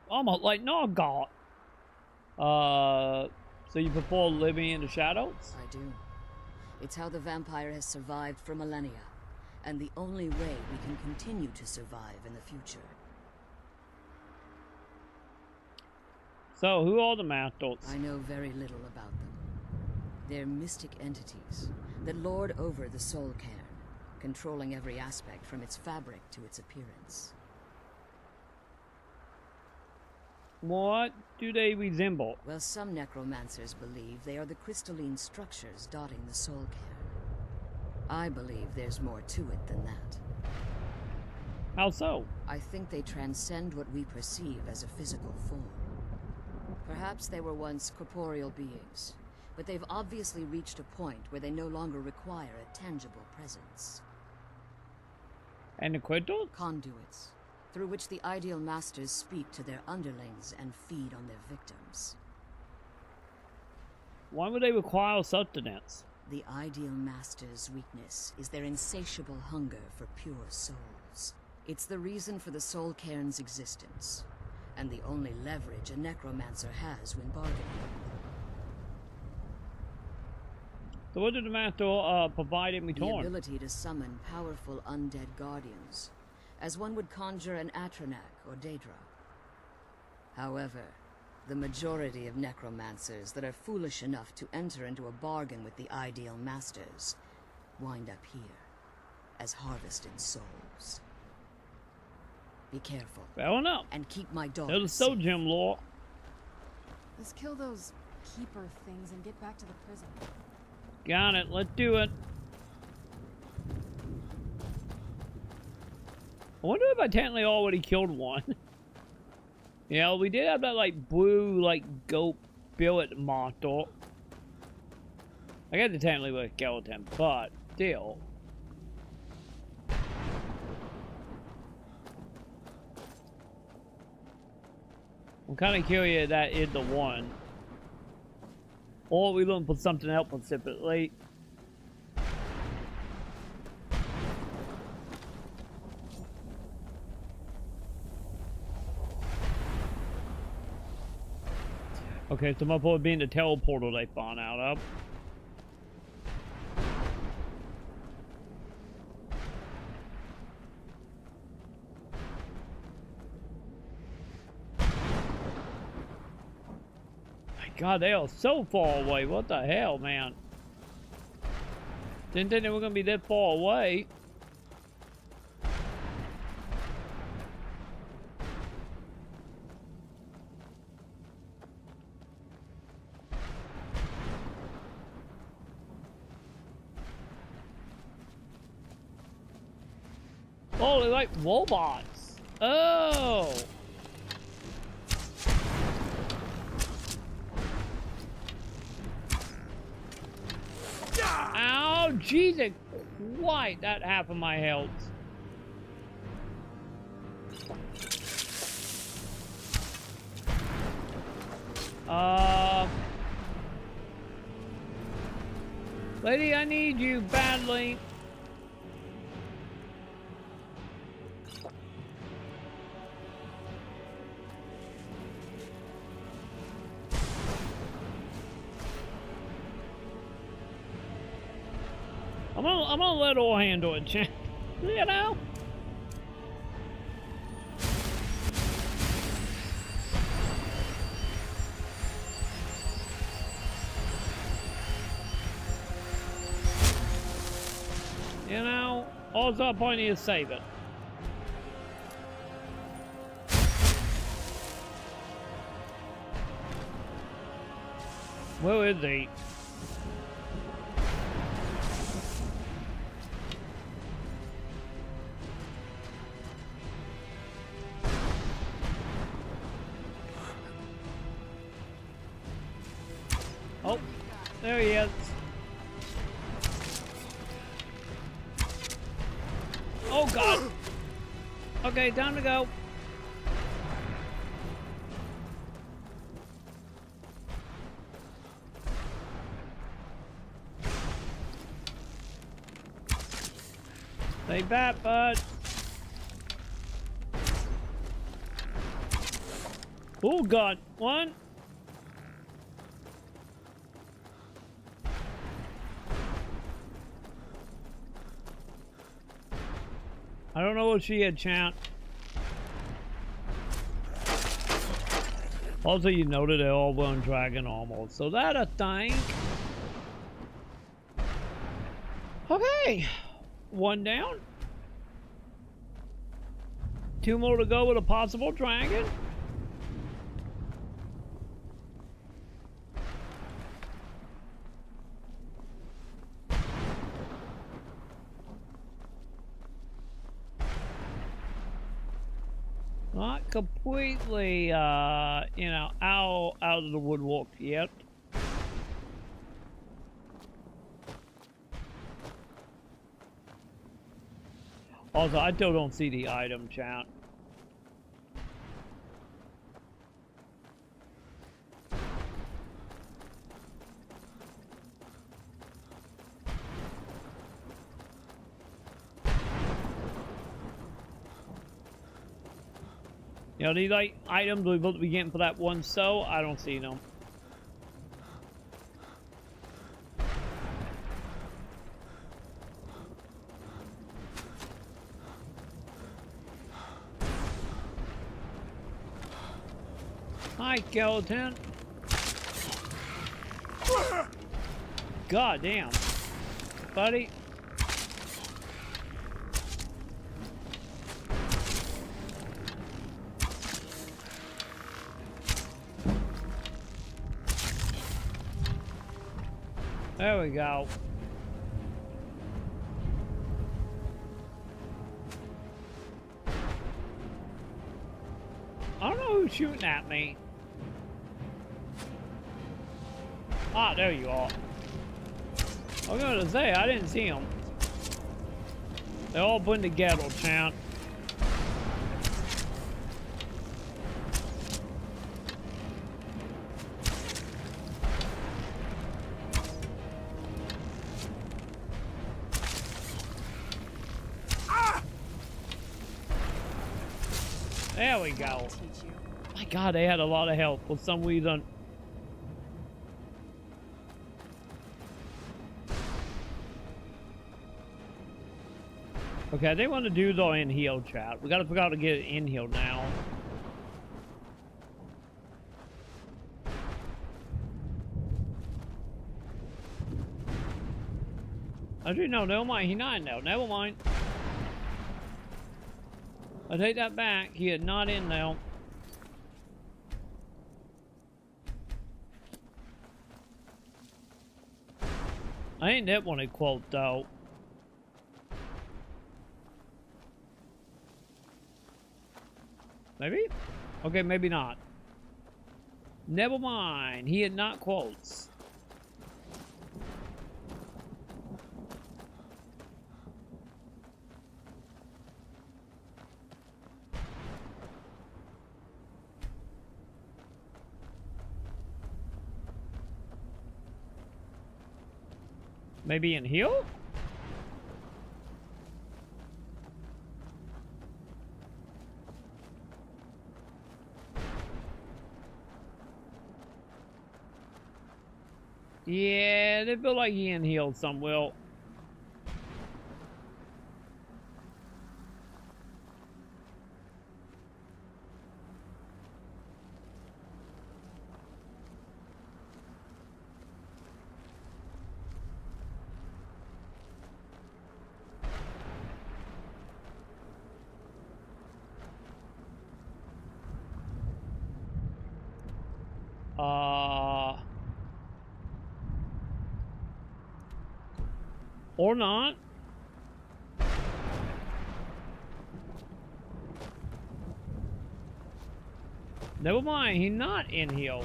Almost like Dawnguard. So you prefer living in the shadows? I do. It's how the vampire has survived for millennia, and the only way we can continue to survive in the future. So, who are the Masters? I know very little about them. They're mystic entities that lord over the Soul Cairn, controlling every aspect from its fabric to its appearance. What do they resemble? Well, some necromancers believe they are the crystalline structures dotting the Soul Cairn. I believe there's more to it than that. How so? I think they transcend what we perceive as a physical form. Perhaps they were once corporeal beings, but they've obviously reached a point where they no longer require a tangible presence. And the crystals? Conduits, through which the Ideal Masters speak to their underlings and feed on their victims. Why would they require sustenance? The Ideal Masters' weakness is their insatiable hunger for pure souls. It's the reason for the Soul Cairn's existence. and the only leverage a necromancer has when bargaining. So what did the master provide in The return? ability to summon powerful undead guardians, as one would conjure an Atronak or Daedra. However, the majority of necromancers that are foolish enough to enter into a bargain with the ideal masters wind up here as harvested souls. Be careful. Fair enough. And keep my daughter There's a soul gem law. Let's kill those keeper things and get back to the prison. Got it. Let's do it. I wonder if I technically already killed one. Yeah, we did have that, like, blue, like, goat billet monster. I guess it technically was a skeleton, but still. I'm kind of curious that is the one. Or we looking for something else specifically. Okay, so my boy being the teleporter they found out of. My God, they are so far away. What the hell, man? Didn't think they were gonna be that far away. Oh, they're like robots. Oh. Ow, Jesus. Why? That half of my health. Lady, I need you badly. I'm gonna let her handle it, champ. You know? You know, all's up on you is save it. Where is he? Oh, there he is. Oh God. Okay, time to go. Stay back, bud. Oh God, one. I don't know what she had, chant. Also, you noted they all were on dragon armor, so that I think. Okay, one down. 2 more to go with a possible dragon. Not completely, you know, out of the woodwork yet. Also, I still don't see the item, chat. You know, these like items we're supposed to be getting for that one soul, I don't see them. Hi, skeleton. God damn. Buddy. There we go. I don't know who's shooting at me. Ah, there you are. I was gonna say, I didn't see them. They're all put together, champ. There we go. My God, they had a lot of help for some reason. Okay, they want to do the in-heal chat. We gotta figure out how to get it in-heal now. Actually, no, never mind. He's not in there. Never mind. I take that back. He is not in there. I ain't that one a quote though. Maybe? Okay, maybe not. Never mind. He had not quotes. Maybe in heal? Yeah, they feel like he in healed some will. Or not. Never mind, he's not in heal.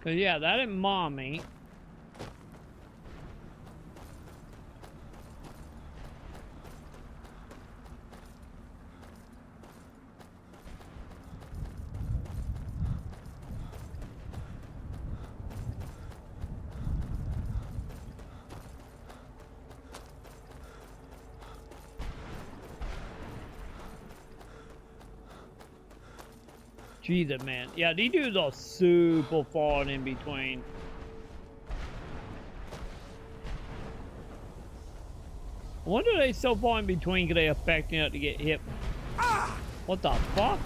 Cause yeah, that ain't mommy. Jesus, man. Yeah, these dudes are super far in between. I wonder if they so far in between could they affecting it to get hit. What the fuck?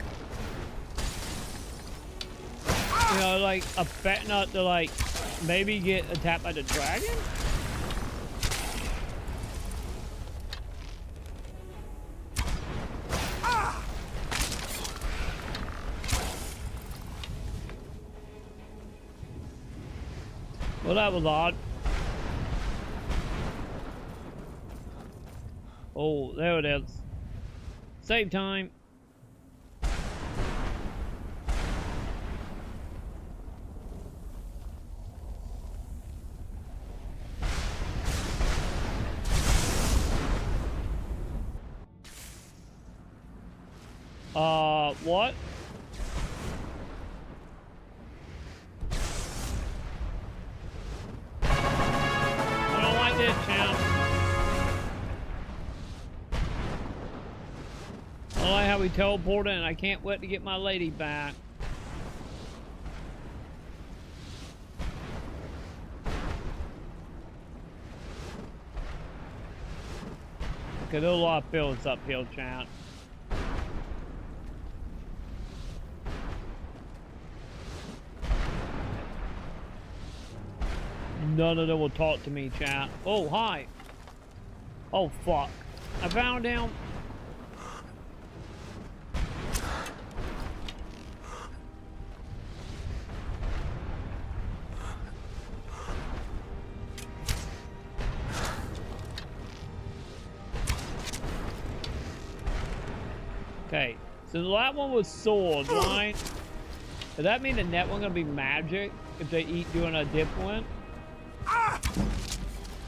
You know, like affecting it to like maybe get attacked by the dragon? Well, that was odd. Oh, there it is. Save time. What? we teleported and I can't wait to get my lady back. Okay, there's a lot of fields uphill, chat. None of them will talk to me, chat. Oh, hi. Oh, fuck. I found him. Okay, so that one was sword, right? Does that mean the net one gonna be magic if they eat doing a dip one?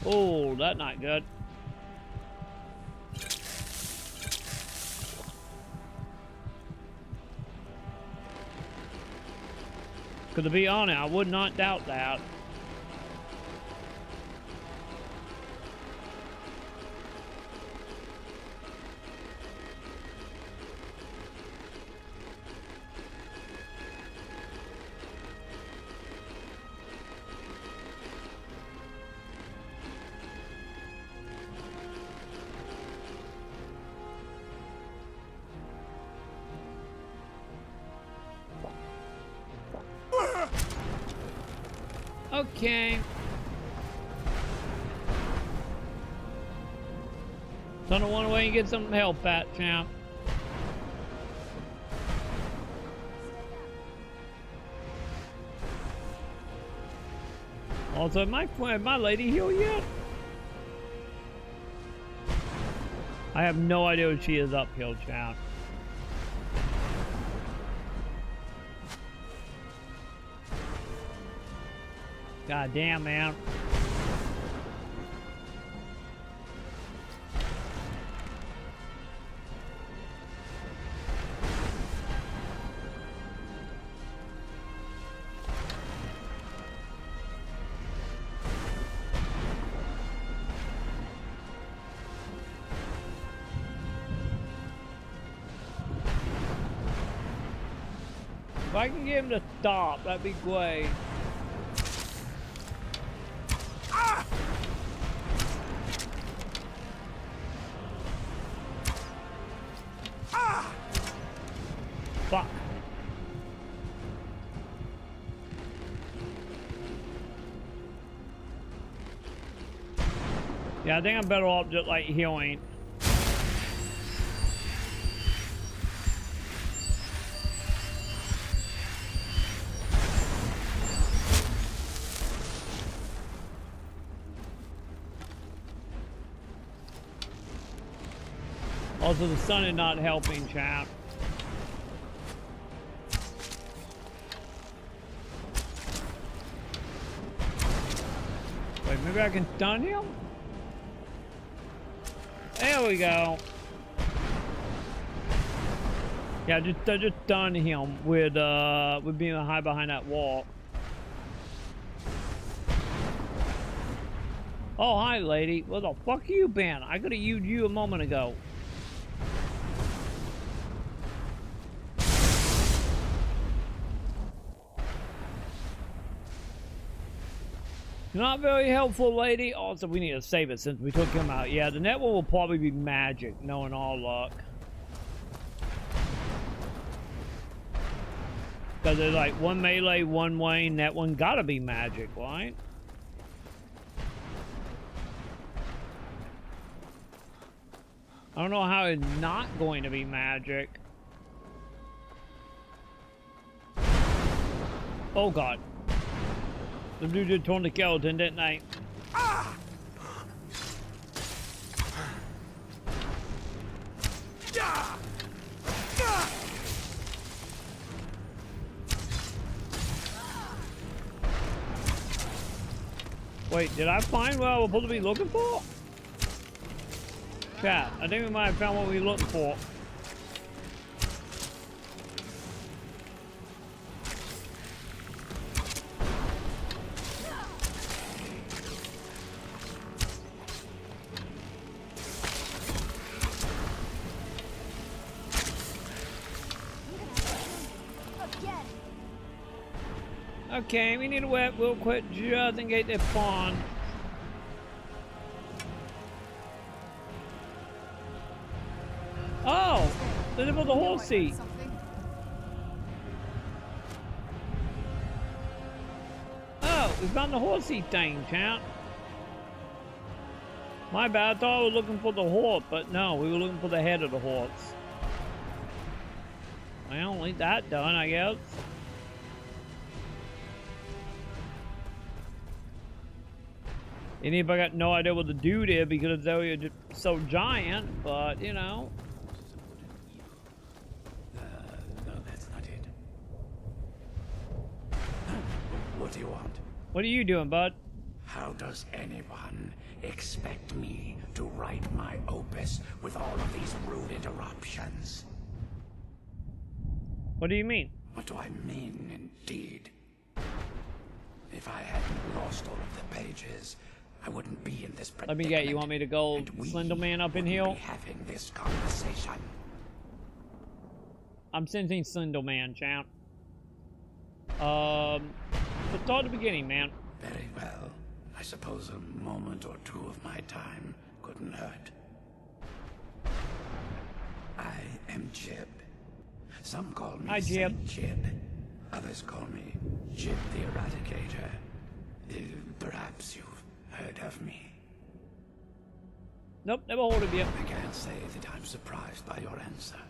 Oh, that's not good. Because to be honest, I would not doubt that. Okay. So I want to wait and get some help at, champ. Also, my lady heal yet? I have no idea if she is uphill, champ. God damn, man. If I can get him to stop, that'd be great. Fuck. Yeah, I think I'm better off just like healing. Also, the sun is not helping, chap. Wait, maybe I can stun him? There we go. Yeah, just stun him with being hide behind that wall. Oh, hi, lady. Where the fuck you been? I could have used you a moment ago. Not very helpful, lady. Also, we need to save it since we took him out. Yeah, the net one will probably be magic, knowing all luck. Because there's like one melee, one Wayne. That one gotta be magic, right? I don't know how it's not going to be magic. Oh, God. The dude just turned the skeleton, didn't they? Wait, did I find what I was supposed to be looking for? Chat, I think we might have found what we were looking for. Okay, we need a whip real quick just in case they spawn. Oh! There's about the horse seat. Oh, we found the horse seat thing, champ. My bad, I thought I was looking for the horse, but no, we were looking for the head of the horse. Well, at least that done, I guess. Anybody got no idea what to do there because they're just so giant, but you know. No, that's not it. What do you want? What are you doing, bud? How does anyone expect me to write my opus with all of these rude interruptions? What do you mean? What do I mean, indeed? If I hadn't lost all of the pages, I wouldn't be in this predicament. Let me get you. Want me to go Slender Man up in here? Having this conversation. I'm sensing Slender Man, champ. Let's start at the beginning, man. Very well. I suppose a moment or two of my time couldn't hurt. I am Jib. Some call me Saint Jib. Others call me Jib the Eradicator. Perhaps you've heard of me. Nope, never heard of you. I can't say that I'm surprised by your answer.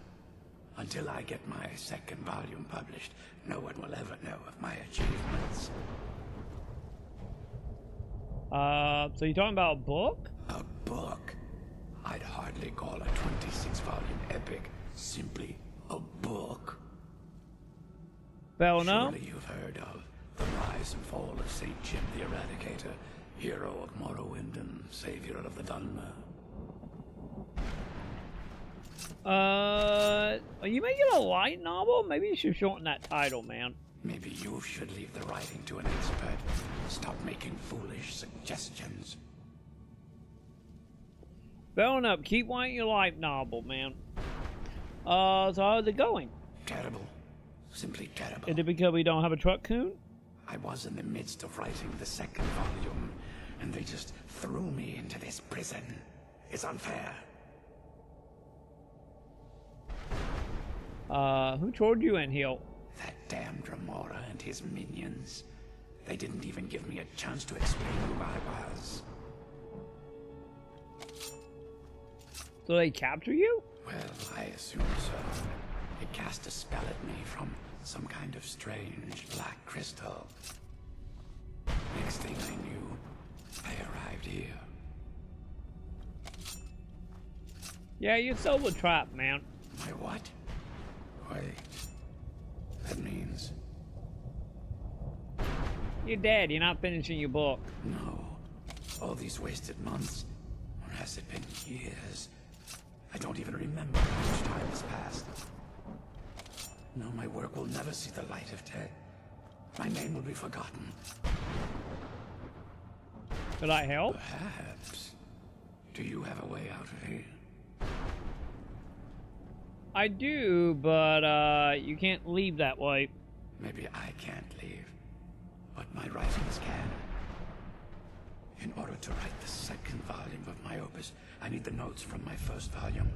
Until I get my second volume published, no one will ever know of my achievements. So you're talking about a book? A book? I'd hardly call a 26-volume epic simply a book. Well, no. Surely you've heard of the rise and fall of Saint Jib the Eradicator, hero of Morrowind and savior of the Dunmer. Are you making a light novel? Maybe you should shorten that title, man. Maybe you should leave the writing to an expert. Stop making foolish suggestions. Fair up. Keep writing your light novel, man. So how's it going? Terrible. Simply terrible. Is it because we don't have a truck coon? I was in the midst of writing the second volume, and they just threw me into this prison. It's unfair. Who told you in here? That damned Remora and his minions. They didn't even give me a chance to explain who I was. So they capture you? Well, I assume so. It cast a spell at me from some kind of strange black crystal. Next thing I knew, I arrived here. Yeah, you're sober trapped, man. My what? Wait. That means... You're dead. You're not finishing your book. No. All these wasted months. Or has it been years? I don't even remember how much time has passed. No, my work will never see the light of day. My name will be forgotten. Could I help? Perhaps. Do you have a way out of here? I do, but you can't leave that way. Maybe I can't leave, but my writings can. In order to write the second volume of my opus, I need the notes from my first volume.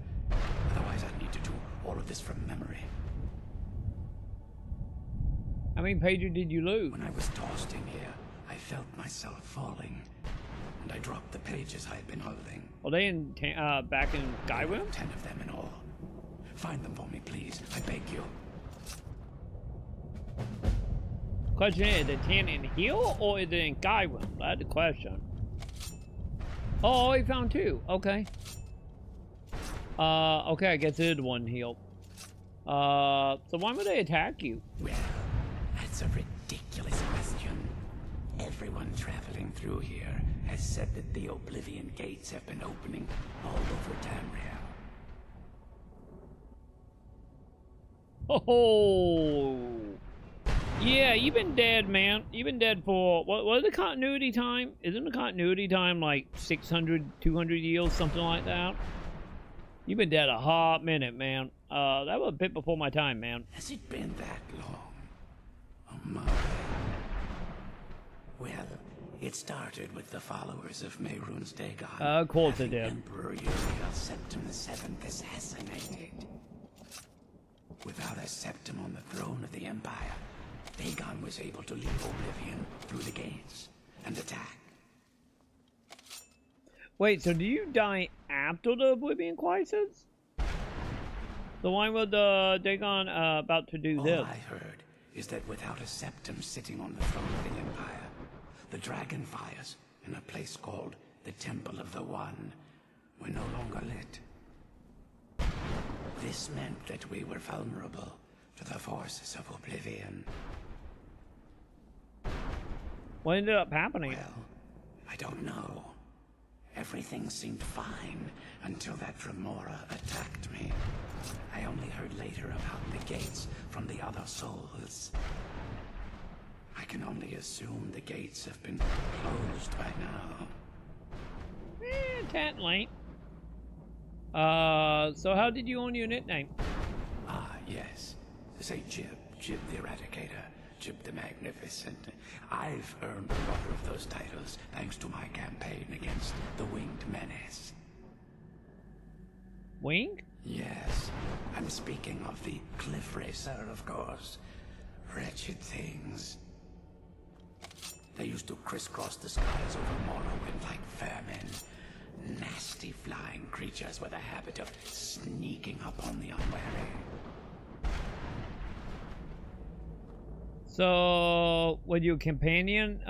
Otherwise, I need to do all of this from memory. How many pages did you lose? When I was tossed in here, I felt myself falling, and I dropped the pages I had been holding. Are they in back in Skyrim? 10 of them in all. Find them for me, please. I beg you. Question is it 10 in here or is it in Skyrim? That's the question. Oh, he found 2. Okay. Okay, I guess it is one heal. So why would they attack you? Well, that's a ridiculous question. Everyone traveling through here has said that the Oblivion Gates have been opening all over Tamriel. Oh, yeah, you've been dead, man. You've been dead for, what is the continuity time? Isn't the continuity time like 600, 200 years, something like that? You've been dead a hot minute, man. That was a bit before my time, man. Has it been that long? Oh my. Well, it started with the followers of Mehrunes Dagon. Of course it did. Emperor Uriel Septim VII assassinated. Without a Septim on the throne of the Empire, Dagon was able to leave Oblivion through the gates and attack. Wait, so do you die after the Oblivion Crisis? So why would Dagon about to do this? All I heard is that without a Septim sitting on the throne of the Empire, the dragon fires in a place called the Temple of the One were no longer lit. This meant that we were vulnerable to the forces of Oblivion. What ended up happening? Well, I don't know. Everything seemed fine until that Dremora attacked me. I only heard later about the gates from the other souls. I can only assume the gates have been closed by now. Tad late. So how did you own your nickname? Ah, yes. Say Jib the Eradicator, Jib the Magnificent. I've earned a lot of those titles thanks to my campaign against the Winged Menace. Wing? Yes. I'm speaking of the Cliff Racer, of course. Wretched things. They used to crisscross the skies over Morrowind like vermin. Nasty flying creatures with a habit of sneaking up on the unwary. So, with your companion,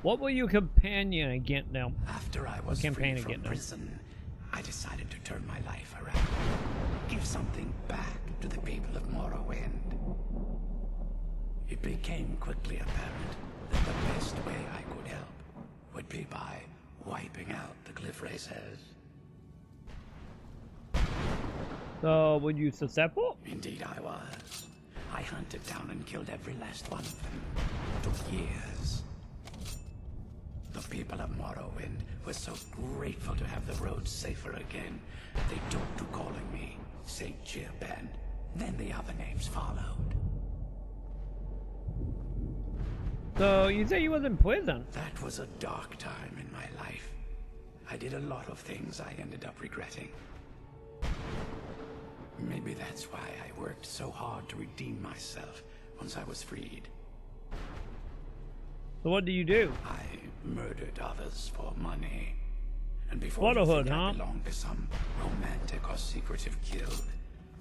what were your companion against them? After I was free from prison, I decided to turn my life around. Give something back to the people of Morrowind. It became quickly apparent that the best way I could help would be by wiping out the Cliff Racers. So, were you successful? Indeed I was. I hunted down and killed every last one of them. It took years. The people of Morrowind were so grateful to have the roads safer again, they took to calling me St. Jib, and then the other names followed. So, you say you was in prison? That was a dark time in my life. I did a lot of things I ended up regretting. Maybe that's why I worked so hard to redeem myself once I was freed. So what do you do? I murdered others for money. And before Brotherhood, you think I belonged to some romantic or secretive guild,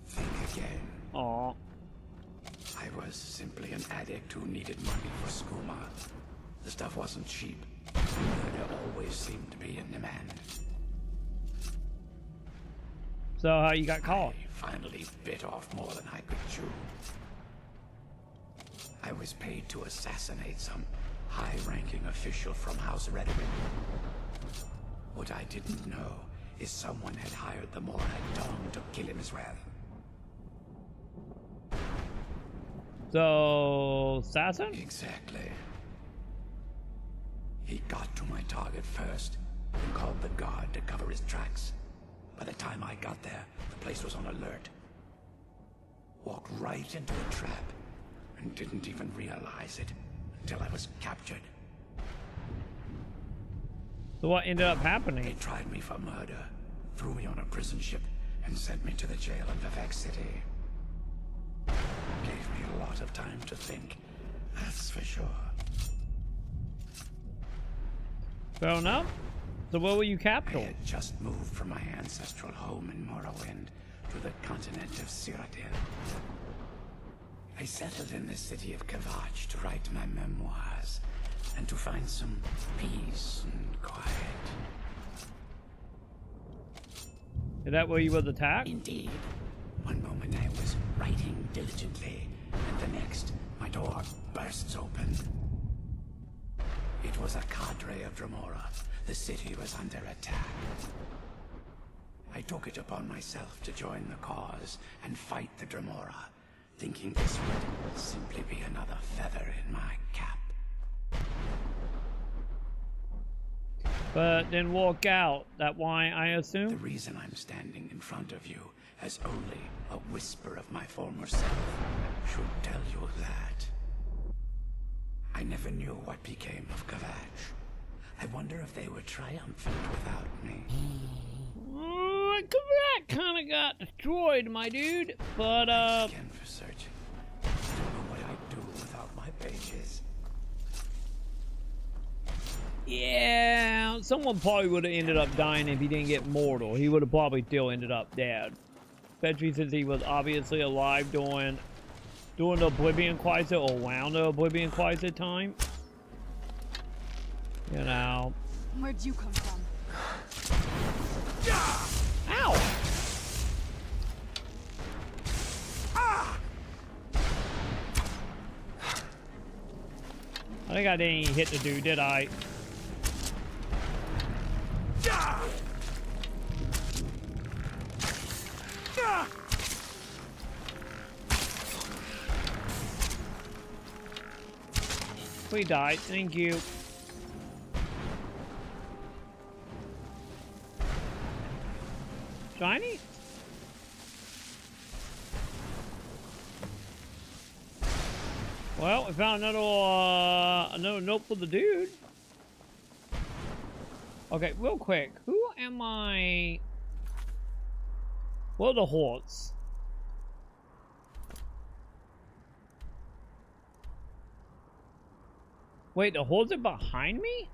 think again. Aww. I was simply an addict who needed money for skooma. The stuff wasn't cheap. Murder always seemed to be in demand. So how you got caught? I finally bit off more than I could chew. I was paid to assassinate some high-ranking official from House Redwin. What I didn't know is someone had hired the Morag Dong to kill him as well. So, assassin? Exactly. He got to my target first and called the guard to cover his tracks. By the time I got there, the place was on alert. Walked right into a trap and didn't even realize it until I was captured. So what ended up happening? They tried me for murder, threw me on a prison ship, and sent me to the jail in Vivek City. Gave me a lot of time to think, that's for sure. Fair enough. So where were you captured? I had just moved from my ancestral home in Morrowind to the continent of Cyrodiil. I settled in the city of Kavach to write my memoirs and to find some peace and quiet. Is that where you was attacked? Indeed. One moment I was writing diligently, and the next, my door bursts open. It was a cadre of Dremora. The city was under attack. I took it upon myself to join the cause and fight the Dremora, thinking this would simply be another feather in my cap. But then walk out. That why, I assume? The reason I'm standing in front of you as only a whisper of my former self should tell you that. I never knew what became of Gavach. I wonder if they were triumphant without me. That kind of got destroyed, my dude. But Thanks again for searching. Don't know what I'd do without my pages. Yeah, someone probably would have ended up dying if he didn't get mortal. He would have probably still ended up dead. Especially since he was obviously alive during the Oblivion Crisis or around the Oblivion Crisis time. You know. Where'd you come from? Ow! I think I didn't hit the dude, did I? We died, thank you. Shiny? Well, we found another note for the dude. Okay, real quick, who am I? What are the hordes? Wait, the hordes are behind me?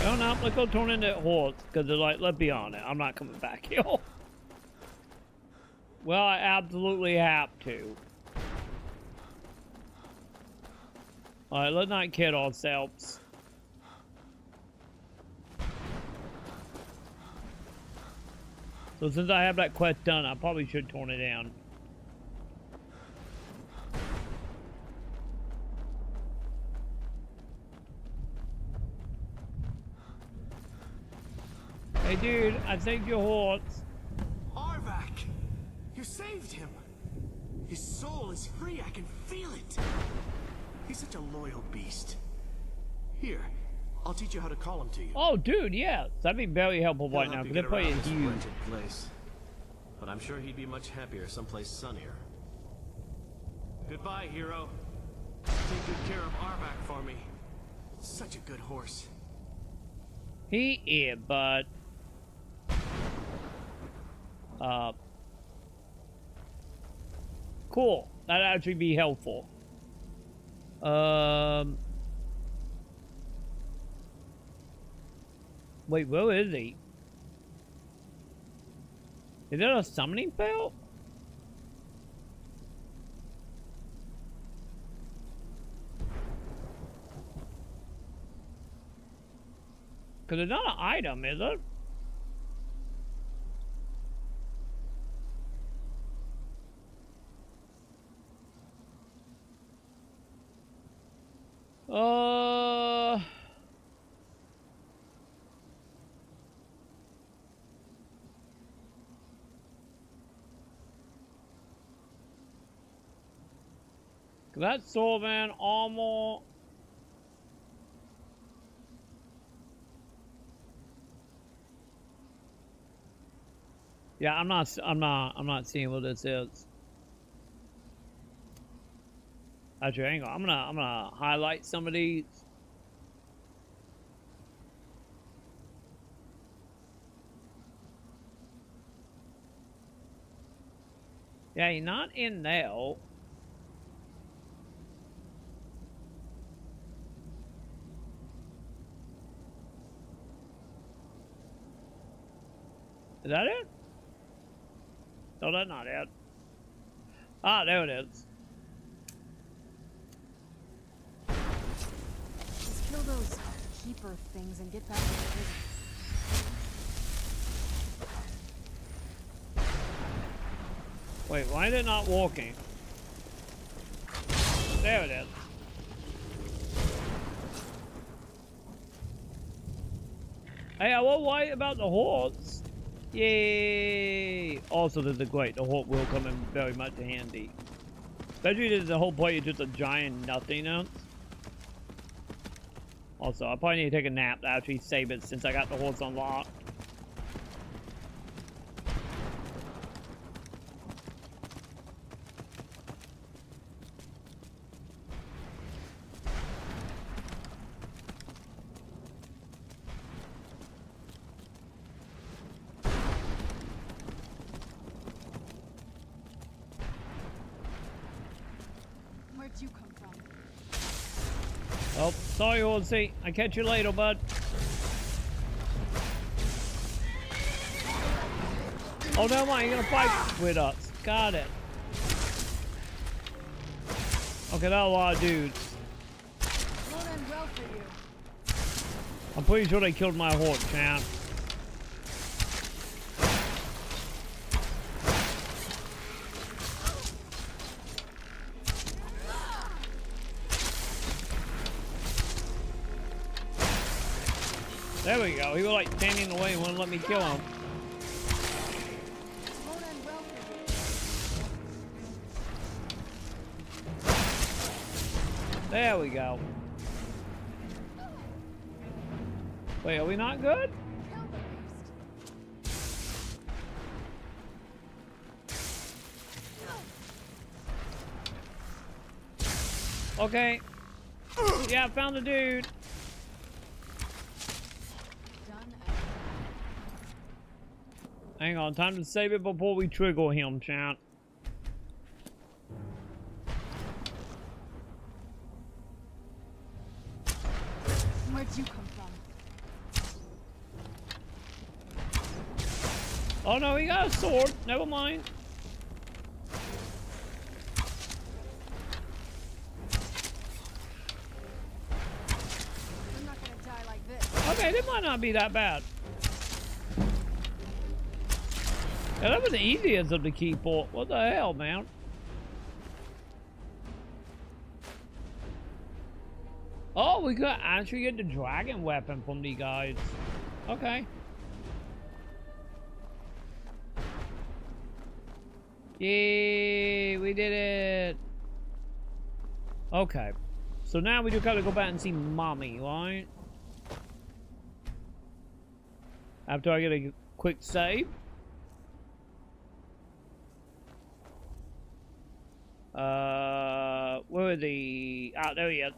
Oh no, let's go turn into hordes, because they're like, let's be honest, I'm not coming back here. Well, I absolutely have to. Alright, let's not kid ourselves. So since I have that quest done, I probably should turn it down. Hey dude, I saved your horse. Arvak! You saved him! His soul is free, I can feel it! He's such a loyal beast. Here, I'll teach you how to call him to you. Oh dude, yeah. That'd be very helpful right now, because that place is huge. Place. But I'm sure he'd be much happier someplace sunnier. Goodbye, hero. Take good care of Arvak for me. Such a good horse. He is, but cool. That'd actually be helpful. Wait, where is he? Is that a summoning belt? Because it's not an item, is it? That's Solvan armor. Yeah, I'm not seeing what this is. Actually, hang on. I'm gonna highlight some of these. Yeah, you're not in there. Is that it? No, that's not it. Ah, there it is. Just kill those keeper things and get back to the prison. Wait, why is it not walking? There it is. Hey, I was worried about the horse. Yay! Also, there's a great. The horse will come in very much handy. Especially since the whole play is just a giant nothingness. Also, I probably need to take a nap to actually save it since I got the horse unlocked. Where'd you come from? Oh, sorry, Horsey. I catch you later, bud. Oh, no, mind. You're gonna fight with us. Got it. Okay, that's a lot of dudes. Won't end well for you. I'm pretty sure they killed my horse, champ. There we go. He was like standing in the way and wouldn't let me kill him. Won't end well for you. There we go. Wait, are we not good? Okay. Yeah, I found the dude. Hang on, time to save it before we trigger him, chat. Where'd you come from? Oh no, he got a sword. Never mind. I'm not gonna die like this. Okay, this might not be that bad. Yeah, that was the easiest of the key port. What the hell, man? Oh, we could actually get the dragon weapon from these guys. Okay. Yay, we did it. Okay. So now we do gotta go back and see Mommy, right? After I get a quick save. Where are the... Ah, there he is.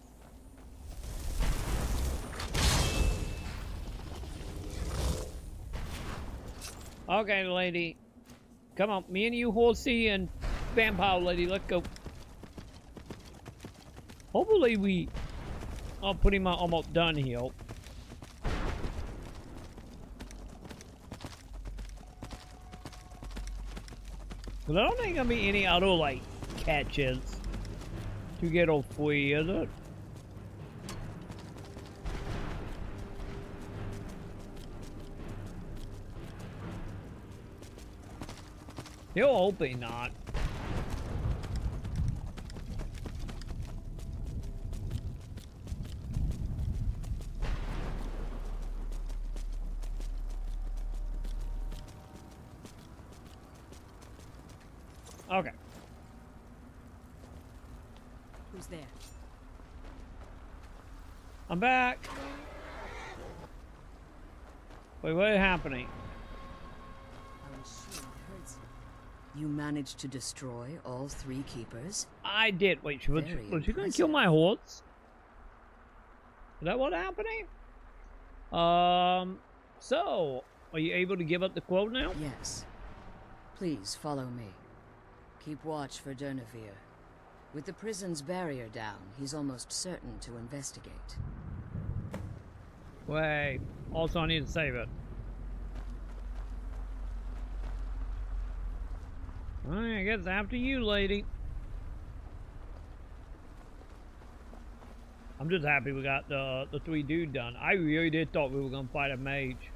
Okay, lady. Come on, me and you, horsey, and vampire lady, let's go. Hopefully we... I'll put him almost done here. Cause I don't think there'll be any other, like, catches to get all free, is it? You're hoping not. Okay. Who's there? I'm back. Wait, what is happening? I'm sure I heard something. You managed to destroy all 3 keepers? I did. Wait, was she gonna kill my horse? Is that what's happening? So, are you able to give up the quote now? Yes. Please follow me. Keep watch for Durnevere. With the prison's barrier down, he's almost certain to investigate. Wait. Also, I need to save it. Alright, I guess after you, lady. I'm just happy we got the 3 dude done. I really did thought we were gonna fight a mage.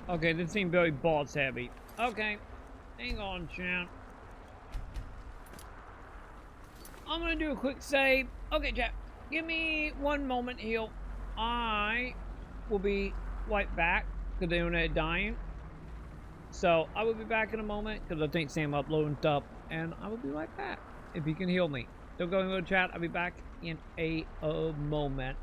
Okay, this seemed very boss heavy. Okay, hang on, champ. I'm gonna do a quick save. Okay, chat, give me 1 moment here. I will be right back because they're dying. So I will be back in a moment because I think Sam uploading stuff, and I will be right back if you can heal me. Don't go into the chat. I'll be back in a moment.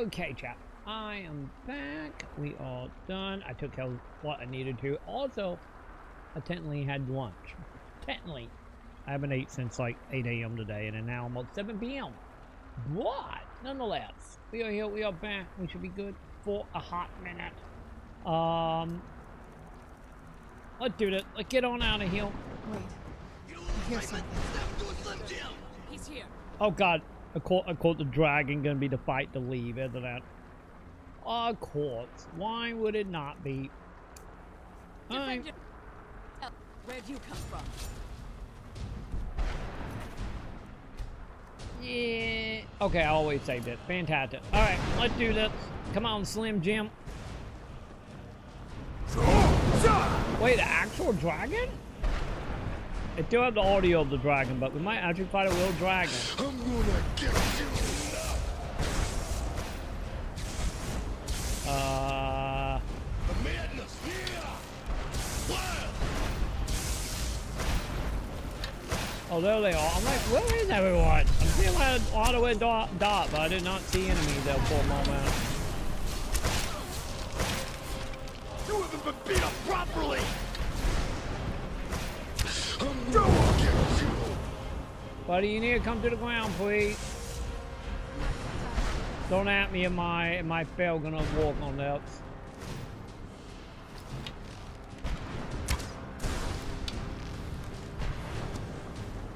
Okay, chap. I am back. We are done. I took care of what I needed to. Also, I technically had lunch. Technically. I haven't ate since like 8 a.m. today, and then now almost 7 p.m. But, nonetheless, we are here. We are back. We should be good for a hot minute. Let's do this. Let's get on out of here. Wait. I hear something. He's here. Oh, God. Of course the dragon gonna be the fight to leave, isn't it? Of course. Why would it not be? Where'd you come from? Yeah. Okay, I always saved it. Fantastic. Alright, let's do this. Come on, Slim Jim. Wait, the actual dragon? I still have the audio of the dragon, but we might actually fight a real dragon. I'm gonna get you. The madness here. Oh, there they are. I'm like, where is everyone? I'm seeing my auto dot, but I did not see enemies there for a moment. You haven't been beat up properly. Buddy, you need to come to the ground, please. Don't at me. Am I fail gonna walk on that?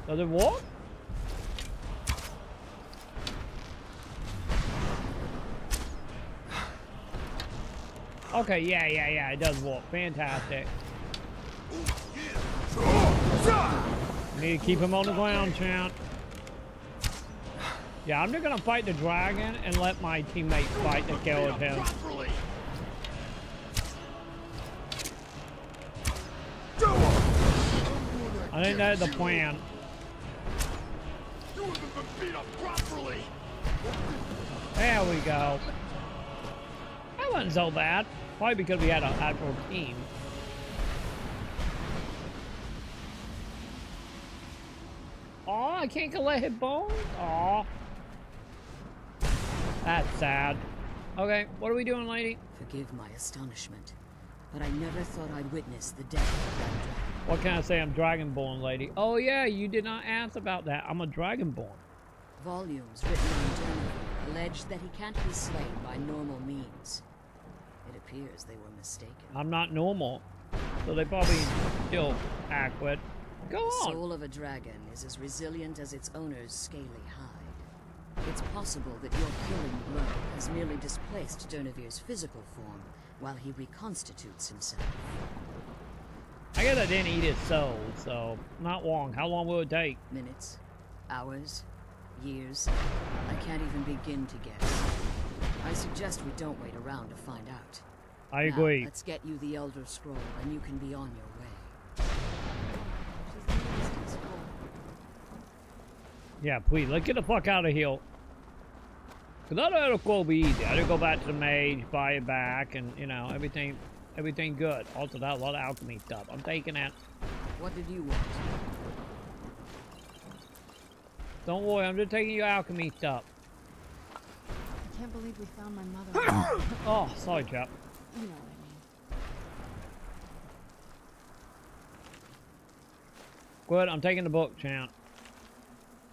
Does it walk? Okay, yeah, it does walk. Fantastic. Need to keep him on the ground, champ. Yeah, I'm just gonna fight the dragon and let my teammates fight the kill with him. I think that's the plan. There we go. That wasn't so bad. Probably because we had an actual team. Oh, I can't collect his bones? Aw. That's sad. Okay, what are we doing, lady? Forgive my astonishment, but I never thought I'd witness the death of that dragon. What can I say? I'm Dragonborn, lady. Oh, yeah, you did not ask about that. I'm a Dragonborn. Volumes written on Dawnguard allege that he can't be slain by normal means. It appears they were mistaken. I'm not normal, so they probably still accurate. Go on. The soul of a dragon is as resilient as its owner's scaly hide. It's possible that your killing blow has merely displaced Dernevir's physical form while he reconstitutes himself. I guess I didn't eat his soul, so not long. How long will it take? Minutes, hours, years. I can't even begin to guess. I suggest we don't wait around to find out. I agree. Now, let's get you the Elder Scroll, and you can be on your way. Yeah, please, let's get the fuck out of here. Cause that Elder Scroll will be easy. I just go back to the mage, buy it back, and you know, everything good. Also, that a lot of alchemy stuff. I'm taking that. What did you want? Don't worry, I'm just taking your alchemy stuff. I can't believe we found my mother. Oh, sorry, chap. You know what I mean. Good, I'm taking the book, champ.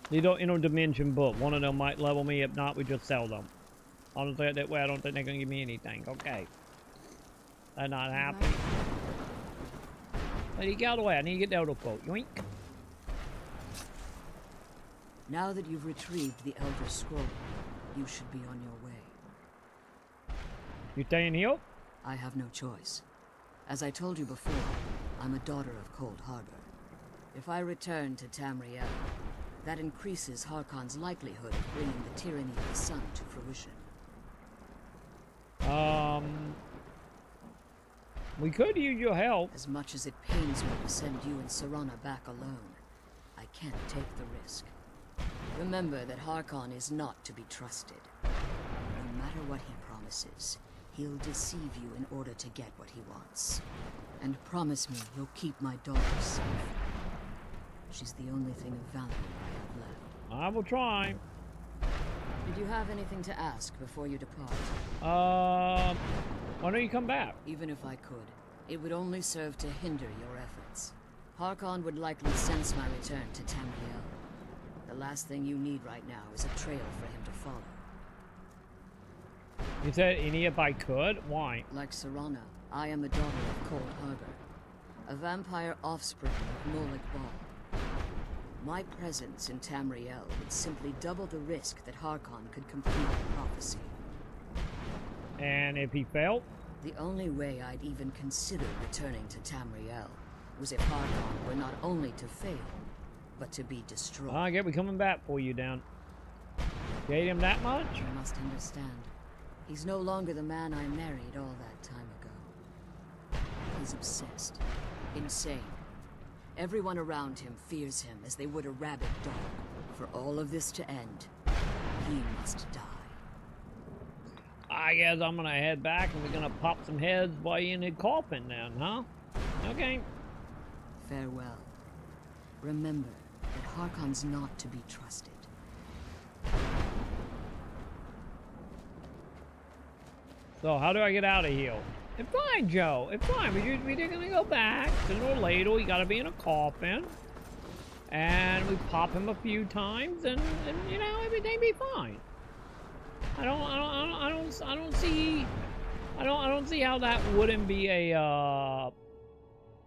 These are interdimension book. One of them might level me. If not, we just sell them. Honestly, that way I don't think they're gonna give me anything. Okay. That's not happening. Lady, get out of the way. I need to get the Elder Scroll. Yoink. Now that you've retrieved the Elder Scroll, you should be on your way. You staying here? I have no choice. As I told you before, I'm a daughter of Cold Harbor. If I return to Tamriel, that increases Harkon's likelihood of bringing the tyranny of the sun to fruition. We could use your help. As much as it pains me to send you and Serana back alone, I can't take the risk. Remember that Harkon is not to be trusted. No matter what he promises, he'll deceive you in order to get what he wants. And promise me you'll keep my daughter safe. She's the only thing of value I have left. I will try. Did you have anything to ask before you depart? Why don't you come back? Even if I could, it would only serve to hinder your efforts. Harkon would likely sense my return to Tamriel. The last thing you need right now is a trail for him to follow. You said any if I could? Why? Like Serana, I am the daughter of Cold Harbor, a vampire offspring of Molik Bal. My presence in Tamriel would simply double the risk that Harkon could complete the prophecy. And if he failed? The only way I'd even consider returning to Tamriel was if Harkon were not only to fail, but to be destroyed. I get we coming back for you, down. You hate him that much? You must understand. He's no longer the man I married all that time ago. He's obsessed. Insane. Everyone around him fears him as they would a rabid dog. For all of this to end, he must die. I guess I'm gonna head back and we're gonna pop some heads while you're in the coffin then, huh? Okay. Farewell. Remember that Harkon's not to be trusted. So how do I get out of here? It's fine, Joe. It's fine. We're just gonna go back. Sooner or later, you gotta be in a coffin. And we pop him a few times and you know, everything be fine. I don't see how that wouldn't be a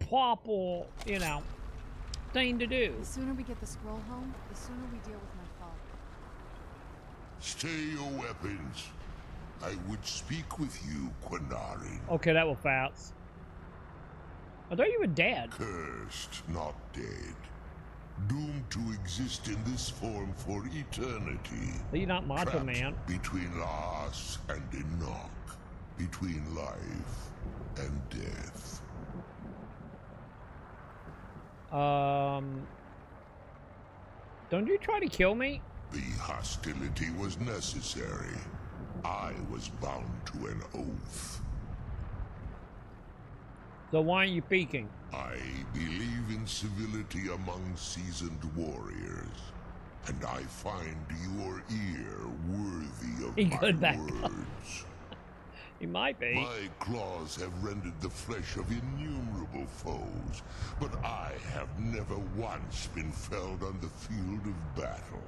proper, you know, thing to do. The sooner we get the scroll home, the sooner we deal with my father. Stay your weapons. I would speak with you, Quinarin. Okay, that was fast. I thought you were dead. Cursed, not dead. Doomed to exist in this form for eternity. But you're not Macho Man. Between Laas and Enoch. Between life and death. Don't you try to kill me? The hostility was necessary. I was bound to an oath. So why aren't you speaking? I believe in civility among seasoned warriors, and I find your ear worthy of He my could back words. He might be. My claws have rendered the flesh of innumerable foes, but I have never once been felled on the field of battle.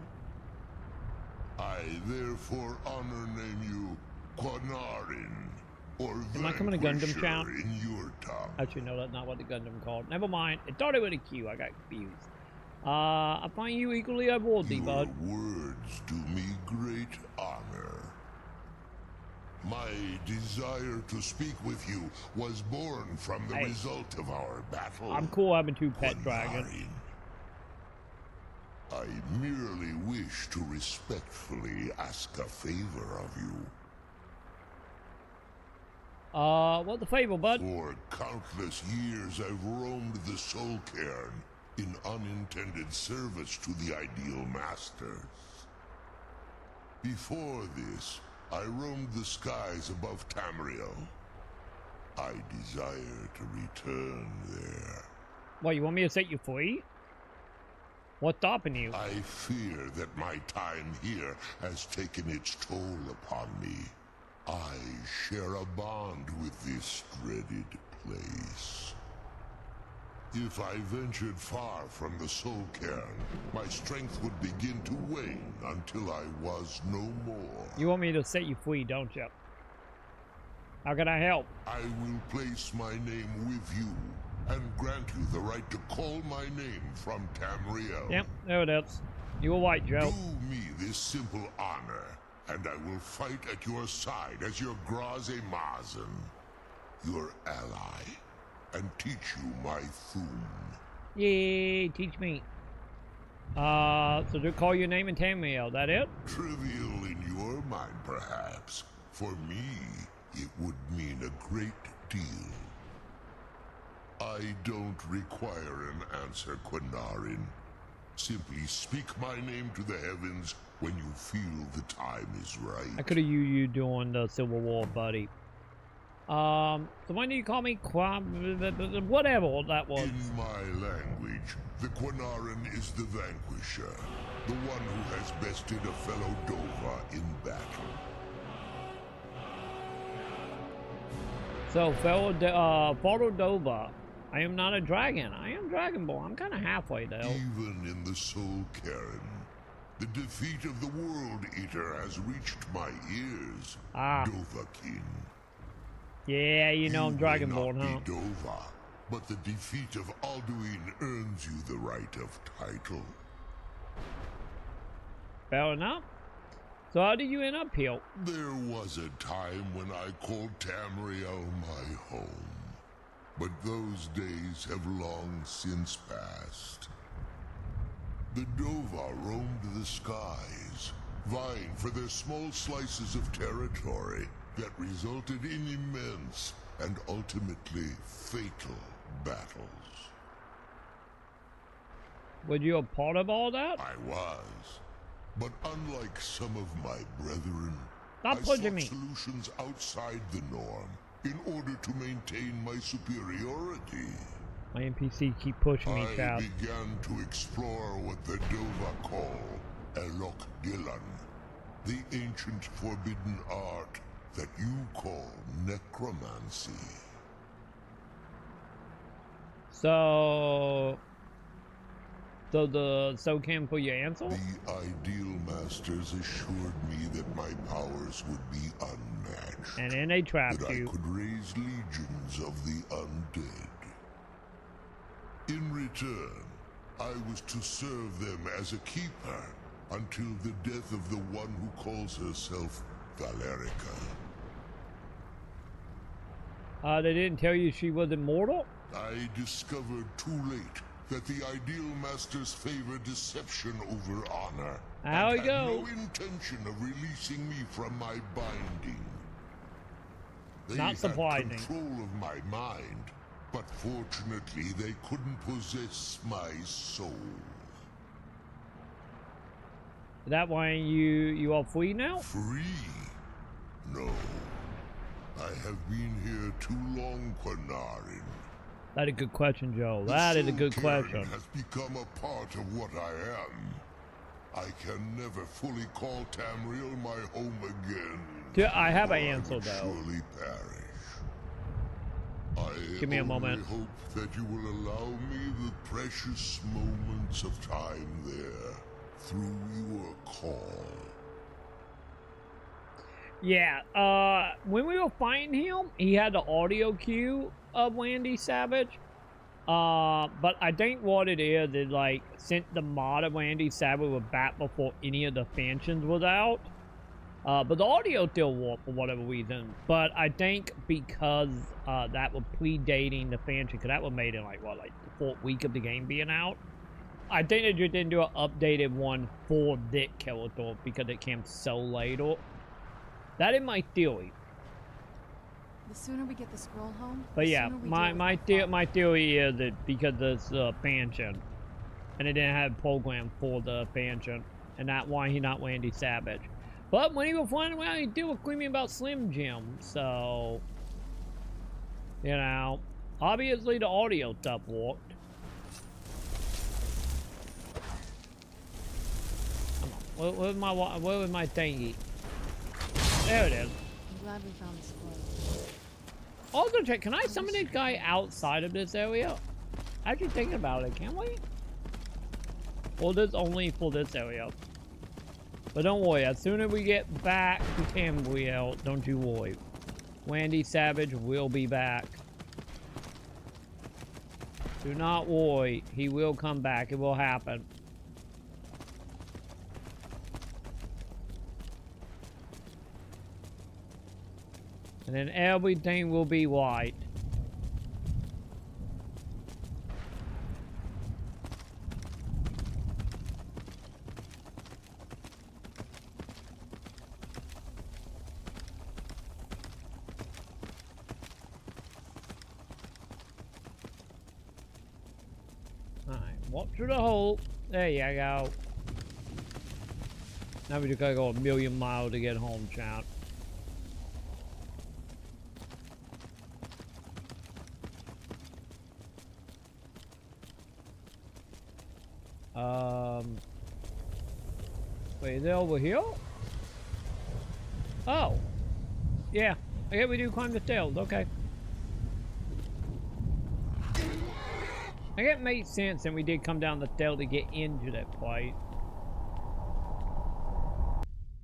I therefore honor name you Quinarin, or am I coming to Gundam Chow? in your tongue. Actually, no, that's not what the Gundam called. Never mind. I thought it was a Q. I got confused. I find you equally worthy, bud. Your words do me great honor. My desire to speak with you was born from the result of our battle. I'm cool having two pet dragons. I merely wish to respectfully ask a favor of you. What's the favor, bud? For countless years I've roamed the Soul Cairn in unintended service to the ideal masters. Before this, I roamed the skies above Tamriel. I desire to return there. What, you want me to set you free? What's stopping you? I fear that my time here has taken its toll upon me. I share a bond with this dreaded place. If I ventured far from the Soul Cairn, my strength would begin to wane until I was no more. You want me to set you free, don't you? How can I help? I will place my name with you and grant you the right to call my name from Tamriel. Yep, there it is. You were right, Joe. Do me this simple honor, and I will fight at your side as your Graze Mazen, your ally, and teach you my Thum. Yay, teach me. So to call your name in Tamriel, that it? Trivial in your mind, perhaps. For me, it would mean a great deal. I don't require an answer, Quinarin. Simply speak my name to the heavens when you feel the time is right. I could have used you doing the Civil War, buddy. So why do you call me whatever that was? In my language, the Quinarin is the vanquisher, The one who has bested a fellow Dova in battle. So, fellow Dova, I am not a dragon. I am Dragonborn. I'm kind of halfway, though. Even in the Soul Cairn, the defeat of the World Eater has reached my ears, Dovahkiin. Yeah, you know I'm Dragonborn, may huh? not be Dova, but the defeat of Alduin earns you the right of title. Fair enough. So how did you end up here? There was a time when I called Tamriel my home. But those days have long since passed. The Dova roamed the skies, vying for their small slices of territory that resulted in immense and ultimately fatal battles. Were you a part of all that? I was. But unlike some of my brethren, Stop I pushing sought me. solutions outside the norm in order to maintain my superiority. My NPC keep pushing me, I Chad. began to explore what the Dova call Elok Dylan, the ancient forbidden art that you call necromancy. So came for your answer? The Ideal Masters assured me that my powers would be unmatched. And then they trapped that you. I could raise legions of the undead. In return, I was to serve them as a keeper until the death of the one who calls herself Valerica. They didn't tell you she was immortal? I discovered too late that the Ideal Masters favor deception over honor. There we and go. had no intention of releasing me from my binding. They Not surprising. had control of my mind, but fortunately they couldn't possess my soul. Is that why you are free now? Free? No. I have been here too long, Quanarin. That's a good question, Joe. That is a good question. Has become a part of what I am. I can never fully call Tamriel my home again. Yeah, I have an or I answer, would though. Surely perish. I Give me a moment. hope that you will allow me the precious moments of time there through your call. Yeah, when we were fighting him, he had the audio cue of Wendy Savage. But I think what it is like, since the mod of Wendy Savage was back before any of the Fansions was out. But the audio still worked for whatever reason. But I think because that was predating the Fansion, because that was made in like the fourth week of the game being out. I think they just didn't do an updated one for that character because it came so later. That is my theory. The sooner we get the scroll home, But the yeah, sooner we my theory is that because it's Fansion, and it didn't have a program for the Fansion, and that's why he not Wendy Savage. But when he was flying around, he still was screaming about Slim Jim, so you know, obviously the audio stuff worked. Come on, where was my thingy? There it is. I'm glad we found the scroll. Also, check, can I summon this guy outside of this area? Actually thinking about it, can we? Or this only for this area? But don't worry, as soon as we get back to Tamriel, don't you worry. Wendy Savage will be back. Do not worry, he will come back, it will happen. And then everything will be white. Alright, walk through the hole. There you go. Now we just gotta go a million miles to get home, chat. Wait, is it over here? Oh. Yeah. I guess we do climb the stairs. Okay. I guess it made sense, and we did come down the stairs to get into that place.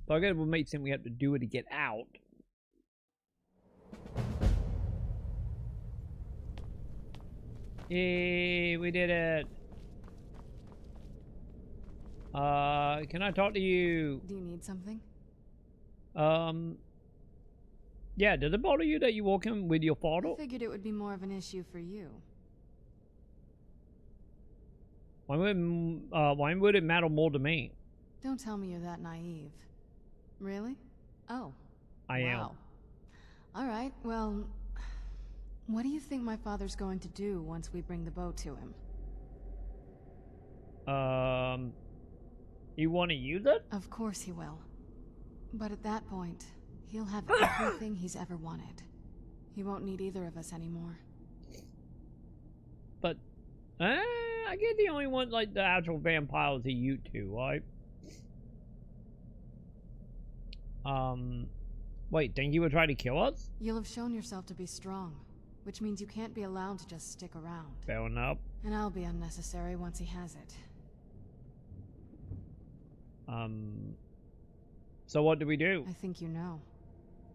So I guess it would make sense we have to do it to get out. Yay, we did it. Can I talk to you? Do you need something? Yeah, does it bother you that you walk in with your father? I figured it would be more of an issue for you. Why would it matter more to me? Don't tell me you're that naive. Really? Oh. I am. Wow. All right, well, what do you think my father's going to do once we bring the bow to him? You want to use it? Of course he will. But at that point, he'll have everything he's ever wanted. He won't need either of us anymore. But, I get the only one, like, the actual vampires are you two, right? Wait, think you would try to kill us? You'll have shown yourself to be strong, which means you can't be allowed to just stick around. Fair enough. And I'll be unnecessary once he has it. So what do we do? I think you know.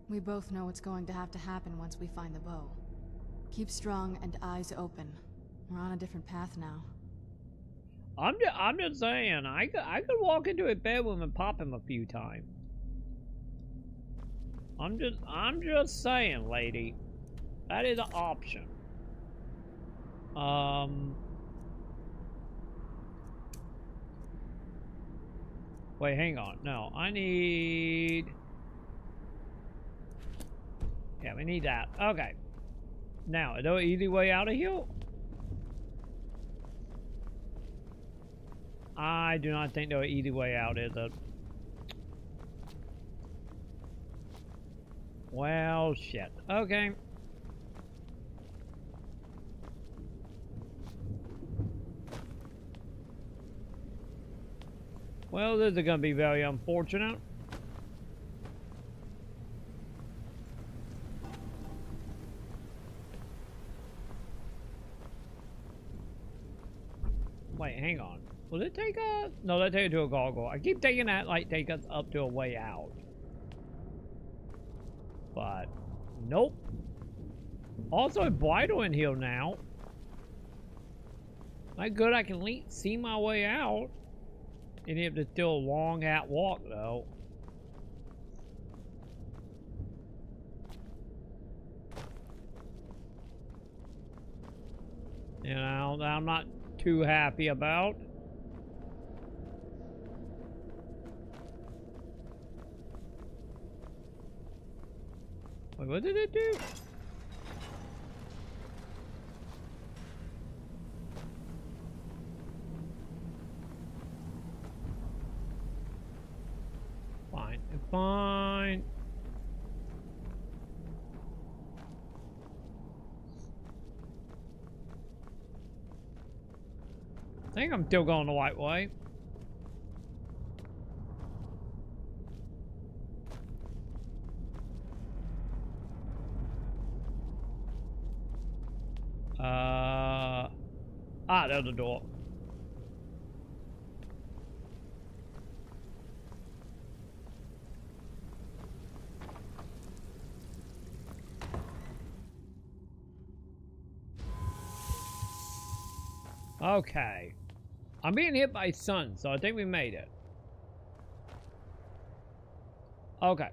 We both know what's going to have to happen once we find the bow. Keep strong and eyes open. We're on a different path now. I'm just saying, I could walk into a bedroom and pop him a few times. I'm just saying, lady. That is an option. Wait, hang on. No, I need... Yeah, we need that. Okay. Now, is there an easy way out of here? I do not think there's an easy way out, is it? Well, shit. Okay. Well, this is gonna be very unfortunate. Wait, hang on. Will it take us? No, that take it to a gargoyle. I keep taking that like take us up to a way out. But nope. Also brighter in here now. Not good I can at least see my way out. And if it's still a long hat walk though. You know, that I'm not too happy about. Wait, what did it do? Fine, fine. I think I'm still going the right way. There's the door. Okay. I'm being hit by sun, so I think we made it. Okay.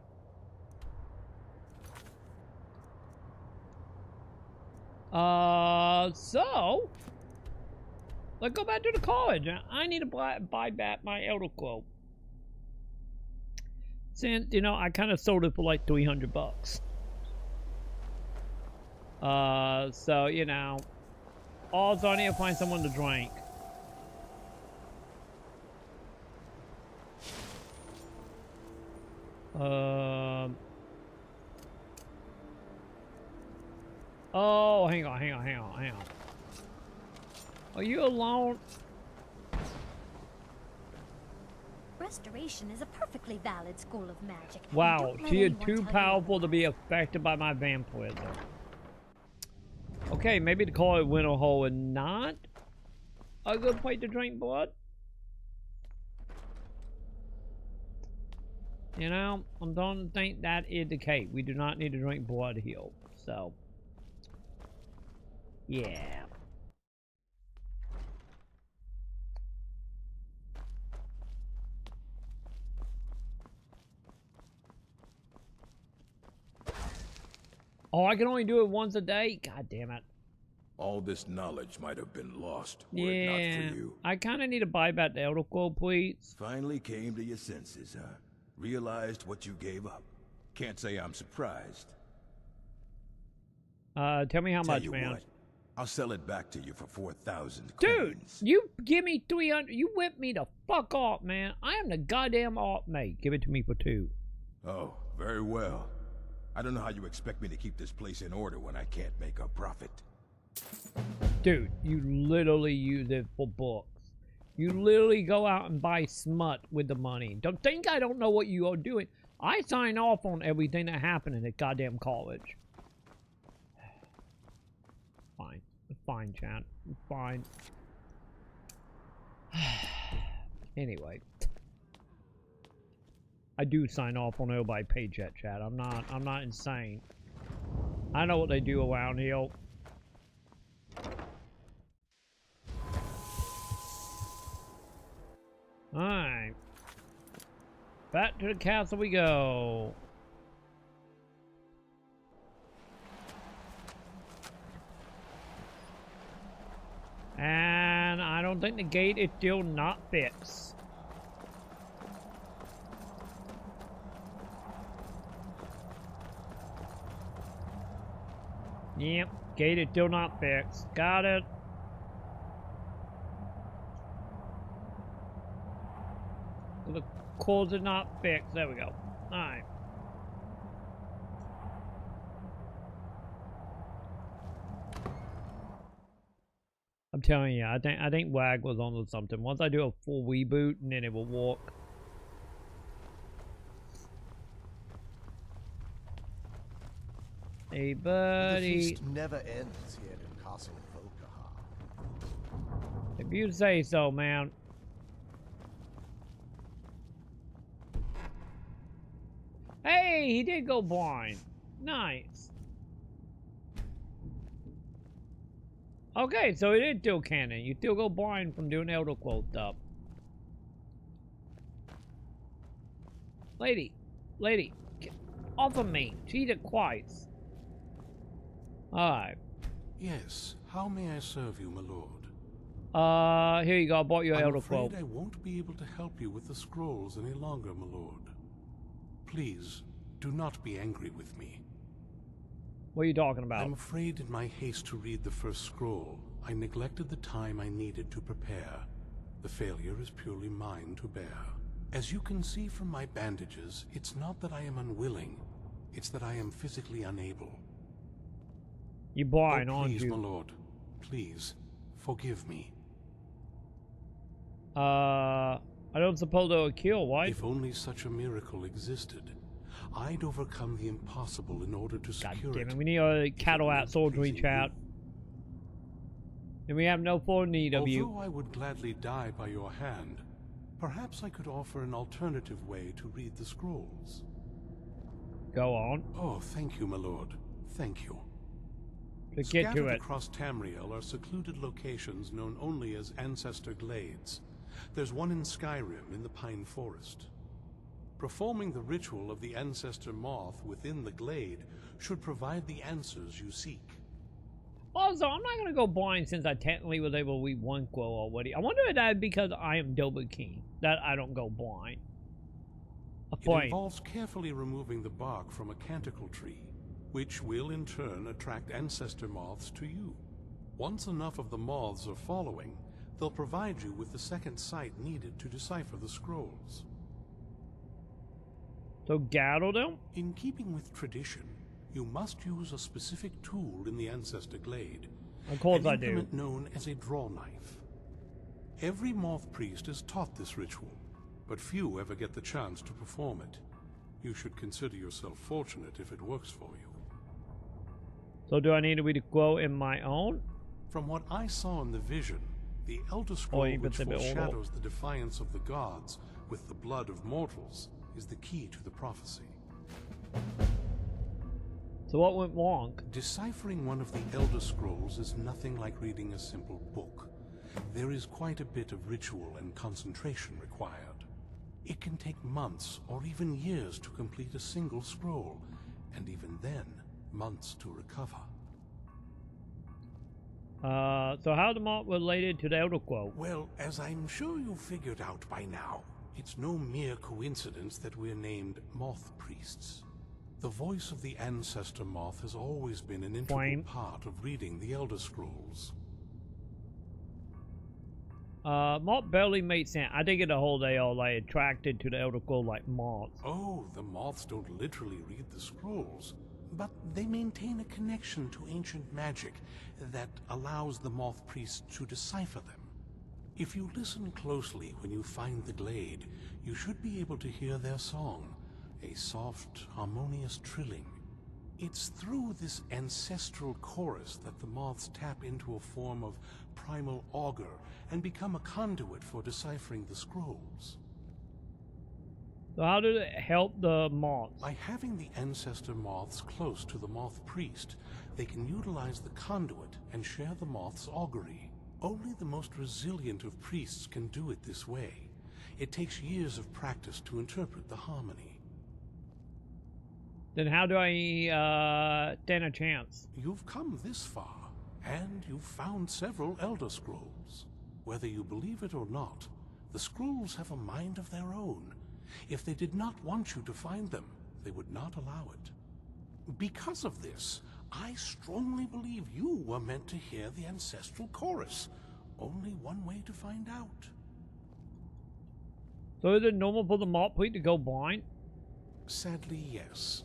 So let's go back to the college. I need to buy back my elder cloak. Since, you know, I kind of sold it for like 300 bucks. So, you know, also I need to find someone to drink. Oh, hang on. Are you alone? restoration is a perfectly valid school of magic. Wow, she is too powerful to be affected by my vampirism. Okay, maybe to call it Winter Hole is not a good place to drink blood. You know, I don't think that is the case. We do not need to drink blood here. So, yeah. Oh, I can only do it once a day? God damn it. All this knowledge might have been lost were it not for you. I kind of need to buy back the Elder Scroll, please. Finally came to your senses, huh? Realized what you gave up. Can't say I'm surprised. Tell me how much, man. What, I'll sell it back to you for 4,000 Dude, you give me 300. You whip me the fuck off, man. I am the goddamn alt mate. Give it to me for 2. Oh, very well. I don't know how you expect me to keep this place in order when I can't make a profit. Dude, you literally use it for books. You literally go out and buy smut with the money. Don't think I don't know what you are doing. I sign off on everything that happened in the goddamn college. Fine. It's fine, chat. It's fine. Anyway. I do sign off on everybody paycheck, chat. I'm not insane. I know what they do around here. Alright. Back to the castle we go. And I don't think the gate is still not fixed. Yep, gate is still not fixed. Got it. The cords are not fixed. There we go. Alright. I'm telling you, I think WAG was on to something. Once I do a full reboot, and then it will work. Hey, buddy. The feast never ends here in Castle Volkihar. If you say so, man. Hey, he did go blind. Nice. Okay, so it is still canon. You still go blind from doing Elder Scroll stuff. Lady, get off of me. Cheat it twice. Alright. Yes, how may I serve you, my lord? Here you go. I bought you Elder Scroll. I'm afraid I won't be able to help you with the scrolls any longer, my lord. Please, do not be angry with me. What are you talking about? I'm afraid in my haste to read the first scroll, I neglected the time I needed to prepare. The failure is purely mine to bear. As you can see from my bandages, it's not that I am unwilling, it's that I am physically unable. You blind, aren't you? Please, my lord, please, forgive me. I don't suppose they'll kill, right? If only such a miracle existed, I'd overcome the impossible in order to secure damn it. We need a cattle out soldiery, chat. And we have no full need of you. Although I would gladly die by your hand, perhaps I could offer an alternative way to read the scrolls. Go on. Oh, thank you, my lord. Thank you. Let's get to it. Across Tamriel are secluded locations known only as Ancestor Glades. There's one in Skyrim in the Pine Forest. Performing the ritual of the Ancestor Moth within the glade should provide the answers you seek. Also, I'm not going to go blind since I technically was able to read one scroll already. I wonder if that's because I am double king, that I don't go blind. It involves carefully removing the bark from a canticle tree, which will in turn attract ancestor moths to you. Once enough of the moths are following, they'll provide you with the second sight needed to decipher the scrolls. So gather them? In keeping with tradition, you must use a specific tool in the Ancestor Glade. Of course I do. An implement known as a draw knife. Every moth priest is taught this ritual. but few ever get the chance to perform it. You should consider yourself fortunate if it works for you. So do I need to read a quote in my own? From what I saw in the vision, the Elder Scroll which foreshadows the defiance of the gods with the blood of mortals is the key to the prophecy. So what went wrong? Deciphering one of the Elder Scrolls is nothing like reading a simple book. There is quite a bit of ritual and concentration required. It can take months or even years to complete a single scroll, and even then, months to recover. So how the moth related to the Elder Scroll? Well, as I'm sure you figured out by now, it's no mere coincidence that we're named Moth Priests. The voice of the Ancestor Moth has always been an integral part of reading the Elder Scrolls. Moth barely made sense. I think it the whole they all like attracted to the Elder Scroll like moths. Oh, the moths don't literally read the scrolls, but they maintain a connection to ancient magic that allows the Moth Priests to decipher them. If you listen closely when you find the glade, you should be able to hear their song, a soft, harmonious trilling. It's through this ancestral chorus that the moths tap into a form of primal augur and become a conduit for deciphering the scrolls. So how did it help the moths? By having the ancestor moths close to the Moth Priest, they can utilize the conduit and share the moth's augury. Only the most resilient of priests can do it this way. It takes years of practice to interpret the harmony. Then how do I stand a chance? You've come this far, and you've found several Elder Scrolls. Whether you believe it or not, the scrolls have a mind of their own. If they did not want you to find them, they would not allow it. Because of this, I strongly believe you were meant to hear the ancestral chorus. Only one way to find out. So is it normal for the moth priest to go blind? Sadly, yes.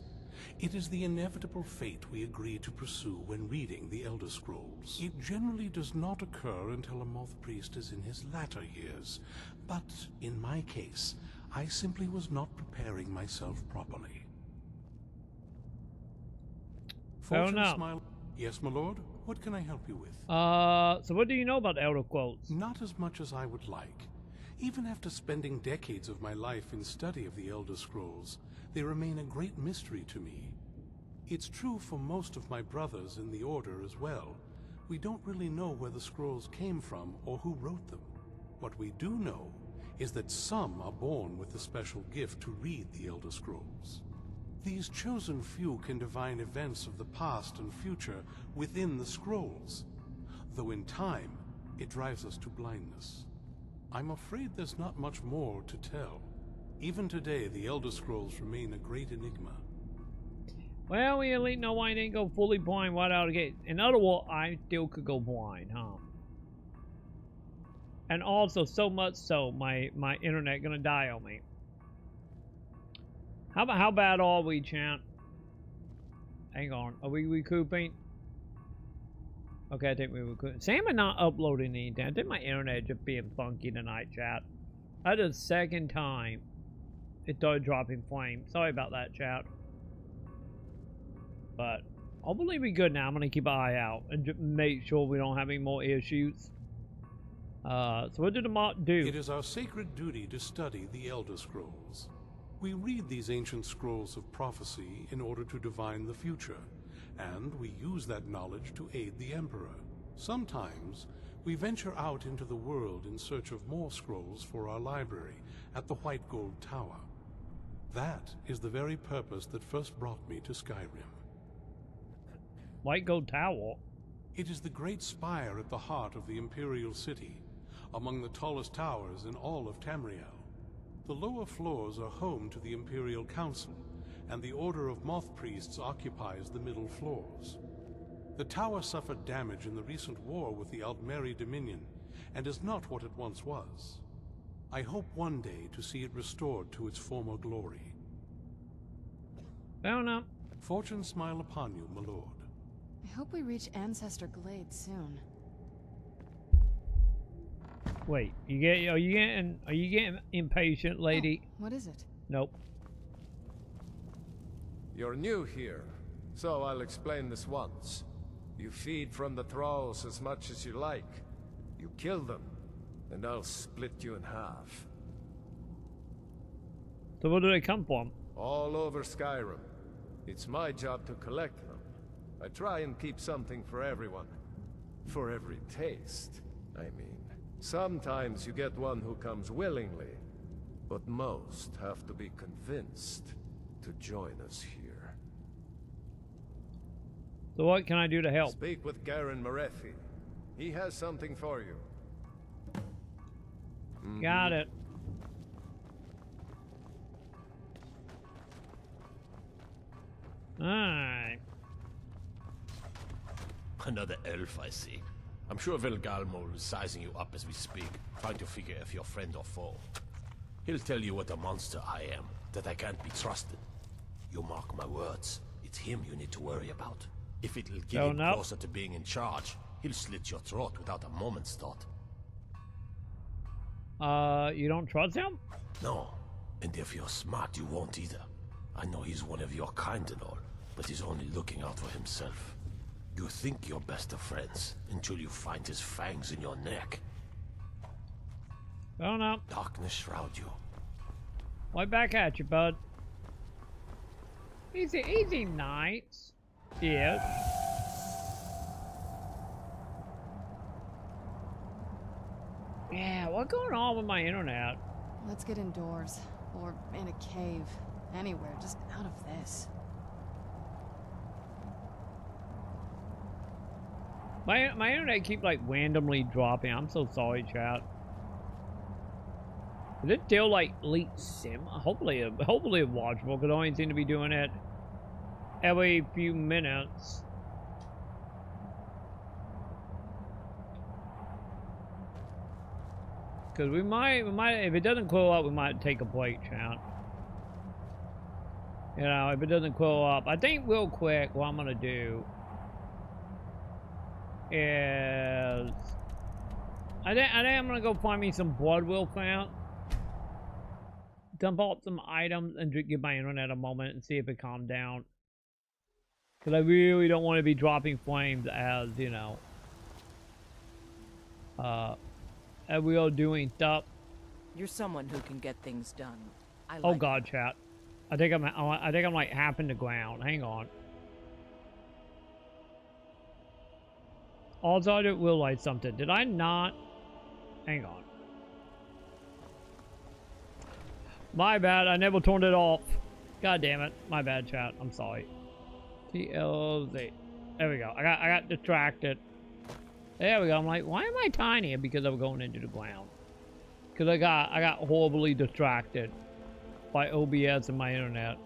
It is the inevitable fate we agree to pursue when reading the Elder Scrolls. It generally does not occur until a Moth Priest is in his latter years, but in my case, I simply was not preparing myself properly. Fortune smile. Yes, my lord? What can I help you with? So what do you know about Elder Scrolls? Not as much as I would like. Even after spending decades of my life in study of the Elder Scrolls, they remain a great mystery to me. It's true for most of my brothers in the Order as well. We don't really know where the scrolls came from or who wrote them. What we do know is that some are born with the special gift to read the Elder Scrolls. These chosen few can divine events of the past and future within the scrolls, though in time, it drives us to blindness. I'm afraid there's not much more to tell. Even today, the Elder Scrolls remain a great enigma. Well, we at least know I didn't go fully blind right out of the gate. In other words, I still could go blind, huh? And also, so much so, my internet gonna die on me. How bad are we, Chant? Hang on, are we recouping? Okay, I think we recouping. Sam is not uploading anything. I think my internet just being funky tonight, chat. That's the second time it started dropping flames. Sorry about that, chat. But I'll believe we good now. I'm gonna keep an eye out and just make sure we don't have any more issues. So what did the moth do? It is our sacred duty to study the Elder Scrolls. We read these ancient scrolls of prophecy in order to divine the future, and we use that knowledge to aid the Emperor. Sometimes, we venture out into the world in search of more scrolls for our library at the White Gold Tower. That is the very purpose that first brought me to Skyrim. White Gold Tower? It is the great spire at the heart of the Imperial City, among the tallest towers in all of Tamriel. The lower floors are home to the Imperial Council, and the Order of Moth Priests occupies the middle floors. The tower suffered damage in the recent war with the Aldmeri Dominion, and is not what it once was. I hope one day to see it restored to its former glory. Fair enough. Fortune smile upon you, my lord. I hope we reach Ancestor Glade soon. Wait, are you getting impatient, lady? Oh, what is it? Nope. You're new here, so I'll explain this once. You feed from the thralls as much as you like. You kill them, and I'll split you in half. So where do they come from? All over Skyrim. It's my job to collect them. I try and keep something for everyone. For every taste, I mean. Sometimes you get one who comes willingly, but most have to be convinced to join us here. So what can I do to help? Speak with Garen Marethi. He has something for you. Got it. Alright. Another elf, I see. I'm sure Vilgalmo is sizing you up as we speak, trying to figure if you're friend or foe. He'll tell you what a monster I am, that I can't be trusted. You mark my words, it's him you need to worry about. If it'll get him closer to being in charge, he'll slit your throat without a moment's thought. You don't trust him? No, and if you're smart, you won't either. I know he's one of your kind and all, but he's only looking out for himself. You think you're best of friends until you find his fangs in your neck. Oh no. Darkness shroud you. Right back at you, bud. Easy nights. Yeah. Yeah, what's going on with my internet? Let's get indoors. Or in a cave. Anywhere, just out of this. My internet keeps like randomly dropping. I'm so sorry, chat. Is it still like Elite Sim? Hopefully it's watchable, because I only seem to be doing it every few minutes. Because we might, if it doesn't clear up, we might take a break, chat. You know, if it doesn't clear up, I think real quick what I'm gonna do is I think I'm gonna go find me some blood real fast, dump out some items, and give my internet a moment and see if it calmed down. Because I really don't want to be dropping flames as, you know, as we are doing stuff. You're someone who can get things done. Oh God, chat. I think I'm like half in the ground. Hang on. Also, I didn't realize something. Did I not? Hang on. My bad. I never turned it off. God damn it. My bad, chat. I'm sorry. TLZ. There we go. I got distracted. There we go. I'm like, why am I tiny? Because I'm going into the ground. Because I got horribly distracted by OBS and my internet.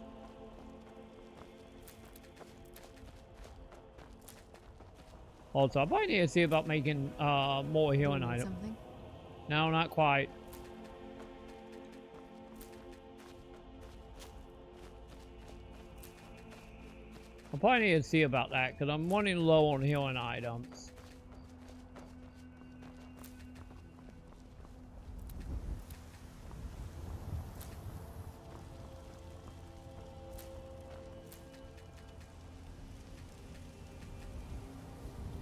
Also, I probably need to see about making more healing items. No, not quite. I probably need to see about that because I'm running low on healing items.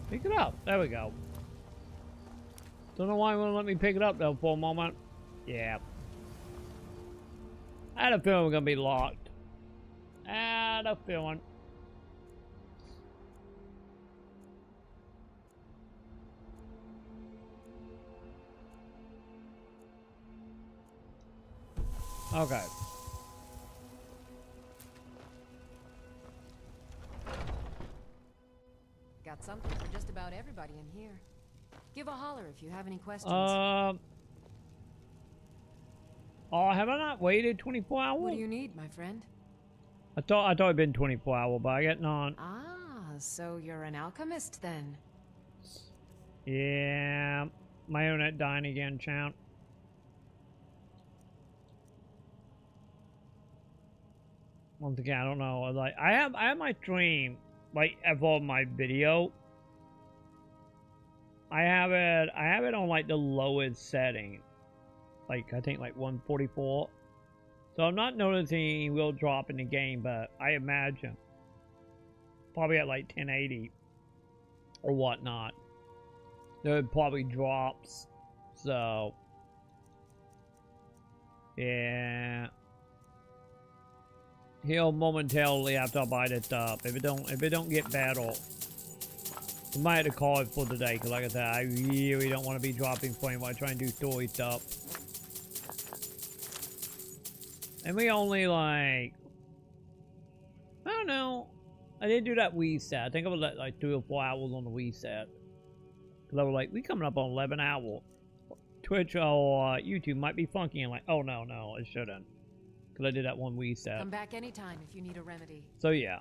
Pick it up. There we go. Don't know why it wouldn't let me pick it up though for a moment. Yeah. I had a feeling we're gonna be locked. I had a feeling. Okay. Got something for just about everybody in here. Give a holler if you have any questions. Oh, have I not waited 24 hours? What do you need, my friend? I thought it'd been 24 hours, but I get none. Ah, so you're an alchemist then? Yeah, my internet dying again, champ. Once again, I don't know. Like I have my stream like for my video. I have it on like the lowest setting. Like I think like 144. So I'm not noticing any will drop in the game, but I imagine probably at like 1080 or whatnot, there probably drops. So yeah, he'll momentarily after I bite it up. If it don't get battle, we might have to call it for today. Because like I said, I really don't want to be dropping flame while I try and do story stuff. And we only like, I don't know. I didn't do that Wii set. I think I was like 3 or 4 hours on the Wii set. Because I was like, we coming up on 11 hours. Twitch or YouTube might be funky. And like, oh no, it shouldn't. Because I did that one Wii set. Come back anytime if you need a remedy. So yeah.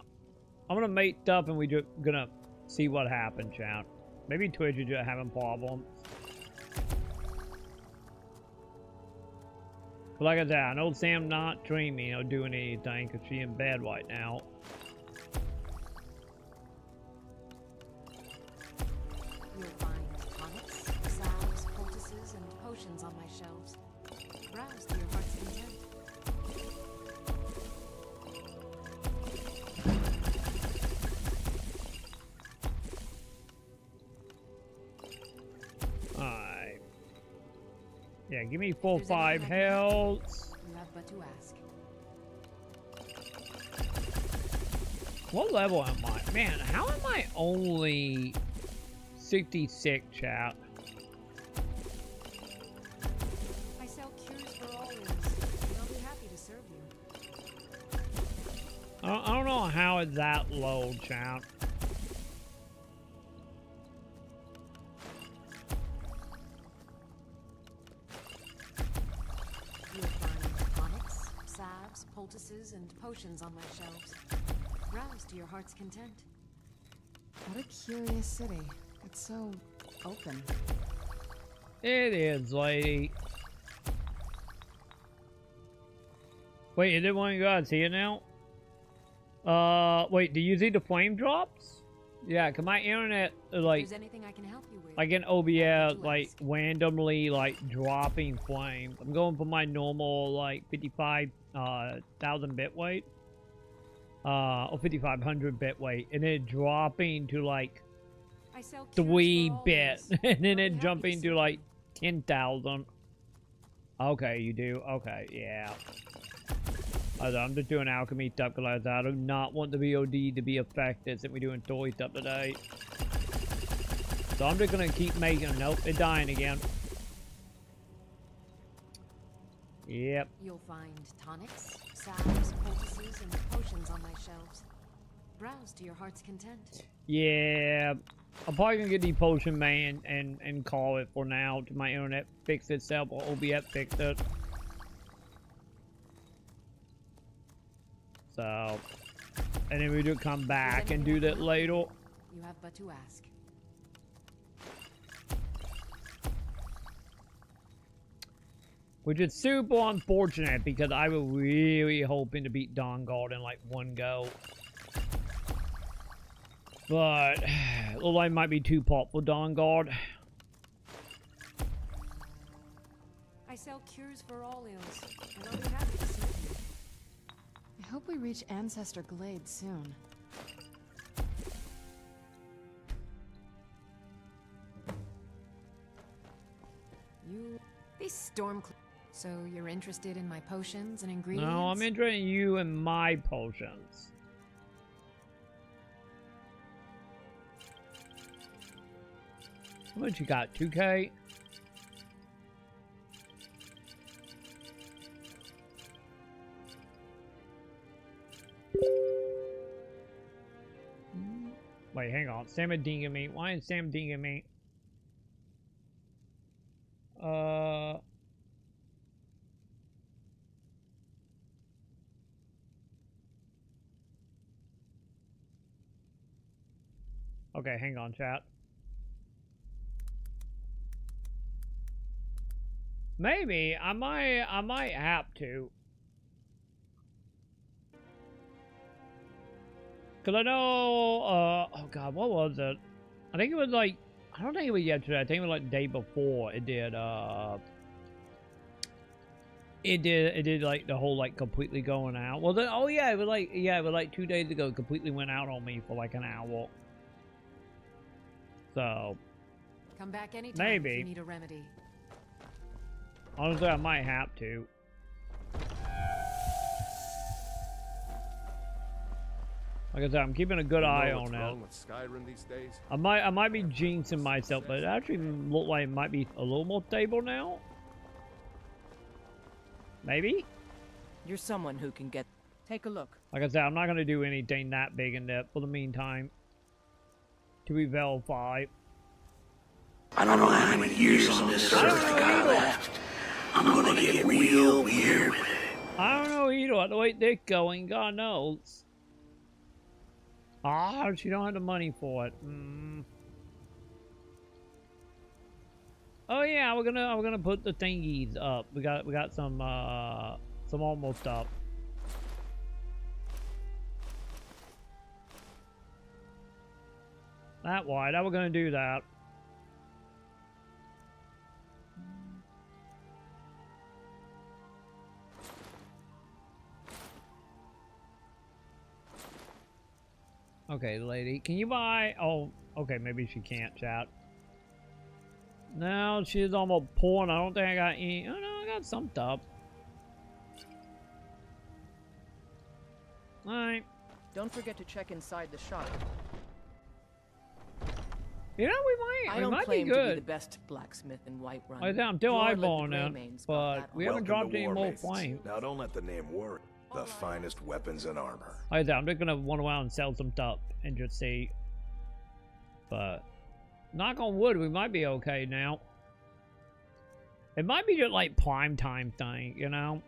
I'm going to mate up and we're going to see what happens, chat. Maybe Twitch is just having problems. But like I said, I know Sam not streaming or doing anything because she's in bed right now. You'll find tonics, salves, poultices, and potions on my shelves. Browse to your heart's content. Alright. Yeah, give me 4 5 health. You have but to ask. What level am I? Man, how am I only 66, chat? I sell cures for all ills, and I'll be happy to serve you. I don't know how it's that low, chat. You'll find tonics, salves, poultices, and potions on my shelves. Browse to your heart's content. What a curious city. It's so open. It is, lady. Wait, is it one you guys see it now? Wait, do you see the flame drops? Yeah, cause my internet like, If there's anything I can help you with, like in OBS, like randomly like dropping flames. I'm going for my normal like 55,000 bit weight. Or 5,500 bit weight, and then dropping to like 3 bit, and then it jumping to like 10,000. Okay, you do. Okay, yeah. I'm just doing alchemy stuff because I do not want the VOD to be affected since we're doing toy stuff today. So I'm just gonna keep making. Nope, it's dying again. Yep. you'll find tonics, salves, poultices, and potions on my shelves. Browse to your heart's content. Yeah, I'm probably gonna get the potion man and call it for now till my internet fix itself or OBS fix it. So, and then we do come back and do that later. You have but to ask. Which is super unfortunate because I was really hoping to beat Dawnguard in like one go. But it looks like it might be too pop for Dawnguard. I sell cures for all ills, and I'll be happy to serve you. I hope we reach Ancestor Glade soon. These storm. So you're interested in my potions and ingredients? No, I'm interested in you and my potions. How much you got? 2K? Wait, hang on. Sam is dinging me. Why is Sam dinging me? Okay, hang on, chat. Maybe I might have to. Cause I know oh god, what was it? I think it was like I don't think it was yesterday. I think it was like the day before. It did like the whole like completely going out. Well, then, oh yeah, it was like 2 days ago. It completely went out on me for like an hour. So Come back anytime maybe if you need a remedy. Honestly, I might have to. Like I said, I'm keeping a good eye on it. Wrong with Skyrim these days? I might be jinxing myself, but it actually look like it might be a little more stable now. Maybe? You're someone who can get... Take a look. Like I said, I'm not going to do anything that big in depth for the meantime. To be verified. I don't know how many years on this earth I got left. I'm gonna get real weird with it. I don't know either. I have to wait this going. God knows. Ah, she don't have the money for it. Oh yeah, we're gonna put the thingies up. We got some almost up. That wide. We're gonna do that. Okay, lady, can you buy? Oh, okay, maybe she can't, chat. No, she's almost poor, and I don't think I got any. Oh no, I got some stuff. Alright. Don't forget to check inside the shop. You know, we I don't might claim be good. to be the best blacksmith in Whiterun. I'm still Lord eyeballing Led the it, Greymane's got but that we on. haven't dropped any more flames. Now don't let the name worry. The finest weapons and armor. I'm just gonna run around and sell some stuff and just see. But knock on wood, we might be okay now. It might be just like prime time thing, you know?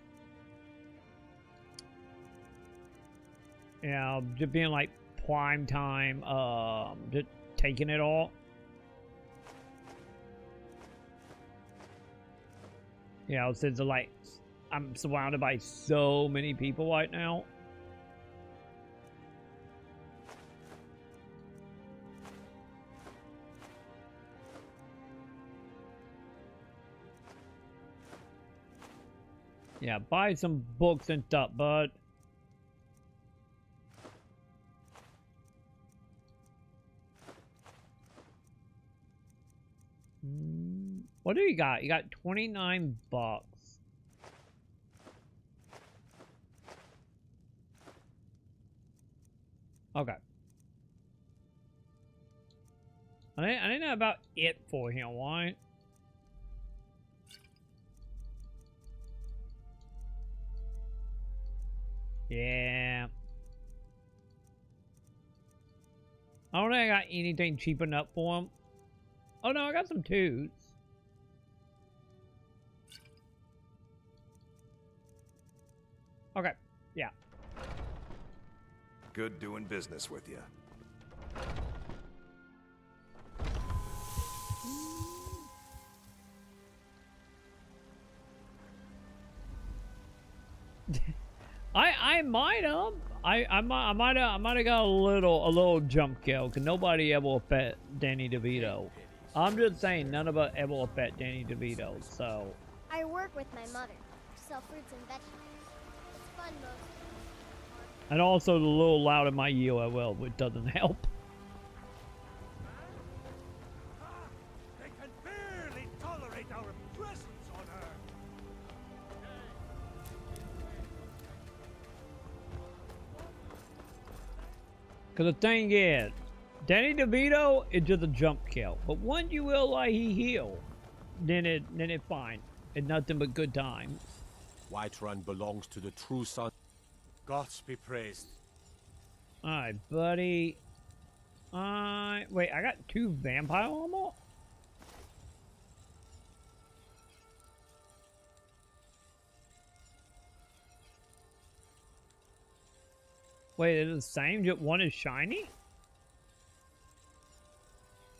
Yeah, just being like prime time, just taking it all. Yeah, since like I'm surrounded by so many people right now. Yeah, buy some books and stuff, bud. What do you got? You got 29 bucks. Okay. I didn't know about it for him, right? Yeah. I don't think I got anything cheap enough for him. Oh no, I got some twos. Okay, yeah. Good doing business with you. I might have. I might have got a little jump kill because nobody ever affect Danny DeVito. I'm just saying none of us ever affect Danny DeVito. So I work with my mother. Sell fruits and vegetables. It's fun most. and also a little loud in my ear as well, which doesn't help. They can barely tolerate our presence on Earth. Because the thing is, Danny DeVito is just a jump kill. But once you realize he healed, then it's fine. It's nothing but good times. Whiterun belongs to the true son. Gods be praised. Alright, buddy. Wait, I got 2 vampire armor? Wait, they're the same? Just one is shiny?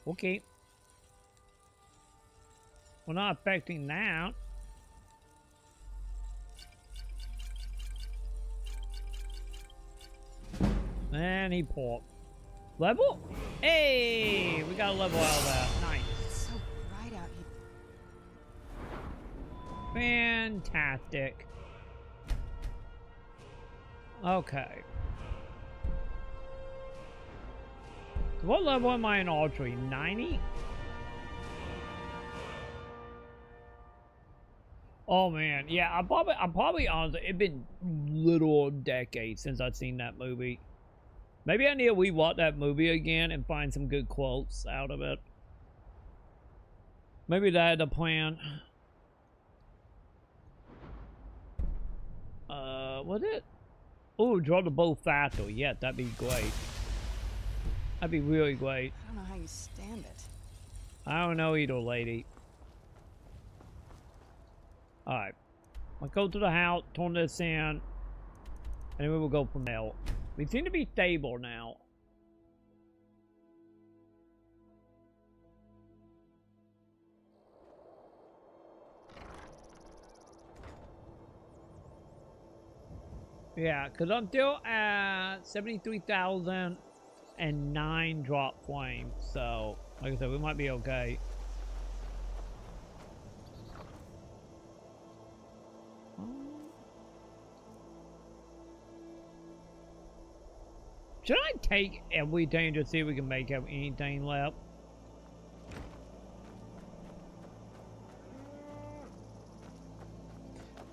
Okay. We're not affecting that. And he popped. Level? Hey! We got a level out of that. Nice. Fantastic. Okay. So what level am I in archery? 90? Oh man, yeah, I'm probably honestly, it's been little decades since I've seen that movie. Maybe I need to rewatch that movie again and find some good quotes out of it. Maybe that's the plan. Was it? Oh, draw the bow faster. Yeah, that'd be great. That'd be really great. I don't know how you stand it. I don't know either, lady. Alright. I'll go to the house, turn this in, and then we will go from there. We seem to be stable now. Yeah, because I'm still at 73,009 drop flames, so, like I said, we might be okay. Should I take everything to see if we can make up anything left?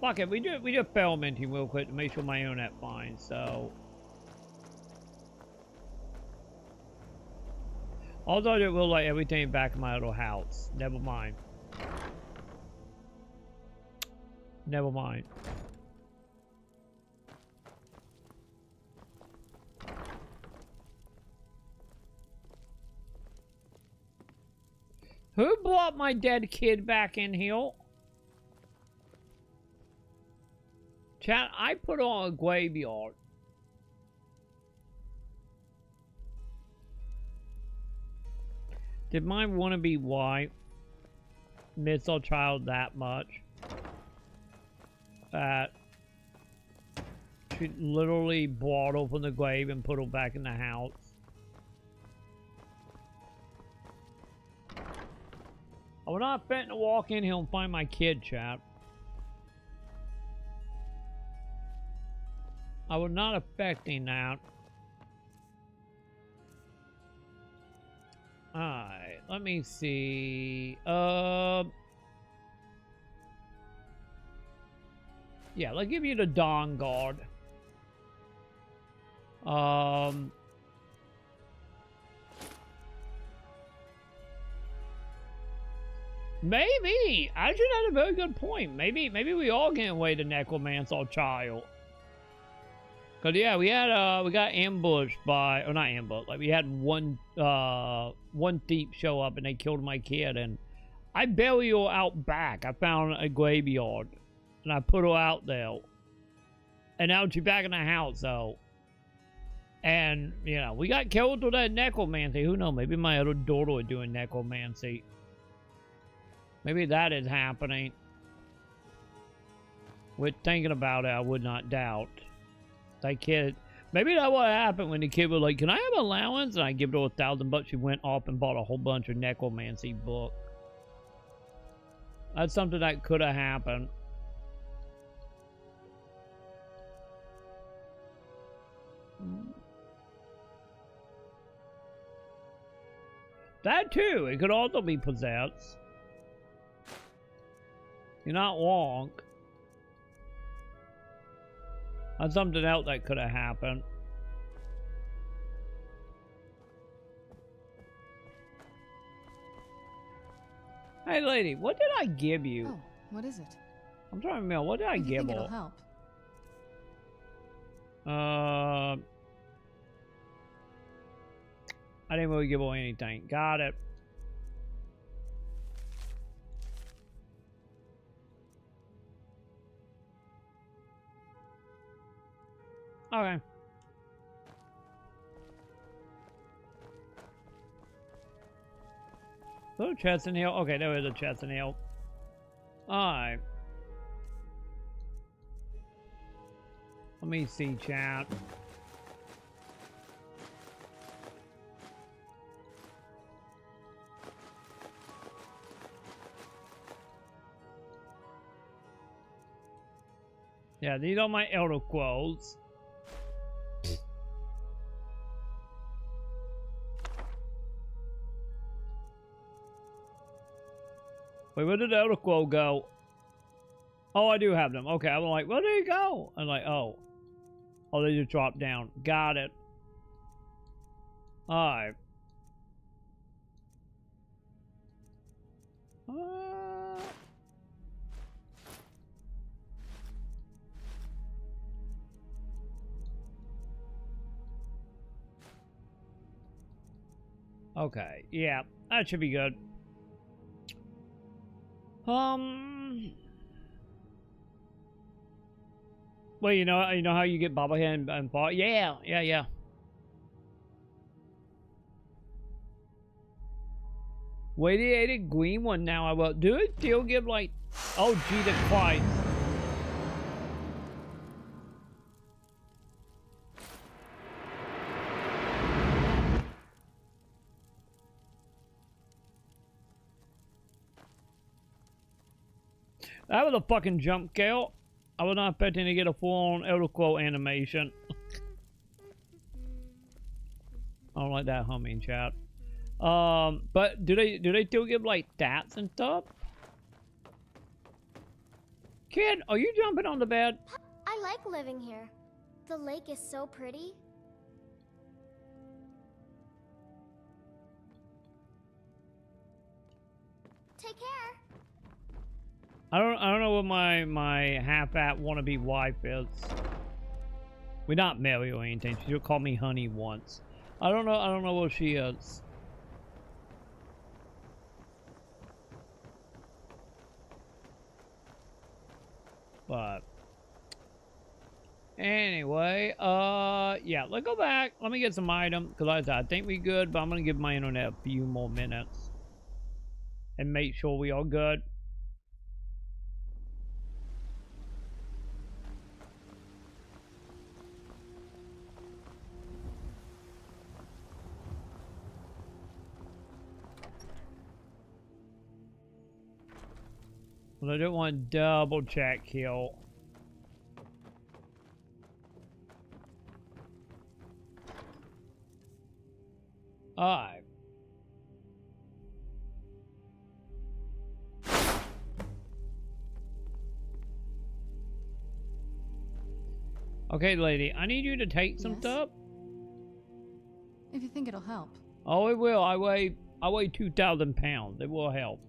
Fuck it, we just experimenting real quick to make sure my internet's fine, so. Although it will like everything back in my little house. Never mind. Never mind. Who brought my dead kid back in here? Chat, I put on a graveyard. Did my wannabe wife miss our child that much that she literally brought her from the grave and put her back in the house? I was not expecting to walk in here and find my kid, chat. I was not expecting that. Alright, let me see. Yeah, let's give you the Dawnguard. Maybe. Actually, that's a very good point. Maybe we all getting away to necromancer our child. Cause yeah, we got ambushed by, or not ambushed, like we had one thief show up and they killed my kid, and I buried her out back. I found a graveyard and I put her out there, and now she's back in the house though. And you know, we got killed with that necromancy. Who knows? Maybe my other daughter is doing necromancy. Maybe that is happening. With thinking about it, I would not doubt. That kid, maybe that's what happened when the kid was like, "Can I have allowance?" And I give her $1,000. She went off and bought a whole bunch of necromancy book. That's something that could have happened. That too. It could also be possessed. You're not wrong. That's something else that could have happened. Hey lady, what did I give you? Oh, what is it? I'm trying to remember, what did I If you give think her? it'll help. I didn't really give her anything. Got it. Okay. Little chest in here. Okay, there is a chest in here. Alright. Let me see, chat. Yeah, these are my elder quills. Wait, where did the elder quill go? Oh, I do have them. Okay, I'm like, where did he go? I'm like, oh. Oh, they just dropped down. Got it. Alright. Okay, yeah, that should be good. Well, you know how you get bobblehead and ball? Yeah. Radiated green one now. I will do it. Still give like, oh Jesus Christ. That was a fucking jump scare. I was not expecting to get a full-on Elder Scroll animation. I don't like that humming, chat. But do they still give like stats and stuff? Kid, are you jumping on the bed? I like living here. The lake is so pretty. Take care. I don't know what my half-at wannabe wife is. We're not married or anything. She'll call me honey once. I don't know what she is. But anyway, yeah, let's go back. Let me get some items because I think we good, but I'm gonna give my internet a few more minutes and make sure we are good. Well, I don't want to double check here. Alright. Okay, lady, I need you to take some stuff. If you think it'll help. Oh, it will. I weigh 2,000 pounds. It will help.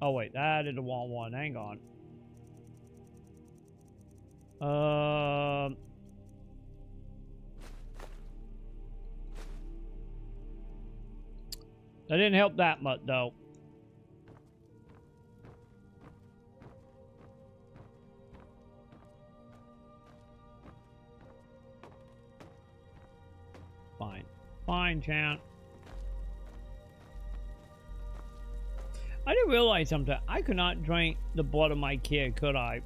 Oh wait, that is the wrong one. Hang on. That didn't help that much though. Fine, Chan. I didn't realize something. I could not drink the blood of my kid, could I?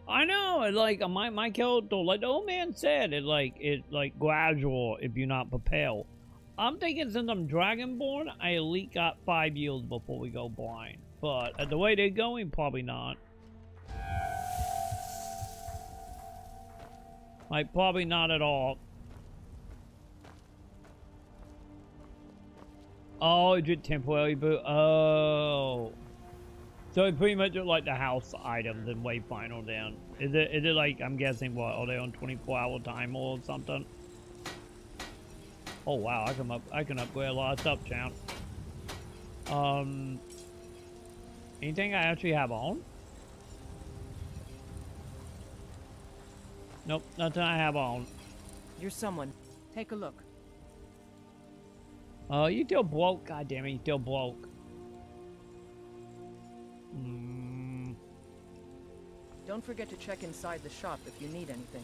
I know. It's like my kid, like the old man said, it's like gradual if you're not prepared. I'm thinking since I'm Dragonborn, I at least got 5 years before we go blind. But at the way they're going, probably not. Like probably not at all. Oh, it's just temporary boot. Oh. So it pretty much like the house items and Wayfinder then. Is it like, I'm guessing, what, are they on 24-hour time or something? Oh wow, I can upgrade a lot of stuff, champ. Anything I actually have on? Nope, nothing I have on. You're someone. Take a look. Oh, you still broke. God damn it, you still broke. Don't forget to check inside the shop if you need anything.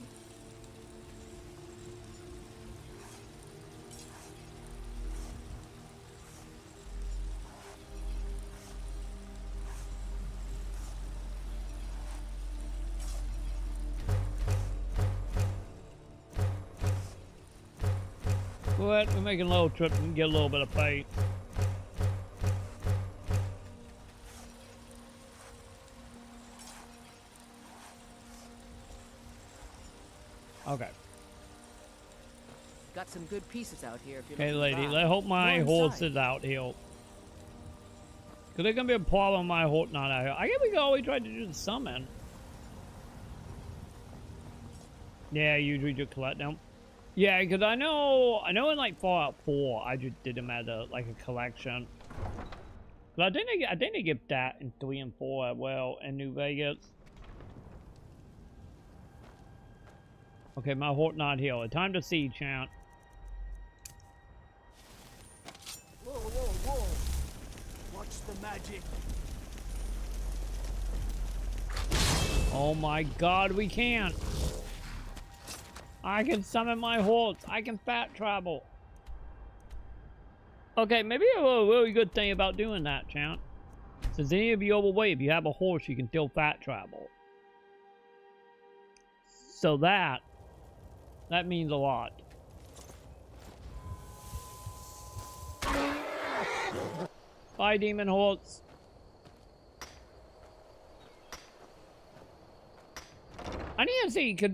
What? We're making a little trip and get a little bit of pay. Okay. Got some good pieces out here if you're Okay, looking to lady. buy. Let's hope my Go horse inside. is out here. Cause there's gonna be a problem with my horse not out here. I guess we can always try to do the summon. Yeah, usually just collect them. Yeah, because I know in like Fallout 4, I just did them as a collection. But I think they give that in 3 and 4 as well in New Vegas. Okay, my horse not here. Time to see, chant. Whoa, whoa, whoa! Watch the magic. Oh my God, we can't. I can summon my horse. I can fat travel. Okay, maybe a really good thing about doing that, chant. Since any of you overweight, if you have a horse, you can still fat travel. So that means a lot. Bye, demon horse. I need to see, cause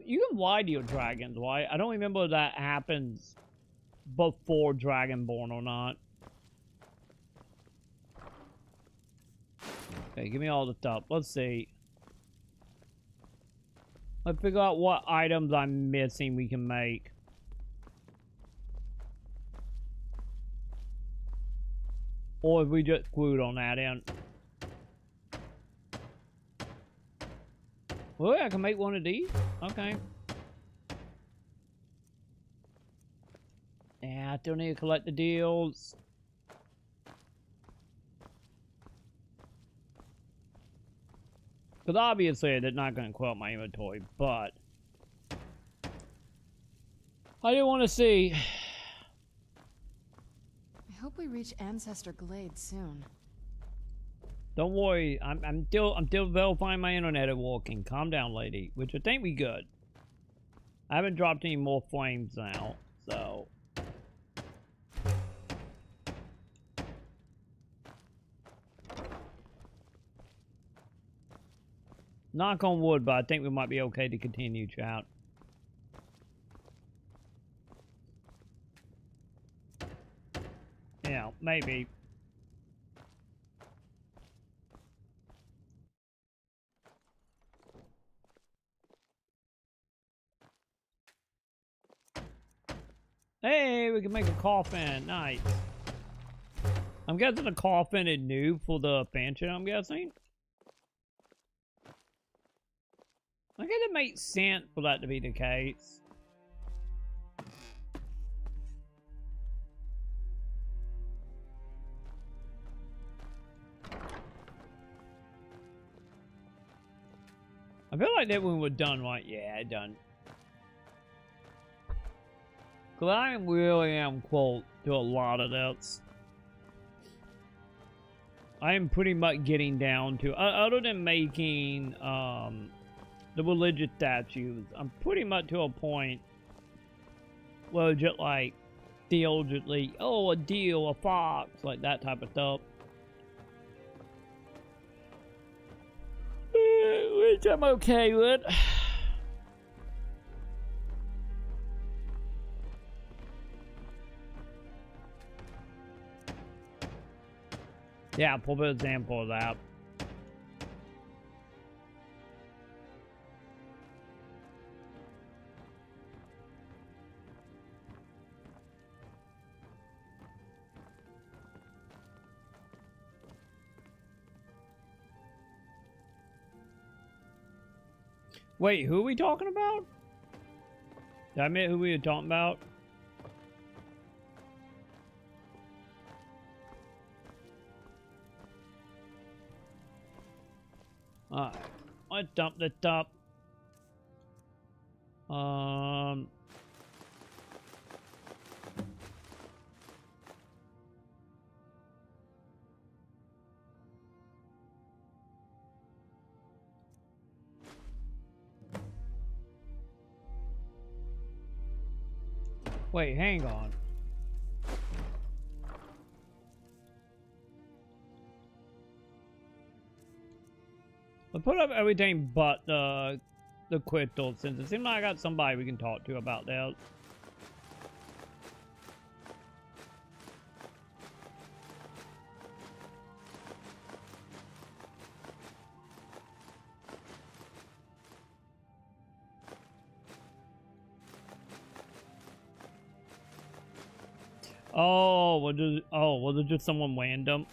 you can lie to your dragons, right? I don't remember if that happens before Dragonborn or not. Okay, give me all the stuff. Let's see. Let's figure out what items I'm missing we can make. Or if we just screwed on that end. Well, I can make one of these. Okay. Yeah, I still need to collect the deals. Because obviously they're not going to clear out my inventory, but I didn't want to see. I hope we reach Ancestor Glade soon. Don't worry, I'm still verifying my internet and working. Calm down, lady. Which I think we good. I haven't dropped any more flames now, so. Knock on wood, but I think we might be okay to continue, chat. Yeah, maybe. Hey, we can make a coffin. Nice. I'm guessing a coffin is new for the expansion, I'm guessing. I guess it makes sense for that to be the case. I feel like that one was done right. Yeah, done. Cause I really am close to a lot of this. I am pretty much getting down to, other than making the religious statues, I'm pretty much to a point where just like theologically, oh, a deer, a fox, like that type of stuff. Which I'm okay with. Yeah, pull an example of that. Wait, who are we talking about? Did I admit who we were talking about? Alright, let's dump this up. Wait, hang on. I put up everything but the crystal, since it seems like I got somebody we can talk to about that. Oh, was it just someone random?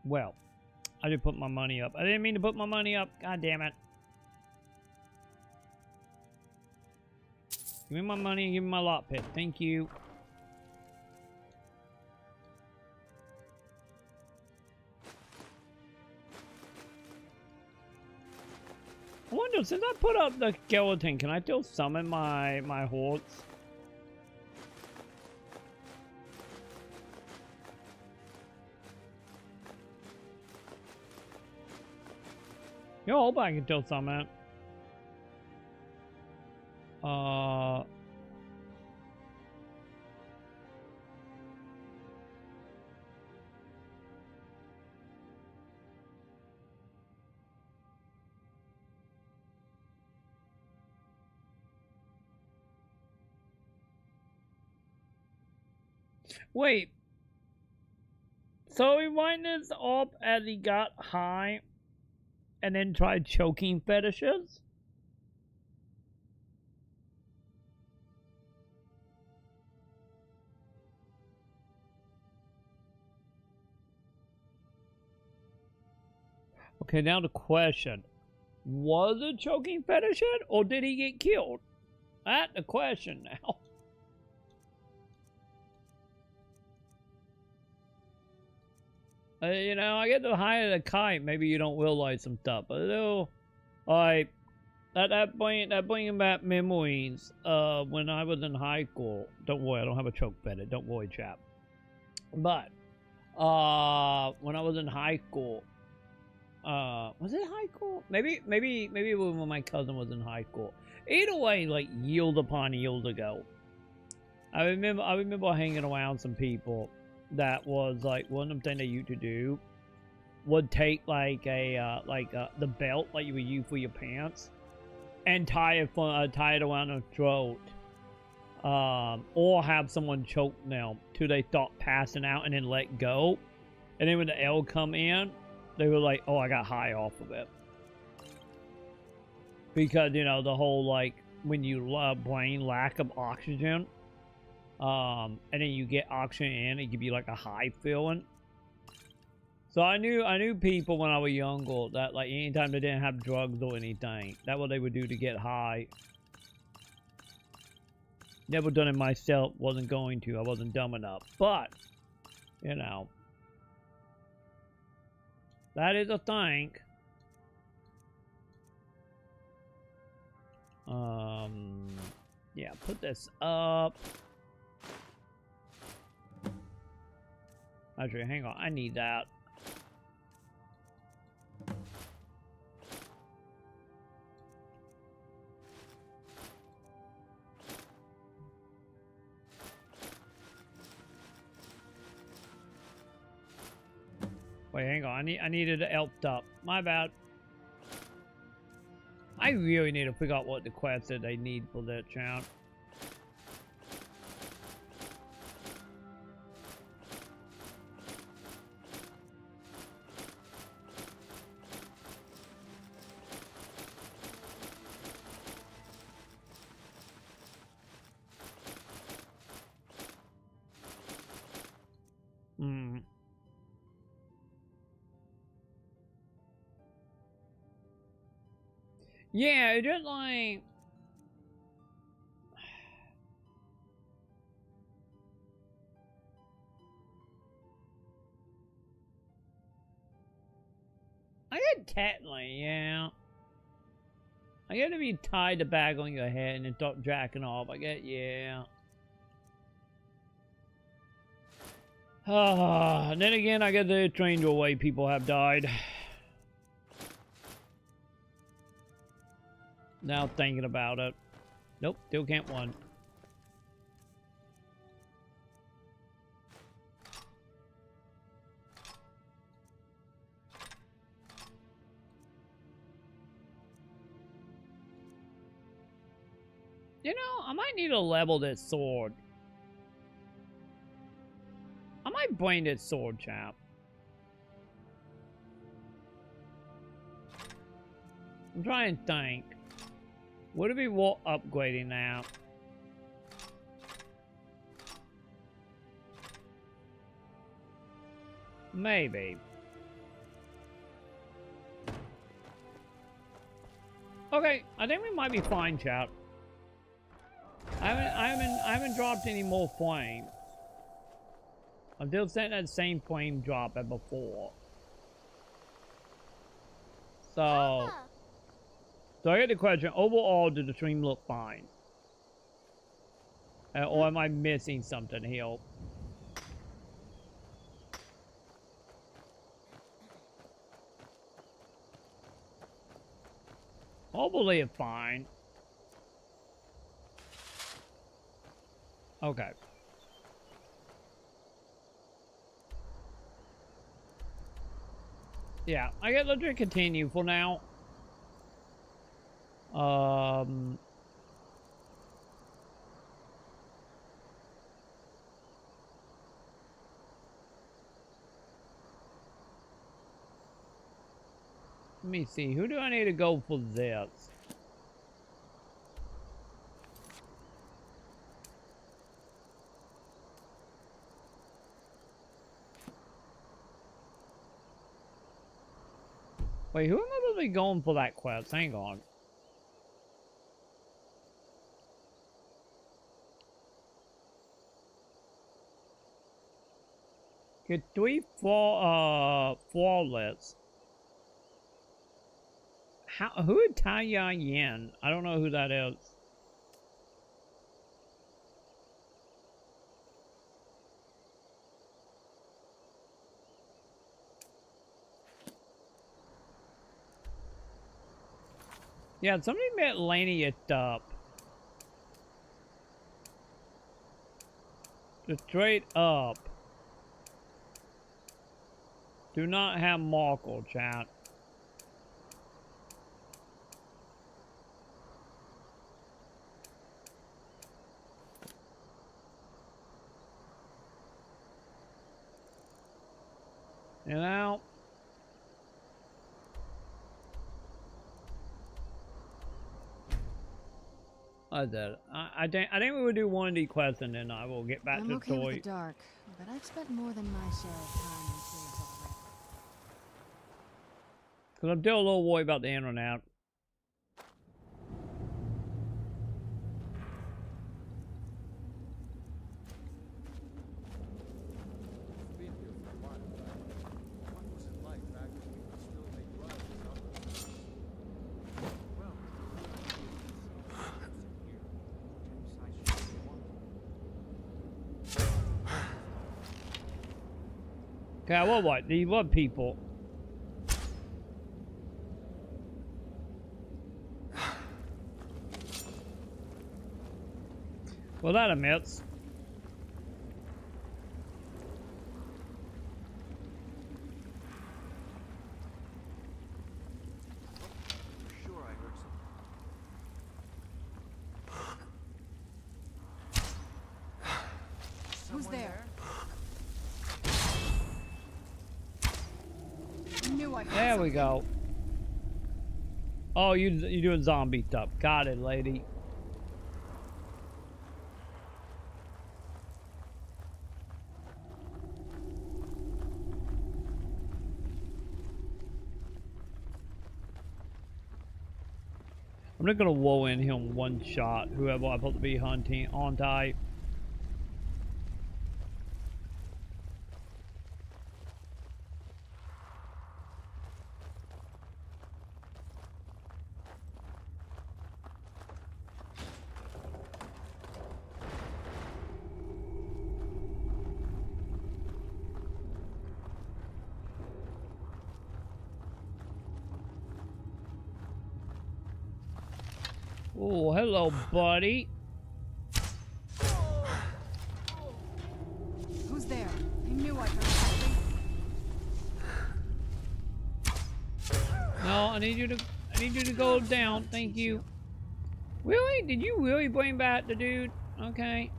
Well, I did put my money up. I didn't mean to put my money up. God damn it. Give me my money and give me my lot pit. Thank you. I wonder, since I put up the skeleton, can I still summon my hordes? Yo, I hope I can still summon it. Wait. So he wind this up as he got high and then tried choking fetishes? Okay, now the question. Was it choking fetish it, or did he get killed? That's the question now. You know, I get the higher the kite, maybe you don't realize some stuff. But still, like, that bringing back memories when I was in high school. Don't worry, I don't have a choke fetish. Don't worry, chap. But when I was in high school, was it high school? Maybe it was when my cousin was in high school. Either way, like years upon years ago, I remember hanging around some people that was like one of the things they used to do would take like the belt like you would use for your pants and tie it around their throat, or have someone choke them till they start passing out and then let go, and then when the L come in, they were like, oh, I got high off of it. Because, you know, the whole, like, when you brain lack of oxygen, and then you get oxygen in, it give you, like, a high feeling. So I knew people when I was younger that, like, anytime they didn't have drugs or anything, that's what they would do to get high. Never done it myself, wasn't going to, I wasn't dumb enough. But, you know, that is a thing. Yeah, put this up. Actually, hang on, I need that. Wait, hang on, I needed it elfed up. My bad. I really need to figure out what the quest that they need for that chant. Yeah, it just like... I get technically, yeah. I get to be tied the bag on your head and then start jacking off. I get, yeah. And then again, I get the train to way people have died. Now thinking about it. Nope, still can't one. You know, I might need to level this sword. I might bring this sword, chap. I'm trying to think. Would it be worth upgrading now? Maybe. Okay, I think we might be fine, chap. I haven't dropped any more flames. I'm still setting that same flame drop as before. So I get the question, overall, did the stream look fine? Or am I missing something here? Hopefully it's fine. Okay. Yeah, I guess let's just continue for now. Let me see, who do I need to go for this? Wait, who am I really going for that quest? Hang on. Get 3 flawless. Who is Taya Yen? I don't know who that is. Yeah, somebody met Laney it up. Just straight up. Do not have Markle, chat. You know? I think we will do one of these quests and then I will get back to the okay toy. with the dark, but I've spent more than my share of time in caves already. Because I'm still a little worried about the internet. Okay, well, what? These what people? Well, that admits. Sure, I heard something. Who's there? There we go. Oh, you doing zombie stuff. Got it, lady. I'm not gonna woe in him one shot, whoever I'm supposed to be hunting on type. Oh, hello, buddy. Who's there? I knew I heard something. No, I need you to go down. Thank you. Really? Did you really bring back the dude? Okay.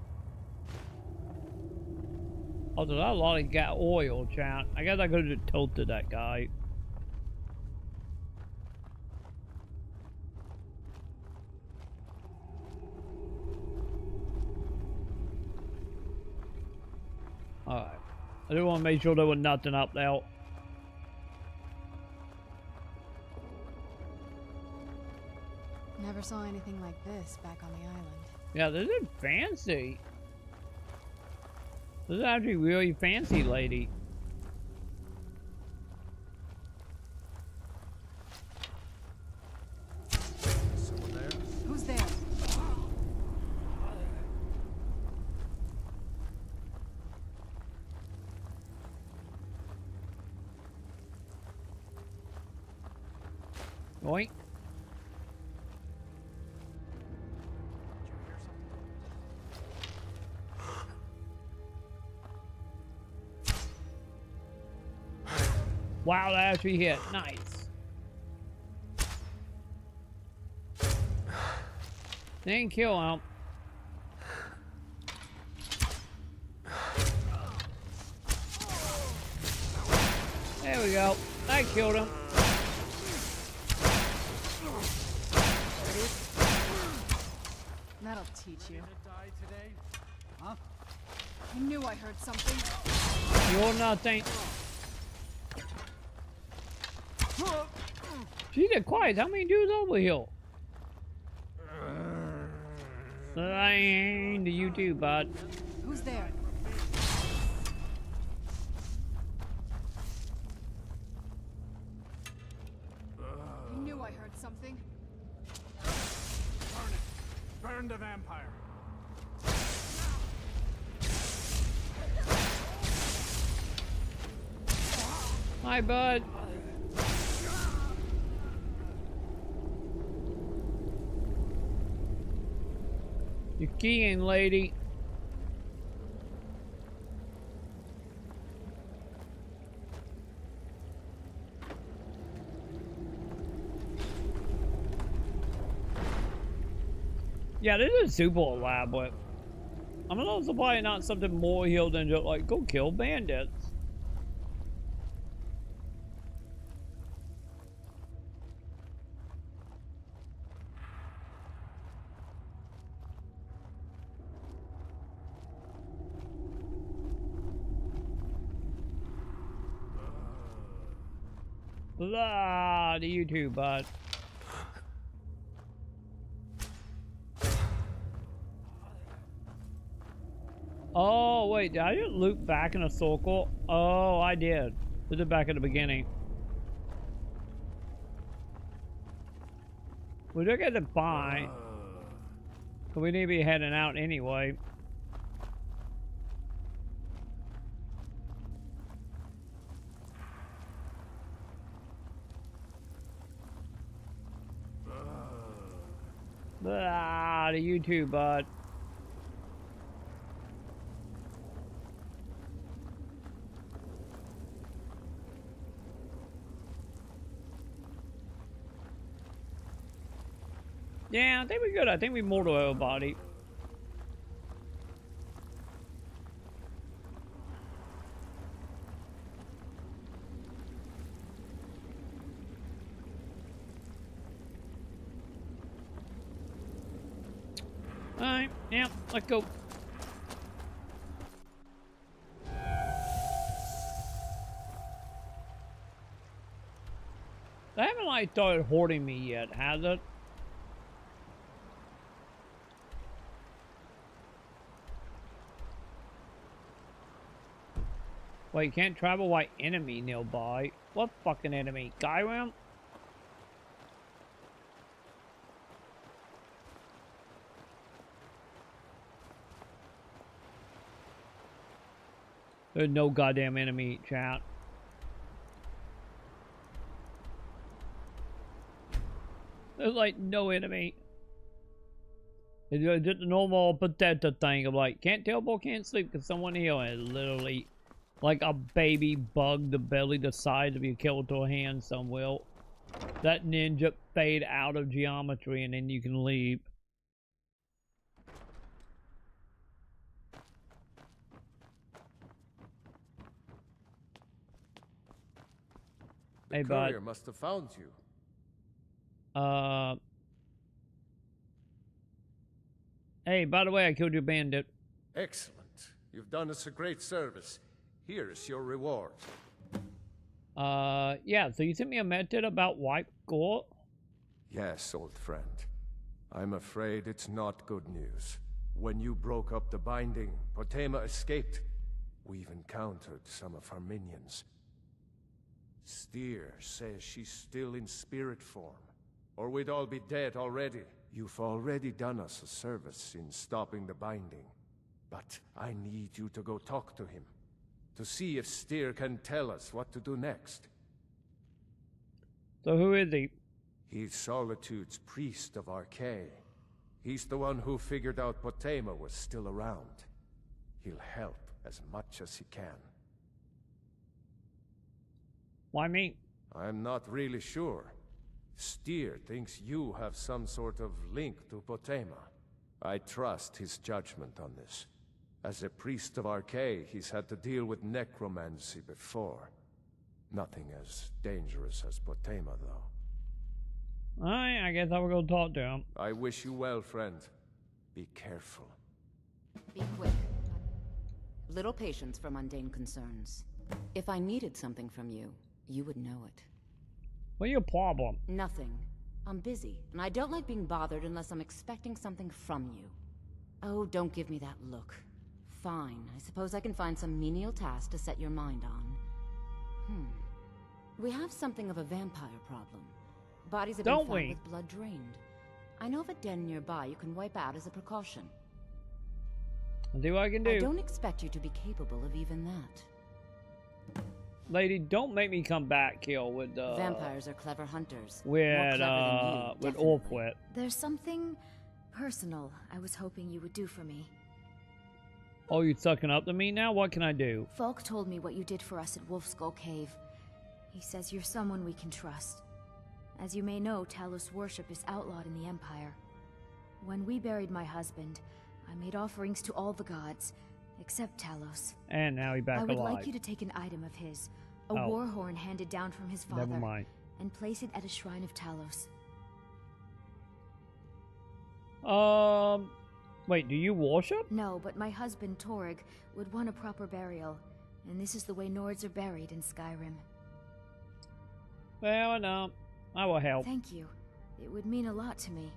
Oh, there's a lot of got oil, chat. I guess I could have toasted that guy. Alright. I just want to make sure there was nothing up there. Never saw anything like this back on the island. Yeah, this is fancy. This is actually really fancy, lady. Someone there? Who's there? Oink. Wow, that actually hit. Nice. Didn't kill him. There we go. I killed him. That'll teach you. Huh? I knew I heard something. You're nothing. She did quiet. How many dudes over here? Lying to you too, bud. Who's there? I knew I heard something. Burn it. Burn the vampire. Hi, bud. You're keying, lady. Yeah, this is super elaborate. I'm a little surprised not something more healed than just like, go kill bandits. Blah, to you too, bud. Oh, wait, did I just loop back in a circle? Oh, I did. This is back at the beginning. We do get to buy. But we need to be heading out anyway. Ah, to you too, bud. Yeah, I think we're good. I think we mortal everybody. Alright, yeah, let's go. They haven't like started hoarding me yet, has it? Well, you can't travel while enemy nearby. What fucking enemy? Skyrim? There's no goddamn enemy, chat. There's like no enemy. It's just the normal potato thing of like, can't teleport, can't sleep, because someone here is literally like a baby bug, the belly the size of your Kyoto hand, some will. That ninja fade out of geometry and then you can leave. The Hey, courier bud. must have found you. Hey, by the way, I killed your bandit. Excellent. You've done us a great service. Here's your reward. Yeah, so you sent me a message about White Gore? Yes, old friend. I'm afraid it's not good news. When you broke up the binding, Potema escaped. We've encountered some of her minions. Steer says she's still in spirit form, or we'd all be dead already. You've already done us a service in stopping the binding, but I need you to go talk to him, to see if Steer can tell us what to do next. So who is he? He's Solitude's priest of Archay. He's the one who figured out Potema was still around. He'll help as much as he can. Why me? I'm not really sure. Steer thinks you have some sort of link to Potema. I trust his judgment on this. As a priest of Archay, he's had to deal with necromancy before. Nothing as dangerous as Potema, though. Alright, I guess I will go talk to him. I wish you well, friend. Be careful. Be quick. Little patience for mundane concerns. If I needed something from you, you would know it. What's your problem? Nothing. I'm busy, and I don't like being bothered unless I'm expecting something from you. Oh, don't give me that look. Fine, I suppose I can find some menial task to set your mind on. We have something of a vampire problem. Bodies have been found with blood drained. I know of a den nearby you can wipe out as a precaution. I'll do what I can do. I don't expect you to be capable of even that. Lady, don't make me come back here with vampires are clever hunters. With definitely. There's something personal I was hoping you would do for me. Oh, you sucking up to me now? What can I do? Falk told me what you did for us at Wolf Skull Cave. He says you're someone we can trust. As you may know, Talos worship is outlawed in the Empire. When we buried my husband, I made offerings to all the gods, except Talos. And now he's back alive. I would like you to take an item of his, a war horn handed down from his father, never mind, and place it at a shrine of Talos. Wait, do you worship? No, but my husband, Torg, would want a proper burial, and this is the way Nords are buried in Skyrim. Well, no, I will help. Thank you. It would mean a lot to me.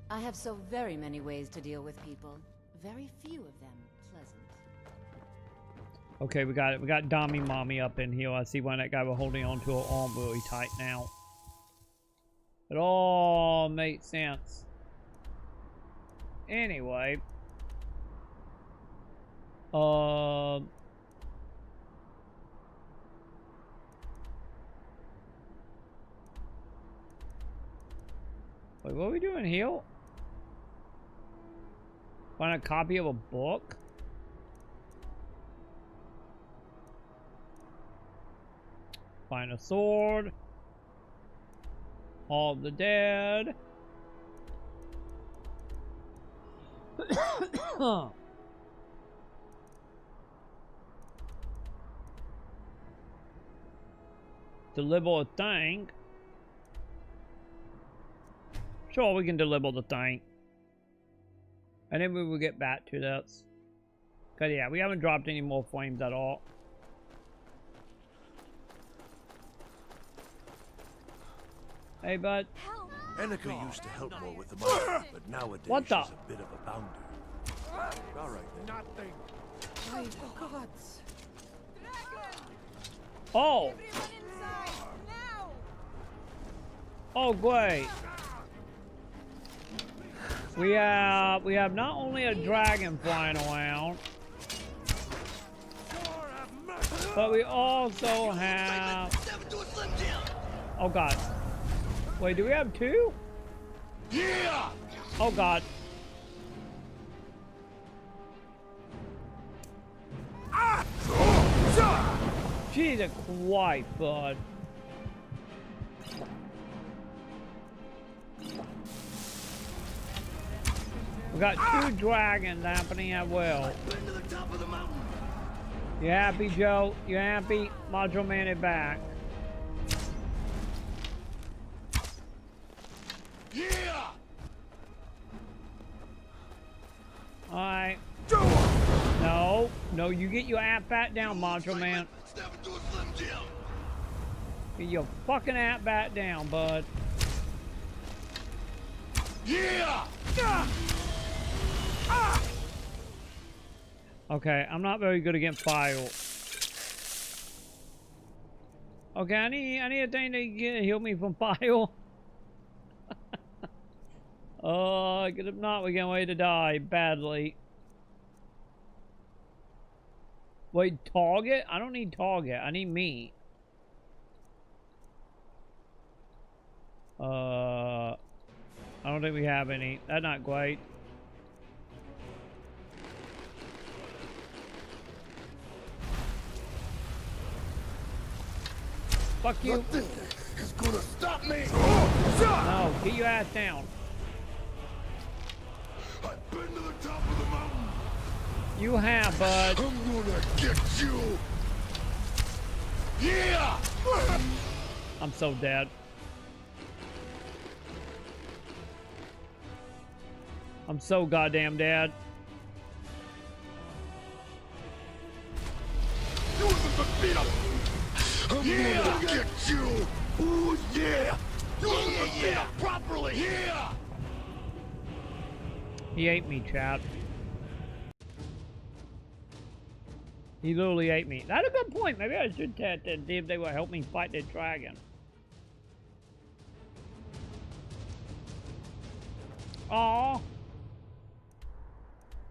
I have so very many ways to deal with people. Very few of them pleasant. Okay, we got it. We got Dommy Mommy up in here. I see why that guy was holding on to her arm really tight now. It all makes sense. Anyway. Wait, what are we doing here? Find a copy of a book? Find a sword. All of the dead. Deliver a thing. Sure, we can deliver the thing. And then we will get back to this. Cause yeah, we haven't dropped any more flames at all. Hey, bud. Enika used to help more with the money, but nowadays what the? she's a bit of a bounder. All right then. Nothing. Oh, gods. Oh. Oh, great. We have not only a dragon flying around, but we also have. Oh God. Wait, do we have two? Yeah! Oh god. Jesus Christ, bud. We got two dragons happening as well. You happy, Joe? You happy? Macho Man is back. Yeah! Alright. No, no, you get your app back down, Macho Man. Get your fucking app back down, bud. Yeah! Okay, I'm not very good against fire. Okay, I need a thing to heal me from fire. Oh, because if not, we're getting ready to die badly. Wait, target? I don't need target. I need meat. I don't think we have any. That's not great. Fuck you. Nothing is gonna stop me. No, get your ass down. I've been to the top of the mountain. You have, bud. I'm gonna get you. Yeah! I'm so dead. I'm so goddamn dead. You wasn't the beat up. I'm gonna get you. Ooh, yeah. You wasn't the beat up properly. Yeah. He ate me, chat. He literally ate me. That's a good point. Maybe I should test and see if they will help me fight the dragon. Aww.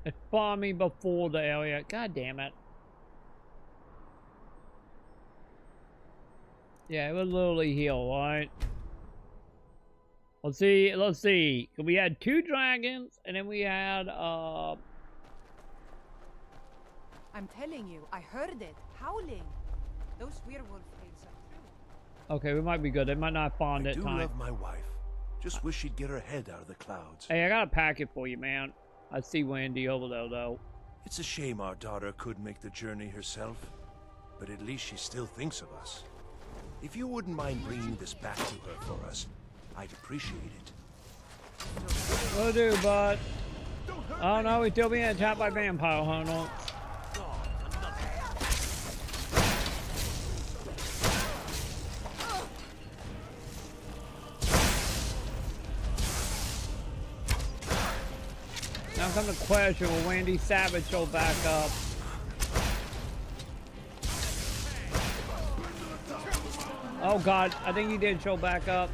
It spawned me before the area. God damn it. Yeah, it was literally heal, right? Let's see, let's see. We had two dragons, and then we had, I'm telling you, I heard it, howling. Those werewolf tales are true. Okay, we might be good. They might not spawn I that do time. love my wife. Just wish she'd get her head out of the clouds. Hey, I got a packet for you, man. I see Wendy over there, though. It's a shame our daughter couldn't make the journey herself, but at least she still thinks of us. If you wouldn't mind bringing this back to her for us, I'd appreciate it. Will do, bud. Oh no, he's still being attacked by vampire hunter. Now comes the question, will Wendy Savage show back up? Oh god, I think he did show back up.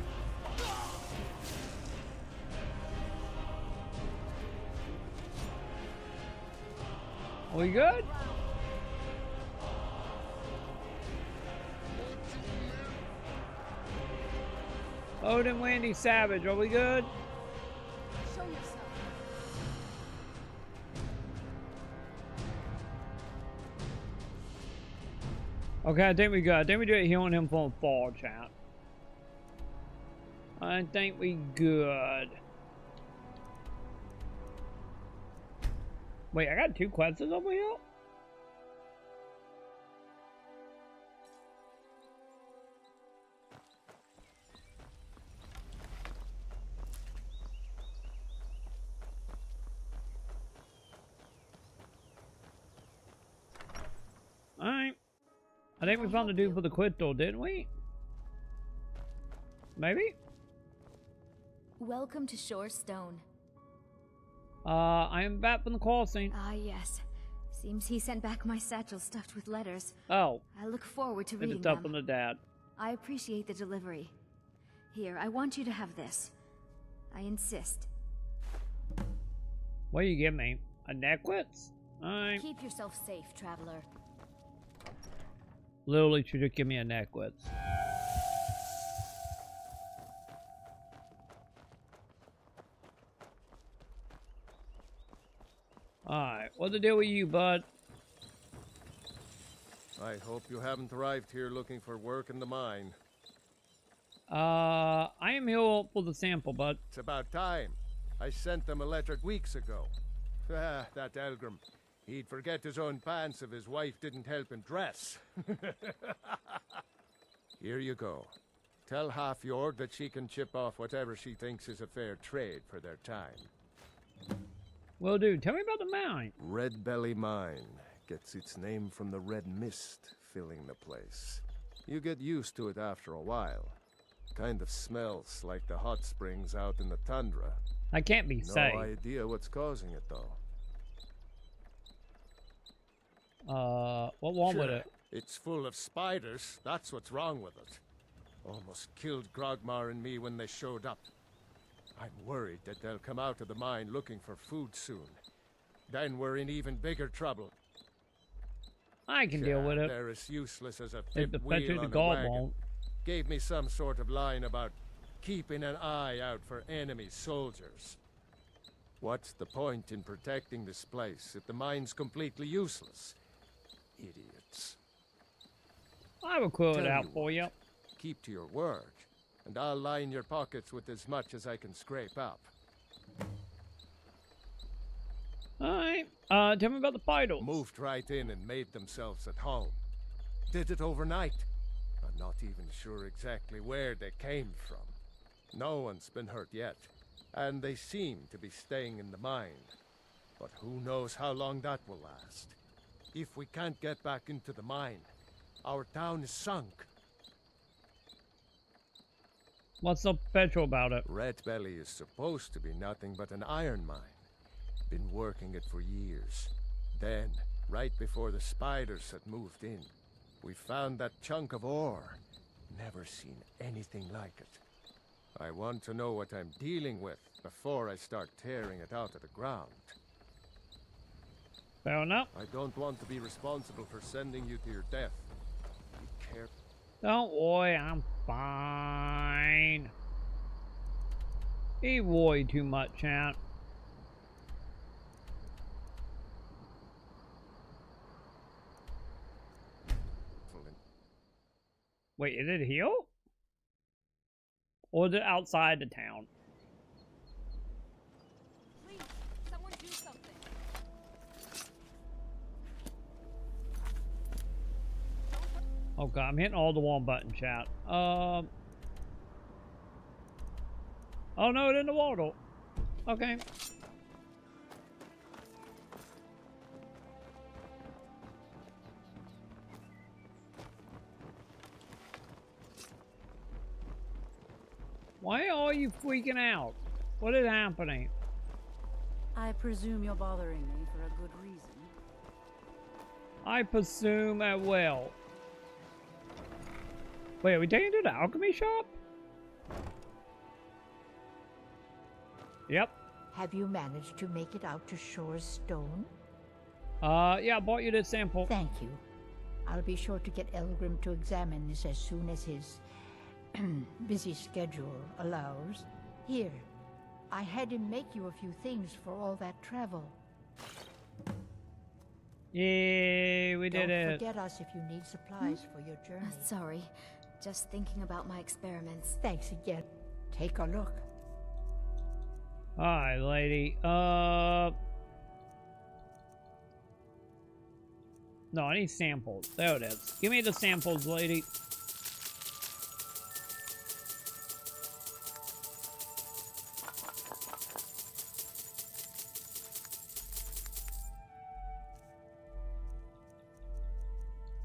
Are we good? Odin, Wendy, Savage, are we good? Show yourself. Okay, I think we good. I think we do it healing him from fall, chat. I think we good. Wait, I got two quests over here? Alright. I think we found the dude for the crystal, didn't we? Maybe? Welcome to Shorestone. I am back from the call scene. Ah, yes. Seems he sent back my satchel stuffed with letters. Oh. I look forward to It's reading stuff them. from the dad. I appreciate the delivery. Here, I want you to have this. I insist. What do you give me? A necklace? Alright. Keep yourself safe, traveler. Literally should just give me a necklace. the deal with you, bud? I hope you haven't arrived here looking for work in the mine. I am here for the sample, bud. It's about time. I sent them a letter weeks ago. Ah, that Elgrim. He'd forget his own pants if his wife didn't help him dress. Here you go. Tell Half-Yord that she can chip off whatever she thinks is a fair trade for their time. Will do. Tell me about the mine. Red Belly Mine gets its name from the red mist filling the place. You get used to it after a while. Kind of smells like the hot springs out in the tundra. I can't be safe. No idea what's causing it, though. What wrong with it? It's full of spiders. That's what's wrong with it. Almost killed Grogmar and me when they showed up. I'm worried that they'll come out of the mine looking for food soon. Then we're in even bigger trouble. I can deal with it. They're as useless as a If the fifth wheel Patrick on a God wagon. won't. Gave me some sort of line about keeping an eye out for enemy soldiers. What's the point in protecting this place if the mine's completely useless? Idiots. I will call it Tell out you for you. Keep to your word, and I'll line your pockets with as much as I can scrape up. Alright. Tell me about the vitals. Moved right in and made themselves at home. Did it overnight. I'm not even sure exactly where they came from. No one's been hurt yet, and they seem to be staying in the mine. But who knows how long that will last. If we can't get back into the mine, our town is sunk. What's so special about it? Red Belly is supposed to be nothing but an iron mine. Been working it for years. Then, right before the spiders had moved in, we found that chunk of ore. Never seen anything like it. I want to know what I'm dealing with before I start tearing it out of the ground. Fair enough. I don't want to be responsible for sending you to your death. Be careful. Don't worry, I'm fine. He worried too much, chat. Wait, is it here? Or is it outside the town? Please, someone do something. Oh god, I'm hitting all the wrong button, chat. Oh no, it in the water. Okay. Why are you freaking out? What is happening? I presume you're bothering me for a good reason. I presume I will. Wait, are we taking to the alchemy shop? Yep. Have you managed to make it out to Shore's stone? Yeah, I bought you this sample. Thank you. I'll be sure to get Elgrim to examine this as soon as his busy schedule allows. Here, I had him make you a few things for all that travel. Yay, we did it. Don't forget us if you need supplies for your journey. Sorry, just thinking about my experiments. Thanks again. Take a look. Alright, lady. No, I need samples. There it is. Give me the samples, lady.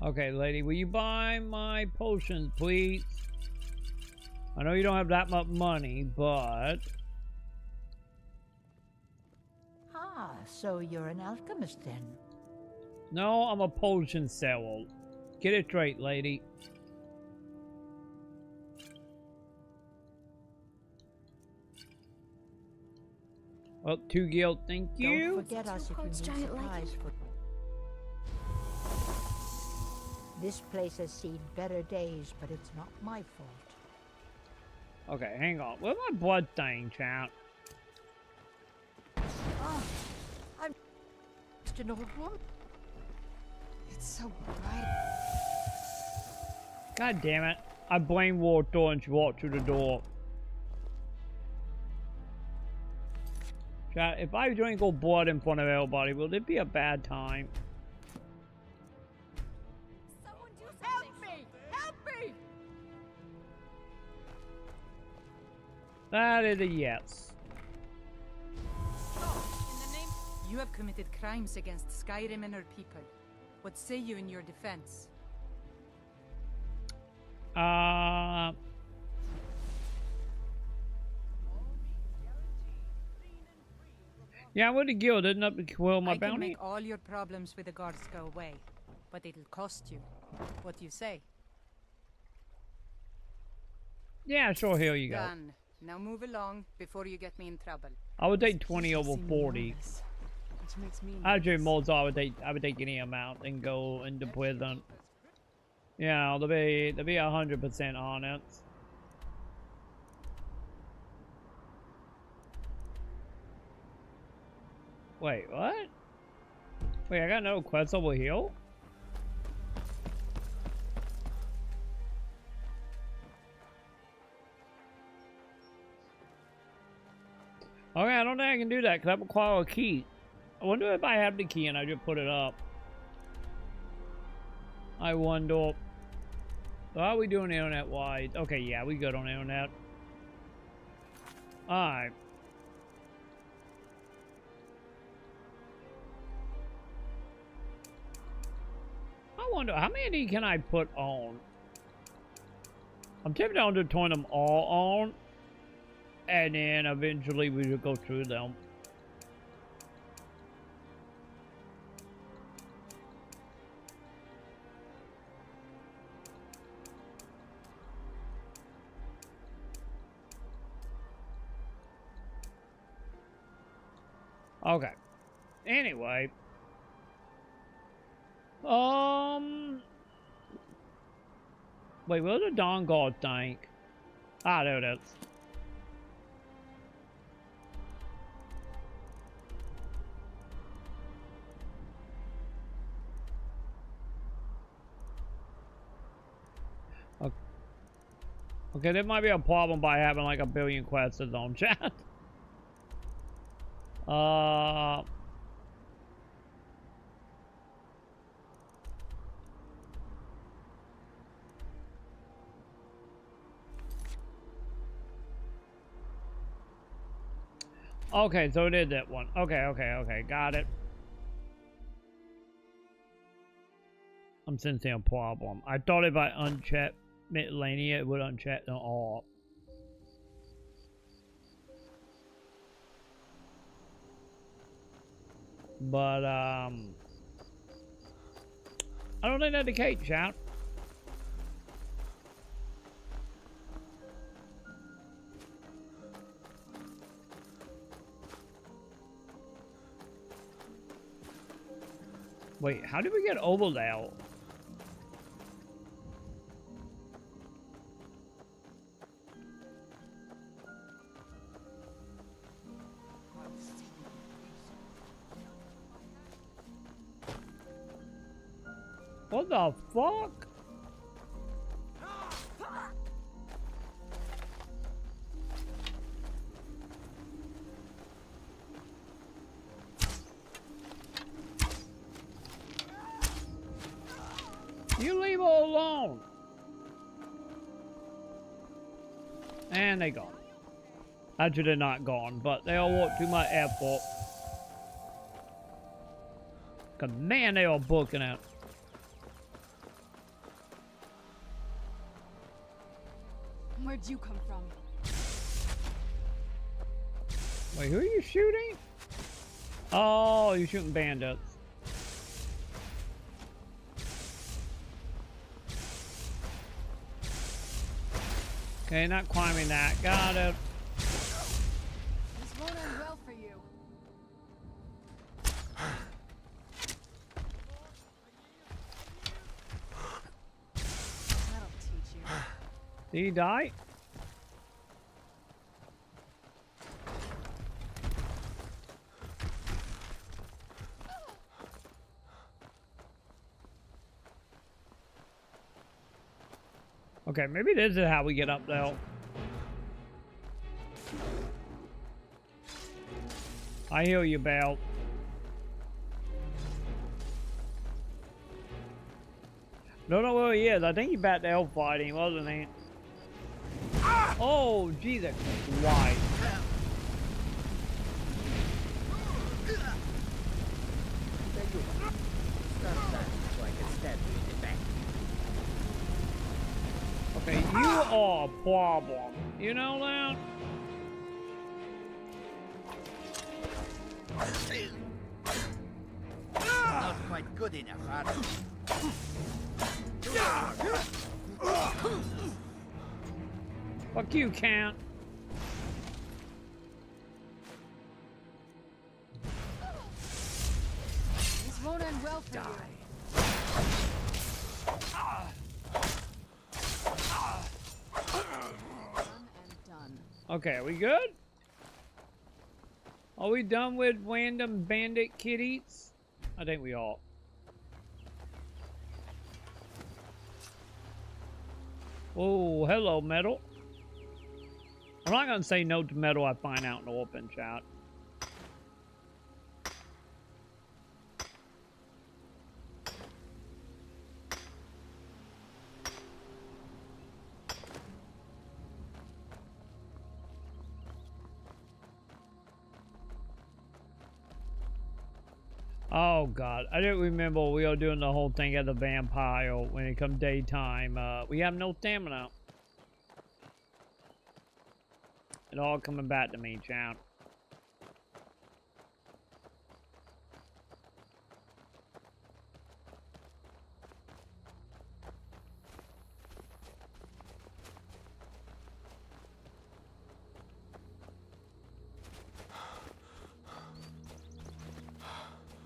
Okay, lady, will you buy my potions, please? I know you don't have that much money, but... Ah, so you're an alchemist then? No, I'm a potion seller. Get it straight, lady. Oh, 2 guild, thank you. Don't forget us if you need supplies for... This place has seen better days, but it's not my fault. Okay, hang on. Where's my blood thing, chat? Oh, I'm such an old woman. It's so bright. God damn it. I blame walked door and she walked through the door. Chat, if I drink all blood in front of everybody, will it be a bad time? Someone do something. Help me! Help me! That is a yes. You have committed crimes against Skyrim and her people. What say you in your defense? Yeah, with the guild, didn't have to kill my I can bounty. make all your problems with the guards go away, but it'll cost you. What do you say? Yeah, sure, here you go. Done. Now move along before you get me in trouble. I would take 20 over 40. Which makes me Actually, most I would take any amount and go into prison. Yeah, they'll be 100% honest. Wait, what? Wait, I got no quest over here? Okay, I don't think I can do that because I require a key. I wonder if I have the key and I just put it up. I wonder. So how are we doing internet-wise? Okay, yeah, we good on internet. Alright. I wonder, how many can I put on? I'm tempted to turn them all on. And then eventually we will go through them. Okay. Anyway. Wait, where's the Dawnguard tank? Ah, there it is. Okay, there might be a problem by having like a billion quests on chat. Okay, so it is that one. Okay, got it. I'm sensing a problem. I thought if I unchecked Miscellaneous, it would uncheck them all. But, I don't think that's the case, chat. Wait, how did we get over there? What the fuck? You leave her alone. And they gone. Actually, they're not gone, but they all walk too much effort. Cause man, they all booking out. Where'd you come from? Wait, who are you shooting? Oh, you're shooting bandits. Okay, not climbing that. Got it. This won't end well for you. That'll teach you. Did he die? Okay, maybe this is how we get up there. I hear you, Belle. Don't know where he is. I think he's back to elf fighting, wasn't he? Oh, Jesus. Why? Okay, you are a problem. You know that? Not quite good enough, are Fuck you, Count. This won't end well for Okay, are we good? Are we done with random bandit kitties? I think we are. Oh, hello, metal. I'm not gonna say no to metal I find out in the open chat. Oh god, I don't remember we were doing the whole thing at the vampire when it come daytime. We have no stamina. It all coming back to me, champ.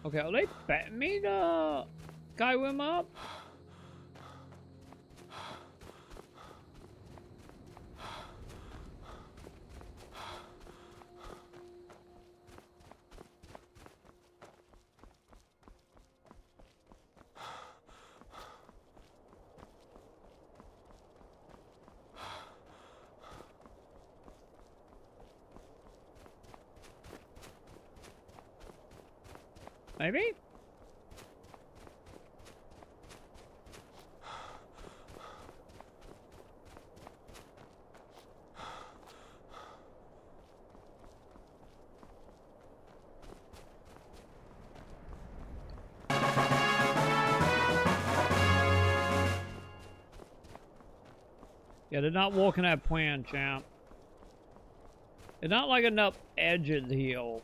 Okay, are they betting me to Skyrim up? Maybe? Yeah, they're not walking that plan, champ. There's not like enough edges here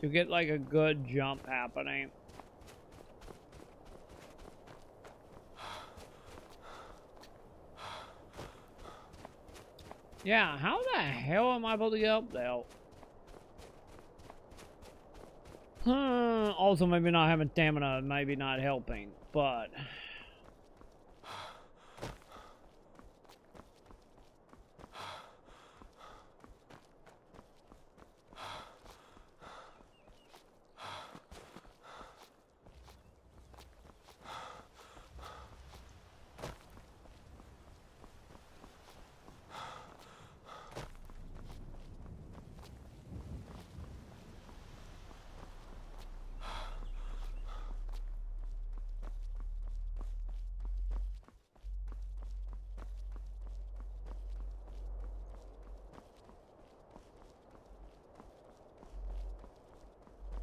to get like a good jump happening. Yeah, how the hell am I able to get up there? Also, maybe not having stamina, maybe not helping, but...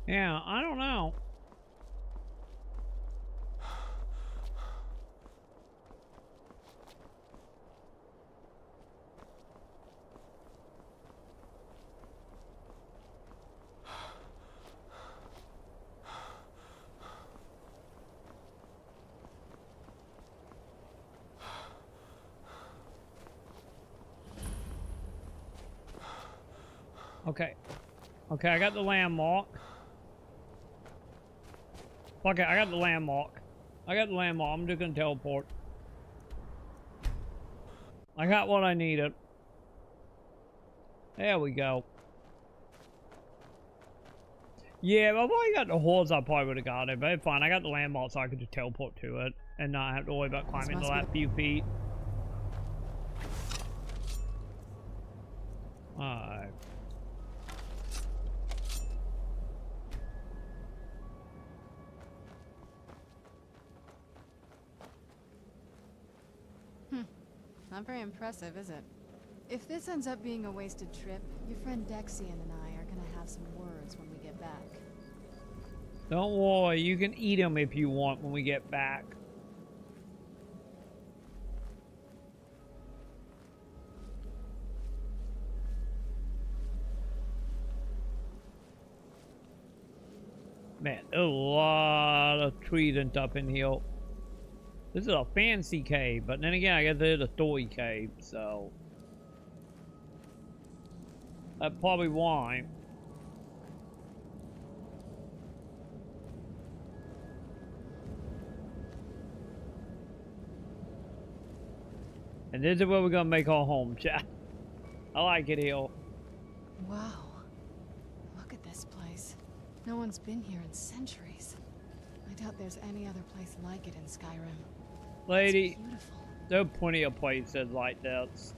Yeah, I don't know. Okay. Okay, I got the landmark. Okay, I got the landmark. I'm just gonna teleport. I got what I needed. There we go. Yeah, if I got the horse, I probably would have got it, but it's fine. I got the landmark so I could just teleport to it and not have to worry about climbing the last few feet. Alright. Not very impressive, is it? If this ends up being a wasted trip, your friend Dexian and I are gonna have some words when we get back. Don't worry, you can eat them if you want when we get back. Man, there's a lot of trees and stuff in here. This is a fancy cave, but then again, I guess it is a story cave, so that's probably why. And this is where we're gonna make our home, chat. I like it here. Wow. Look at this place. No one's been here in centuries. I doubt there's any other place like it in Skyrim. Lady, there are plenty of places like this.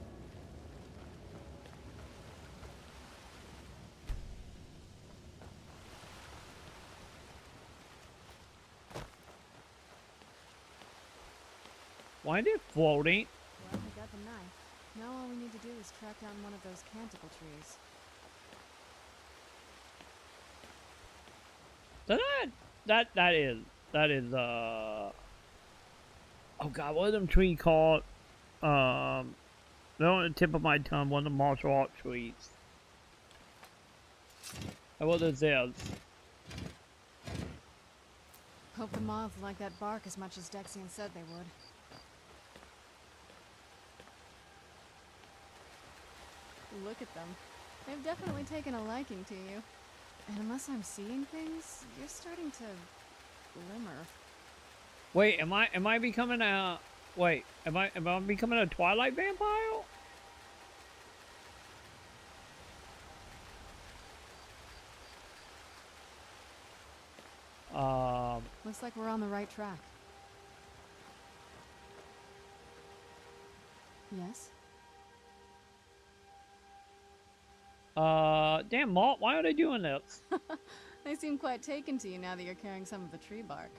Why is it floating? Well, we got the knife. Now all we need to do is track down one of those canticle trees. That is oh god, what are them tree called? They're on the tip of my tongue, one of the martial art trees. And what this is. Hope the moths like that bark as much as Dexian said they would. Look at them. They've definitely taken a liking to you. And unless I'm seeing things, you're starting to glimmer. Wait, am I becoming a am I becoming a Twilight vampire? Looks like we're on the right track. Yes? Damn, Malt, why are they doing this? They seem quite taken to you now that you're carrying some of the tree bark.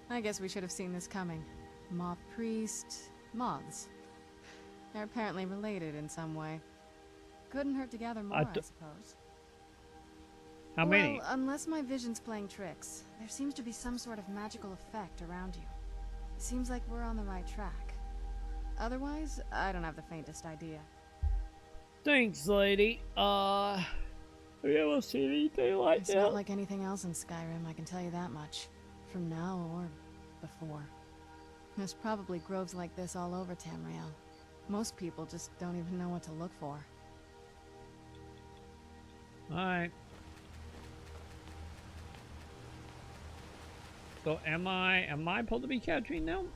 I guess we should have seen this coming. Moth priest, moths. They're apparently related in some way. Couldn't hurt to gather more, I suppose. How many? Well, unless my vision's playing tricks, there seems to be some sort of magical effect around you. Seems like we're on the right track. Otherwise, I don't have the faintest idea. Thanks, lady. Have you ever seen anything like that? It's not like anything else in Skyrim, I can tell you that much. From now or before. There's probably groves like this all over Tamriel. Most people just don't even know what to look for. Alright. So am I supposed to be capturing them?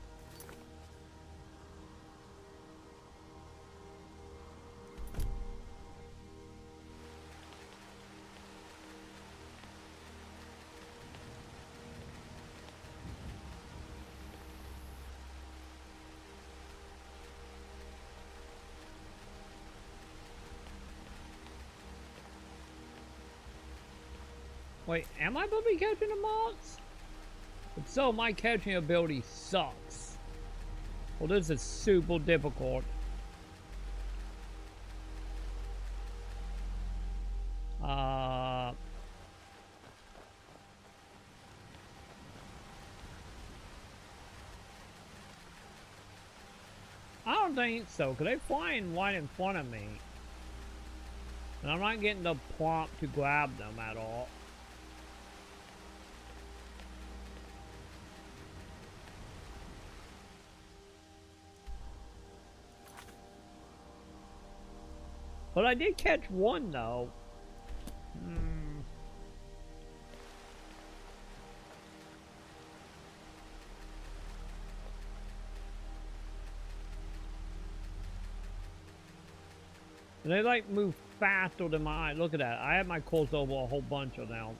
Wait, am I supposed to be catching the moths? If so, my catching ability sucks. Well, this is super difficult. I don't think so, because they're flying right in front of me. And I'm not getting the prompt to grab them at all. But I did catch one, though. They like move faster than mine. Look at that. I have my course over a whole bunch of them.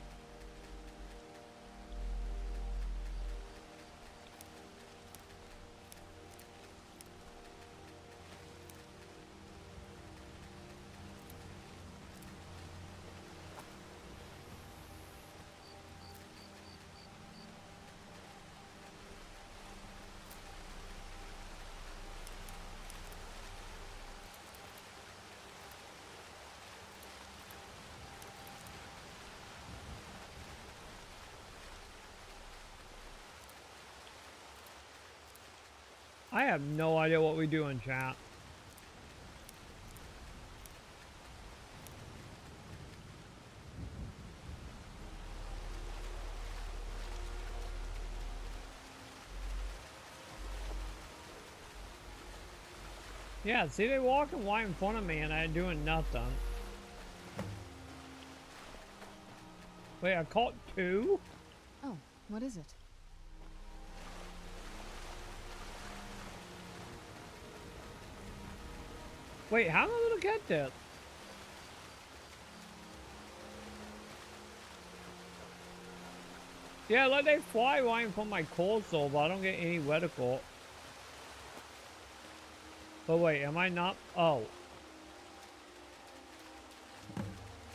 I have no idea what we do in chat. Yeah, see, they walking right in front of me and I'm doing nothing. Wait, I caught 2? Oh, what is it? Wait, how am I gonna get this? Yeah, like they fly right in front of my console, but I don't get any reticle. But wait, am I not? Oh.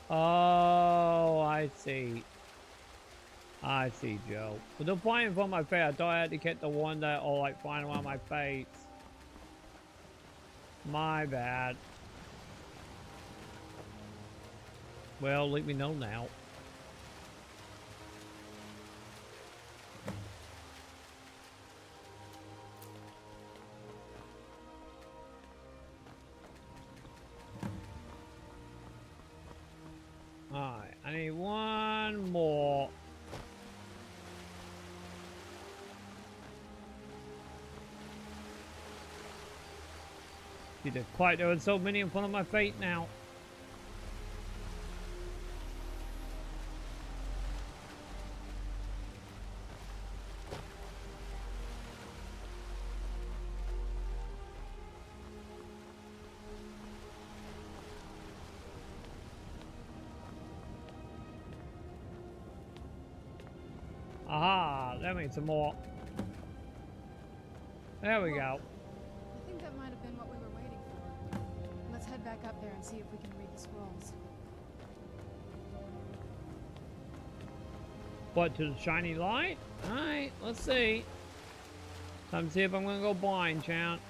Oh, I see. I see, Joe. But they're flying in front of my face. I thought I had to get the one that are like flying around my face. My bad. Well, let me know now. Alright, I need one more. See, they're quite, there are so many in front of my face now. Aha, that means some more. There we go. I think that might have been what we were waiting for. Let's head back up there and see if we can read the scrolls. What, to the shiny light? Alright, let's see. Time to see if I'm gonna go blind, chat.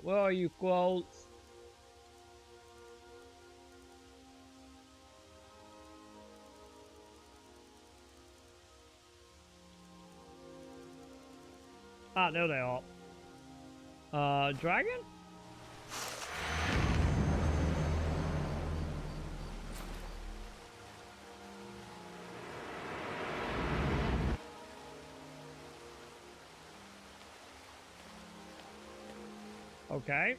Where are you, quotes? Ah, there they are. Dragon? Okay.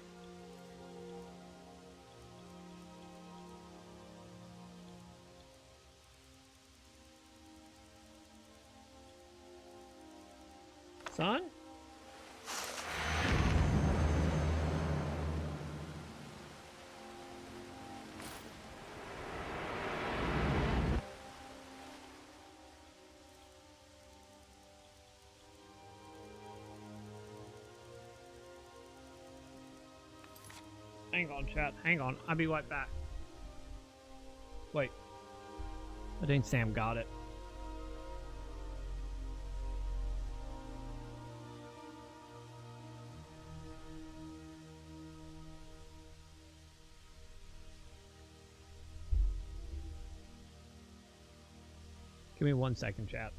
Son? Hang on, chat. Hang on. I'll be right back. Wait. I think Sam got it. Give me 1 second, chat.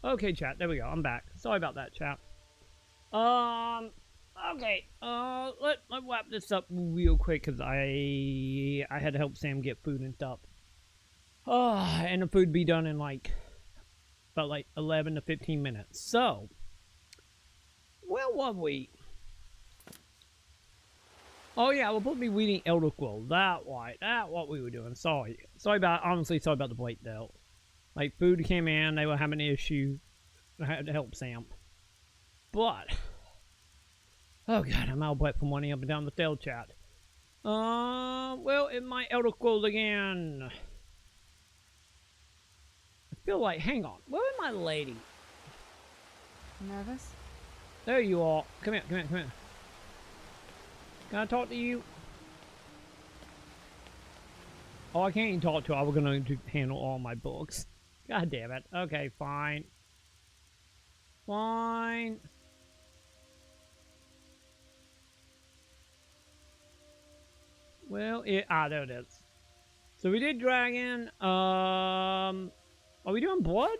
Okay, chat. There we go. I'm back. Sorry about that, chat. Okay. Let wrap this up real quick because I had to help Sam get food and stuff. And the food be done in like about like 11 to 15 minutes. So, where were we? Oh yeah, we'll probably be reading Elder Scrolls. That what we were doing. Sorry about the break though. Like food came in, they were having an issue. I had to help Sam. But oh god, I'm out of breath from running up and down the stairs, chat. Well, in my Elder Scrolls again. I feel like, hang on, where is my lady? Nervous? There you are. Come here. Can I talk to you? Oh, I can't even talk to her. I was going to handle all my books. God damn it. Okay, fine. Fine. Well, there it is. So we did dragon. Are we doing blood?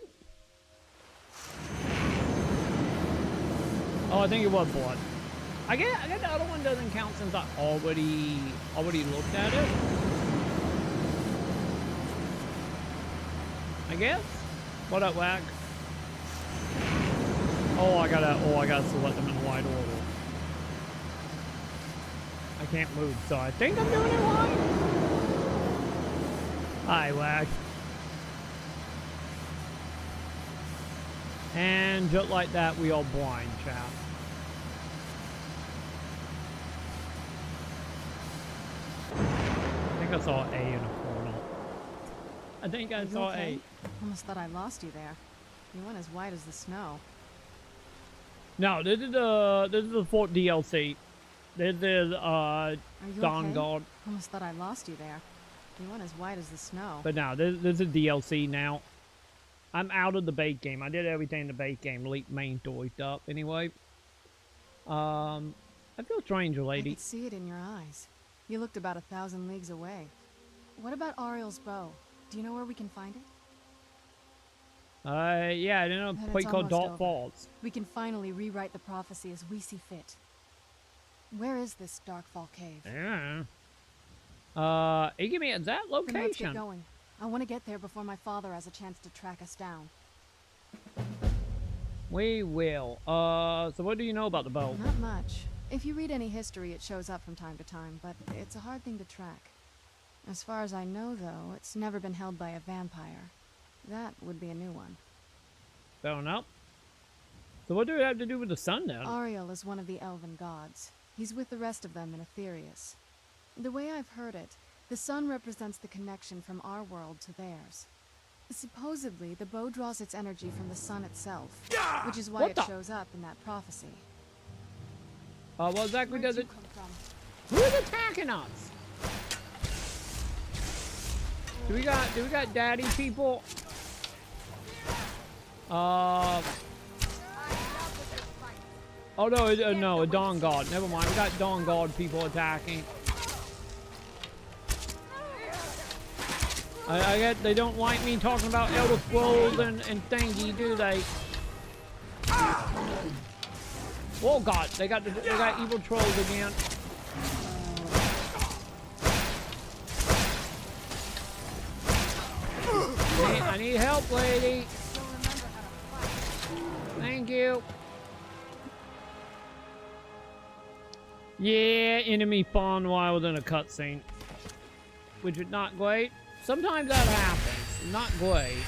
Oh, I think it was blood. I guess the other one doesn't count since I already looked at it. I guess. What up, Wag? Oh, I gotta select them in the right order. I can't move, so I think I'm doing it right. Hi, Wag. And just like that, we all blind, chat. I think I saw A in a corner. I think I saw okay? A. Almost thought I lost you there. You went as white as the snow. No, this is the fourth DLC. This is Dawnguard. Okay? Almost thought I lost you there. You went as white as the snow. But no, this is DLC now. I'm out of the bait game. I did everything in the bait game. Main story stuff. Anyway. I feel strange, lady. I could see it in your eyes. You looked about 1,000 leagues away. What about Ariel's bow? Do you know where we can find it? Yeah, I know a place called Dark Falls. We can finally rewrite the prophecy as we see fit. Where is this Darkfall cave? Yeah. Give me that location. Then let's get going. I want to get there before my father has a chance to track us down. We will. So what do you know about the bow? Not much. If you read any history, it shows up from time to time, but it's a hard thing to track. As far as I know, though, it's never been held by a vampire. That would be a new one. Fair enough. So what do it have to do with the sun, then? Ariel is one of the elven gods. He's with the rest of them in Aetherius. The way I've heard it, the sun represents the connection from our world to theirs. Supposedly, the bow draws its energy from the sun itself, which is why it shows up in that prophecy. What exactly does it... Who's attacking us? Do we got daddy people? Oh no, no, a Dawnguard. Never mind. We got Dawnguard people attacking. I guess they don't like me talking about Elder Scrolls and thingy, do they? Oh god, they got evil trolls again. I need help, lady. Thank you. Yeah, enemy spawn while within a cutscene, which is not great. Sometimes that happens. Not great.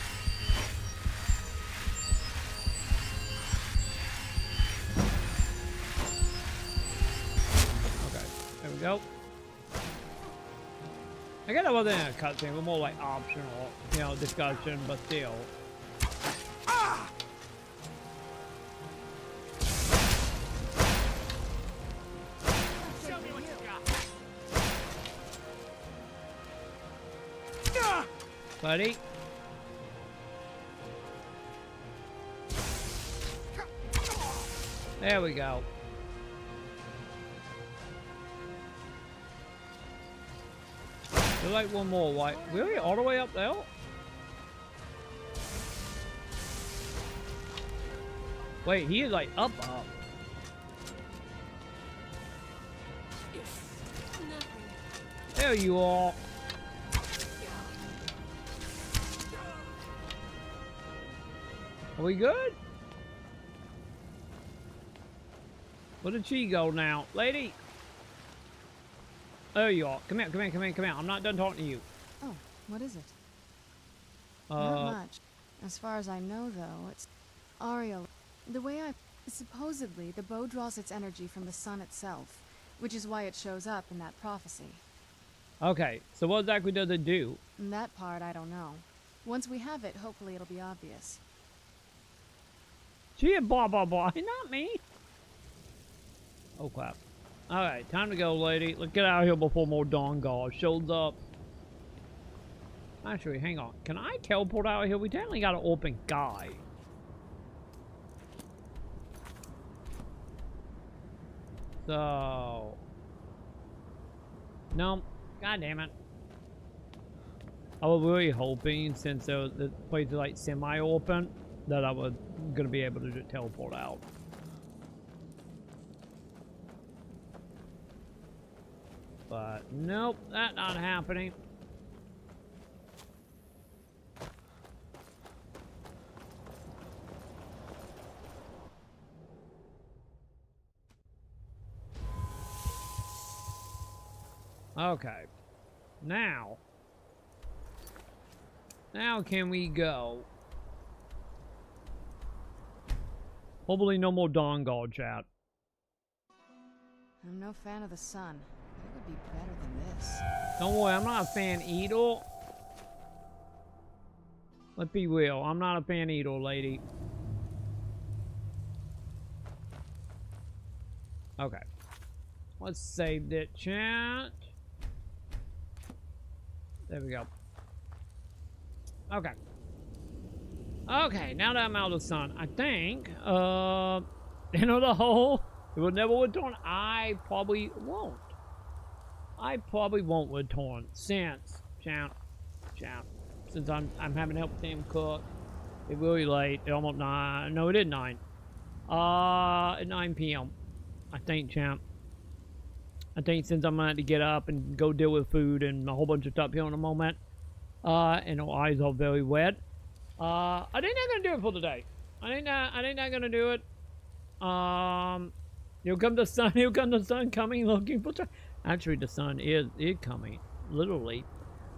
Okay, there we go. I guess that wasn't a cutscene, but more like optional, you know, discussion, but still. Show me what you got. Buddy. There we go. There's like one more white. Really? All the way up there? Wait, he is like up. There you are. Are we good? Where did she go now? Lady! There you are. Come here, come here, come here, come here. I'm not done talking to you. Oh, what is it? Not much. As far as I know, though, it's Ariel. The way supposedly, the bow draws its energy from the sun itself, which is why it shows up in that prophecy. Okay, so what exactly does it do? And that part, I don't know. Once we have it, hopefully it'll be obvious. She had blah blah blah, not me. Oh crap. Alright, time to go, lady. Let's get out of here before more Dawnguard shows up. Actually, hang on. Can I teleport out of here? We definitely got an open guy. So... No. God damn it. I was really hoping, since the place is like semi-open, that I was gonna be able to just teleport out. But nope, that's not happening. Okay. Now can we go? Hopefully no more Dawnguard chat. I'm no fan of the sun. It would be better than this. Don't worry, I'm not a fan either. Let's be real, I'm not a fan either, lady. Okay. Let's save that chat. There we go. Okay. Okay, now that I'm out of the sun, I think, you know, the whole, it will never return. I probably won't. I probably won't return since, since I'm having help Sam cook. It's really late. It's almost 9. No, it is 9. At 9 p.m. I think, champ. I think since I'm gonna have to get up and go deal with food and a whole bunch of stuff here in a moment, and our eyes are very wet. I think that's gonna do it for today. I think that's gonna do it. Here come the sun. Here come the sun coming, looking for. Actually, the sun is coming, literally.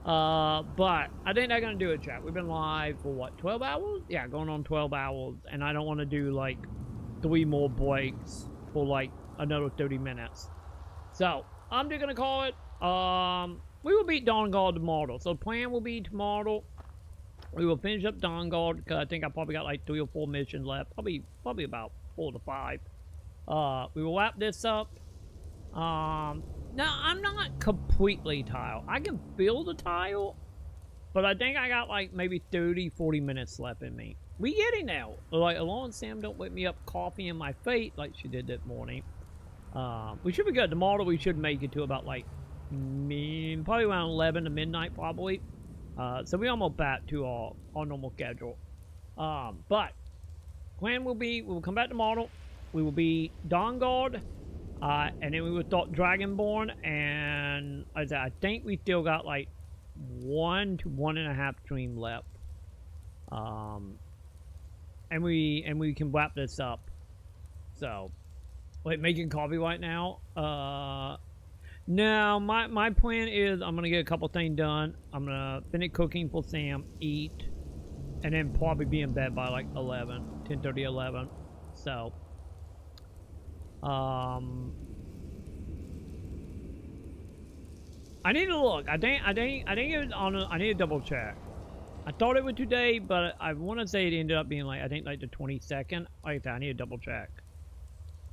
But I think that's gonna do it, chat. We've been live for what, 12 hours? Yeah, going on 12 hours, and I don't want to do like 3 more breaks for like another 30 minutes. So I'm just gonna call it. We will beat Dawnguard tomorrow. So the plan will be tomorrow. We will finish up Dawnguard, because I think I probably got like 3 or 4 missions left. Probably about 4 to 5. We will wrap this up. Now, I'm not completely tired. I can feel the tile, but I think I got like maybe 30, 40 minutes left in me. We getting there. Like, as long as Sam don't wake me up coffee in my face like she did that morning. We should be good. Tomorrow we should make it to about like, probably around 11 to midnight probably. So we almost back to our normal schedule. But plan will be, we'll come back tomorrow. We will be Dawnguard, and then we will start Dragonborn, and as I think we still got like 1 to 1.5 stream left. And we can wrap this up. So, wait, making coffee right now. No, my plan is I'm gonna get a couple things done. I'm gonna finish cooking for Sam, eat, and then probably be in bed by like 10:30, 11. So, I need to look. I think it was on. I need to double check. I thought it was today, but I want to say it ended up being like, I think like the 22nd. Like that, I need to double check.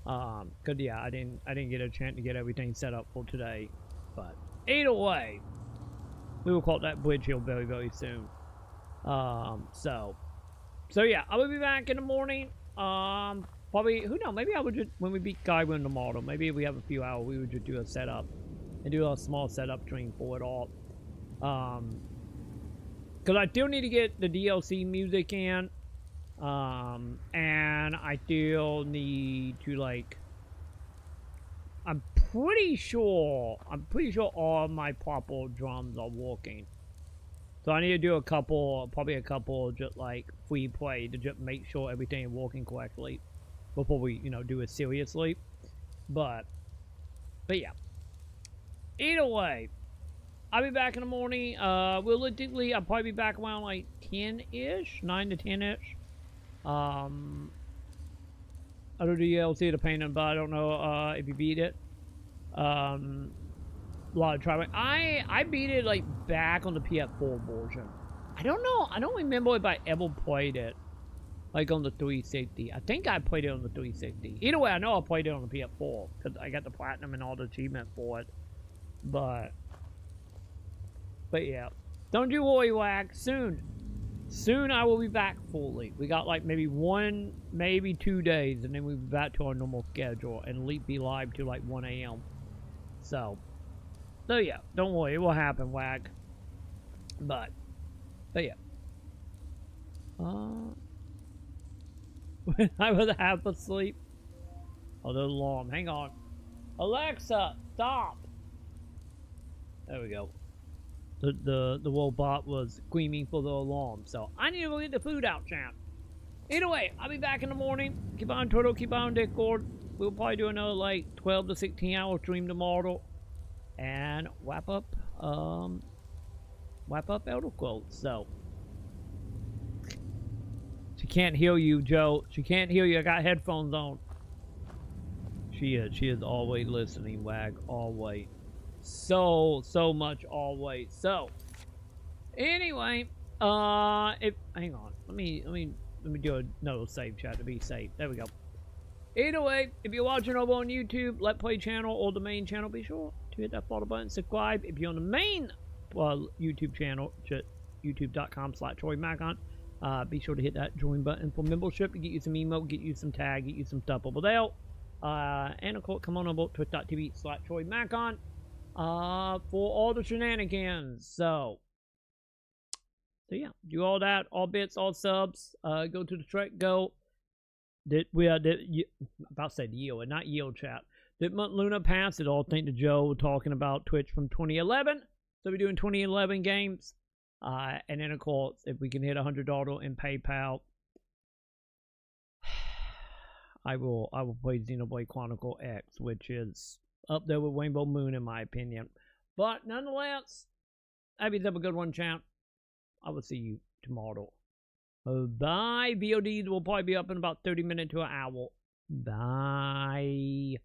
Cause yeah, I didn't get a chance to get everything set up for today. But either way, we will call that bridge hill very, very soon. So yeah, I will be back in the morning. Probably, who knows, maybe I would just, when we beat Skyrim tomorrow, maybe if we have a few hours, we would just do a setup. And do a small setup stream for it all. Cause I still need to get the DLC music in. And I still need to, like, I'm pretty sure all my purple drums are working. So I need to do probably a couple just like free play to just make sure everything is working correctly before we, you know, do it seriously. But yeah. Either way, I'll be back in the morning. Realistically, I'll probably be back around like 10-ish, 9 to 10-ish. I don't do DLC to paint them, but I don't know if you beat it. A lot of try. I beat it like back on the PS4 version. I don't know. I don't remember if I ever played it like on the 360. I think I played it on the 360. Either way, I know I played it on the PS4 because I got the platinum and all the achievement for it. But yeah, don't you worry, Wax. Soon I will be back fully. We got like maybe 1, maybe 2 days, and then we'll be back to our normal schedule and be live to like 1 a.m. So yeah, don't worry, it will happen, Wag. But yeah. When I was half asleep. Oh, the alarm. Hang on. Alexa, stop. There we go. The robot was screaming for the alarm, so I need to go get the food out, champ. Either way, I'll be back in the morning. Keep on Turtle, keep on Discord. We'll probably do another like 12 to 16 hour stream tomorrow. And wrap up Elder Scrolls. So she can't hear you, Joe. She can't hear you. I got headphones on. She is always listening, Wag. Always. So much always. So anyway, hang on. Let me do another save chat to be safe. There we go. Either way, if you're watching over on YouTube, Let's Play channel or the main channel, be sure to hit that follow button, subscribe. If you're on the main YouTube channel, youtube.com/troymaconn, be sure to hit that join button for membership to get you some emote, get you some tag, get you some stuff over there. And of course, come on over to twitch.tv/troymaconn for all the shenanigans. So yeah, do all that, all bits, all subs. Go to the Trek Go. About to say the yield, not yield chat. Did Luna pass it all? Thank to Joe talking about Twitch from 2011. So we're doing 2011 games. And then of course, if we can hit $100 in PayPal, I will play Xenoblade Chronicle X, which is up there with Rainbow Moon in my opinion. But nonetheless, have a good one, champ. I will see you tomorrow. Bye. VOD will probably be up in about 30 minutes to an hour. Bye.